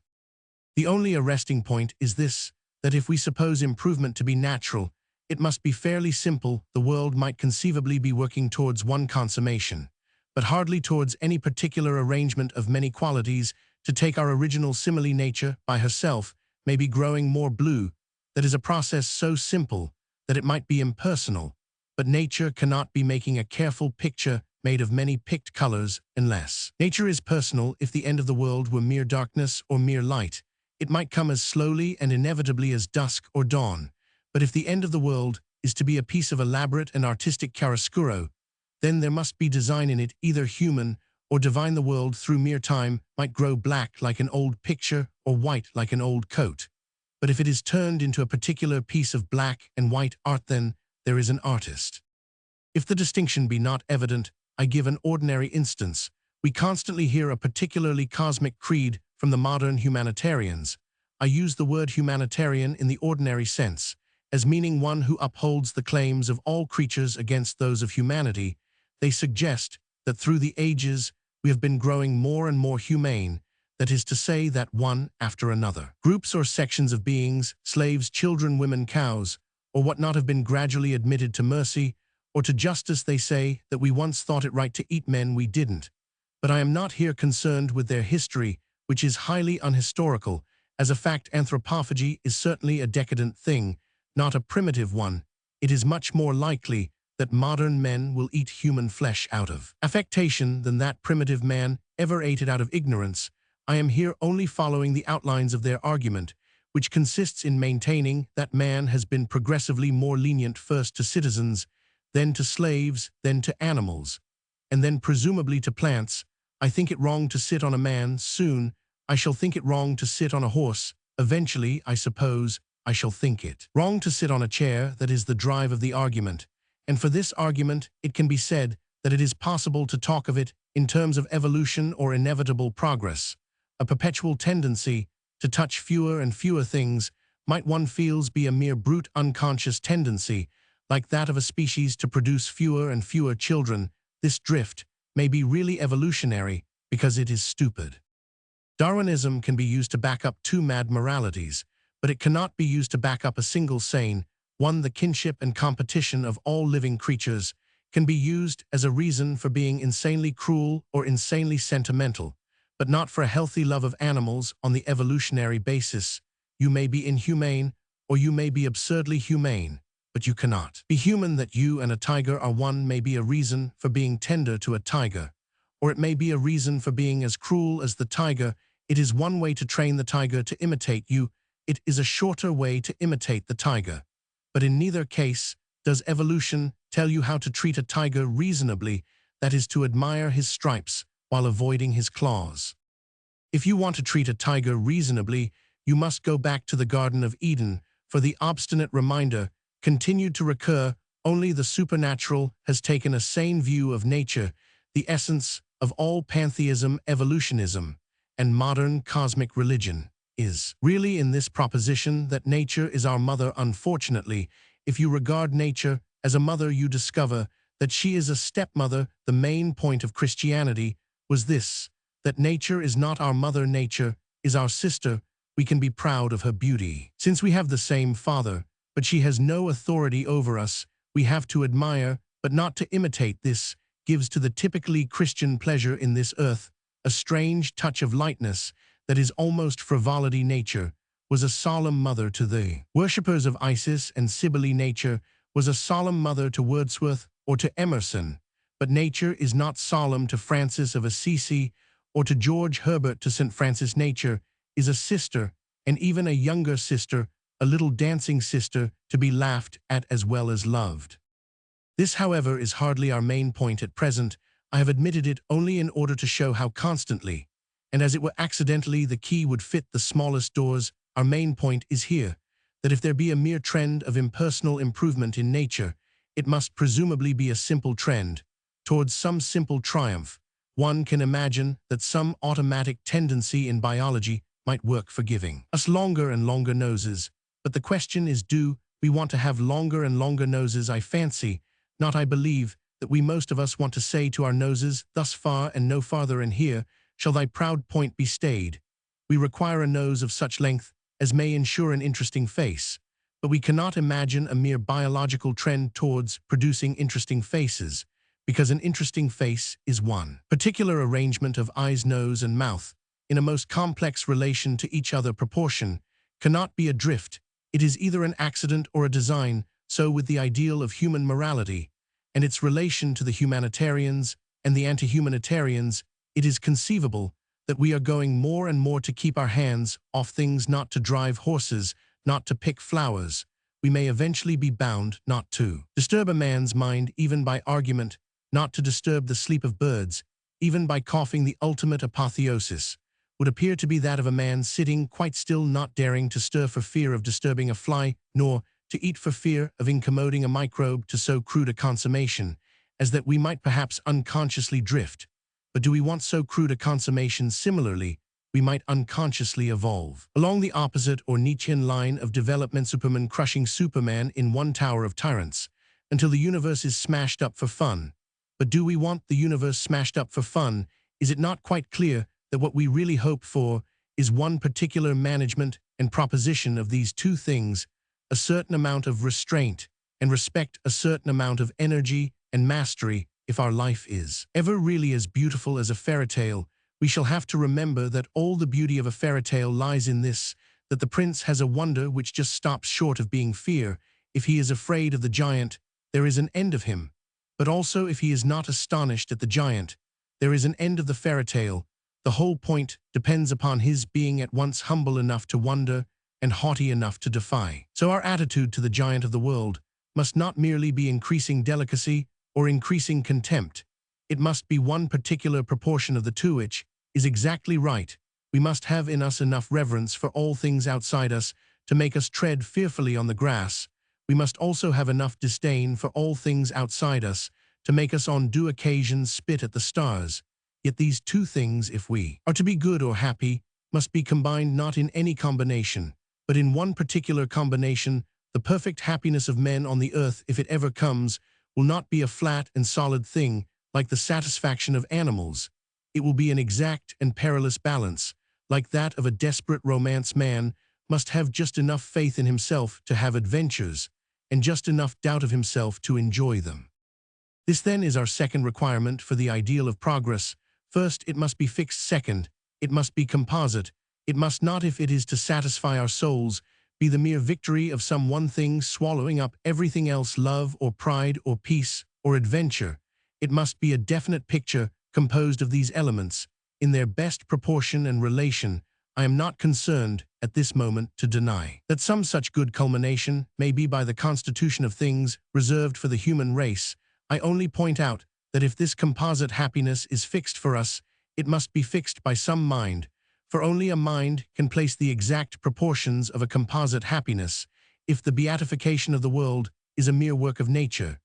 The only arresting point is this, that if we suppose improvement to be natural, it must be fairly simple. The world might conceivably be working towards one consummation, but hardly towards any particular arrangement of many qualities. To take our original simile, nature, by herself, may be growing more blue. That is a process so simple that it might be impersonal, but nature cannot be making a careful picture made of many picked colors unless. Nature is personal. If the end of the world were mere darkness or mere light, it might come as slowly and inevitably as dusk or dawn. But if the end of the world is to be a piece of elaborate and artistic chiaroscuro, then there must be design in it, either human or divine. The world through mere time might grow black like an old picture or white like an old coat. But if it is turned into a particular piece of black and white art, then there is an artist. If the distinction be not evident, I give an ordinary instance. We constantly hear a particularly cosmic creed from the modern humanitarians. I use the word humanitarian in the ordinary sense, as meaning one who upholds the claims of all creatures against those of humanity. They suggest that through the ages we have been growing more and more humane, that is to say that one after another, groups or sections of beings, slaves, children, women, cows, or what not, have been gradually admitted to mercy or to justice. They say that we once thought it right to eat men, we didn't. But I am not here concerned with their history, which is highly unhistorical. As a fact, anthropophagy is certainly a decadent thing, not a primitive one. It is much more likely that modern men will eat human flesh out of affectation than that primitive man ever ate it out of ignorance. I am here only following the outlines of their argument, which consists in maintaining that man has been progressively more lenient, first to citizens, then to slaves, then to animals, and then presumably to plants. I think it wrong to sit on a man. Soon I shall think it wrong to sit on a horse. Eventually, I suppose, I shall think it wrong to sit on a chair. That is the drive of the argument. And for this argument, it can be said that it is possible to talk of it in terms of evolution or inevitable progress. A perpetual tendency to touch fewer and fewer things might, one feels, be a mere brute unconscious tendency, like that of a species to produce fewer and fewer children. This drift may be really evolutionary because it is stupid. Darwinism can be used to back up two mad moralities, but it cannot be used to back up a single sane one. The kinship and competition of all living creatures can be used as a reason for being insanely cruel or insanely sentimental, but not for a healthy love of animals on the evolutionary basis. You may be inhumane, or you may be absurdly humane, but you cannot be human. That you and a tiger are one may be a reason for being tender to a tiger, or it may be a reason for being as cruel as the tiger. It is one way to train the tiger to imitate you. It is a shorter way to imitate the tiger. But in neither case does evolution tell you how to treat a tiger reasonably, that is, to admire his stripes while avoiding his claws. If you want to treat a tiger reasonably, you must go back to the Garden of Eden, for the obstinate reminder continued to recur. Only the supernatural has taken a sane view of nature, the essence of all pantheism, evolutionism, and modern cosmic religion is really in this proposition that nature is our mother. Unfortunately, if you regard nature as a mother, you discover that she is a stepmother. The main point of Christianity was this, that nature is not our mother, nature is our sister. We can be proud of her beauty. Since we have the same father, but she has no authority over us, we have to admire, but not to imitate. This gives to the typically Christian pleasure in this earth a strange touch of lightness that is almost frivolity. Nature was a solemn mother to the worshippers of Isis and Cybele. Nature was a solemn mother to Wordsworth or to Emerson, but nature is not solemn to Francis of Assisi or to George Herbert. To St. Francis, nature is a sister, and even a younger sister, a little dancing sister, to be laughed at as well as loved. This, however, is hardly our main point at present. I have admitted it only in order to show how constantly, and as it were accidentally, the key would fit the smallest doors. Our main point is here, that if there be a mere trend of impersonal improvement in nature, it must presumably be a simple trend towards some simple triumph. One can imagine that some automatic tendency in biology might work for giving us longer and longer noses. But the question is, do we want to have longer and longer noses? I fancy, not I believe, that we most of us want to say to our noses, thus far and no farther, and here shall thy proud point be stayed. We require a nose of such length as may ensure an interesting face, but we cannot imagine a mere biological trend towards producing interesting faces, because an interesting face is one particular arrangement of eyes, nose, and mouth, in a most complex relation to each other proportion, cannot be a drift. It is either an accident or a design, so with the ideal of human morality, and its relation to the humanitarians and the anti-humanitarians, it is conceivable that we are going more and more to keep our hands off things, not to drive horses, not to pick flowers. We may eventually be bound not to disturb a man's mind even by argument, not to disturb the sleep of birds, even by coughing. The ultimate apotheosis would appear to be that of a man sitting quite still, not daring to stir for fear of disturbing a fly, nor to eat for fear of incommoding a microbe, to so crude a consummation as that we might perhaps unconsciously drift. But do we want so crude a consummation? Similarly, we might unconsciously evolve along the opposite or Nietzschean line of development, Superman crushing Superman in one tower of tyrants, until the universe is smashed up for fun. But do we want the universe smashed up for fun? Is it not quite clear that what we really hope for is one particular management and proposition of these two things, a certain amount of restraint and respect, a certain amount of energy and mastery? If our life is ever really as beautiful as a fairy tale, we shall have to remember that all the beauty of a fairy tale lies in this, that the prince has a wonder which just stops short of being fear. If he is afraid of the giant, there is an end of him. But also if he is not astonished at the giant, there is an end of the fairy tale. The whole point depends upon his being at once humble enough to wonder and haughty enough to defy. So our attitude to the giant of the world must not merely be increasing delicacy or increasing contempt. It must be one particular proportion of the two, which is exactly right. We must have in us enough reverence for all things outside us to make us tread fearfully on the grass. We must also have enough disdain for all things outside us to make us on due occasions spit at the stars. Yet these two things, if we are to be good or happy, must be combined not in any combination, but in one particular combination. The perfect happiness of men on the earth, if it ever comes, will not be a flat and solid thing like the satisfaction of animals. It will be an exact and perilous balance, like that of a desperate romance. Man must have just enough faith in himself to have adventures, and just enough doubt of himself to enjoy them. This then is our second requirement for the ideal of progress. First, it must be fixed. Second, it must be composite. It must not, if it is to satisfy our souls, be the mere victory of some one thing swallowing up everything else, love or pride or peace or adventure. It must be a definite picture composed of these elements in their best proportion and relation. I am not concerned at this moment to deny that some such good culmination may be by the constitution of things reserved for the human race. I only point out that if this composite happiness is fixed for us, it must be fixed by some mind, for only a mind can place the exact proportions of a composite happiness. If the beatification of the world is a mere work of nature,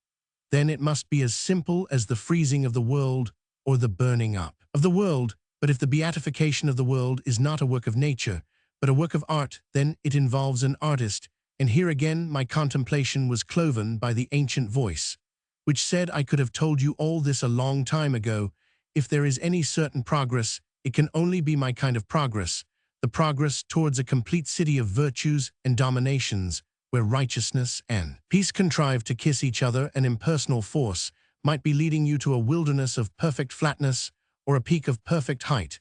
then it must be as simple as the freezing of the world or the burning up of the world. But if the beatification of the world is not a work of nature, but a work of art, then it involves an artist. And here again my contemplation was cloven by the ancient voice, which said, I could have told you all this a long time ago. If there is any certain progress, it can only be my kind of progress, the progress towards a complete city of virtues and dominations, where righteousness and peace contrive to kiss each other. An impersonal force might be leading you to a wilderness of perfect flatness or a peak of perfect height,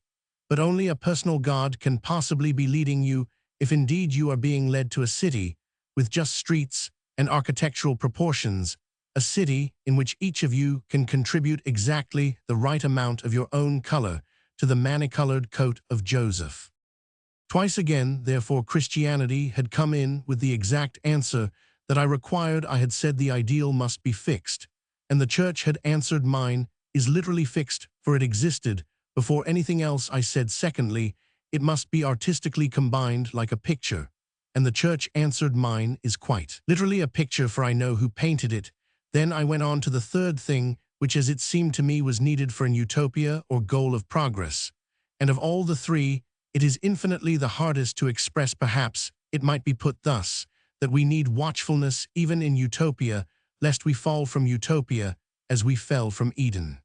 but only a personal God can possibly be leading you, if indeed you are being led to a city with just streets and architectural proportions, a city in which each of you can contribute exactly the right amount of your own color to the many-colored coat of Joseph. Twice again, therefore, Christianity had come in with the exact answer that I required. I had said the ideal must be fixed, and the church had answered, mine is literally fixed, for it existed before anything else. I said, secondly, it must be artistically combined like a picture, and the church answered, mine is quite literally a picture, for I know who painted it. Then I went on to the third thing, which as it seemed to me was needed for an utopia or goal of progress. And of all the three, it is infinitely the hardest to express. Perhaps it might be put thus, that we need watchfulness even in utopia, lest we fall from utopia as we fell from Eden.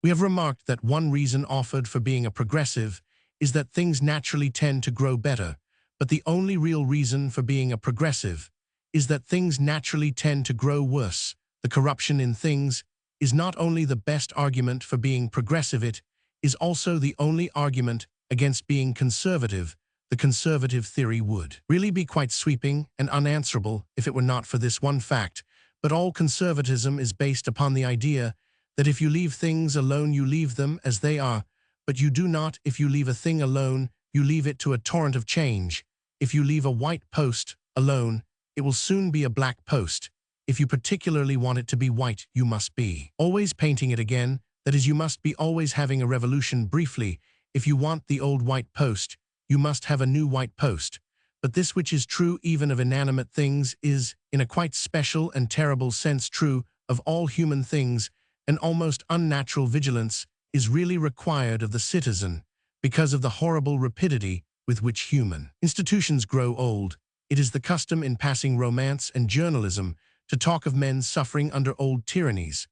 We have remarked that one reason offered for being a progressive is that things naturally tend to grow better, but the only real reason for being a progressive is that things naturally tend to grow worse. The corruption in things is not only the best argument for being progressive, it is also the only argument against being conservative. The conservative theory would really be quite sweeping and unanswerable if it were not for this one fact. But all conservatism is based upon the idea that if you leave things alone, you leave them as they are, but you do not. If you leave a thing alone, you leave it to a torrent of change. If you leave a white post alone, it will soon be a black post. If you particularly want it to be white, you must be always painting it again. That is, you must be always having a revolution. Briefly, if you want the old white post, you must have a new white post. But this which is true even of inanimate things is, in a quite special and terrible sense, true of all human things. An almost unnatural vigilance is really required of the citizen because of the horrible rapidity with which human institutions grow old. It is the custom in passing romance and journalism to talk of men suffering under old tyrannies.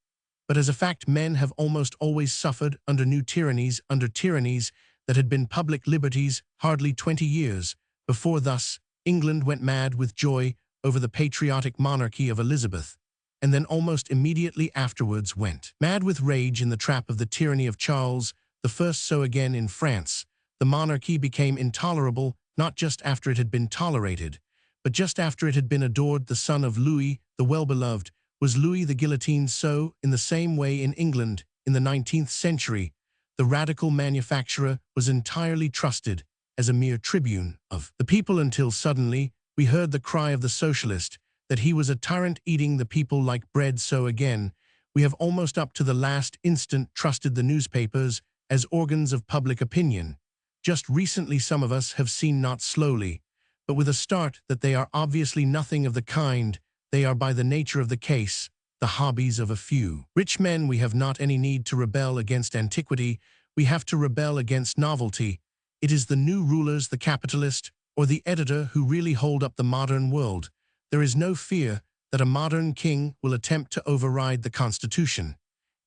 But as a fact, men have almost always suffered under new tyrannies, under tyrannies that had been public liberties hardly 20 years before. Thus, England went mad with joy over the patriotic monarchy of Elizabeth, and then almost immediately afterwards went mad with rage in the trap of the tyranny of Charles I. So again in France, the monarchy became intolerable, not just after it had been tolerated, but just after it had been adored. The son of Louis, the well-beloved, was Louis the guillotine. So, in the same way in England, in the 19th century, the radical manufacturer was entirely trusted as a mere tribune of the people until suddenly we heard the cry of the socialist that he was a tyrant eating the people like bread. So again, we have almost up to the last instant trusted the newspapers as organs of public opinion. Just recently some of us have seen, not slowly, but with a start, that they are obviously nothing of the kind. They are, by the nature of the case, the hobbies of a few rich men. We have not any need to rebel against antiquity. We have to rebel against novelty. It is the new rulers, the capitalist or the editor, who really hold up the modern world. There is no fear that a modern king will attempt to override the Constitution.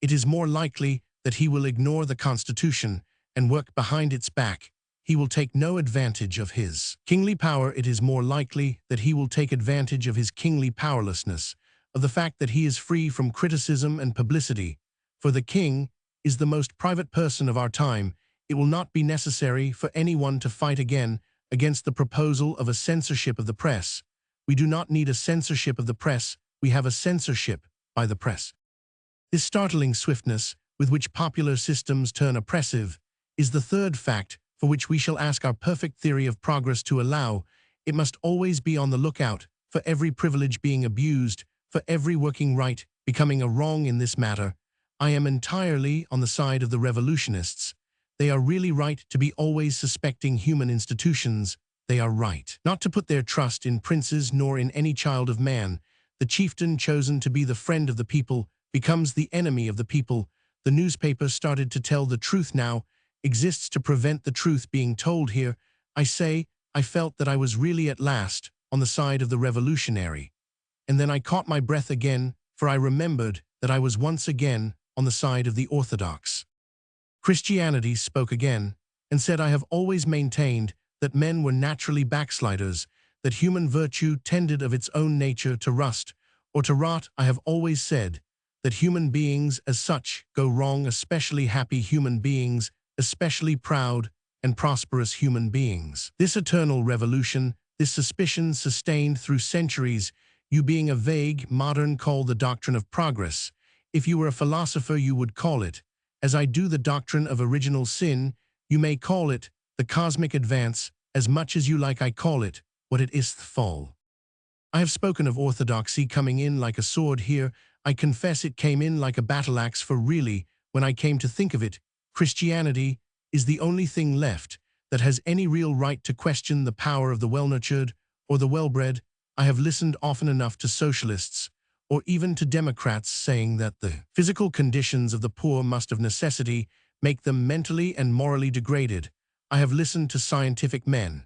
It is more likely that he will ignore the Constitution and work behind its back. He will take no advantage of his kingly power. It is more likely that he will take advantage of his kingly powerlessness, of the fact that he is free from criticism and publicity. For the king is the most private person of our time. It will not be necessary for anyone to fight again against the proposal of a censorship of the press. We do not need a censorship of the press. We have a censorship by the press. This startling swiftness with which popular systems turn oppressive is the third fact for which we shall ask our perfect theory of progress to allow. It must always be on the lookout for every privilege being abused, for every working right becoming a wrong. In this matter, I am entirely on the side of the revolutionists. They are really right to be always suspecting human institutions. They are right not to put their trust in princes nor in any child of man. The chieftain chosen to be the friend of the people becomes the enemy of the people. The newspaper started to tell the truth now exists to prevent the truth being told. Here, I say, I felt that I was really at last on the side of the revolutionary. And then I caught my breath again, for I remembered that I was once again on the side of the orthodox. Christianity spoke again and said, I have always maintained that men were naturally backsliders, that human virtue tended of its own nature to rust or to rot. I have always said that human beings as such go wrong, especially happy human beings, especially proud and prosperous human beings. This eternal revolution, this suspicion sustained through centuries, you being a vague, modern call the doctrine of progress. If you were a philosopher, you would call it, as I do, the doctrine of original sin. You may call it the cosmic advance, as much as you like. I call it what it is, the fall. I have spoken of orthodoxy coming in like a sword here. I confess it came in like a battle axe, for really, when I came to think of it, Christianity is the only thing left that has any real right to question the power of the well-nurtured or the well-bred. I have listened often enough to socialists, or even to Democrats, saying that the physical conditions of the poor must of necessity make them mentally and morally degraded. I have listened to scientific men,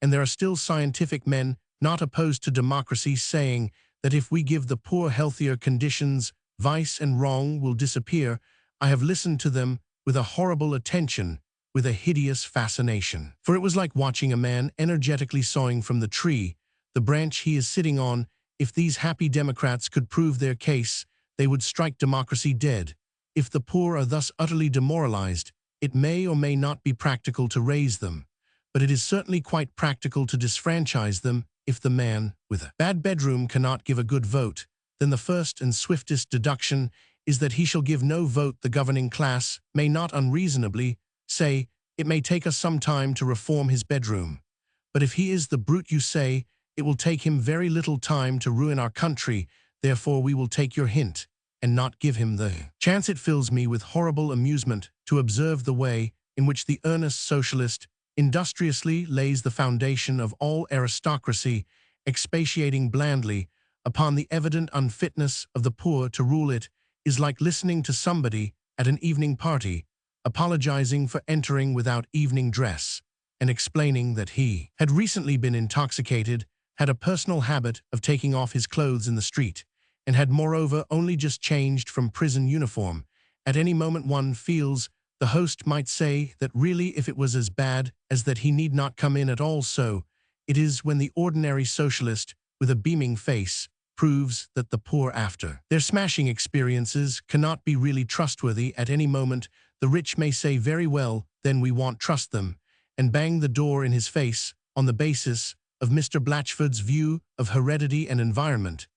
and there are still scientific men not opposed to democracy, saying that if we give the poor healthier conditions, vice and wrong will disappear. I have listened to them with a horrible attention, with a hideous fascination. For it was like watching a man energetically sawing from the tree, the branch he is sitting on. If these happy Democrats could prove their case, they would strike democracy dead. If the poor are thus utterly demoralized, it may or may not be practical to raise them, but it is certainly quite practical to disfranchise them. If the man with a bad bedroom cannot give a good vote, then the first and swiftest deduction is that he shall give no vote. The governing class may not unreasonably say, "It may take us some time to reform his bedroom." But if he is the brute you say, it will take him very little time to ruin our country. Therefore we will take your hint and not give him the chance. It fills me with horrible amusement to observe the way in which the earnest socialist industriously lays the foundation of all aristocracy, expatiating blandly upon the evident unfitness of the poor to rule it, is like listening to somebody at an evening party, apologizing for entering without evening dress, and explaining that he had recently been intoxicated, had a personal habit of taking off his clothes in the street, and had moreover only just changed from prison uniform. At any moment one feels the host might say that really if it was as bad as that he need not come in at all. So it is when the ordinary socialist, with a beaming face, proves that the poor, after their smashing experiences, cannot be really trustworthy. At any moment the rich may say, "Very well, then we won't trust them," and bang the door in his face on the basis of Mr. Blatchford's view of heredity and environment.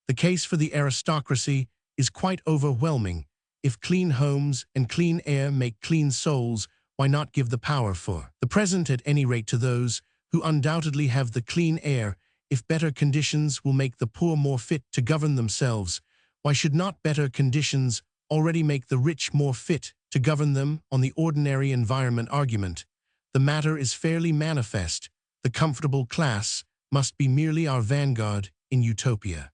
The case for the aristocracy is quite overwhelming. If clean homes and clean air make clean souls, why not give the power for the present at any rate to those who undoubtedly have the clean air? If better conditions will make the poor more fit to govern themselves, why should not better conditions already make the rich more fit to govern them? On the ordinary environment argument, the matter is fairly manifest. The comfortable class must be merely our vanguard in utopia.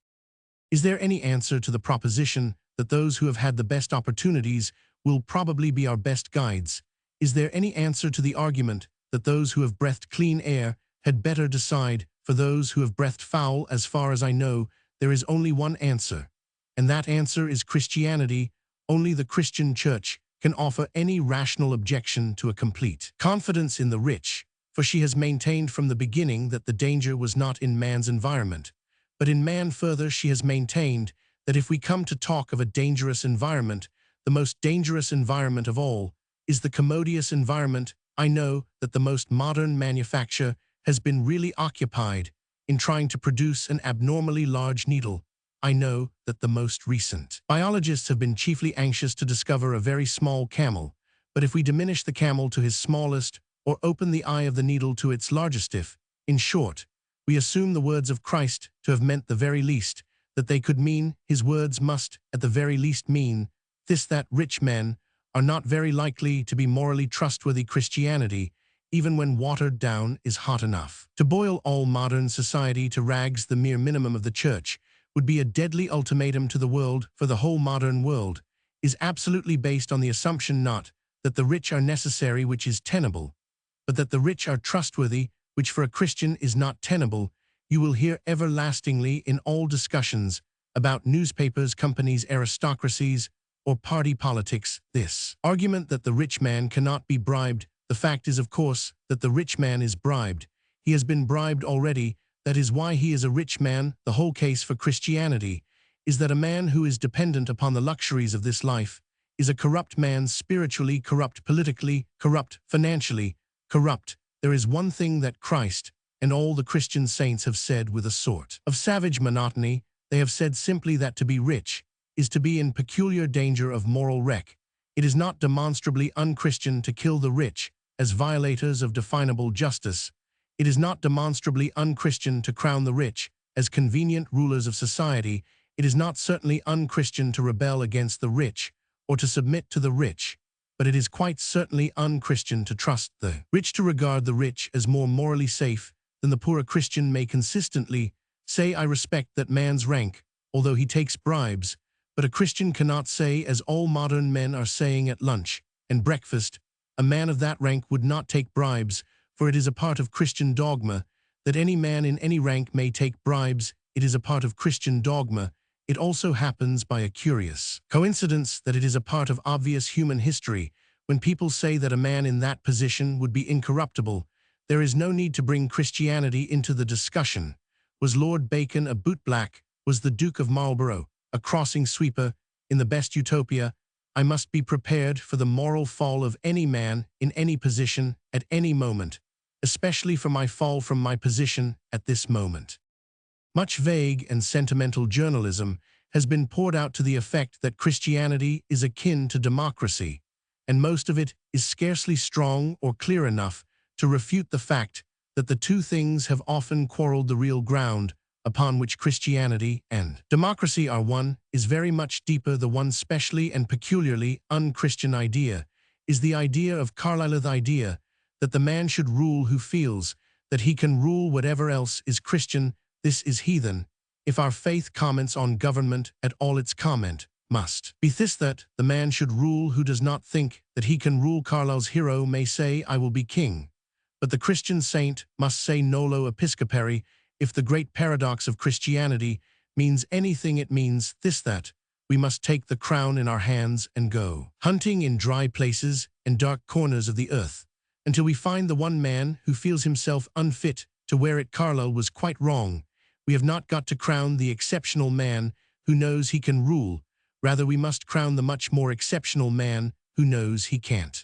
Is there any answer to the proposition that those who have had the best opportunities will probably be our best guides? Is there any answer to the argument that those who have breathed clean air had better decide for those who have breathed foul? As far as I know, there is only one answer, and that answer is Christianity. Only the Christian Church can offer any rational objection to a complete confidence in the rich, for she has maintained from the beginning that the danger was not in man's environment, but in man. Further, she has maintained that if we come to talk of a dangerous environment, the most dangerous environment of all is the commodious environment. I know that the most modern manufacture has been really occupied in trying to produce an abnormally large needle. I know that the most recent biologists have been chiefly anxious to discover a very small camel, but if we diminish the camel to his smallest or open the eye of the needle to its largest, if, in short, we assume the words of Christ to have meant the very least that they could mean, his words must at the very least mean this: that rich men are not very likely to be morally trustworthy. Christianity, even when watered down, is hot enough to boil all modern society to rags. The mere minimum of the Church would be a deadly ultimatum to the world, for the whole modern world is absolutely based on the assumption not that the rich are necessary, which is tenable, but that the rich are trustworthy, which for a Christian is not tenable. You will hear everlastingly in all discussions about newspapers, companies, aristocracies, or party politics this argument that the rich man cannot be bribed. The fact is, of course, that the rich man is bribed. He has been bribed already. That is why he is a rich man. The whole case for Christianity is that a man who is dependent upon the luxuries of this life is a corrupt man, spiritually corrupt, politically corrupt, financially corrupt. There is one thing that Christ and all the Christian saints have said with a sort of savage monotony. They have said simply that to be rich is to be in peculiar danger of moral wreck. It is not demonstrably unchristian to kill the rich as violators of definable justice. It is not demonstrably unchristian to crown the rich as convenient rulers of society. It is not certainly unchristian to rebel against the rich or to submit to the rich, but it is quite certainly unchristian to trust the rich, to regard the rich as more morally safe than the poor. A Christian may consistently say, "I respect that man's rank, although he takes bribes," but a Christian cannot say, as all modern men are saying at lunch and breakfast, "A man of that rank would not take bribes," for it is a part of Christian dogma that any man in any rank may take bribes. It is a part of Christian dogma. It also happens by a curious coincidence that it is a part of obvious human history. When people say that a man in that position would be incorruptible, there is no need to bring Christianity into the discussion. Was Lord Bacon a bootblack? Was the Duke of Marlborough a crossing sweeper? In the best utopia, I must be prepared for the moral fall of any man in any position at any moment, especially for my fall from my position at this moment. Much vague and sentimental journalism has been poured out to the effect that Christianity is akin to democracy, and most of it is scarcely strong or clear enough to refute the fact that the two things have often quarreled the real ground upon which Christianity and democracy are one is very much deeper. The one specially and peculiarly un-Christian idea is the idea of Carlyle's idea that the man should rule who feels that he can rule whatever else is Christian. This is heathen. If our faith comments on government at all, its comment must be this, that the man should rule who does not think that he can rule. Carlyle's hero may say, "I will be king," but the Christian saint must say nolo episcopari. If the great paradox of Christianity means anything, it means this, that we must take the crown in our hands and go hunting in dry places and dark corners of the earth until we find the one man who feels himself unfit to wear it. Carlyle was quite wrong. We have not got to crown the exceptional man who knows he can rule. Rather, we must crown the much more exceptional man who knows he can't.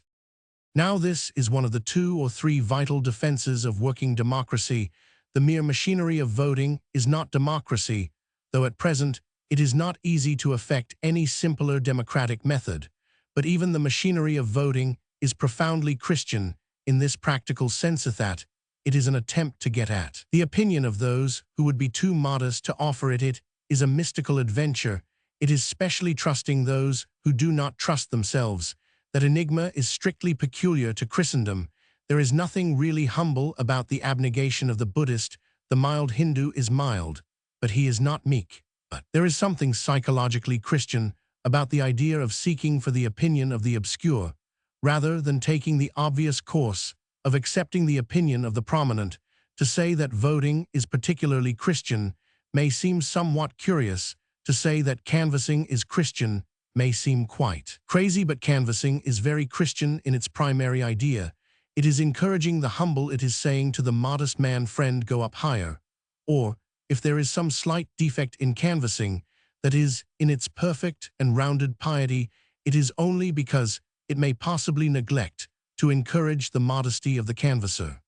Now, this is one of the 2 or 3 vital defenses of working democracy. The mere machinery of voting is not democracy, though at present it is not easy to effect any simpler democratic method. But even the machinery of voting is profoundly Christian in this practical sense, that it is an attempt to get at the opinion of those who would be too modest to offer it. It is a mystical adventure. It is specially trusting those who do not trust themselves. That enigma is strictly peculiar to Christendom. There is nothing really humble about the abnegation of the Buddhist. The mild Hindu is mild, but he is not meek. But there is something psychologically Christian about the idea of seeking for the opinion of the obscure, rather than taking the obvious course of accepting the opinion of the prominent. To say that voting is particularly Christian may seem somewhat curious. To say that canvassing is Christian may seem quite crazy, but canvassing is very Christian in its primary idea. It is encouraging the humble. It is saying to the modest man, "Friend, go up higher." Or, if there is some slight defect in canvassing, that is, in its perfect and rounded piety, it is only because it may possibly neglect to encourage the modesty of the canvasser.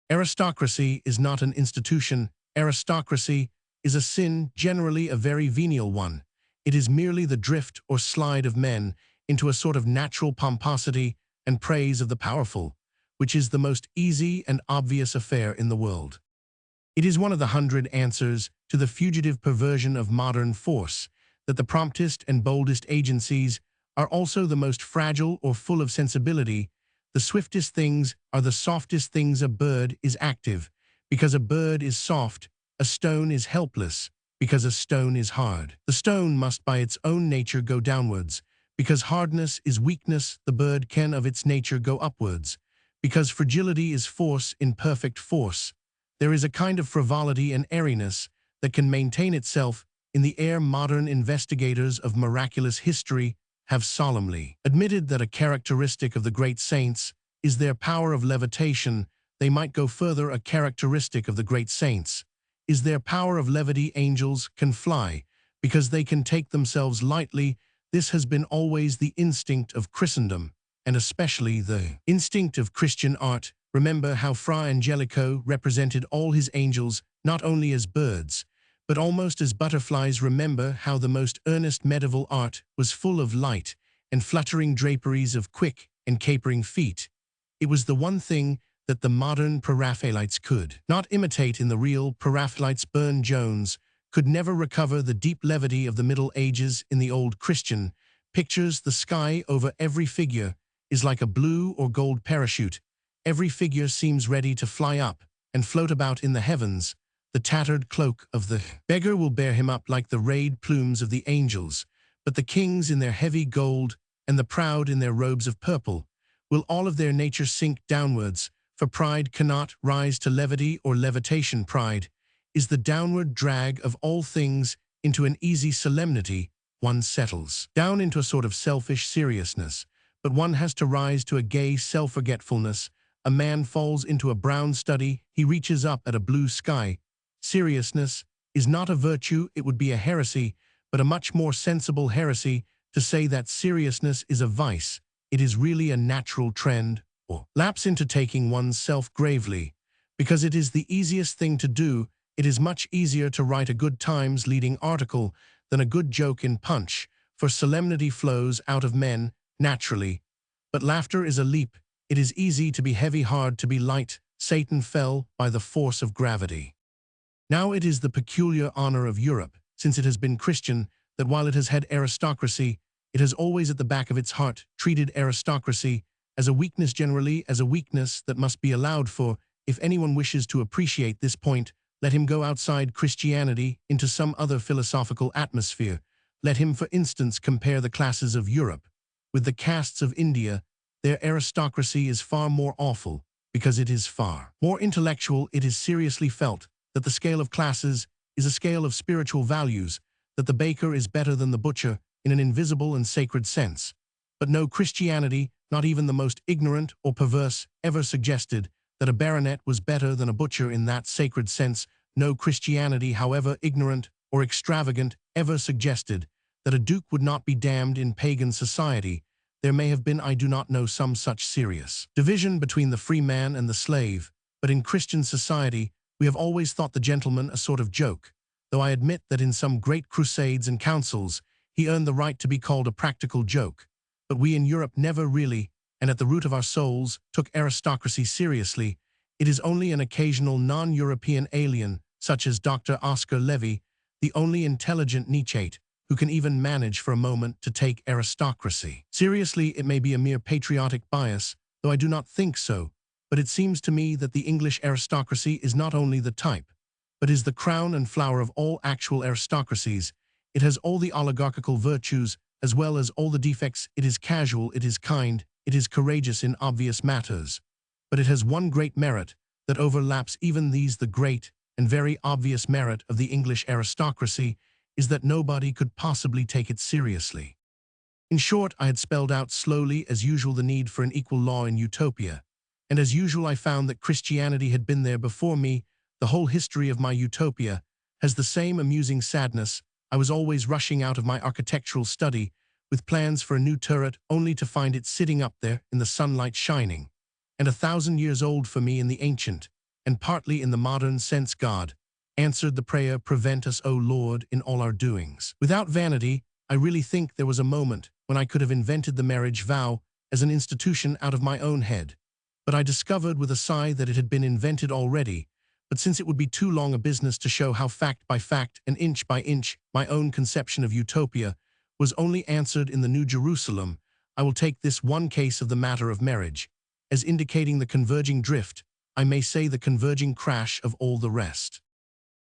Aristocracy is not an institution. Aristocracy is a sin, generally a very venial one. It is merely the drift or slide of men into a sort of natural pomposity and praise of the powerful, which is the most easy and obvious affair in the world. It is one of the 100 answers to the fugitive perversion of modern force that the promptest and boldest agencies are also the most fragile or full of sensibility. The swiftest things are the softest things. A bird is active because a bird is soft. A stone is helpless because a stone is hard. The stone must by its own nature go downwards. Because hardness is weakness, the bird can of its nature go upwards. Because fragility is force in perfect force, there is a kind of frivolity and airiness that can maintain itself in the air. Modern investigators of miraculous history have solemnly admitted that a characteristic of the great saints is their power of levitation. They might go further. A characteristic of the great saints is their power of levity. Angels can fly because they can take themselves lightly. This has been always the instinct of Christendom, and especially the instinct of Christian art. Remember how Fra Angelico represented all his angels not only as birds, but almost as butterflies. Remember how the most earnest medieval art was full of light and fluttering draperies of quick and capering feet. It was the one thing that the modern Preraphaelites could not imitate in the real Preraphaelites. Burne-Jones could never recover the deep levity of the Middle Ages in the old Christian pictures. The sky over every figure is like a blue or gold parachute. Every figure seems ready to fly up and float about in the heavens. The tattered cloak of the beggar will bear him up like the rayed plumes of the angels, but the kings in their heavy gold and the proud in their robes of purple will all of their nature sink downwards, for pride cannot rise to levity or levitation. Pride is the downward drag of all things into an easy solemnity. One settles down into a sort of selfish seriousness, but one has to rise to a gay self-forgetfulness. A man falls into a brown study, he reaches up at a blue sky. seriousness, is not a virtue, it would be a heresy, but a much more sensible heresy to say that seriousness is a vice. It is really a natural trend, or lapse into taking one's self gravely. Because it is the easiest thing to do, it is much easier to write a good Times leading article than a good joke in Punch, for solemnity flows out of men, naturally. But laughter is a leap. It is easy to be heavy, hard to be light. Satan fell by the force of gravity. Now it is the peculiar honor of Europe, since it has been Christian, that while it has had aristocracy, it has always at the back of its heart treated aristocracy as a weakness, generally as a weakness that must be allowed for. If anyone wishes to appreciate this point, let him go outside Christianity into some other philosophical atmosphere. Let him, for instance, compare the classes of Europe with the castes of India. Their aristocracy is far more awful, because it is far more intellectual. It is seriously felt that the scale of classes is a scale of spiritual values, that the baker is better than the butcher in an invisible and sacred sense. But no Christianity, not even the most ignorant or perverse, ever suggested that a baronet was better than a butcher in that sacred sense. No Christianity, however ignorant or extravagant, ever suggested that a duke would not be damned in pagan society. There may have been, I do not know, some such serious division between the free man and the slave, but in Christian society we have always thought the gentleman a sort of joke, though I admit that in some great crusades and councils he earned the right to be called a practical joke. But we in Europe never really, and at the root of our souls, took aristocracy seriously. It is only an occasional non-European alien, such as Dr. Oscar Levy, the only intelligent Nietzscheite, who can even manage for a moment to take aristocracy seriously. It may be a mere patriotic bias, though I do not think so, but it seems to me that the English aristocracy is not only the type, but is the crown and flower of all actual aristocracies. It has all the oligarchical virtues, as well as all the defects. It is casual, it is kind, it is courageous in obvious matters. But it has one great merit that overlaps even these. The great and very obvious merit of the English aristocracy is that nobody could possibly take it seriously. In short, I had spelled out slowly, as usual, the need for an equal law in Utopia, and as usual I found that Christianity had been there before me. The whole history of my Utopia has the same amusing sadness. I was always rushing out of my architectural study with plans for a new turret, only to find it sitting up there in the sunlight shining, and 1,000 years old for me in the ancient, and partly in the modern sense. God answered the prayer, "Prevent us, O Lord, in all our doings." Without vanity, I really think there was a moment when I could have invented the marriage vow as an institution out of my own head. But I discovered with a sigh that it had been invented already. But since it would be too long a business to show how fact by fact and inch by inch my own conception of Utopia was only answered in the New Jerusalem, I will take this one case of the matter of marriage as indicating the converging drift, I may say the converging crash of all the rest.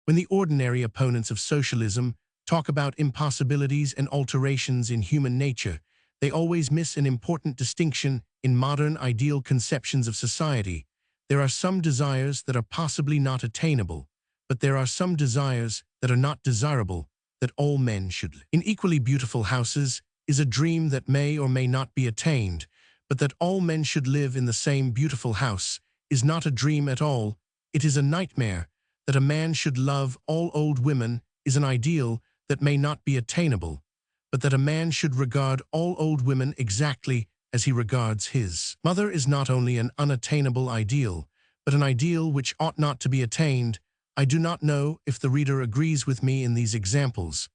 When the ordinary opponents of socialism talk about impossibilities and alterations in human nature, they always miss an important distinction in modern ideal conceptions of society. There are some desires that are possibly not attainable, but there are some desires that are not desirable, that all men should live in. Equally beautiful houses is a dream that may or may not be attained, but that all men should live in the same beautiful house is not a dream at all. It is a nightmare. That a man should love all old women is an ideal that may not be attainable, but that a man should regard all old women exactly as he regards his mother is not only an unattainable ideal, but an ideal which ought not to be attained. I do not know if the reader agrees with me in these examples,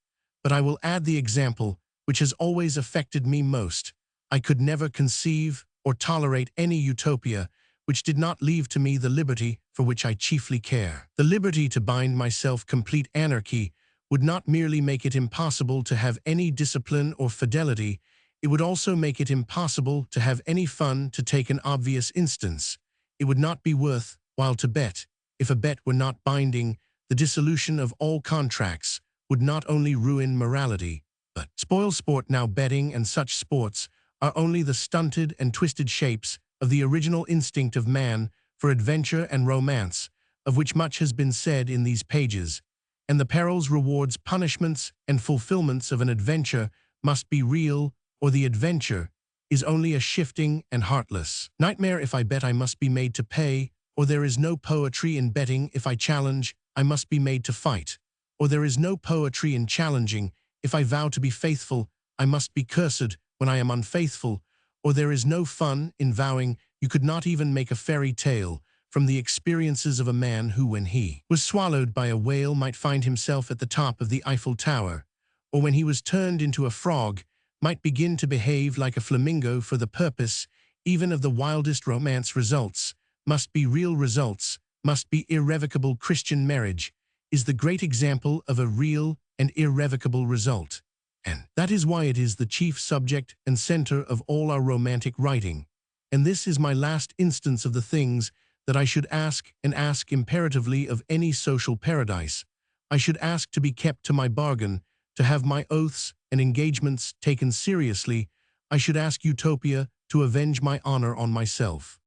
but I will add the example which has always affected me most. I could never conceive or tolerate any utopia which did not leave to me the liberty for which I chiefly care. The liberty to bind myself. Complete anarchy would not merely make it impossible to have any discipline or fidelity, it would also make it impossible to have any fun. To take an obvious instance, it would not be worth while to bet. If a bet were not binding, the dissolution of all contracts would not only ruin morality, but spoil sport. Now betting and such sports are only the stunted and twisted shapes of the original instinct of man for adventure and romance, of which much has been said in these pages, and the perils, rewards, punishments, and fulfillments of an adventure must be real, or the adventure is only a shifting and heartless nightmare. If I bet, I must be made to pay, or there is no poetry in betting. If I challenge, I must be made to fight. Or there is no poetry in challenging, if I vow to be faithful, I must be cursed when I am unfaithful. Or there is no fun in vowing you could not even make a fairy tale from the experiences of a man who, when he was swallowed by a whale, might find himself at the top of the Eiffel Tower, or when he was turned into a frog, might begin to behave like a flamingo. For the purpose, even of the wildest romance, results must be real results, must be irrevocable. Christian marriage is the great example of a real and irrevocable result. And that is why it is the chief subject and center of all our romantic writing. And this is my last instance of the things that I should ask, and ask imperatively, of any social paradise. I should ask to be kept to my bargain, to have my oaths and engagements taken seriously. I should ask Utopia to avenge my honor on myself.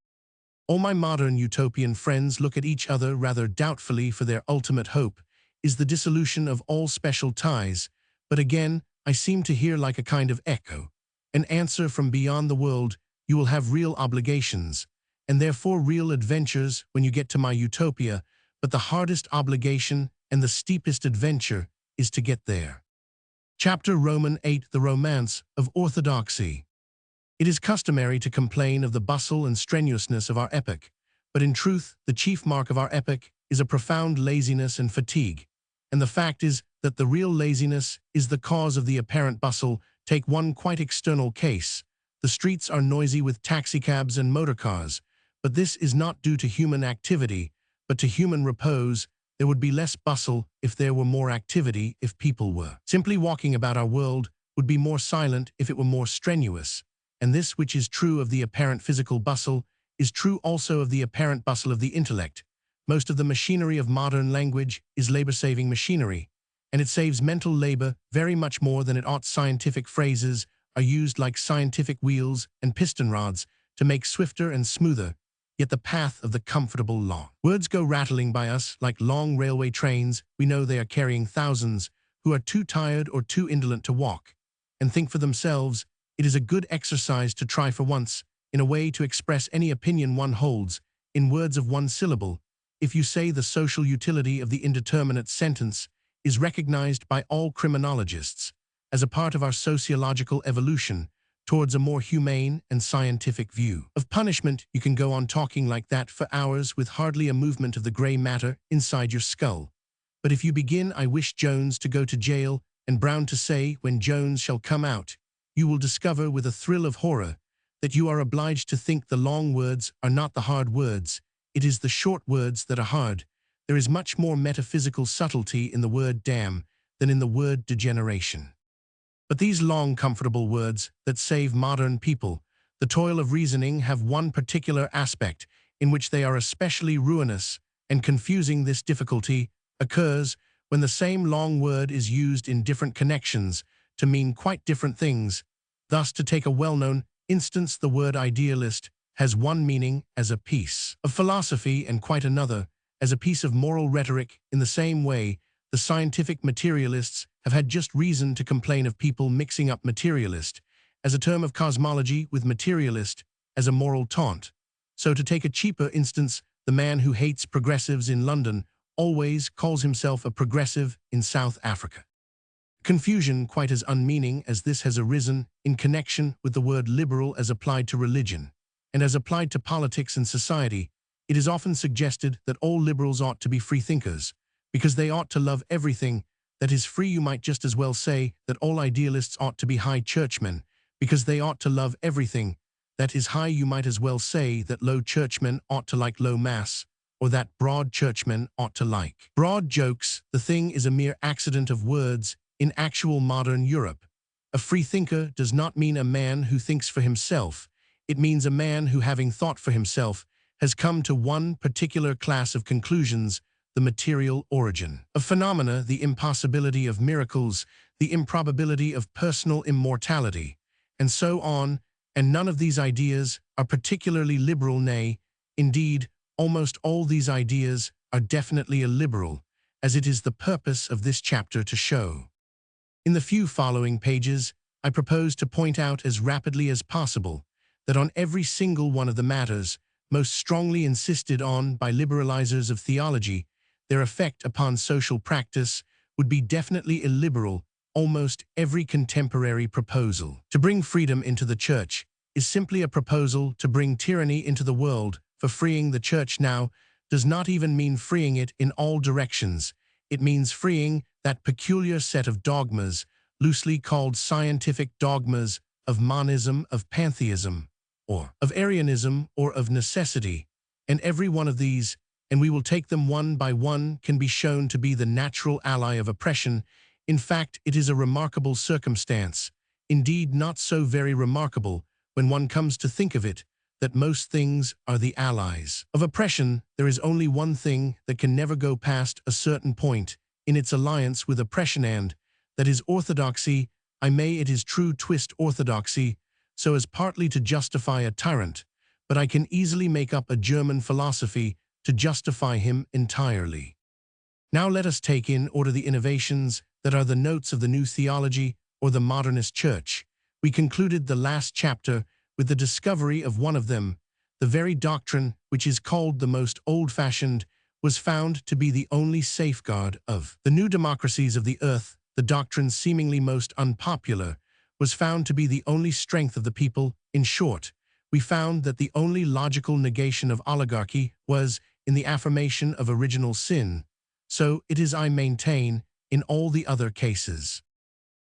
All my modern utopian friends look at each other rather doubtfully, for their ultimate hope is the dissolution of all special ties. But again, I seem to hear, like a kind of echo, an answer from beyond the world: you will have real obligations, and therefore real adventures when you get to my utopia, but the hardest obligation and the steepest adventure is to get there. Chapter Roman 8: The Romance of Orthodoxy. It is customary to complain of the bustle and strenuousness of our epoch, but in truth, the chief mark of our epoch is a profound laziness and fatigue. And the fact is that the real laziness is the cause of the apparent bustle. Take one quite external case. The streets are noisy with taxicabs and motorcars, but this is not due to human activity, but to human repose. There would be less bustle if there were more activity. If people were simply walking about, our world would be more silent if it were more strenuous. And this which is true of the apparent physical bustle is true also of the apparent bustle of the intellect. Most of the machinery of modern language is labor-saving machinery, and it saves mental labor very much more than it ought. Scientific phrases are used like scientific wheels and piston rods to make swifter and smoother, yet the path of the comfortable long. Words go rattling by us like long railway trains. We know they are carrying thousands who are too tired or too indolent to walk and think for themselves. It is a good exercise to try for once, in a way, to express any opinion one holds in words of one syllable. If you say the social utility of the indeterminate sentence is recognized by all criminologists as a part of our sociological evolution towards a more humane and scientific view of punishment, you can go on talking like that for hours with hardly a movement of the gray matter inside your skull. But if you begin, I wish Jones to go to jail, and Brown to say, when Jones shall come out, you will discover with a thrill of horror that you are obliged to think the long words are not the hard words. It is the short words that are hard. There is much more metaphysical subtlety in the word damn than in the word degeneration. But these long, comfortable words that save modern people the toil of reasoning have one particular aspect in which they are especially ruinous and confusing. This difficulty occurs when the same long word is used in different connections to mean quite different things. Thus, to take a well-known instance, the word idealist has one meaning as a piece of philosophy and quite another as a piece of moral rhetoric. In the same way, the scientific materialists have had just reason to complain of people mixing up materialist as a term of cosmology with materialist as a moral taunt. So, to take a cheaper instance, the man who hates progressives in London always calls himself a progressive in South Africa. Confusion quite as unmeaning as this has arisen in connection with the word liberal as applied to religion and as applied to politics and society. It is often suggested that all liberals ought to be freethinkers because they ought to love everything that is free. You might just as well say that all idealists ought to be high churchmen because they ought to love everything that is high. You might as well say that low churchmen ought to like low mass, or that broad churchmen ought to like broad jokes. The thing is a mere accident of words in actual modern Europe. A freethinker does not mean a man who thinks for himself. It means a man who, having thought for himself, has come to one particular class of conclusions: the material origin of phenomena, the impossibility of miracles, the improbability of personal immortality, and so on. And none of these ideas are particularly liberal, nay, indeed, almost all these ideas are definitely illiberal, as it is the purpose of this chapter to show. In the few following pages, I propose to point out as rapidly as possible that on every single one of the matters most strongly insisted on by liberalizers of theology, their effect upon social practice would be definitely illiberal. Almost every contemporary proposal to bring freedom into the church is simply a proposal to bring tyranny into the world, for freeing the church now does not even mean freeing it in all directions. It means freeing that peculiar set of dogmas, loosely called scientific dogmas, of monism, of pantheism, or of Arianism, or of necessity. And every one of these, and we will take them one by one, can be shown to be the natural ally of oppression. In fact, it is a remarkable circumstance, indeed not so very remarkable, when one comes to think of it, that most things are the allies of oppression. There is only one thing that can never go past a certain point in its alliance with oppression, and that is orthodoxy. It is true twist orthodoxy, so as partly to justify a tyrant, but I can easily make up a German philosophy to justify him entirely. Now let us take in order the innovations that are the notes of the new theology or the modernist church. We concluded the last chapter with the discovery of one of them. The very doctrine which is called the most old-fashioned was found to be the only safeguard of the new democracies of the earth. The doctrine seemingly most unpopular was found to be the only strength of the people. In short, we found that the only logical negation of oligarchy was in the affirmation of original sin. So it is, I maintain, in all the other cases.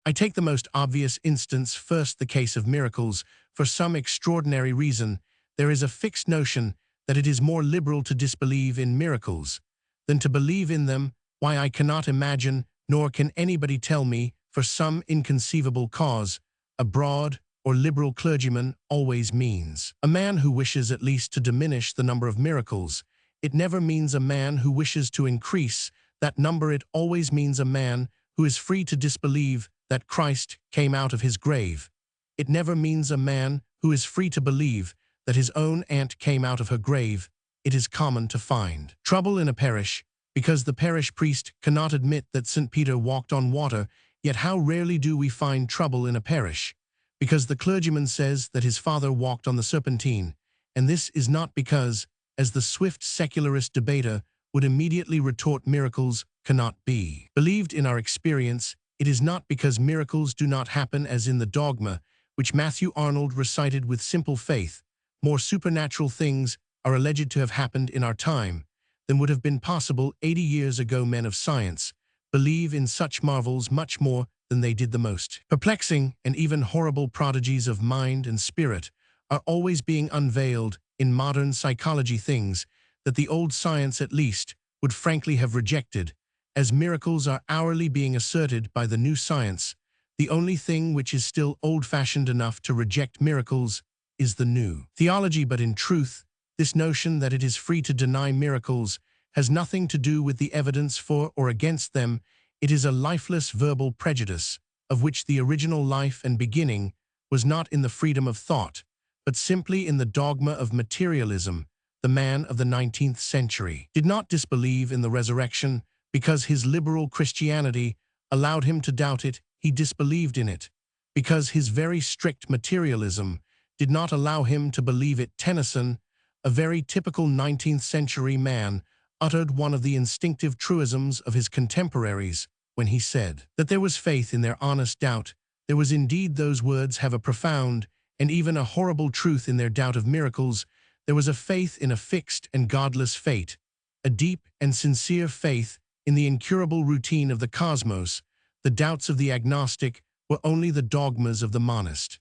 I take the most obvious instance first, the case of miracles. For some extraordinary reason, there is a fixed notion that it is more liberal to disbelieve in miracles than to believe in them. Why, I cannot imagine, nor can anybody tell me, for some inconceivable cause. A broad or liberal clergyman always means a man who wishes at least to diminish the number of miracles. It never means a man who wishes to increase that number. It always means a man who is free to disbelieve that Christ came out of his grave. It never means a man who is free to believe that his own aunt came out of her grave. It is common to find trouble in a parish because the parish priest cannot admit that St. Peter walked on water. Yet how rarely do we find trouble in a parish because the clergyman says that his father walked on the Serpentine. And this is not because, as the swift secularist debater would immediately retort, miracles cannot be believed in our experience. It is not because miracles do not happen, as in the dogma which Matthew Arnold recited with simple faith. More supernatural things are alleged to have happened in our time than would have been possible 80 years ago. Men of science believe in such marvels much more than they did. The most perplexing and even horrible prodigies of mind and spirit are always being unveiled in modern psychology, things that the old science at least would frankly have rejected. As miracles are hourly being asserted by the new science, the only thing which is still old-fashioned enough to reject miracles is the new theology. But in truth, this notion that it is free to deny miracles has nothing to do with the evidence for or against them. It is a lifeless verbal prejudice, of which the original life and beginning was not in the freedom of thought, but simply in the dogma of materialism. The man of the 19th century did not disbelieve in the resurrection because his liberal Christianity allowed him to doubt it. He disbelieved in it because his very strict materialism did not allow him to believe it. Tennyson, a very typical 19th century man, uttered one of the instinctive truisms of his contemporaries when he said that there was faith in their honest doubt. There was indeed. Those words have a profound and even a horrible truth in their doubt of miracles. There was a faith in a fixed and godless fate, a deep and sincere faith in the incurable routine of the cosmos. The doubts of the agnostic were only the dogmas of the monist.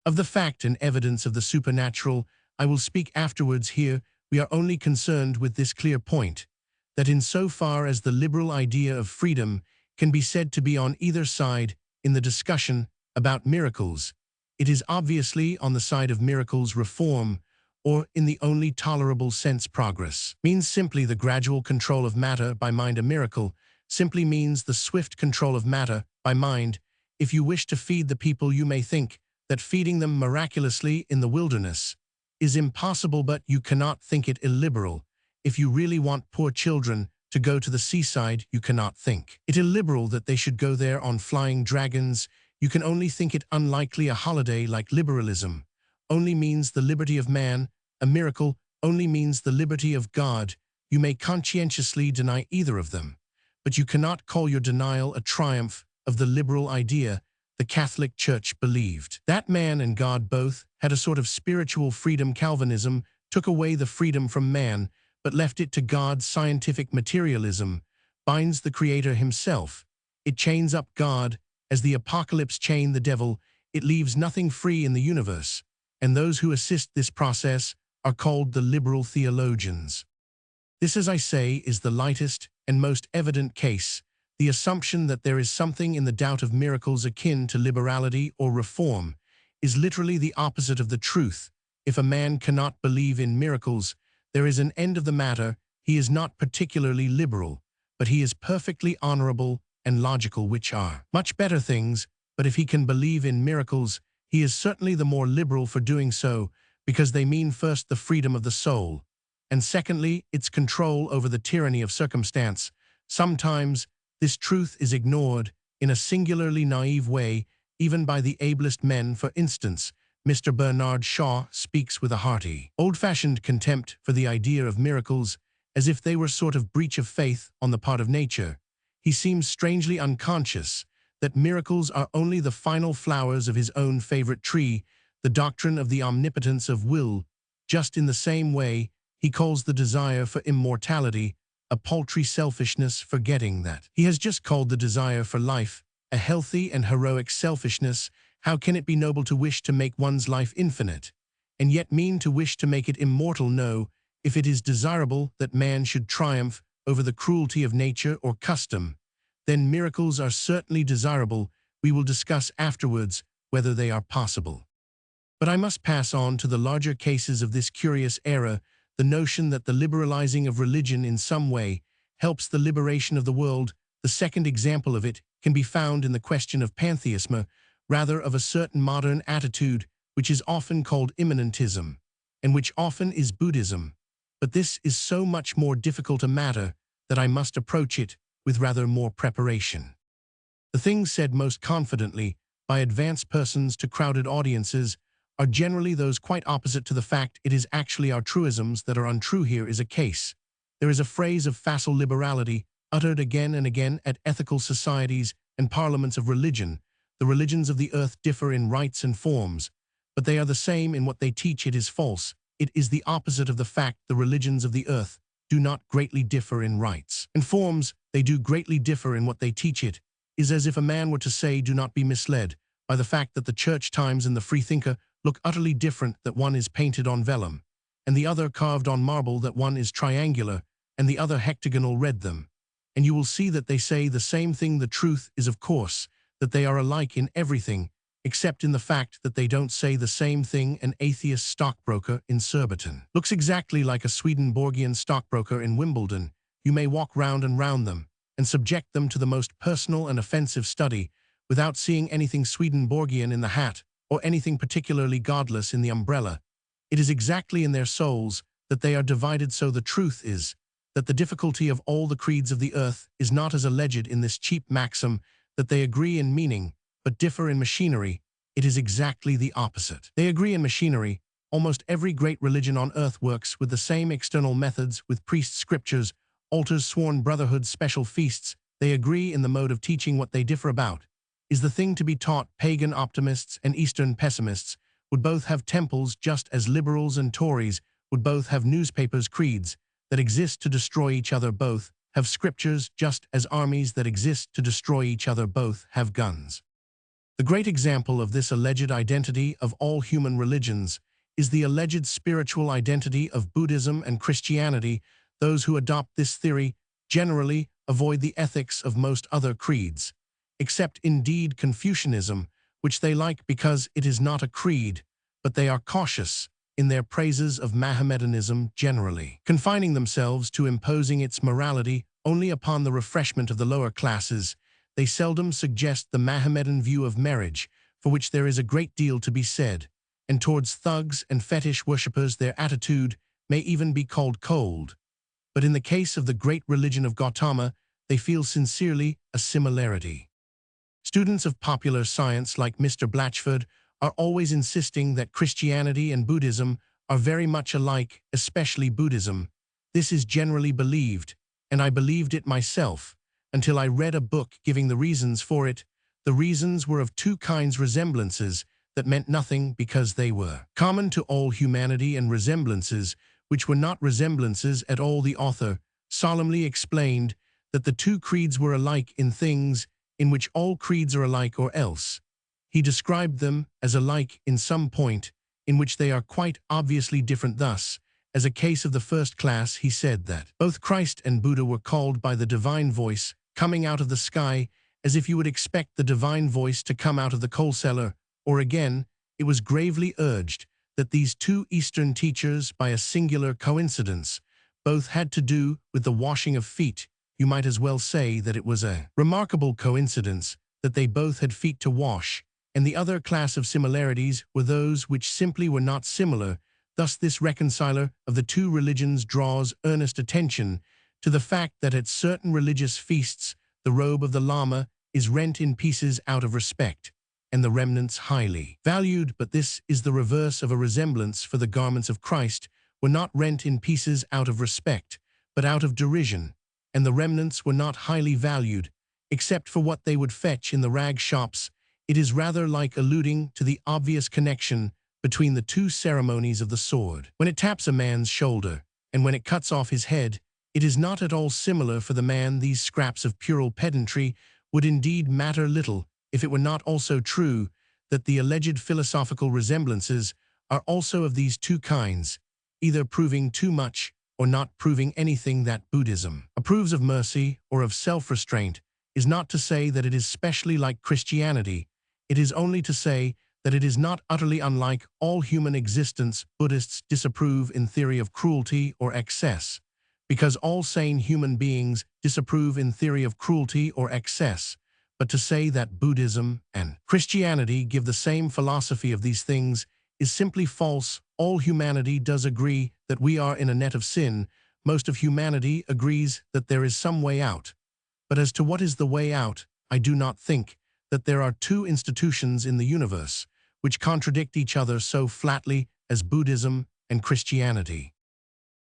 Of the fact and evidence of the supernatural I will speak afterwards. Here we are only concerned with this clear point, that in so far as the liberal idea of freedom can be said to be on either side in the discussion about miracles, it is obviously on the side of miracles reform, or in the only tolerable sense progress. Means simply the gradual control of matter by mind. A miracle simply means the swift control of matter by mind. If you wish to feed the people, you may think that feeding them miraculously in the wilderness is impossible, but you cannot think it illiberal. If you really want poor children to go to the seaside, you cannot think it illiberal that they should go there on flying dragons. You can only think it unlikely. A holiday like liberalism only means the liberty of man. A miracle only means the liberty of God. You may conscientiously deny either of them, but you cannot call your denial a triumph of the liberal idea the Catholic Church believed. That man and God both had a sort of spiritual freedom. Calvinism took away the freedom from man, but left it to God. Scientific materialism binds the Creator himself. It chains up God, as the apocalypse chained the devil. It leaves nothing free in the universe, and those who assist this process are called the liberal theologians. This, as I say, is the lightest and most evident case. The assumption that there is something in the doubt of miracles akin to liberality or reform is literally the opposite of the truth. If a man cannot believe in miracles, there is an end of the matter. He is not particularly liberal, but he is perfectly honorable and logical, which are much better things. But if he can believe in miracles, he is certainly the more liberal for doing so, because they mean first the freedom of the soul, and secondly, its control over the tyranny of circumstance. Sometimes this truth is ignored in a singularly naive way, even by the ablest men. For instance, Mr. Bernard Shaw speaks with a hearty, old-fashioned contempt for the idea of miracles, as if they were a sort of breach of faith on the part of nature. He seems strangely unconscious that miracles are only the final flowers of his own favorite tree, the doctrine of the omnipotence of will. Just in the same way, he calls the desire for immortality a paltry selfishness, forgetting that he has just called the desire for life a healthy and heroic selfishness. How can it be noble to wish to make one's life infinite, and yet mean to wish to make it immortal? No, if it is desirable that man should triumph over the cruelty of nature or custom, then miracles are certainly desirable. We will discuss afterwards whether they are possible. But I must pass on to the larger cases of this curious era. The notion that the liberalizing of religion in some way helps the liberation of the world. The second example of it can be found in the question of pantheism, rather of a certain modern attitude which is often called immanentism, and which often is Buddhism. But this is so much more difficult a matter that I must approach it with rather more preparation. The things said most confidently by advanced persons to crowded audiences are generally those quite opposite to the fact. It is actually our truisms that are untrue. Here is a case. There is a phrase of facile liberality uttered again and again at ethical societies and parliaments of religion. The religions of the earth differ in rites and forms, but they are the same in what they teach. It is false. It is the opposite of the fact. The religions of the earth do not greatly differ in rites and forms. They do greatly differ in what they teach. It is as if a man were to say, do not be misled by the fact that the Church Times and the Freethinker look utterly different, that one is painted on vellum, and the other carved on marble, that one is triangular, and the other hectagonal. Read them, and you will see that they say the same thing. The truth is, of course, that they are alike in everything, except in the fact that they don't say the same thing. An atheist stockbroker in Surbiton looks exactly like a Swedenborgian stockbroker in Wimbledon. You may walk round and round them, and subject them to the most personal and offensive study, without seeing anything Swedenborgian in the hat, or anything particularly godless in the umbrella. It is exactly in their souls that they are divided. So the truth is that the difficulty of all the creeds of the earth is not as alleged in this cheap maxim that they agree in meaning, but differ in machinery. It is exactly the opposite. They agree in machinery. Almost every great religion on earth works with the same external methods, with priests, scriptures, altars, sworn brotherhoods, special feasts. They agree in the mode of teaching. What they differ about is the thing to be taught. Pagan optimists and Eastern pessimists would both have temples, just as liberals and Tories would both have newspapers. Creeds that exist to destroy each other both have scriptures, just as armies that exist to destroy each other both have guns. The great example of this alleged identity of all human religions is the alleged spiritual identity of Buddhism and Christianity. Those who adopt this theory generally avoid the ethics of most other creeds, except indeed Confucianism, which they like because it is not a creed, but they are cautious in their praises of Mohammedanism generally, confining themselves to imposing its morality only upon the refreshment of the lower classes. They seldom suggest the Mohammedan view of marriage, for which there is a great deal to be said, and towards thugs and fetish worshippers their attitude may even be called cold. But in the case of the great religion of Gautama, they feel sincerely a similarity. Students of popular science like Mr. Blatchford are always insisting that Christianity and Buddhism are very much alike, especially Buddhism. This is generally believed, and I believed it myself, until I read a book giving the reasons for it. The reasons were of two kinds: resemblances that meant nothing because they were common to all humanity, and resemblances which were not resemblances at all. The author solemnly explained that the two creeds were alike in things in which all creeds are alike, or else he described them as alike in some point in which they are quite obviously different. Thus, as a case of the first class, he said that both Christ and Buddha were called by the divine voice coming out of the sky, as if you would expect the divine voice to come out of the coal cellar. Or again, it was gravely urged that these two Eastern teachers, by a singular coincidence, both had to do with the washing of feet. You might as well say that it was a remarkable coincidence that they both had feet to wash, and the other class of similarities were those which simply were not similar. Thus this reconciler of the two religions draws earnest attention to the fact that at certain religious feasts the robe of the Lama is rent in pieces out of respect, and the remnants highly valued. But this is the reverse of a resemblance, for the garments of Christ were not rent in pieces out of respect, but out of derision, and the remnants were not highly valued, except for what they would fetch in the rag shops. It is rather like alluding to the obvious connection between the two ceremonies of the sword. When it taps a man's shoulder, and when it cuts off his head, it is not at all similar for the man. These scraps of puerile pedantry would indeed matter little if it were not also true that the alleged philosophical resemblances are also of these two kinds, either proving too much or not proving anything. That Buddhism approves of mercy or of self-restraint is not to say that it is specially like Christianity. It is only to say that it is not utterly unlike all human existence. Buddhists disapprove in theory of cruelty or excess, because all sane human beings disapprove in theory of cruelty or excess. But to say that Buddhism and Christianity give the same philosophy of these things is simply false. All humanity does agree that we are in a net of sin. Most of humanity agrees that there is some way out. But as to what is the way out, I do not think that there are two institutions in the universe which contradict each other so flatly as Buddhism and Christianity.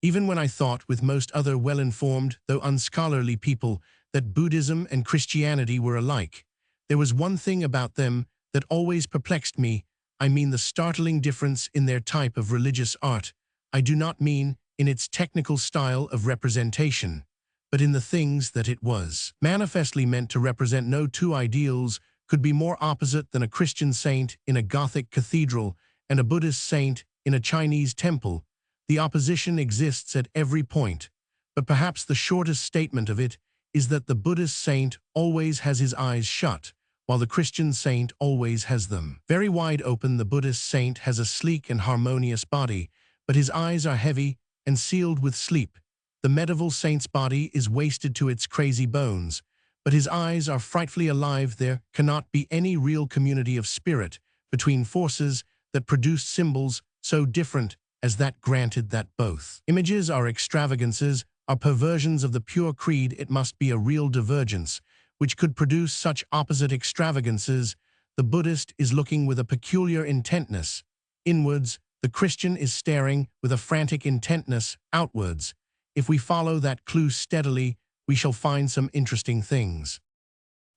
Even when I thought, with most other well-informed though unscholarly people, that Buddhism and Christianity were alike, there was one thing about them that always perplexed me. I mean the startling difference in their type of religious art. I do not mean in its technical style of representation, but in the things that it was manifestly meant to represent. No two ideals could be more opposite than a Christian saint in a Gothic cathedral and a Buddhist saint in a Chinese temple. The opposition exists at every point, but perhaps the shortest statement of it is that the Buddhist saint always has his eyes shut, while the Christian saint always has them very wide open. The Buddhist saint has a sleek and harmonious body, but his eyes are heavy and sealed with sleep. The medieval saint's body is wasted to its crazy bones, but his eyes are frightfully alive. There cannot be any real community of spirit between forces that produce symbols so different as that. Granted that both images are extravagances, are perversions of the pure creed, it must be a real divergence which could produce such opposite extravagances. The Buddhist is looking with a peculiar intentness inwards, the Christian is staring with a frantic intentness outwards. If we follow that clue steadily, we shall find some interesting things.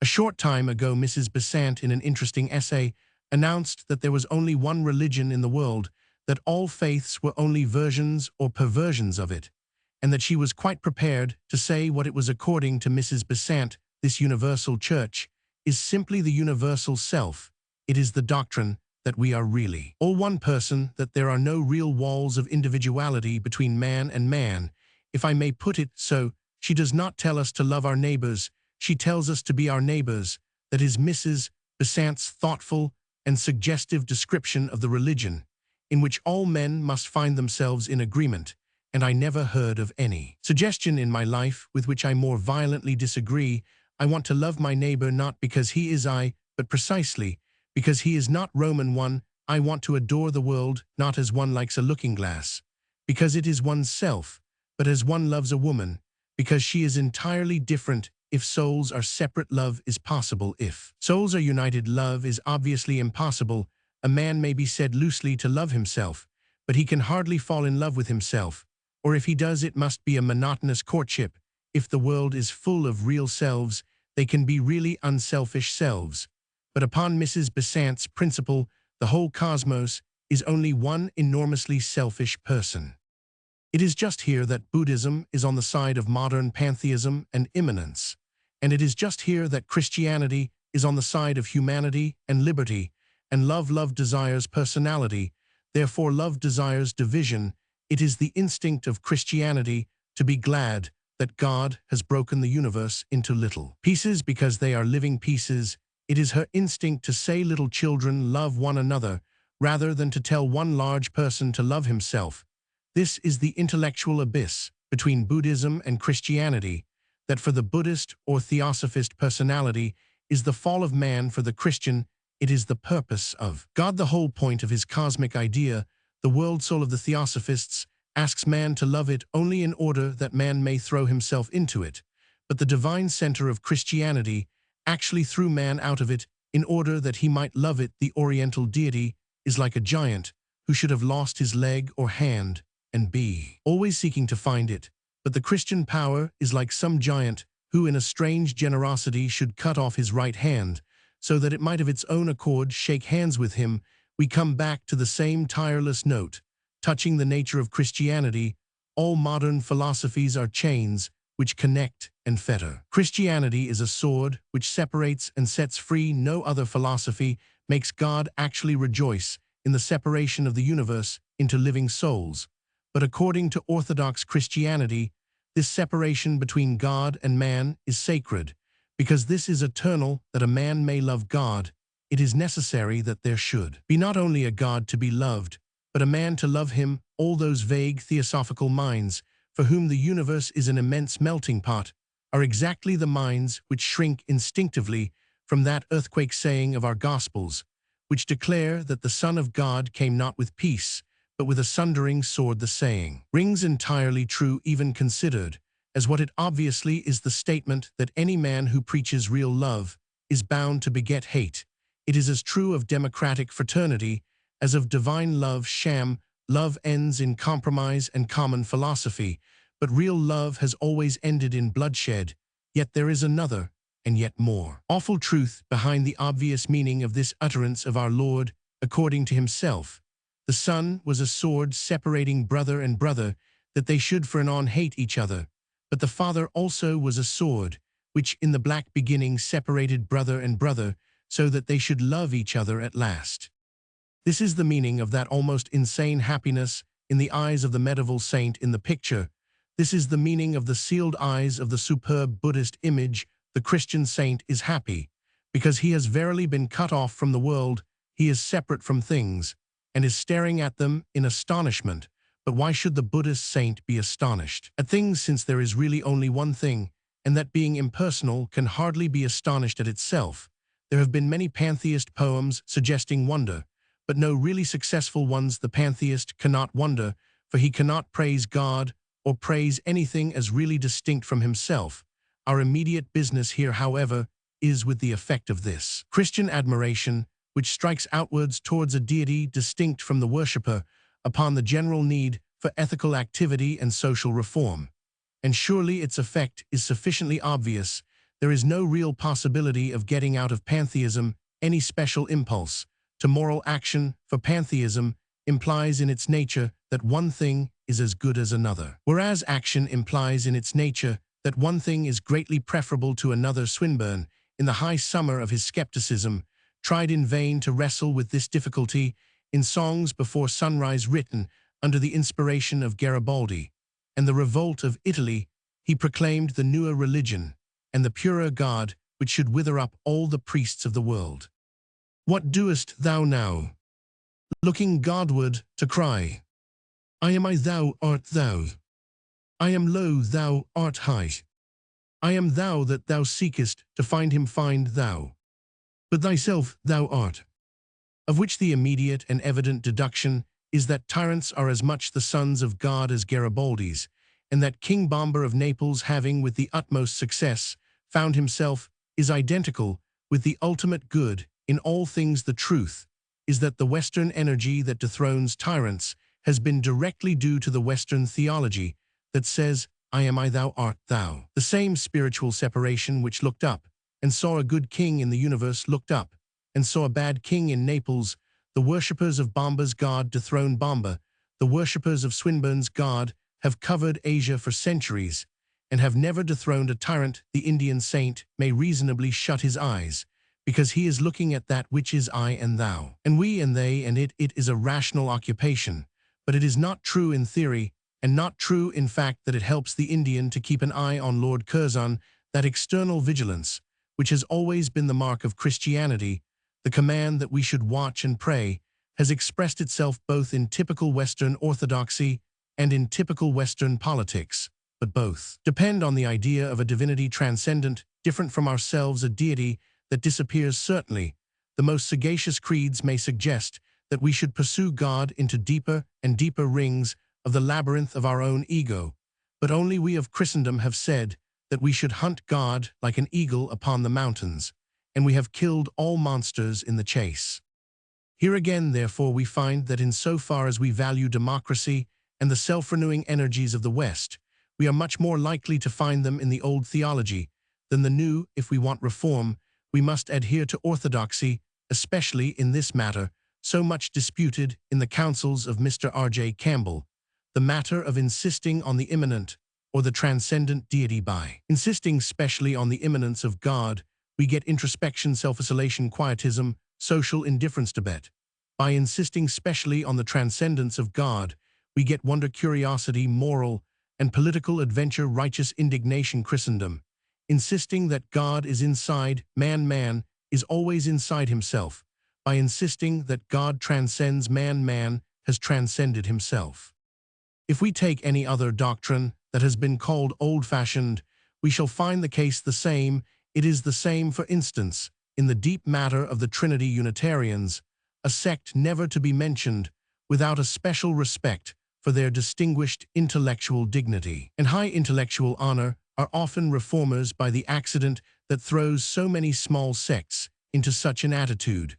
A short time ago, Mrs. Besant, in an interesting essay, announced that there was only one religion in the world, that all faiths were only versions or perversions of it, and that she was quite prepared to say what it was. According to Mrs. Besant, this universal church is simply the universal self. It is the doctrine that we are really all one person, that there are no real walls of individuality between man and man, if I may put it so. She does not tell us to love our neighbors, she tells us to be our neighbors. That is Mrs. Besant's thoughtful and suggestive description of the religion, in which all men must find themselves in agreement, and I never heard of any suggestion in my life with which I more violently disagree. I want to love my neighbor not because he is I, but precisely because he is not. Roman 1. I want to adore the world not as one likes a looking-glass, because it is one's self, but as one loves a woman, because she is entirely different. If souls are separate, love is possible. If souls are united, love is obviously impossible. A man may be said loosely to love himself, but he can hardly fall in love with himself, or if he does, it must be a monotonous courtship. If the world is full of real selves, they can be really unselfish selves. But upon Mrs. Besant's principle, the whole cosmos is only one enormously selfish person. It is just here that Buddhism is on the side of modern pantheism and immanence, and it is just here that Christianity is on the side of humanity and liberty, and love desires personality, therefore love desires division. It is the instinct of Christianity to be glad that God has broken the universe into little pieces because they are living pieces. It is her instinct to say little children love one another rather than to tell one large person to love himself. This is the intellectual abyss between Buddhism and Christianity, that for the Buddhist or theosophist personality is the fall of man. For the Christian, it is the purpose of God. The whole point of his cosmic idea, the world soul of the theosophists, asks man to love it only in order that man may throw himself into it. But the divine center of Christianity actually threw man out of it in order that he might love it. The Oriental deity is like a giant who should have lost his leg or hand and be always seeking to find it. But the Christian power is like some giant who in a strange generosity should cut off his right hand so that it might of its own accord shake hands with him. We come back to the same tireless note. Touching the nature of Christianity, all modern philosophies are chains which connect and fetter. Christianity is a sword which separates and sets free. No other philosophy makes God actually rejoice in the separation of the universe into living souls. But according to Orthodox Christianity, this separation between God and man is sacred. Because this is eternal, that a man may love God, it is necessary that there should be not only a God to be loved, but a man to love him. All those vague theosophical minds, for whom the universe is an immense melting pot, are exactly the minds which shrink instinctively from that earthquake saying of our Gospels, which declare that the Son of God came not with peace, but with a sundering sword. The saying rings entirely true even considered as what it obviously is, the statement that any man who preaches real love is bound to beget hate. It is as true of democratic fraternity as of divine love. Sham love ends in compromise and common philosophy, but real love has always ended in bloodshed. Yet there is another, and yet more awful truth behind the obvious meaning of this utterance of our Lord. According to himself, the Son was a sword separating brother and brother, that they should for anon hate each other. But the Father also was a sword, which in the black beginning separated brother and brother, so that they should love each other at last. This is the meaning of that almost insane happiness in the eyes of the medieval saint in the picture. This is the meaning of the sealed eyes of the superb Buddhist image. The Christian saint is happy, because he has verily been cut off from the world. He is separate from things, and is staring at them in astonishment. But why should the Buddhist saint be astonished at things, since there is really only one thing, and that being impersonal can hardly be astonished at itself? There have been many pantheist poems suggesting wonder, but no really successful ones. The pantheist cannot wonder, for he cannot praise God or praise anything as really distinct from himself. Our immediate business here, however, is with the effect of this Christian admiration, which strikes outwards towards a deity distinct from the worshipper, upon the general need for ethical activity and social reform. And surely its effect is sufficiently obvious. There is no real possibility of getting out of pantheism any special impulse to moral action, for pantheism implies in its nature that one thing is as good as another, whereas action implies in its nature that one thing is greatly preferable to another. Swinburne, in the high summer of his skepticism, tried in vain to wrestle with this difficulty. In Songs Before Sunrise, written under the inspiration of Garibaldi and the revolt of Italy, he proclaimed the newer religion and the purer God, which should wither up all the priests of the world. What doest thou now? Looking Godward to cry, I am I, thou art thou. I am low, thou art high. I am thou that thou seekest to find him, find thou. But thyself thou art. Of which the immediate and evident deduction is that tyrants are as much the sons of God as Garibaldi's, and that King Bomber of Naples, having with the utmost success found himself, is identical with the ultimate good in all things. The truth is that the Western energy that dethrones tyrants has been directly due to the Western theology that says, I am I, thou art thou. The same spiritual separation which looked up and saw a good king in the universe looked up and saw a bad king in Naples. The worshippers of Bomba's god dethrone Bomba. The worshippers of Swinburne's god have covered Asia for centuries and have never dethroned a tyrant. The Indian saint may reasonably shut his eyes, because he is looking at that which is I and thou. And we and they and it is a rational occupation, but it is not true in theory, and not true in fact that it helps the Indian to keep an eye on Lord Curzon, that external vigilance, which has always been the mark of Christianity, the command that we should watch and pray, has expressed itself both in typical Western orthodoxy and in typical Western politics, but both depend on the idea of a divinity transcendent, different from ourselves, a deity that disappears. Certainly, the most sagacious creeds may suggest that we should pursue God into deeper and deeper rings of the labyrinth of our own ego, but only we of Christendom have said that we should hunt God like an eagle upon the mountains, and we have killed all monsters in the chase. Here again, therefore, we find that insofar as we value democracy and the self-renewing energies of the West, we are much more likely to find them in the old theology than the new. If we want reform, we must adhere to orthodoxy, especially in this matter, so much disputed in the counsels of Mr. R.J. Campbell, the matter of insisting on the immanent or the transcendent deity. By insisting specially on the immanence of God, we get introspection, self-isolation, quietism, social indifference, Tibet. By insisting specially on the transcendence of God, we get wonder, curiosity, moral and political adventure, righteous indignation, Christendom. Insisting that God is inside, man is always inside himself. By insisting that God transcends man has transcended himself. If we take any other doctrine that has been called old-fashioned, we shall find the case the same. It is the same, for instance, in the deep matter of the Trinity. Unitarians, a sect never to be mentioned without a special respect for their distinguished intellectual dignity and high intellectual honor, are often reformers by the accident that throws so many small sects into such an attitude.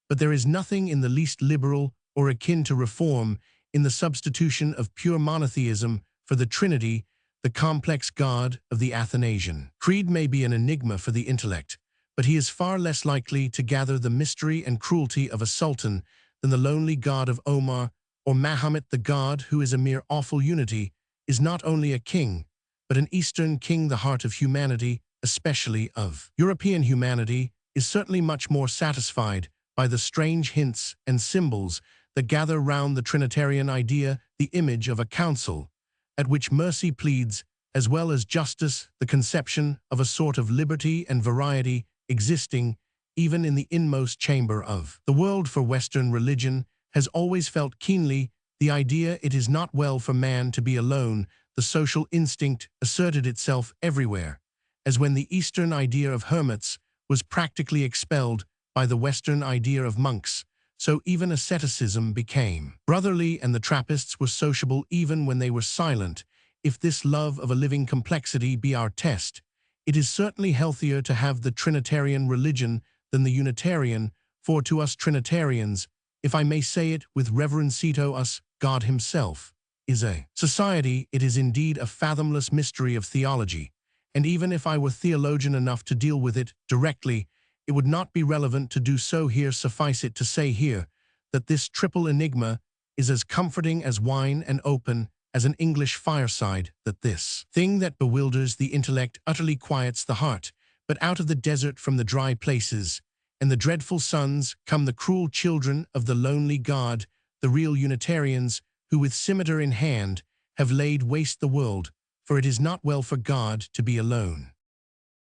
But there is nothing in the least liberal or akin to reform in the substitution of pure monotheism for the Trinity, the complex God of the Athanasian Creed. May be an enigma for the intellect, but he is far less likely to gather the mystery and cruelty of a sultan than the lonely God of Omar or Mahomet. The God who is a mere awful unity is not only a king, but an Eastern king. The heart of humanity, especially of European humanity, is certainly much more satisfied by the strange hints and symbols that gather round the Trinitarian idea, the image of a council, at which mercy pleads, as well as justice, the conception of a sort of liberty and variety existing even in the inmost chamber of the world. For Western religion has always felt keenly the idea it is not well for man to be alone. The social instinct asserted itself everywhere, as when the Eastern idea of hermits was practically expelled by the Western idea of monks, so even asceticism became brotherly, and the Trappists were sociable even when they were silent. If this love of a living complexity be our test, it is certainly healthier to have the Trinitarian religion than the Unitarian, for to us Trinitarians, if I may say it with reverencito, us, God himself, is a society. It is indeed a fathomless mystery of theology, and even if I were theologian enough to deal with it directly, it would not be relevant to do so here. Suffice it to say here that this triple enigma is as comforting as wine and open as an English fireside, that this thing that bewilders the intellect utterly quiets the heart, but out of the desert, from the dry places and the dreadful suns, come the cruel children of the lonely God, the real Unitarians, who with scimitar in hand have laid waste the world, for it is not well for God to be alone.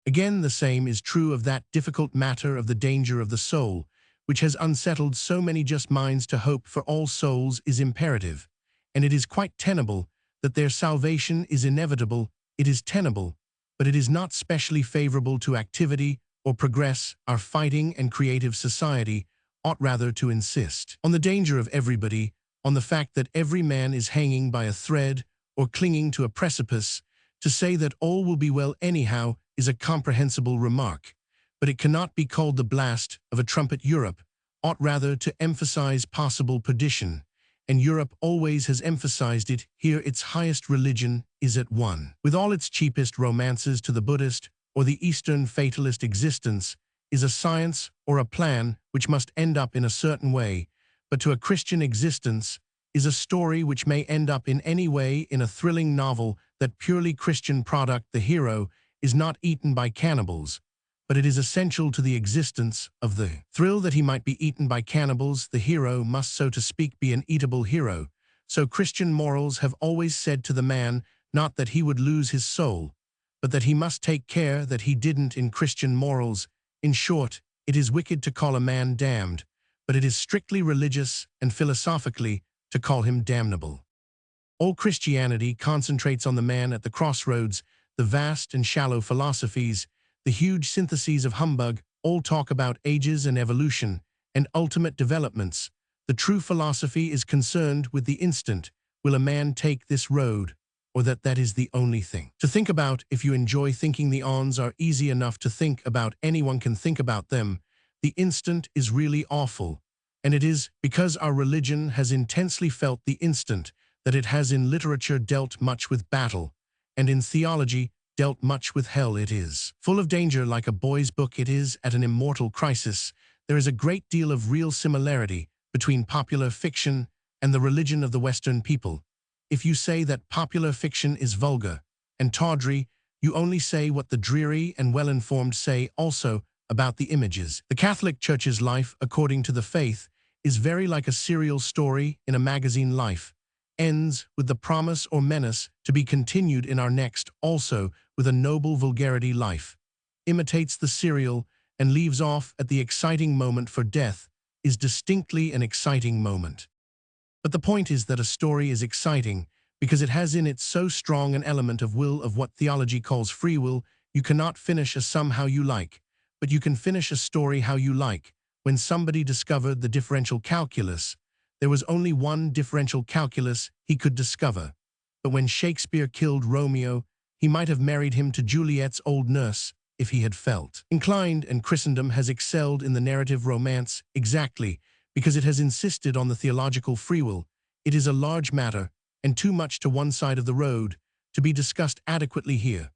Again, the same is true of that difficult matter of the danger of the soul, which has unsettled so many just minds. To hope for all souls is imperative, and it is quite tenable that their salvation is inevitable. It is tenable, but it is not specially favorable to activity or progress. Our fighting and creative society ought rather to insist on the danger of everybody, on the fact that every man is hanging by a thread or clinging to a precipice. To say that all will be well anyhow is a comprehensible remark, but it cannot be called the blast of a trumpet. Europe ought rather to emphasize possible perdition, and Europe always has emphasized it. Here its highest religion is at one. With all its cheapest romances to the Buddhist or the Eastern fatalist existence is a science or a plan which must end up in a certain way, but to a Christian existence is a story which may end up in any way in a thrilling novel. That purely Christian product, the hero, is not eaten by cannibals, but it is essential to the existence of the thrill that he might be eaten by cannibals. The hero must, so to speak, be an eatable hero. So Christian morals have always said to the man, not that he would lose his soul, but that he must take care that he didn't. In Christian morals, in short, it is wicked to call a man damned, but it is strictly religious and philosophically to call him damnable. All Christianity concentrates on the man at the crossroads. The vast and shallow philosophies, the huge syntheses of humbug, all talk about ages and evolution and ultimate developments. The true philosophy is concerned with the instant. Will a man take this road, or that is the only thing to think about? If you enjoy thinking the ons are easy enough to think about, anyone can think about them. The instant is really awful, and it is because our religion has intensely felt the instant, that it has in literature dealt much with battle, and in theology dealt much with hell. It is full of danger like a boy's book. It is at an immortal crisis. There is a great deal of real similarity between popular fiction and the religion of the Western people. If you say that popular fiction is vulgar and tawdry, you only say what the dreary and well-informed say also about the images. The Catholic Church's life, according to the faith, is very like a serial story in a magazine. Life ends with the promise or menace to be continued in our next, also with a noble vulgarity. Life imitates the serial and leaves off at the exciting moment, for death is distinctly an exciting moment. But the point is that a story is exciting because it has in it so strong an element of will, of what theology calls free will. You cannot finish a sum how you like, but you can finish a story how you like. When somebody discovered the differential calculus, there was only one differential calculus he could discover. But when Shakespeare killed Romeo, he might have married him to Juliet's old nurse if he had felt inclined, and Christendom has excelled in the narrative romance exactly because it has insisted on the theological free will. It is a large matter and too much to one side of the road to be discussed adequately here.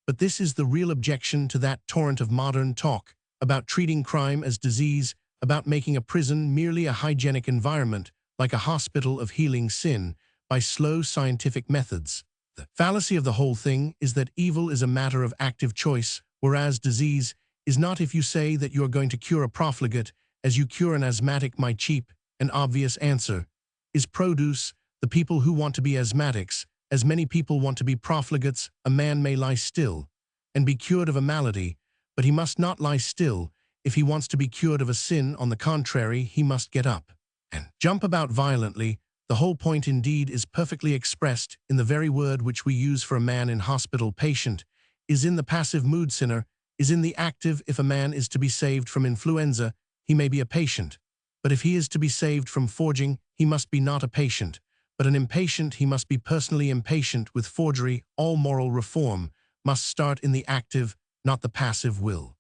But this is the real objection to that torrent of modern talk about treating crime as disease, about making a prison merely a hygienic environment, like a hospital of healing sin, by slow scientific methods. The fallacy of the whole thing is that evil is a matter of active choice, whereas disease is not. If you say that you are going to cure a profligate as you cure an asthmatic, my cheap and obvious answer is produce. The people who want to be asthmatics, as many people want to be profligates. A man may lie still and be cured of a malady, but he must not lie still if he wants to be cured of a sin. On the contrary, he must get up and jump about violently. The whole point indeed is perfectly expressed in the very word which we use for a man in hospital. Patient is in the passive mood, sinner is in the active. If a man is to be saved from influenza, he may be a patient, but if he is to be saved from forging, he must be not a patient, but an impatient. He must be personally impatient with forgery. All moral reform must start in the active, not the passive will.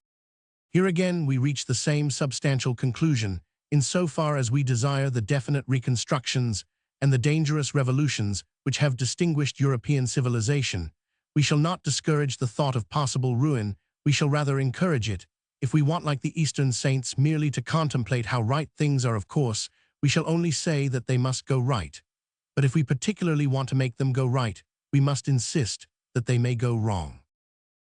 Here again we reach the same substantial conclusion, insofar as we desire the definite reconstructions and the dangerous revolutions which have distinguished European civilization. We shall not discourage the thought of possible ruin, we shall rather encourage it. If we want, like the Eastern saints, merely to contemplate how right things are, of course, we shall only say that they must go right. But if we particularly want to make them go right, we must insist that they may go wrong.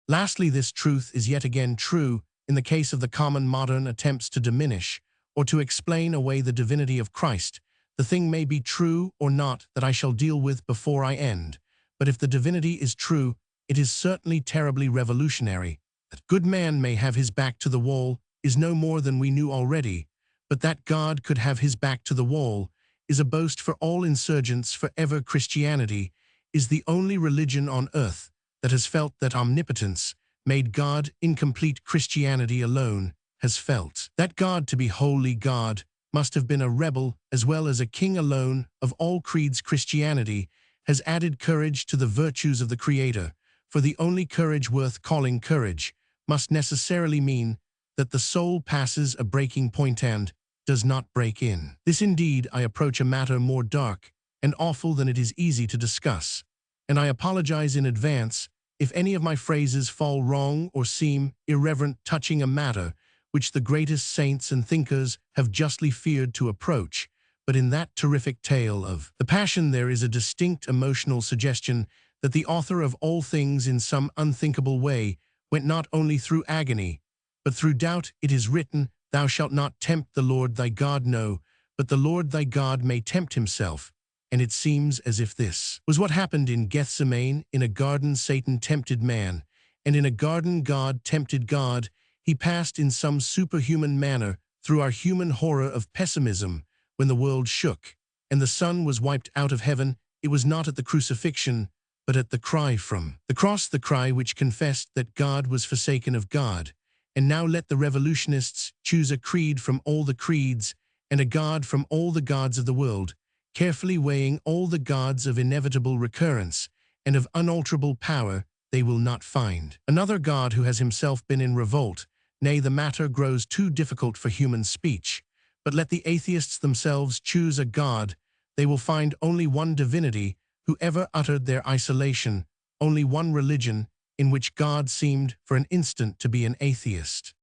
Lastly, this truth is yet again true in the case of the common modern attempts to diminish or to explain away the divinity of Christ. The thing may be true or not that I shall deal with before I end, but if the divinity is true, it is certainly terribly revolutionary. That good man may have his back to the wall is no more than we knew already, but that God could have his back to the wall is a boast for all insurgents forever. Christianity is the only religion on earth that has felt that omnipotence made God incomplete. Christianity alone has felt that God, to be wholly God, must have been a rebel as well as a king. Alone of all creeds, Christianity has added courage to the virtues of the Creator, for the only courage worth calling courage must necessarily mean that the soul passes a breaking point, and does not break in. This indeed I approach a matter more dark and awful than it is easy to discuss, and I apologize in advance if any of my phrases fall wrong or seem irreverent touching a matter which the greatest saints and thinkers have justly feared to approach. But in that terrific tale of the Passion there is a distinct emotional suggestion that the author of all things in some unthinkable way went not only through agony, but through doubt. It is written, "Thou shalt not tempt the Lord thy God, no, but the Lord thy God may tempt himself." And it seems as if this was what happened in Gethsemane. In a garden Satan tempted man, and in a garden God tempted God. He passed in some superhuman manner through our human horror of pessimism when the world shook, and the sun was wiped out of heaven. It was not at the crucifixion, but at the cry from the cross, the cry which confessed that God was forsaken of God. And now let the revolutionists choose a creed from all the creeds, and a God from all the gods of the world, carefully weighing all the gods of inevitable recurrence and of unalterable power. They will not find another God who has himself been in revolt. Nay, the matter grows too difficult for human speech. But let the atheists themselves choose a God. They will find only one divinity who ever uttered their isolation, only one religion in which God seemed for an instant to be an atheist.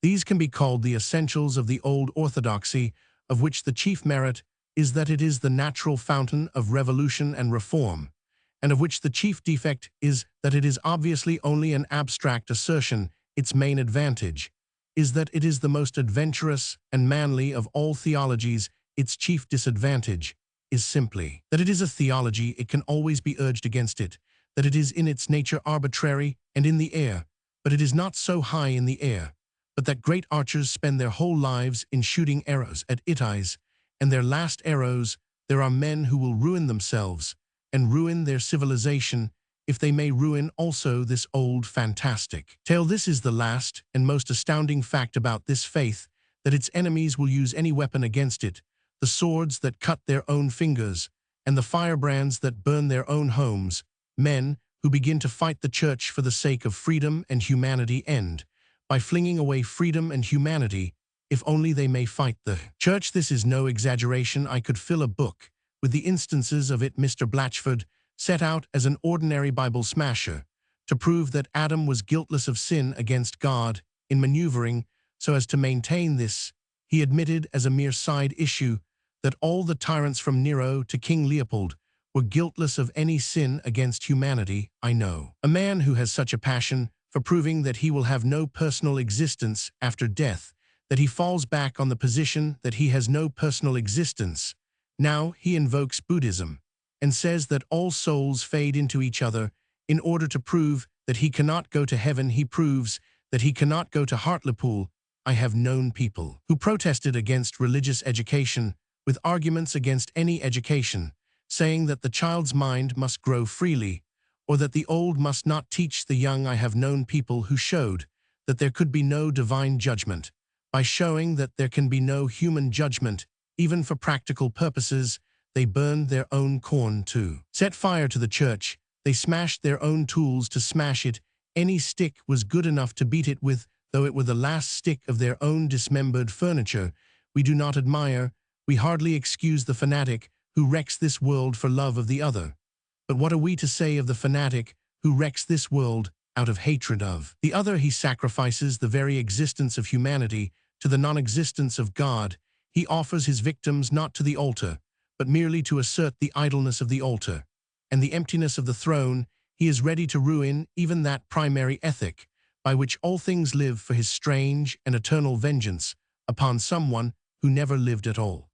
These can be called the essentials of the old orthodoxy, of which the chief merit is that it is the natural fountain of revolution and reform, and of which the chief defect is that it is obviously only an abstract assertion. Its main advantage is that it is the most adventurous and manly of all theologies. Its chief disadvantage is simply that it is a theology. It can always be urged against it, that it is in its nature arbitrary and in the air, but it is not so high in the air, but that great archers spend their whole lives in shooting arrows at its eyes, and their last arrows, there are men who will ruin themselves and ruin their civilization if they may ruin also this old fantastic tale. This is the last and most astounding fact about this faith, that its enemies will use any weapon against it, the swords that cut their own fingers, and the firebrands that burn their own homes. Men who begin to fight the church for the sake of freedom and humanity end by flinging away freedom and humanity, if only they may fight the church. This is no exaggeration. I could fill a book with the instances of it. Mr. Blatchford set out as an ordinary Bible smasher to prove that Adam was guiltless of sin against God. In maneuvering so as to maintain this, he admitted as a mere side issue that all the tyrants from Nero to King Leopold were guiltless of any sin against humanity. I know a man who has such a passion for proving that he will have no personal existence after death, that he falls back on the position that he has no personal existence. Now he invokes Buddhism and says that all souls fade into each other. In order to prove that he cannot go to heaven, he proves that he cannot go to Hartlepool. I have known people who protested against religious education with arguments against any education, saying that the child's mind must grow freely, or that the old must not teach the young. I have known people who showed that there could be no divine judgment by showing that there can be no human judgment. Even for practical purposes, they burned their own corn to set fire to the church. They smashed their own tools to smash it. Any stick was good enough to beat it with, though it were the last stick of their own dismembered furniture. We do not admire, we hardly excuse the fanatic who wrecks this world for love of the other. But what are we to say of the fanatic who wrecks this world out of hatred of the other? He sacrifices the very existence of humanity to the non-existence of God. He offers his victims not to the altar, but merely to assert the idleness of the altar and the emptiness of the throne. He is ready to ruin even that primary ethic by which all things live, for his strange and eternal vengeance upon someone who never lived at all.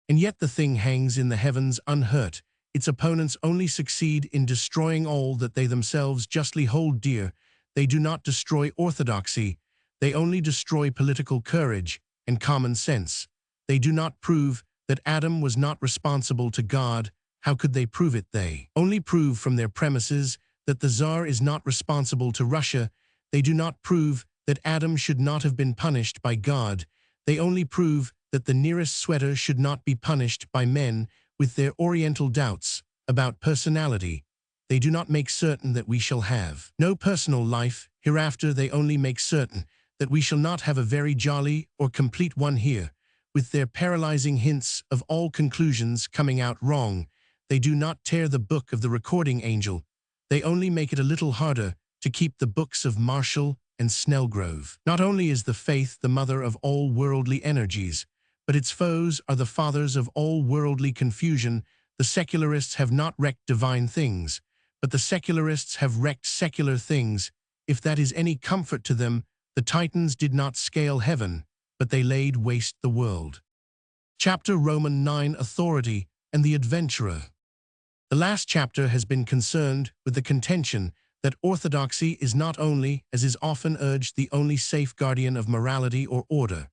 And yet the thing hangs in the heavens unhurt. Its opponents only succeed in destroying all that they themselves justly hold dear. They do not destroy orthodoxy. They only destroy political courage and common sense. They do not prove that Adam was not responsible to God. How could they prove it? They only prove from their premises that the Tsar is not responsible to Russia. They do not prove that Adam should not have been punished by God. They only prove that the nearest sweater should not be punished by men with their oriental doubts about personality. They do not make certain that we shall have no personal life hereafter. They only make certain that we shall not have a very jolly or complete one here. with their paralyzing hints of all conclusions coming out wrong, they do not tear the book of the recording angel. They only make it a little harder to keep the books of Marshall and Snellgrove. Not only is the faith the mother of all worldly energies, but its foes are the fathers of all worldly confusion. The secularists have not wrecked divine things, but the secularists have wrecked secular things. If that is any comfort to them, the Titans did not scale heaven, but they laid waste the world. Chapter Roman 9: Authority and the Adventurer. The last chapter has been concerned with the contention that orthodoxy is not only, as is often urged, the only safe guardian of morality or order,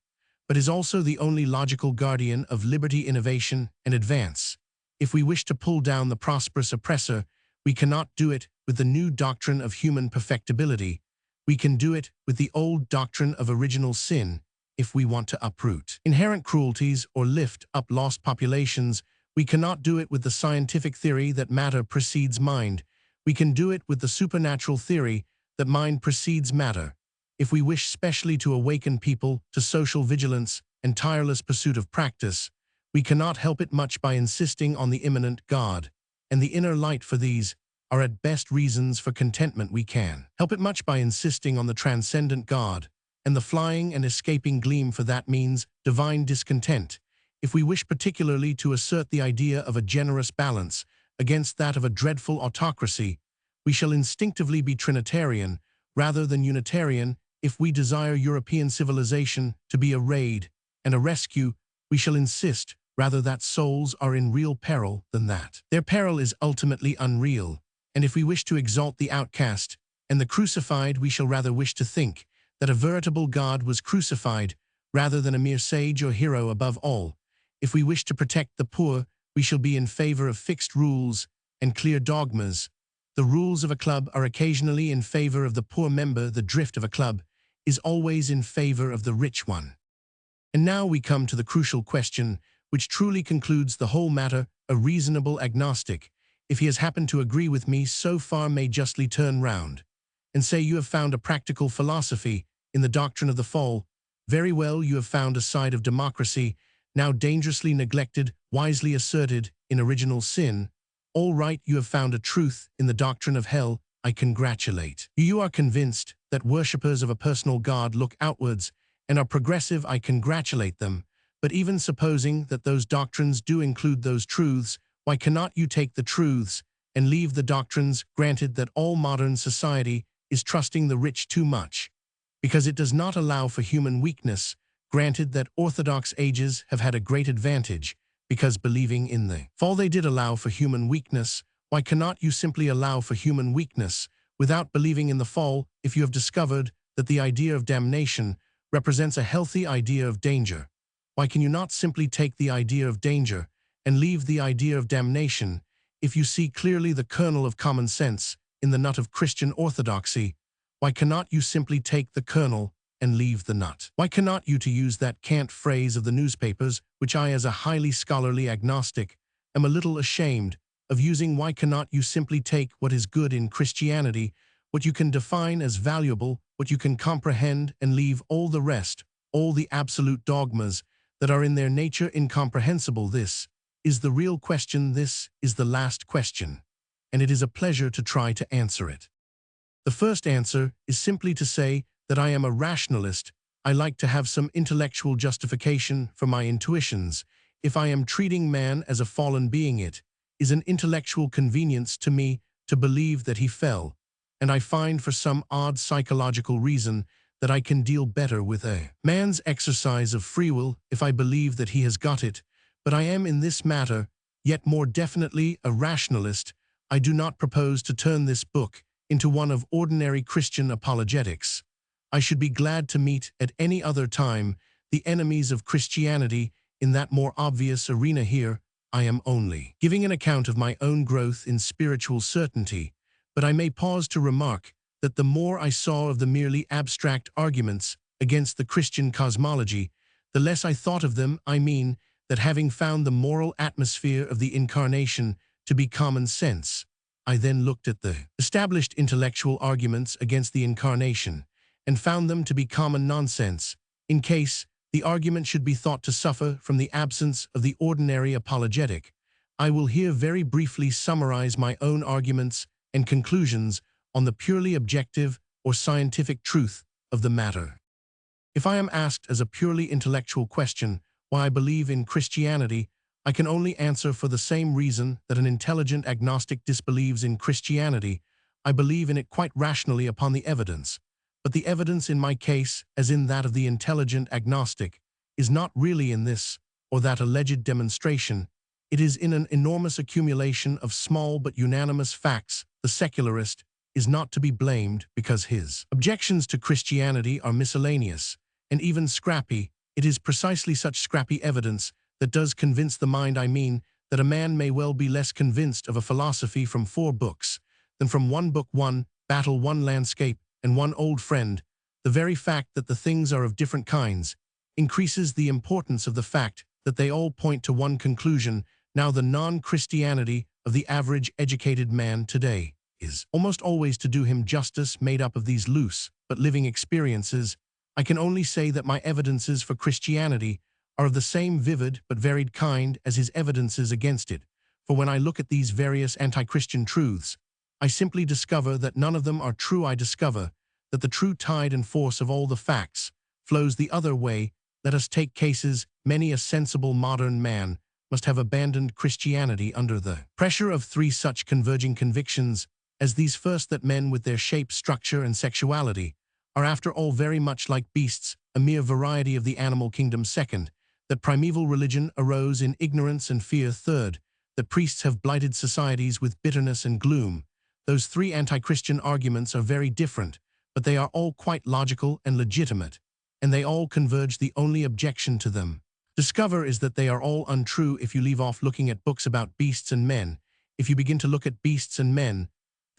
but is also the only logical guardian of liberty, innovation, and advance. If we wish to pull down the prosperous oppressor, we cannot do it with the new doctrine of human perfectibility. We can do it with the old doctrine of original sin. If we want to uproot inherent cruelties or lift up lost populations, we cannot do it with the scientific theory that matter precedes mind. We can do it with the supernatural theory that mind precedes matter. If we wish specially to awaken people to social vigilance and tireless pursuit of practice, we cannot help it much by insisting on the immanent God, and the inner light. For these are at best reasons for contentment. We can help it much by insisting on the transcendent God, and the flying and escaping gleam. For that means divine discontent. If we wish particularly to assert the idea of a generous balance against that of a dreadful autocracy, we shall instinctively be Trinitarian rather than Unitarian. If we desire European civilization to be a raid and a rescue, we shall insist rather that souls are in real peril than that their peril is ultimately unreal. And if we wish to exalt the outcast and the crucified, we shall rather wish to think that a veritable God was crucified rather than a mere sage or hero. Above all, if we wish to protect the poor, we shall be in favor of fixed rules and clear dogmas. The rules of a club are occasionally in favor of the poor member. The drift of a club is always in favor of the rich one. And now we come to the crucial question, which truly concludes the whole matter. A reasonable agnostic, if he has happened to agree with me so far, may justly turn round and say, you have found a practical philosophy in the doctrine of the fall. Very well, you have found a side of democracy, now dangerously neglected, wisely asserted in original sin. All right, you have found a truth in the doctrine of hell. I congratulate you. You are convinced that worshippers of a personal God look outwards and are progressive. I congratulate them. But even supposing that those doctrines do include those truths, why cannot you take the truths and leave the doctrines? Granted that all modern society is trusting the rich too much, because it does not allow for human weakness. Granted that orthodox ages have had a great advantage, because believing in the fall they did allow for human weakness. Why cannot you simply allow for human weakness without believing in the fall? If you have discovered that the idea of damnation represents a healthy idea of danger, why can you not simply take the idea of danger and leave the idea of damnation? If you see clearly the kernel of common sense in the nut of Christian orthodoxy, why cannot you simply take the kernel and leave the nut? Why cannot you, to use that cant phrase of the newspapers, which I as a highly scholarly agnostic am a little ashamed of using, why cannot you simply take what is good in Christianity, what you can define as valuable, what you can comprehend, and leave all the rest, all the absolute dogmas that are in their nature incomprehensible? This is the real question. This is the last question, and it is a pleasure to try to answer it. The first answer is simply to say that I am a rationalist. I like to have some intellectual justification for my intuitions. If I am treating man as a fallen being, it is an intellectual convenience to me to believe that he fell, and I find for some odd psychological reason that I can deal better with a man's exercise of free will if I believe that he has got it. But I am in this matter yet more definitely a rationalist. I do not propose to turn this book into one of ordinary Christian apologetics. I should be glad to meet at any other time the enemies of Christianity in that more obvious arena. Here I am only giving an account of my own growth in spiritual certainty, but I may pause to remark that the more I saw of the merely abstract arguments against the Christian cosmology, the less I thought of them. I mean that having found the moral atmosphere of the Incarnation to be common sense, I then looked at the established intellectual arguments against the Incarnation and found them to be common nonsense. In case the argument should be thought to suffer from the absence of the ordinary apologetic. I will here very briefly summarize my own arguments and conclusions on the purely objective or scientific truth of the matter. If I am asked as a purely intellectual question why I believe in Christianity, I can only answer for the same reason that an intelligent agnostic disbelieves in Christianity. I believe in it quite rationally upon the evidence. But the evidence in my case, as in that of the intelligent agnostic, is not really in this or that alleged demonstration. It is in an enormous accumulation of small but unanimous facts. The secularist is not to be blamed because his objections to Christianity are miscellaneous and even scrappy. It is precisely such scrappy evidence that does convince the mind, I mean, that a man may well be less convinced of a philosophy from 4 books than from one book, one battle, one landscape, and one old friend. The very fact that the things are of different kinds increases the importance of the fact that they all point to one conclusion. Now, the non-Christianity of the average educated man today is almost always, to do him justice, made up of these loose but living experiences. I can only say that my evidences for Christianity are of the same vivid but varied kind as his evidences against it. For when I look at these various anti-Christian truths, I simply discover that none of them are true. I discover that the true tide and force of all the facts flows the other way. Let us take cases. Many a sensible modern man must have abandoned Christianity under the pressure of 3 such converging convictions as these. First, that men with their shape, structure, and sexuality are after all very much like beasts, a mere variety of the animal kingdom. Second, that primeval religion arose in ignorance and fear. Third, that priests have blighted societies with bitterness and gloom. Those 3 anti-Christian arguments are very different, but they are all quite logical and legitimate, and they all converge. The only objection to them discover is that they are all untrue. If you leave off looking at books about beasts and men, if you begin to look at beasts and men,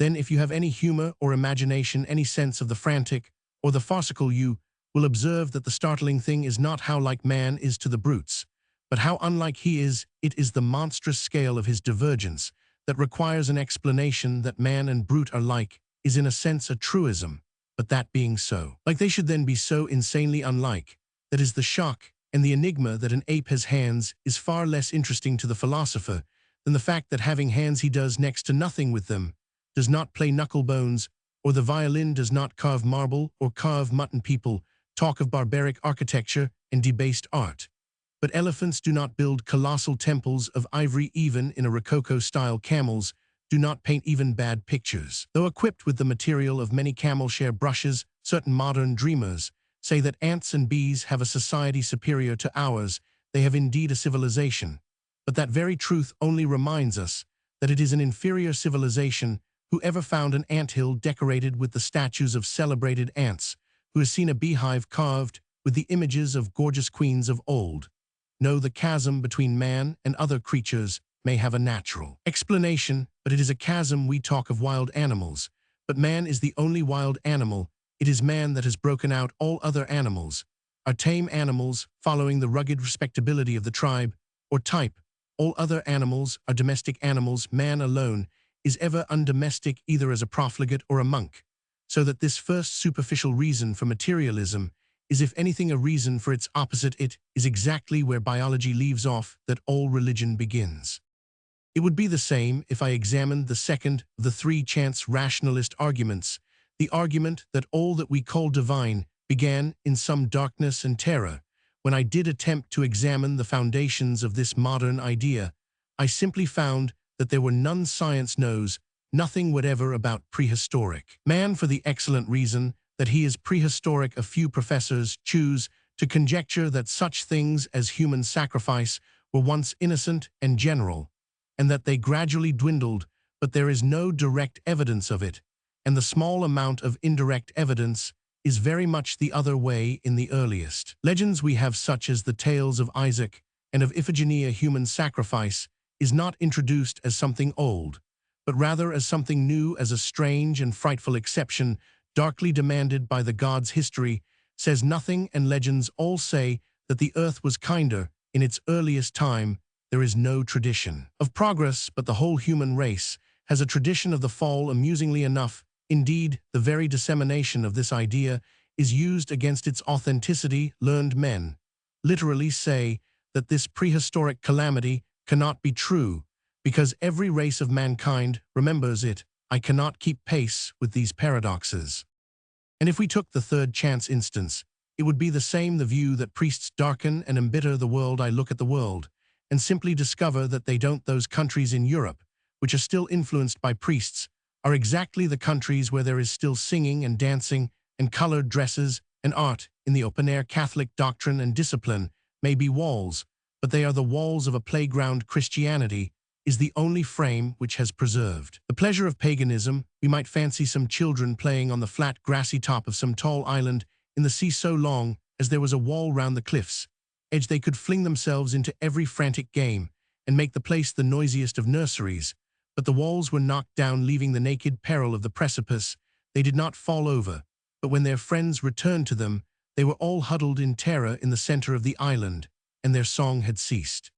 then if you have any humor or imagination, any sense of the frantic or the farcical, you will observe that the startling thing is not how like man is to the brutes, but how unlike he is. It is the monstrous scale of his divergence that requires an explanation. That man and brute are like is in a sense a truism, but that being so, like they should then be so insanely unlike, that is the shock. And the enigma that an ape has hands is far less interesting to the philosopher than the fact that having hands he does next to nothing with them, does not play knucklebones, or the violin does not carve marble or carve mutton. People talk of barbaric architecture and debased art, but elephants do not build colossal temples of ivory. Even in a Rococo-style, camels do not paint even bad pictures. Though equipped with the material of many camel-share brushes, certain modern dreamers say that ants and bees have a society superior to ours. They have indeed a civilization, but that very truth only reminds us that it is an inferior civilization. Who ever found an anthill decorated with the statues of celebrated ants? Who has seen a beehive carved with the images of gorgeous queens of old? No, the chasm between man and other creatures may have a natural explanation, but it is a chasm. We talk of wild animals, but man is the only wild animal. It is man that has broken out. All other animals are tame animals following the rugged respectability of the tribe or type. All other animals are domestic animals. Man alone is ever undomestic, either as a profligate or a monk. So that this first superficial reason for materialism is, if anything, a reason for its opposite. It is exactly where biology leaves off that all religion begins. It would be the same if I examined the second of the 3 chance rationalist arguments, the argument that all that we call divine began in some darkness and terror. When I did attempt to examine the foundations of this modern idea, I simply found that there were none. Science knows nothing whatever about prehistoric man, for the excellent reason that he is prehistoric. A few professors choose to conjecture that such things as human sacrifice were once innocent and general, and that they gradually dwindled, but there is no direct evidence of it, and the small amount of indirect evidence is very much the other way. In the earliest legends we have, such as the tales of Isaac and of Iphigenia, human sacrifice is not introduced as something old, but rather as something new, as a strange and frightful exception, darkly demanded by the gods. History says nothing, and legends all say that the earth was kinder in its earliest time. There is no tradition of progress, but the whole human race has a tradition of the fall. Amusingly enough, indeed, the very dissemination of this idea is used against its authenticity. Learned men literally say that this prehistoric calamity cannot be true, because every race of mankind remembers it. I cannot keep pace with these paradoxes. And if we took the third chance instance, it would be the same the view that priests darken and embitter the world I look at the world, and simply discover that they don't. Those countries in Europe, which are still influenced by priests, are exactly the countries where there is still singing and dancing and colored dresses and art. In the open-air Catholic doctrine and discipline may be walls, but they are the walls of a playground. Christianity is the only frame which has preserved the pleasure of paganism. We might fancy some children playing on the flat grassy top of some tall island in the sea. So long as there was a wall round the cliff's edge, they could fling themselves into every frantic game and make the place the noisiest of nurseries. But the walls were knocked down, leaving the naked peril of the precipice. They did not fall over, but when their friends returned to them, they were all huddled in terror in the center of the island, and their song had ceased.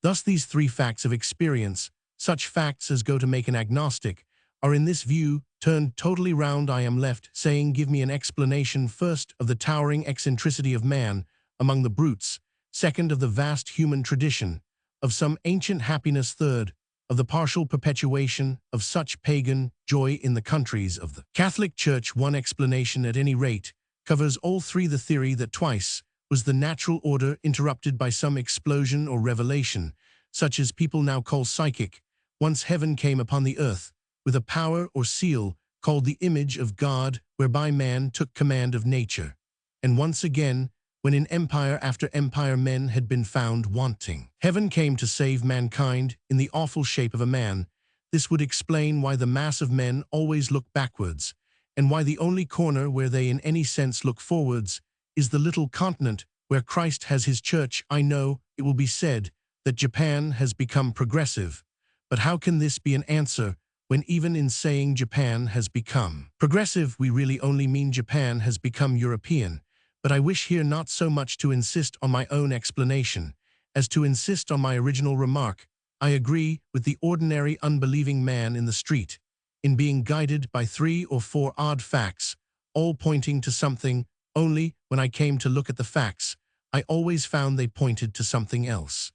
Thus these three facts of experience, such facts as go to make an agnostic, are in this view turned totally round. I am left saying, give me an explanation, first, of the towering eccentricity of man among the brutes, second, of the vast human tradition of some ancient happiness, third, of the partial perpetuation of such pagan joy in the countries of the Catholic Church. One explanation, at any rate, covers all three: the theory that twice was the natural order interrupted by some explosion or revelation, such as people now call psychic. Once heaven came upon the earth with a power or seal called the image of God, whereby man took command of nature. And once again, when in empire after empire men had been found wanting, heaven came to save mankind in the awful shape of a man. This would explain why the mass of men always look backwards, and why the only corner where they in any sense look forwards is the little continent where Christ has his church. I know it will be said that Japan has become progressive, but how can this be an answer when even in saying Japan has become progressive, we really only mean Japan has become European? But I wish here not so much to insist on my own explanation as to insist on my original remark. I agree with the ordinary unbelieving man in the street in being guided by 3 or 4 odd facts, all pointing to something, only when I came to look at the facts, I always found they pointed to something else.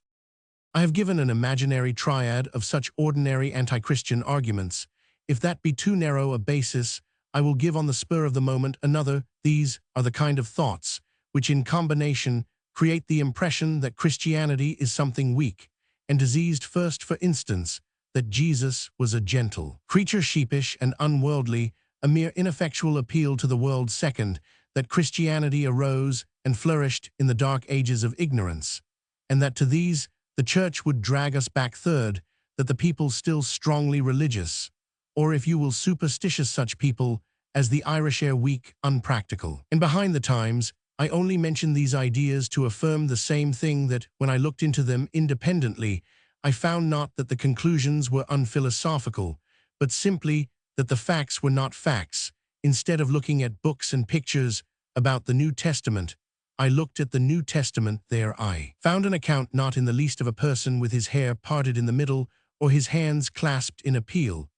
I have given an imaginary triad of such ordinary anti-Christian arguments. If that be too narrow a basis, I will give on the spur of the moment another. These are the kind of thoughts which in combination create the impression that Christianity is something weak and diseased. First, for instance, that Jesus was a gentle creature, sheepish and unworldly, a mere ineffectual appeal to the world. Second, that Christianity arose and flourished in the dark ages of ignorance, and that to these the Church would drag us back. Third, that the people still strongly religious, or if you will superstitious, such people as the Irish are weak, unpractical, and behind the times. I only mention these ideas to affirm the same thing, that when I looked into them independently, I found not that the conclusions were unphilosophical, but simply that the facts were not facts. Instead of looking at books and pictures about the New Testament, I looked at the New Testament. There I found an account not in the least of a person with his hair parted in the middle or his hands clasped in appeal,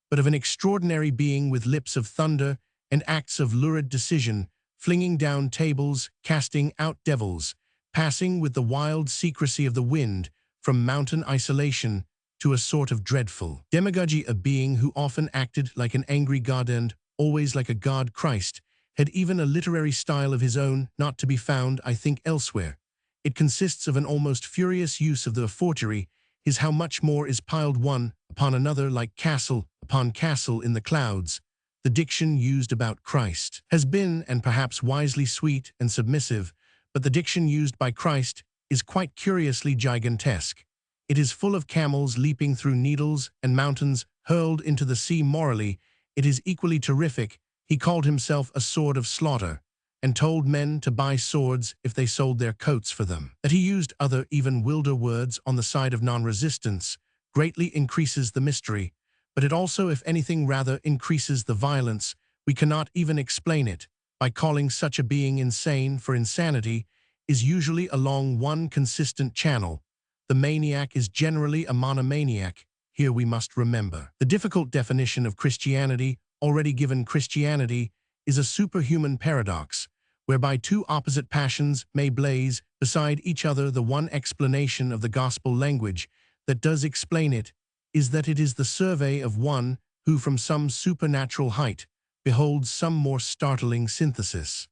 but of an extraordinary being with lips of thunder and acts of lurid decision, flinging down tables, casting out devils, passing with the wild secrecy of the wind from mountain isolation to a sort of dreadful demagogy, a being who often acted like an angry god and always like a god. Christ had even a literary style of his own, not to be found, I think, elsewhere. It consists of an almost furious use of the forgery. His how much more is piled one upon another like castle upon castle in the clouds. The diction used about Christ has been, and perhaps wisely, sweet and submissive, but the diction used by Christ is quite curiously gigantesque. It is full of camels leaping through needles and mountains hurled into the sea. Morally, it is equally terrific. He called himself a sword of slaughter, and told men to buy swords if they sold their coats for them. That he used other, even wilder words on the side of non-resistance greatly increases the mystery, but it also, if anything, rather increases the violence. We cannot even explain it by calling such a being insane, for insanity is usually along one consistent channel. The maniac is generally a monomaniac. Here we must remember the difficult definition of Christianity already given. Christianity is a superhuman paradox, whereby two opposite passions may blaze beside each other. The one explanation of the gospel language that does explain it is that it is the survey of one who from some supernatural height beholds some more startling synthesis.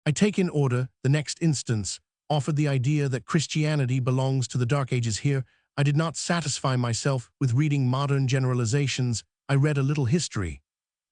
I take in order the next instance, offered the idea that Christianity belongs to the Dark Ages. Here, I did not satisfy myself with reading modern generalizations. I read a little history,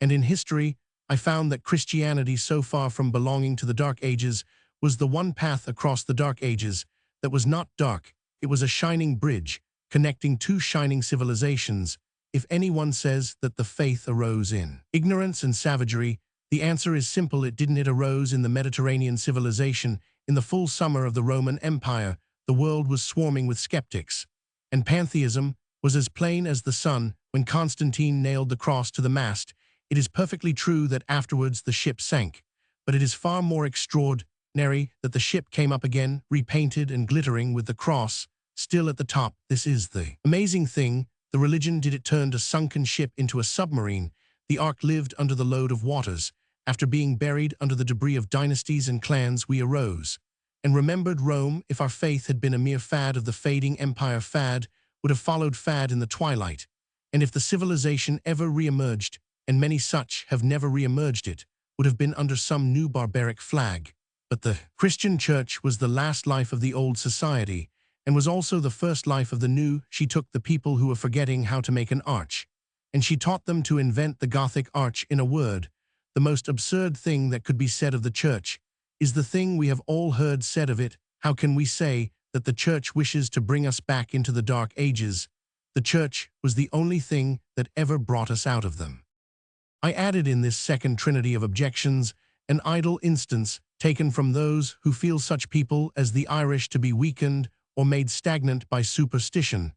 and in history, I found that Christianity, so far from belonging to the Dark Ages, was the one path across the Dark Ages that was not dark. It was a shining bridge, connecting two shining civilizations. If anyone says that the faith arose in ignorance and savagery, the answer is simple. It didn't. It arose in the Mediterranean civilization. In the full summer of the Roman Empire, the world was swarming with skeptics, and pantheism was as plain as the sun when Constantine nailed the cross to the mast. It is perfectly true that afterwards the ship sank, but it is far more extraordinary that the ship came up again, repainted and glittering with the cross still at the top. This is the amazing thing. The religion did it turned a sunken ship into a submarine. The ark lived under the load of waters. After being buried under the debris of dynasties and clans, we arose and remembered Rome. If our faith had been a mere fad of the fading empire, fad would have followed fad in the twilight. And if the civilization ever re-emerged, and many such have never re-emerged, it would have been under some new barbaric flag. But the Christian church was the last life of the old society, and was also the first life of the new. She took the people who were forgetting how to make an arch, and she taught them to invent the Gothic arch. In a word, the most absurd thing that could be said of the church is the thing we have all heard said of it. How can we say that the church wishes to bring us back into the Dark Ages? The church was the only thing that ever brought us out of them. I added in this second trinity of objections an idle instance taken from those who feel such people as the Irish to be weakened or made stagnant by superstition.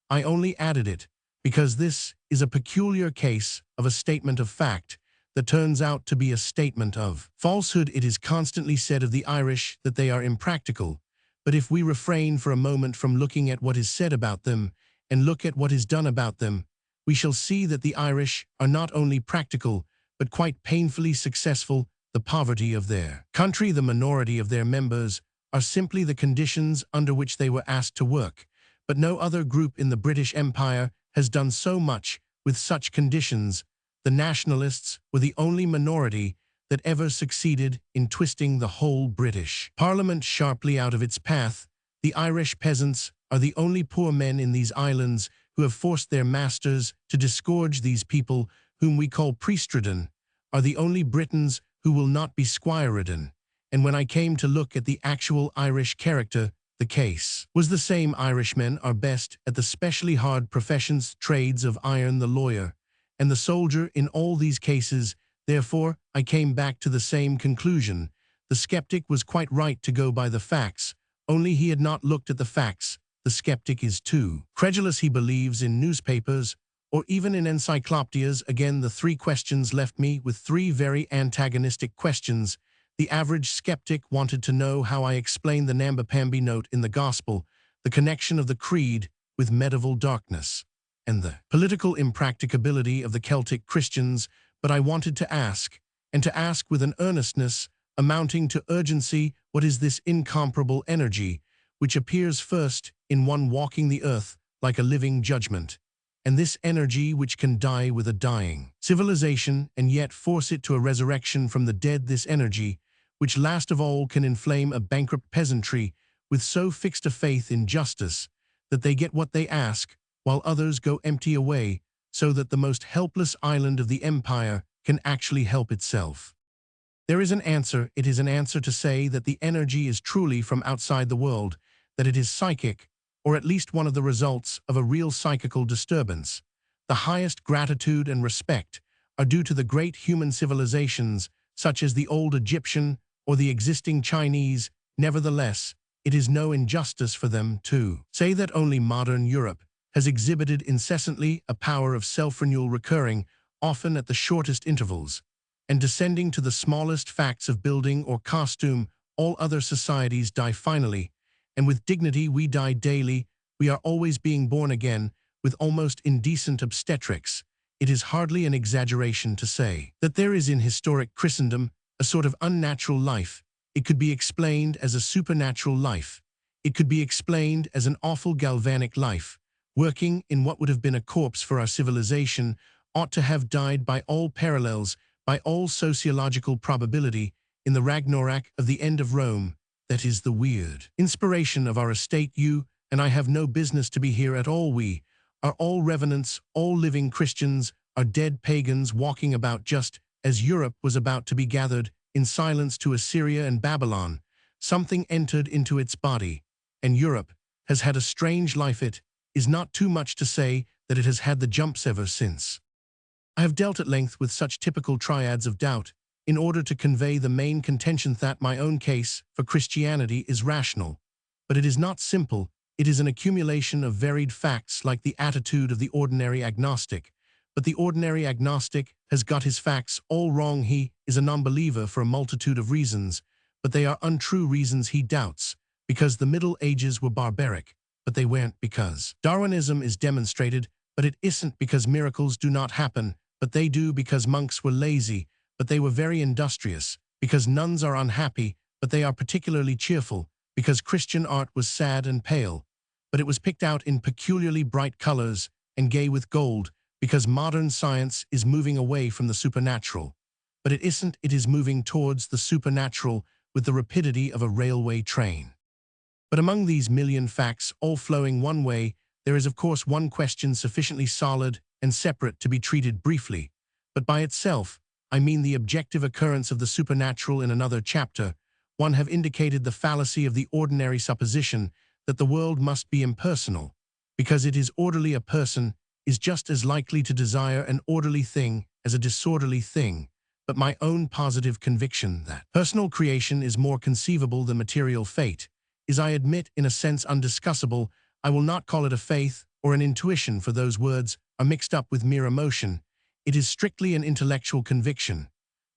I only added it because this is a peculiar case of a statement of fact that turns out to be a statement of falsehood. It is constantly said of the Irish that they are impractical, but if we refrain for a moment from looking at what is said about them and look at what is done about them, we shall see that the Irish are not only practical, but quite painfully successful. The poverty of their country, the minority of their members, are simply the conditions under which they were asked to work, but no other group in the British Empire has done so much with such conditions. The nationalists were the only minority that ever succeeded in twisting the whole British Parliament sharply out of its path. The Irish peasants are the only poor men in these islands who have forced their masters to disgorge. These people, whom we call priestridden, are the only Britons who will not be squireridden. And when I came to look at the actual Irish character, the case was the same. Irishmen are best at the specially hard professions, trades of iron, the lawyer and the soldier in all these cases. Therefore, I came back to the same conclusion. The skeptic was quite right to go by the facts, only he had not looked at the facts. The skeptic is too credulous. He believes in newspapers or even in encyclopedias. Again, the three questions left me with three very antagonistic questions. The average skeptic wanted to know how I explained the Nambapambi note in the Gospel, the connection of the creed with medieval darkness, and the political impracticability of the Celtic Christians. But I wanted to ask, and to ask with an earnestness amounting to urgency, what is this incomparable energy which appears first in one walking the earth like a living judgment, and this energy which can die with a dying civilization and yet force it to a resurrection from the dead, this energy which last of all can inflame a bankrupt peasantry with so fixed a faith in justice that they get what they ask, while others go empty away, so that the most helpless island of the empire can actually help itself. There is an answer. It is an answer to say that the energy is truly from outside the world, that it is psychic, or at least one of the results of a real psychical disturbance. The highest gratitude and respect are due to the great human civilizations, such as the old Egyptian or the existing Chinese. Nevertheless, it is no injustice for them to say that only modern Europe has exhibited incessantly a power of self-renewal, recurring, often at the shortest intervals, and descending to the smallest facts of building or costume. All other societies die finally, and with dignity we die daily. We are always being born again, with almost indecent obstetrics. It is hardly an exaggeration to say that there is in historic Christendom a sort of unnatural life, It could be explained as a supernatural life. It could be explained as an awful galvanic life, working in what would have been a corpse for our civilization, ought to have died by all parallels, by all sociological probability, in the Ragnarok of the end of Rome, that is the weird inspiration of our estate. You and I have no business to be here at all. We are all revenants, all living Christians, are dead pagans walking about just as Europe was about to be gathered in silence to Assyria and Babylon. Something entered into its body, and Europe has had a strange life. It is not too much to say that it has had the jumps ever since. I have dealt at length with such typical triads of doubt in order to convey the main contention that my own case for Christianity is rational. But it is not simple. It is an accumulation of varied facts like the attitude of the ordinary agnostic. But the ordinary agnostic has got his facts all wrong. He is a non-believer for a multitude of reasons, but they are untrue reasons. He doubts because the Middle Ages were barbaric, but they weren't. Because Darwinism is demonstrated, but it isn't. Because miracles do not happen, but they do. Because monks were lazy, but they were very industrious. Because nuns are unhappy, but they are particularly cheerful. Because Christian art was sad and pale, but it was picked out in peculiarly bright colors and gay with gold. Because modern science is moving away from the supernatural, but it isn't. It is moving towards the supernatural with the rapidity of a railway train. But among these million facts, all flowing one way, there is of course one question sufficiently solid and separate to be treated briefly, but by itself. I mean the objective occurrence of the supernatural. In another chapter, one have indicated the fallacy of the ordinary supposition that the world must be impersonal. Because it is orderly, a person is just as likely to desire an orderly thing as a disorderly thing. But my own positive conviction that personal creation is more conceivable than material fate is, I admit, in a sense undiscussable. I will not call it a faith or an intuition, for those words are mixed up with mere emotion. It is strictly an intellectual conviction,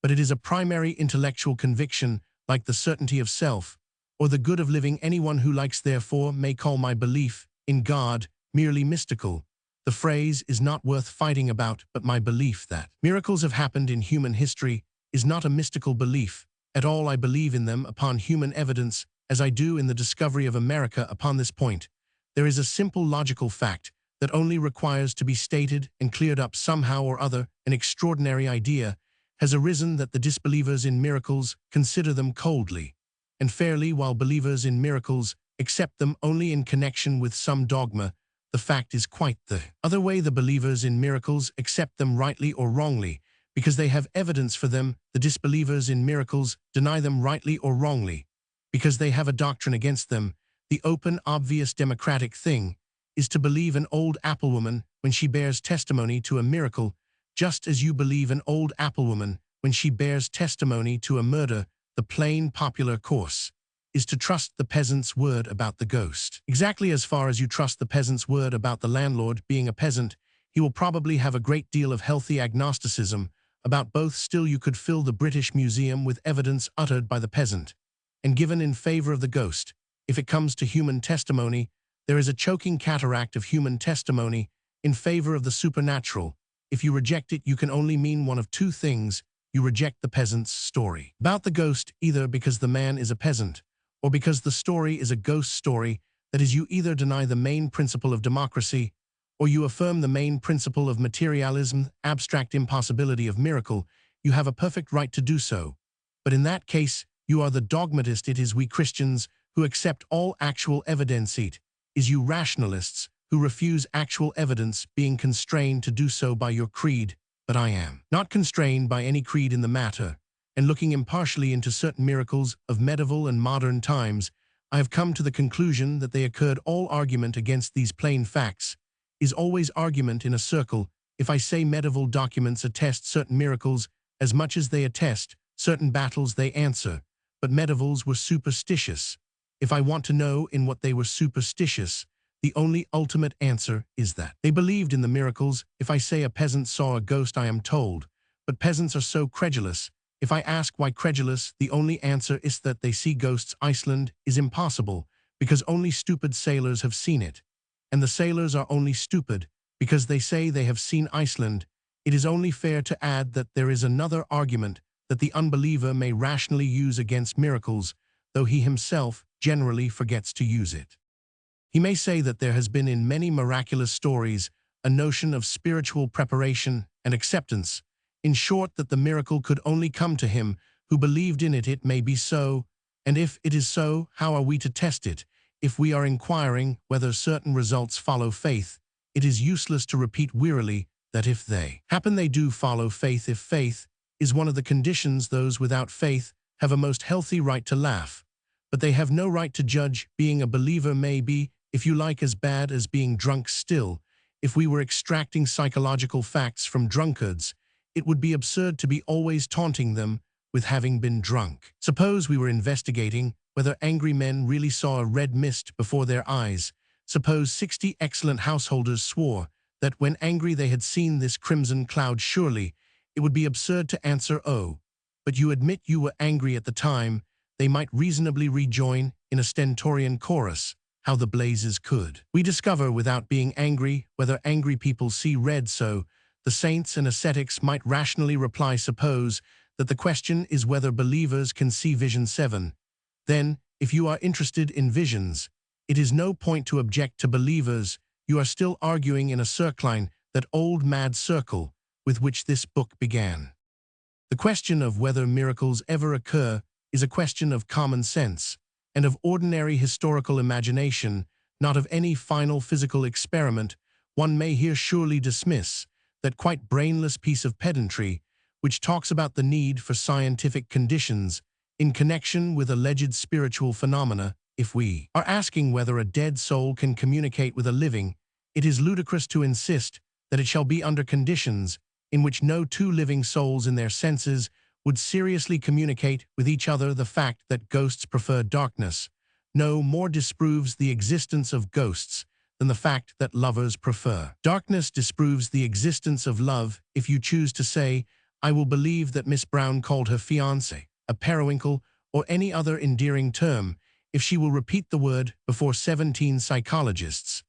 but it is a primary intellectual conviction, like the certainty of self or the good of living. Anyone who likes, therefore, may call my belief in God merely mystical. The phrase is not worth fighting about, but my belief that miracles have happened in human history is not a mystical belief at all. I believe in them upon human evidence, as I do in the discovery of America. Upon this point, there is a simple logical fact that only requires to be stated and cleared up somehow or other. An extraordinary idea has arisen that the disbelievers in miracles consider them coldly and fairly, while believers in miracles accept them only in connection with some dogma. The fact is quite the other way. The believers in miracles accept them rightly or wrongly because they have evidence for them. The disbelievers in miracles deny them rightly or wrongly because they have a doctrine against them. The open, obvious, democratic thing is to believe an old applewoman when she bears testimony to a miracle, just as you believe an old applewoman when she bears testimony to a murder. The plain popular course is to trust the peasant's word about the ghost. Exactly as far as you trust the peasant's word about the landlord being a peasant. He will probably have a great deal of healthy agnosticism about both. Still, you could fill the British Museum with evidence uttered by the peasant and given in favor of the ghost. If it comes to human testimony, there is a choking cataract of human testimony in favor of the supernatural. If you reject it, you can only mean one of two things. You reject the peasant's story about the ghost, either because the man is a peasant or because the story is a ghost story. That is, you either deny the main principle of democracy or you affirm the main principle of materialism, abstract impossibility of miracle. You have a perfect right to do so. But in that case, you are the dogmatist. It is we Christians who accept all actual evidence. It is you rationalists who refuse actual evidence, being constrained to do so by your creed. But I am not constrained by any creed in the matter, and looking impartially into certain miracles of medieval and modern times, I have come to the conclusion that they occurred. All argument against these plain facts is always argument in a circle. If I say medieval documents attest certain miracles as much as they attest certain battles, they answer, but medievals were superstitious. If I want to know in what they were superstitious, the only ultimate answer is that they believed in the miracles. If I say a peasant saw a ghost, I am told, but peasants are so credulous. If I ask why credulous, the only answer is that they see ghosts. Iceland is impossible because only stupid sailors have seen it, and the sailors are only stupid because they say they have seen Iceland. It is only fair to add that there is another argument that the unbeliever may rationally use against miracles, though he himself generally forgets to use it. He may say that there has been in many miraculous stories a notion of spiritual preparation and acceptance, in short that the miracle could only come to him who believed in it. It may be so, and if it is so, how are we to test it? If we are inquiring whether certain results follow faith, it is useless to repeat wearily that if they happen they do follow faith. If faith is one of the conditions, those without faith have a most healthy right to laugh, but they have no right to judge. Being a believer may be, if you like, as bad as being drunk. Still, if we were extracting psychological facts from drunkards, it would be absurd to be always taunting them with having been drunk. Suppose we were investigating whether angry men really saw a red mist before their eyes. Suppose 60 excellent householders swore that when angry they had seen this crimson cloud. Surely it would be absurd to answer, "Oh, but you admit you were angry at the time." They might reasonably rejoin in a stentorian chorus, "How the blazes could we discover without being angry whether angry people see red?" So the saints and ascetics might rationally reply, "Suppose that the question is whether believers can see vision 7. Then, if you are interested in visions, it is no point to object to believers. You are still arguing in a circline, that old mad circle with which this book began. The question of whether miracles ever occur is a question of common sense and of ordinary historical imagination, not of any final physical experiment. One may here surely dismiss that quite brainless piece of pedantry which talks about the need for scientific conditions in connection with alleged spiritual phenomena. If we are asking whether a dead soul can communicate with a living, it is ludicrous to insist that it shall be under conditions in which no two living souls in their senses would seriously communicate with each other. The fact that ghosts prefer darkness no more disproves the existence of ghosts than the fact that lovers prefer darkness disproves the existence of love. If you choose to say, "I will believe that Miss Brown called her fiancé a periwinkle," or any other endearing term, if she will repeat the word before 17 psychologists,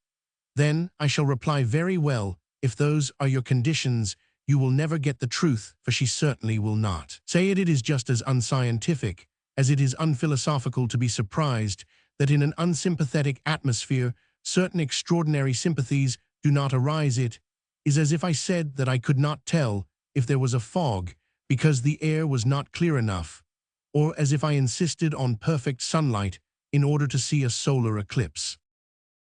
then I shall reply, "Very well, if those are your conditions, you will never get the truth, for she certainly will not say it." It is just as unscientific as it is unphilosophical to be surprised that in an unsympathetic atmosphere certain extraordinary sympathies do not arise. It is as if I said that I could not tell if there was a fog because the air was not clear enough, or as if I insisted on perfect sunlight in order to see a solar eclipse.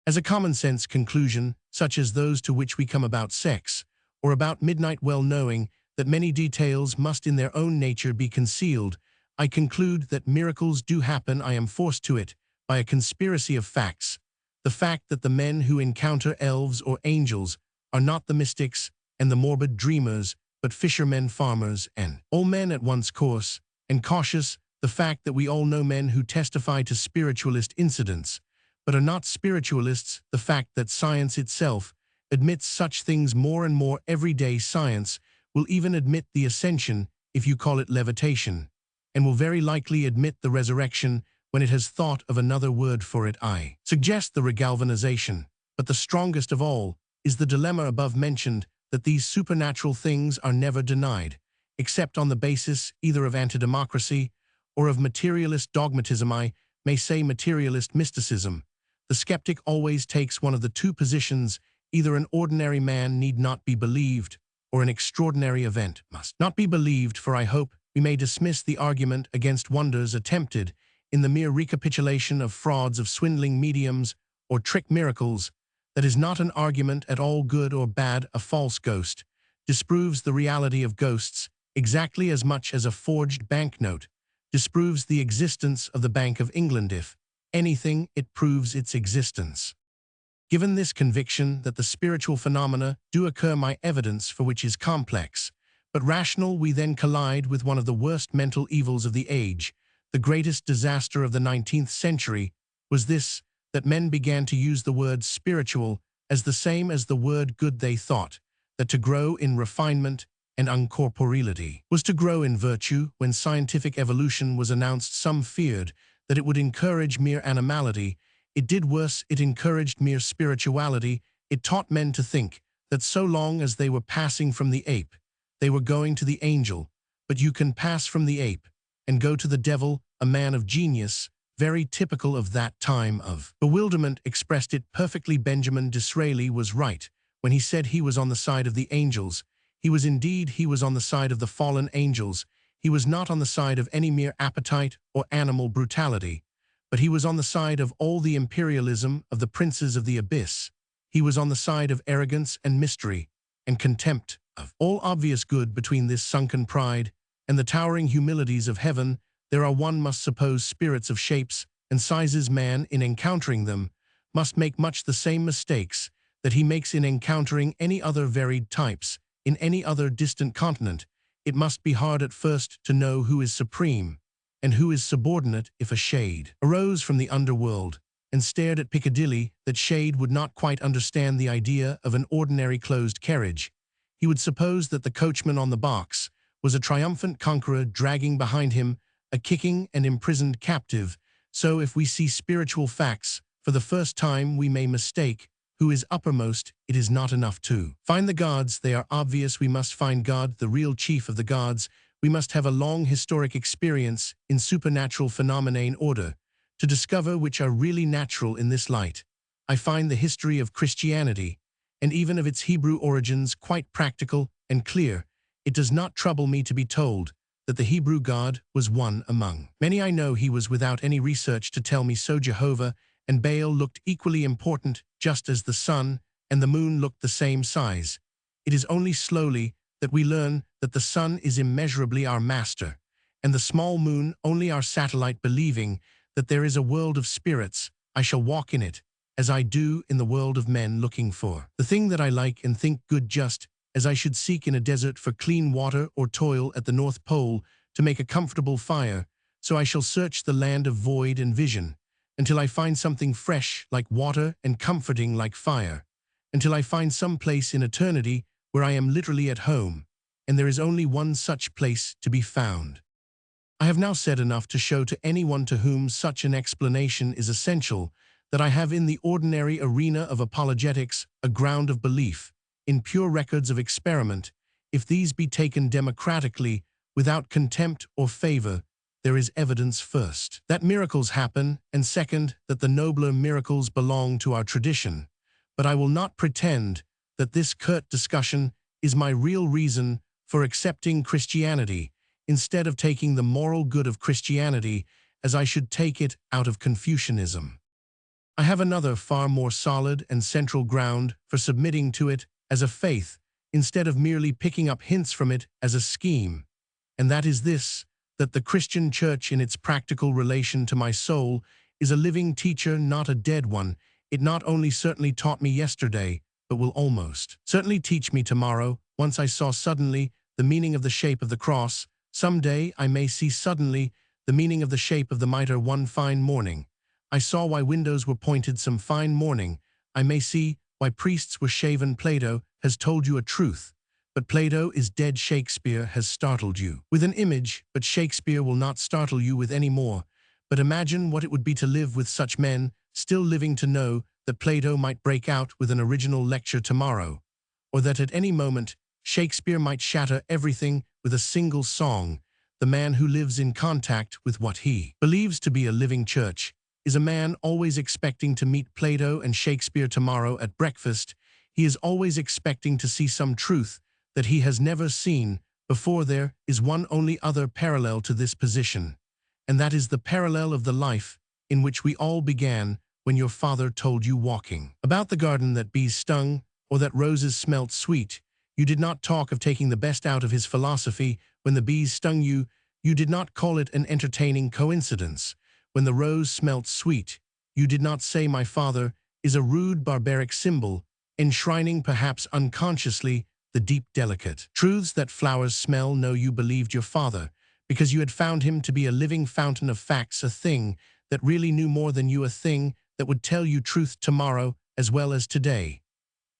As a common-sense conclusion, such as those to which we come about sex, or about midnight, well knowing that many details must in their own nature be concealed, I conclude that miracles do happen. I am forced to it by a conspiracy of facts. The fact that the men who encounter elves or angels are not the mystics and the morbid dreamers, but fishermen, farmers, and all men at once coarse and cautious. The fact that we all know men who testify to spiritualist incidents, but are not spiritualists. The fact that science itself admits such things more and more every day. Science will even admit the ascension if you call it levitation, and will very likely admit the resurrection when it has thought of another word for it. I suggest the regalvanization, but the strongest of all is the dilemma above mentioned, that these supernatural things are never denied, except on the basis either of antidemocracy or of materialist dogmatism. I may say materialist mysticism. The skeptic always takes one of the two positions: either an ordinary man need not be believed, or an extraordinary event must not be believed. For I hope we may dismiss the argument against wonders attempted in the mere recapitulation of frauds of swindling mediums or trick miracles. That is not an argument at all good or bad. A false ghost disproves the reality of ghosts exactly as much as a forged banknote disproves the existence of the Bank of England. If anything, it proves its existence. Given this conviction that the spiritual phenomena do occur, my evidence for which is complex but rational, we then collide with one of the worst mental evils of the age. The greatest disaster of the 19th century was this, that men began to use the word spiritual as the same as the word good. They thought that to grow in refinement and uncorporeality was to grow in virtue. When scientific evolution was announced, some feared that it would encourage mere animality. It did worse, it encouraged mere spirituality. It taught men to think that so long as they were passing from the ape, they were going to the angel. but you can pass from the ape and go to the devil, a man of genius, very typical of that time of bewilderment, expressed it perfectly. Benjamin Disraeli was right when he said he was on the side of the angels. He was on the side of the fallen angels. He was not on the side of any mere appetite or animal brutality, but he was on the side of all the imperialism of the princes of the abyss. He was on the side of arrogance and mystery and contempt of all obvious good. Between this sunken pride and the towering humilities of heaven, there are, one must suppose, spirits of shapes and sizes. Man, in encountering them, must make much the same mistakes that he makes in encountering any other varied types in any other distant continent. It must be hard at first to know who is supreme and who is subordinate. If a shade arose from the underworld and stared at Piccadilly, that shade would not quite understand the idea of an ordinary closed carriage. He would suppose that the coachman on the box was a triumphant conqueror dragging behind him a kicking and imprisoned captive. So if we see spiritual facts for the first time, we may mistake who is uppermost. It is not enough to find the gods. They are obvious. We must find God, the real chief of the gods. We must have a long historic experience in supernatural phenomena in order to discover which are really natural. In this light, I find the history of Christianity, and even of its Hebrew origins, quite practical and clear. It does not trouble me to be told that the Hebrew God was one among many. I know he was without any research to tell me so. Jehovah and Baal looked equally important, just as the sun and the moon looked the same size. It is only slowly that we learn that the sun is immeasurably our master, and the small moon only our satellite. Believing that there is a world of spirits, I shall walk in it, as I do in the world of men, looking for the thing that I like and think good, just as I should seek in a desert for clean water or toil at the North Pole to make a comfortable fire. So I shall search the land of void and vision until I find something fresh like water and comforting like fire, until I find some place in eternity where I am literally at home, and there is only one such place to be found. I have now said enough to show to anyone to whom such an explanation is essential that I have in the ordinary arena of apologetics a ground of belief in pure records of experiment. If these be taken democratically, without contempt or favor, there is evidence, first, that miracles happen, and second, that the nobler miracles belong to our tradition. But I will not pretend that this curt discussion is my real reason for accepting Christianity, instead of taking the moral good of Christianity as I should take it out of Confucianism. I have another far more solid and central ground for submitting to it as a faith, instead of merely picking up hints from it as a scheme, and that is this, that the Christian Church in its practical relation to my soul is a living teacher, not a dead one. It not only certainly taught me yesterday, but will almost certainly teach me tomorrow. Once I saw suddenly the meaning of the shape of the cross. Some day I may see suddenly the meaning of the shape of the mitre. One fine morning I saw why windows were pointed. Some fine morning I may see why priests were shaven. Plato has told you a truth, but Plato is dead. Shakespeare has startled you with an image, but Shakespeare will not startle you with any more. But imagine what it would be to live with such men still living, to know that Plato might break out with an original lecture tomorrow, or that at any moment Shakespeare might shatter everything with a single song. The man who lives in contact with what he believes to be a living church is a man always expecting to meet Plato and Shakespeare tomorrow at breakfast. He is always expecting to see some truth that he has never seen before. There is one only other parallel to this position, and that is the parallel of the life in which we all began when your father told you, walking about the garden, that bees stung or that roses smelt sweet. You did not talk of taking the best out of his philosophy. When the bees stung you, you did not call it an entertaining coincidence. When the rose smelt sweet, you did not say, my father is a rude barbaric symbol, enshrining perhaps unconsciously the deep delicate truths that flowers smell. No, you believed your father because you had found him to be a living fountain of facts, a thing that really knew more than you, a thing that would tell you truth tomorrow as well as today.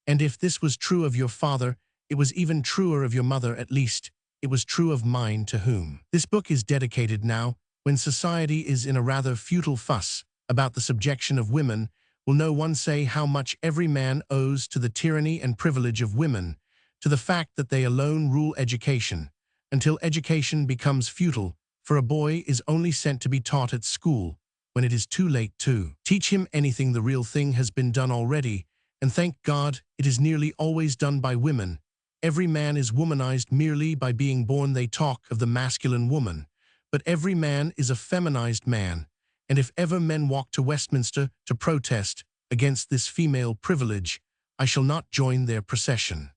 And if this was true of your father, it was even truer of your mother. At least it was true of mine, to whom this book is dedicated now, when society is in a rather futile fuss about the subjection of women. Will no one say how much every man owes to the tyranny and privilege of women, to the fact that they alone rule education, until education becomes futile, for a boy is only sent to be taught at school when it is too late to teach him anything. The real thing has been done already, and thank God it is nearly always done by women. Every man is womanized merely by being born. They talk of the masculine woman, but every man is a feminized man, and if ever men walk to Westminster to protest against this female privilege, I shall not join their procession.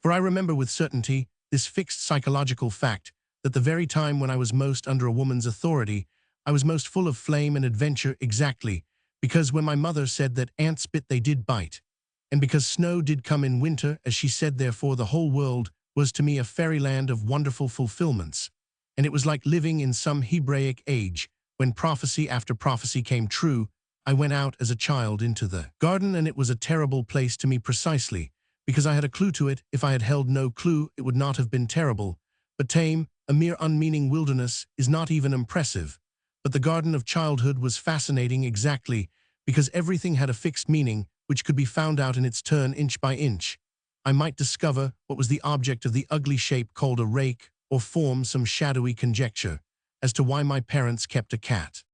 For I remember with certainty this fixed psychological fact that the very time when I was most under a woman's authority, I was most full of flame and adventure, exactly because when my mother said that ants bit they did bite, and because snow did come in winter, as she said, therefore the whole world was to me a fairyland of wonderful fulfillments, and it was like living in some Hebraic age, when prophecy after prophecy came true. I went out as a child into the garden, and it was a terrible place to me precisely because I had a clue to it. If I had held no clue, it would not have been terrible, but tame. A mere unmeaning wilderness is not even impressive, but the garden of childhood was fascinating exactly because everything had a fixed meaning which could be found out in its turn inch by inch. I might discover what was the object of the ugly shape called a rake, or form some shadowy conjecture as to why my parents kept a cat.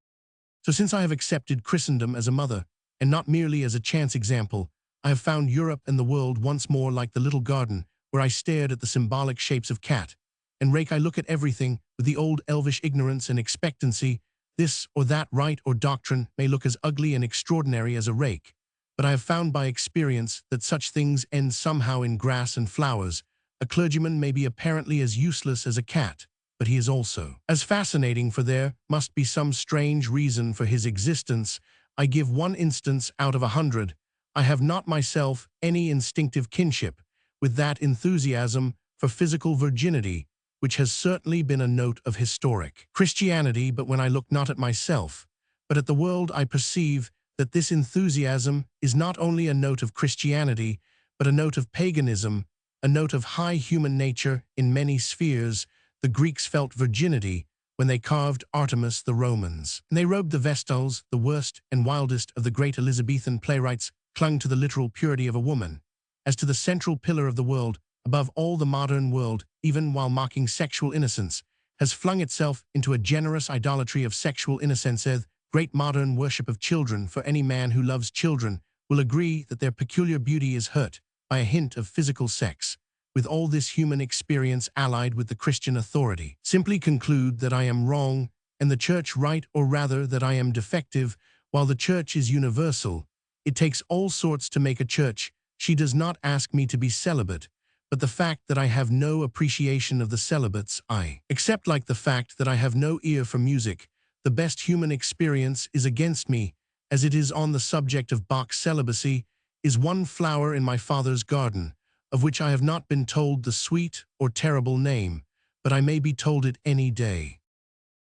So since I have accepted Christendom as a mother, and not merely as a chance example, I have found Europe and the world once more like the little garden where I stared at the symbolic shapes of cat and rake. I look at everything with the old elvish ignorance and expectancy. This or that rite or doctrine may look as ugly and extraordinary as a rake, but I have found by experience that such things end somehow in grass and flowers. A clergyman may be apparently as useless as a cat, but he is also as fascinating, for there must be some strange reason for his existence. I give one instance out of 100. I have not myself any instinctive kinship with that enthusiasm for physical virginity, which has certainly been a note of historic Christianity, but when I look not at myself, but at the world, I perceive that this enthusiasm is not only a note of Christianity, but a note of paganism, a note of high human nature in many spheres. The Greeks felt virginity when they carved Artemis. The Romans, and they robed the Vestals. The worst and wildest of the great Elizabethan playwrights clung to the literal purity of a woman as to the central pillar of the world. Above all, the modern world, even while mocking sexual innocence, has flung itself into a generous idolatry of sexual innocence. Great modern worship of children, for any man who loves children will agree that their peculiar beauty is hurt by a hint of physical sex. With all this human experience allied with the Christian authority, simply conclude that I am wrong and the Church right, or rather that I am defective. While the Church is universal, it takes all sorts to make a Church. She does not ask me to be celibate, but the fact that I have no appreciation of the celibates I accept, like the fact that I have no ear for music. The best human experience is against me, as it is on the subject of Bach's celibacy, is one flower in my father's garden, of which I have not been told the sweet or terrible name, but I may be told it any day.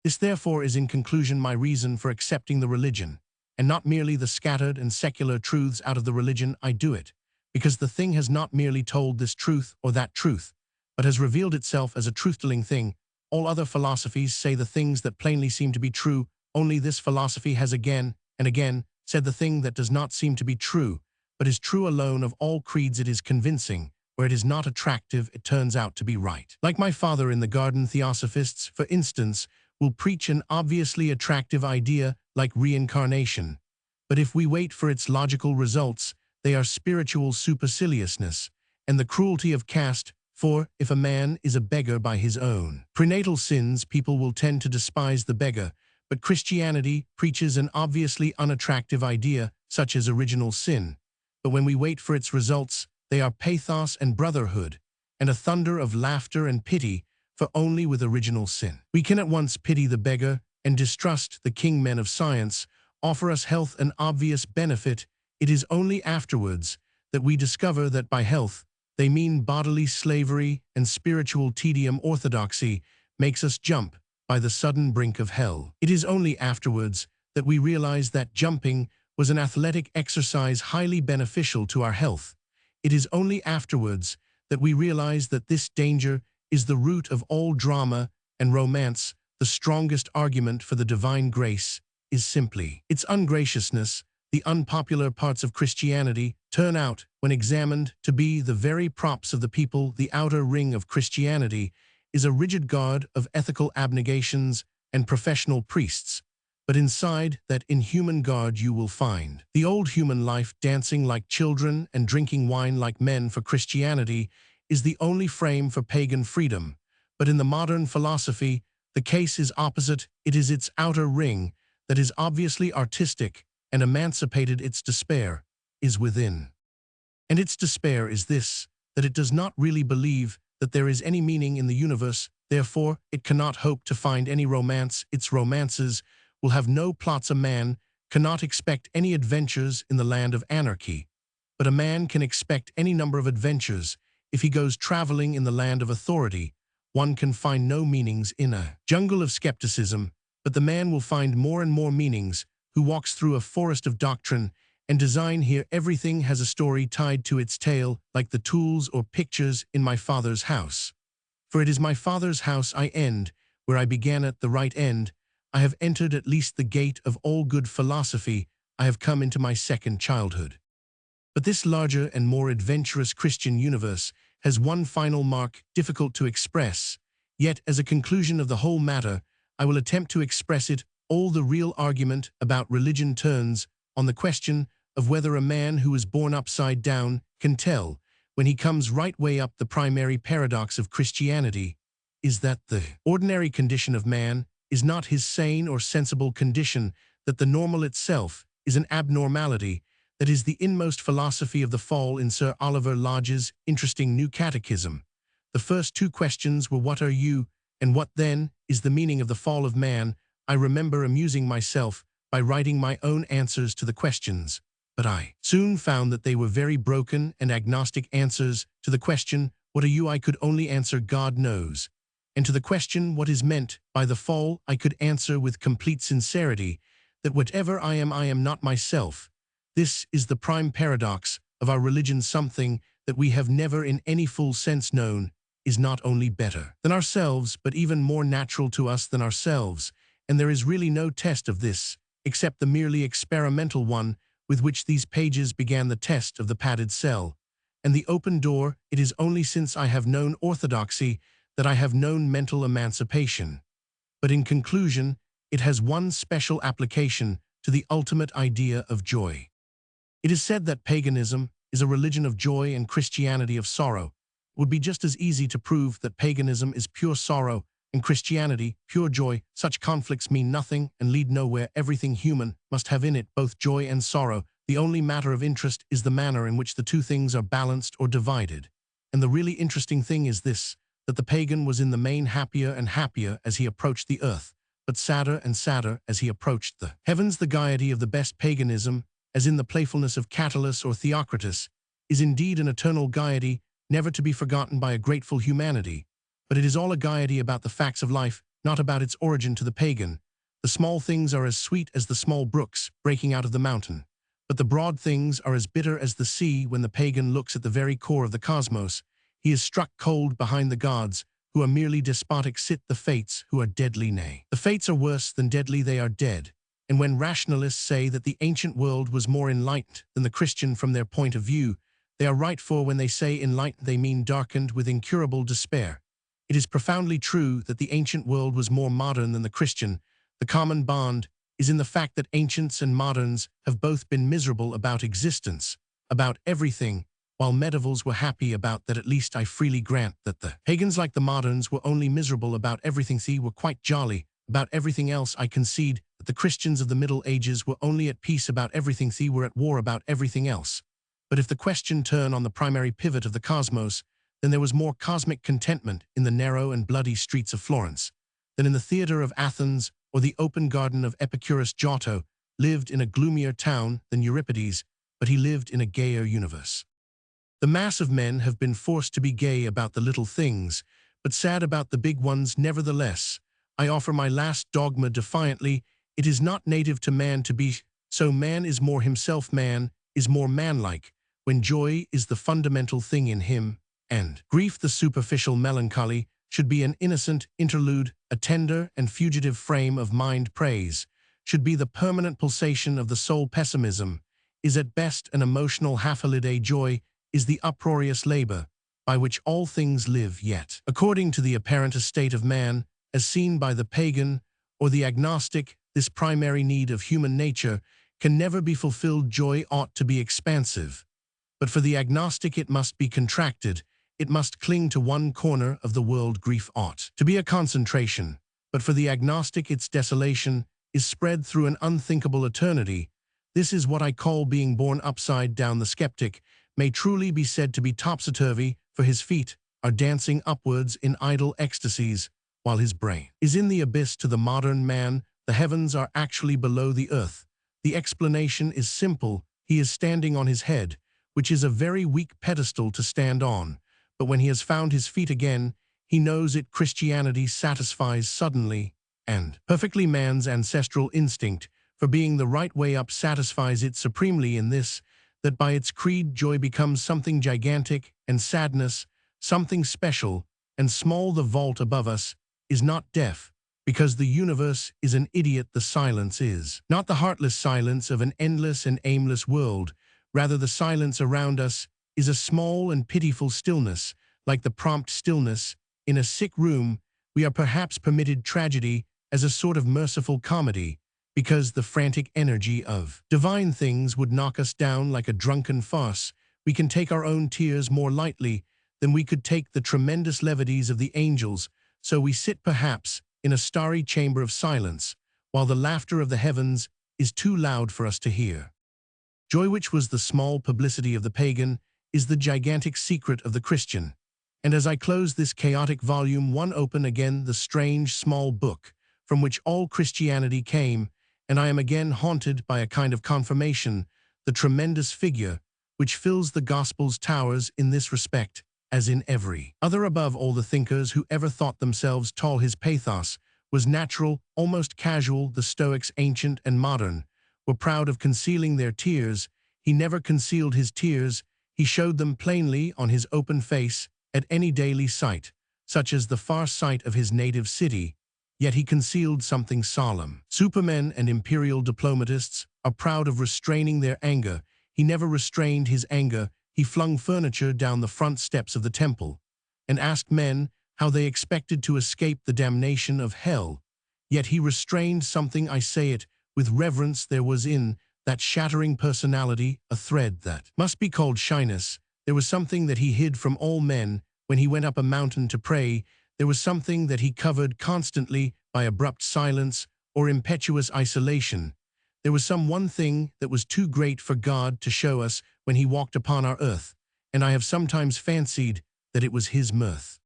This therefore is in conclusion my reason for accepting the religion, and not merely the scattered and secular truths out of the religion. I do it because the thing has not merely told this truth or that truth, but has revealed itself as a truth-telling thing. All other philosophies say the things that plainly seem to be true. Only this philosophy has again and again said the thing that does not seem to be true, but is true alone. Of all creeds it is convincing. Where it is not attractive, it turns out to be right. Like my father in the garden, theosophists, for instance, will preach an obviously attractive idea like reincarnation, but if we wait for its logical results, they are spiritual superciliousness and the cruelty of caste. For if a man is a beggar by his own prenatal sins, people will tend to despise the beggar, but Christianity preaches an obviously unattractive idea, such as original sin. But when we wait for its results, they are pathos and brotherhood, and a thunder of laughter and pity, for only with original sin we can at once pity the beggar and distrust the king. Men of science offer us health and obvious benefit. It is only afterwards that we discover that by health they mean bodily slavery and spiritual tedium. Orthodoxy makes us jump by the sudden brink of hell. It is only afterwards that we realize that jumping was an athletic exercise highly beneficial to our health. It is only afterwards that we realize that this danger is the root of all drama and romance. The strongest argument for the divine grace is simply its ungraciousness. The unpopular parts of Christianity turn out, when examined, to be the very props of the people. The outer ring of Christianity is a rigid guard of ethical abnegations and professional priests, but inside that inhuman guard you will find the old human life dancing like children and drinking wine like men. For Christianity is the only frame for pagan freedom, but in the modern philosophy, the case is opposite. It is its outer ring that is obviously artistic and emancipated. Its despair is within. And its despair is this, that it does not really believe that there is any meaning in the universe, therefore it cannot hope to find any romance. Its romances will have no plots. A man cannot expect any adventures in the land of anarchy, but a man can expect any number of adventures if he goes traveling in the land of authority. One can find no meanings in a jungle of skepticism, but the man will find more and more meanings who walks through a forest of doctrine and design. Here everything has a story tied to its tail, like the tools or pictures in my Father's house. For it is my Father's house I end, where I began at the right end. I have entered at least the gate of all good philosophy. I have come into my second childhood. But this larger and more adventurous Christian universe has one final mark difficult to express, yet as a conclusion of the whole matter, I will attempt to express it. All the real argument about religion turns on the question of whether a man who is born upside down can tell when he comes right way up. The primary paradox of Christianity is that the ordinary condition of man is not his sane or sensible condition, that the normal itself is an abnormality. That is the inmost philosophy of the fall in Sir Oliver Lodge's interesting new catechism. The first two questions were, what are you, and what then is the meaning of the fall of man? I remember amusing myself by writing my own answers to the questions, but I soon found that they were very broken and agnostic answers. To the question, what are you? I could only answer, God knows. And to the question, what is meant by the fall? I could answer with complete sincerity that whatever I am not myself. This is the prime paradox of our religion. Something that we have never in any full sense known is not only better than ourselves, but even more natural to us than ourselves. And there is really no test of this, except the merely experimental one with which these pages began, the test of the padded cell and the open door. It is only since I have known orthodoxy that I have known mental emancipation. But in conclusion, it has one special application to the ultimate idea of joy. It is said that paganism is a religion of joy and Christianity of sorrow. It would be just as easy to prove that paganism is pure sorrow and Christianity pure joy. Such conflicts mean nothing and lead nowhere. Everything human must have in it both joy and sorrow. The only matter of interest is the manner in which the two things are balanced or divided. And the really interesting thing is this, that the pagan was in the main happier and happier as he approached the earth, but sadder and sadder as he approached the heavens. The gaiety of the best paganism, as in the playfulness of Catullus or Theocritus, is indeed an eternal gaiety, never to be forgotten by a grateful humanity. But it is all a gaiety about the facts of life, not about its origin. To the pagan, the small things are as sweet as the small brooks breaking out of the mountain, but the broad things are as bitter as the sea. When the pagan looks at the very core of the cosmos, he is struck cold. Behind the gods, who are merely despotic, sit the fates, who are deadly. Nay, the fates are worse than deadly, they are dead. And when rationalists say that the ancient world was more enlightened than the Christian from their point of view, they are right, for when they say enlightened they mean darkened with incurable despair. It is profoundly true that the ancient world was more modern than the Christian. The common bond is in the fact that ancients and moderns have both been miserable about existence, about everything, while medievals were happy about that. At least I freely grant that the pagans, like the moderns, were only miserable about everything. They were quite jolly about everything else. I concede that the Christians of the Middle Ages were only at peace about everything. They were at war about everything else. But if the question turn on the primary pivot of the cosmos, then there was more cosmic contentment in the narrow and bloody streets of Florence than in the theater of Athens or the open garden of Epicurus. Giotto lived in a gloomier town than Euripides, but he lived in a gayer universe. The mass of men have been forced to be gay about the little things, but sad about the big ones. Nevertheless, I offer my last dogma defiantly. It is not native to man to be so. Man is more himself. Man is more manlike when joy is the fundamental thing in him, and grief, the superficial melancholy, should be an innocent interlude. A tender and fugitive frame of mind. Praise should be the permanent pulsation of the soul. Pessimism is at best an emotional half-holiday. Joy is the uproarious labor by which all things live, yet, according to the apparent estate of man, as seen by the pagan or the agnostic, this primary need of human nature can never be fulfilled. Joy ought to be expansive, but for the agnostic it must be contracted. It must cling to one corner of the world. Grief ought to be a concentration, but for the agnostic its desolation is spread through an unthinkable eternity. This is what I call being born upside down. The skeptic may truly be said to be topsy-turvy, for his feet are dancing upwards in idle ecstasies, while his brain is in the abyss. To the modern man, the heavens are actually below the earth. The explanation is simple. He is standing on his head, which is a very weak pedestal to stand on. But when he has found his feet again, he knows it. Christianity satisfies suddenly and perfectly man's ancestral instinct for being the right way up, satisfies it supremely in this, that by its creed joy becomes something gigantic and sadness something special and small. The vault above us is not deaf, because the universe is an idiot. The silence is not the heartless silence of an endless and aimless world. Rather, the silence around us is a small and pitiful stillness, like the prompt stillness in a sick room. We are perhaps permitted tragedy as a sort of merciful comedy, because the frantic energy of divine things would knock us down like a drunken farce. We can take our own tears more lightly than we could take the tremendous levities of the angels, so we sit perhaps in a starry chamber of silence, while the laughter of the heavens is too loud for us to hear. Joy, which was the small publicity of the pagan, is the gigantic secret of the Christian. And as I close this chaotic volume, one open again the strange small book from which all Christianity came, and I am again haunted by a kind of confirmation, the tremendous figure which fills the Gospel's towers in this respect, as in every other. Above all the thinkers who ever thought themselves tall, his pathos was natural, almost casual. The Stoics, ancient and modern, were proud of concealing their tears. He never concealed his tears. He showed them plainly on his open face at any daily sight, such as the far sight of his native city. Yet he concealed something solemn. Supermen and imperial diplomatists are proud of restraining their anger. He never restrained his anger. He flung furniture down the front steps of the temple and asked men how they expected to escape the damnation of hell. Yet he restrained something. I say it with reverence. There was in that shattering personality a thread that must be called shyness. There was something that he hid from all men. When he went up a mountain to pray, there was something that he covered constantly by abrupt silence or impetuous isolation. There was some one thing that was too great for God to show us when he walked upon our earth, and I have sometimes fancied that it was his mirth.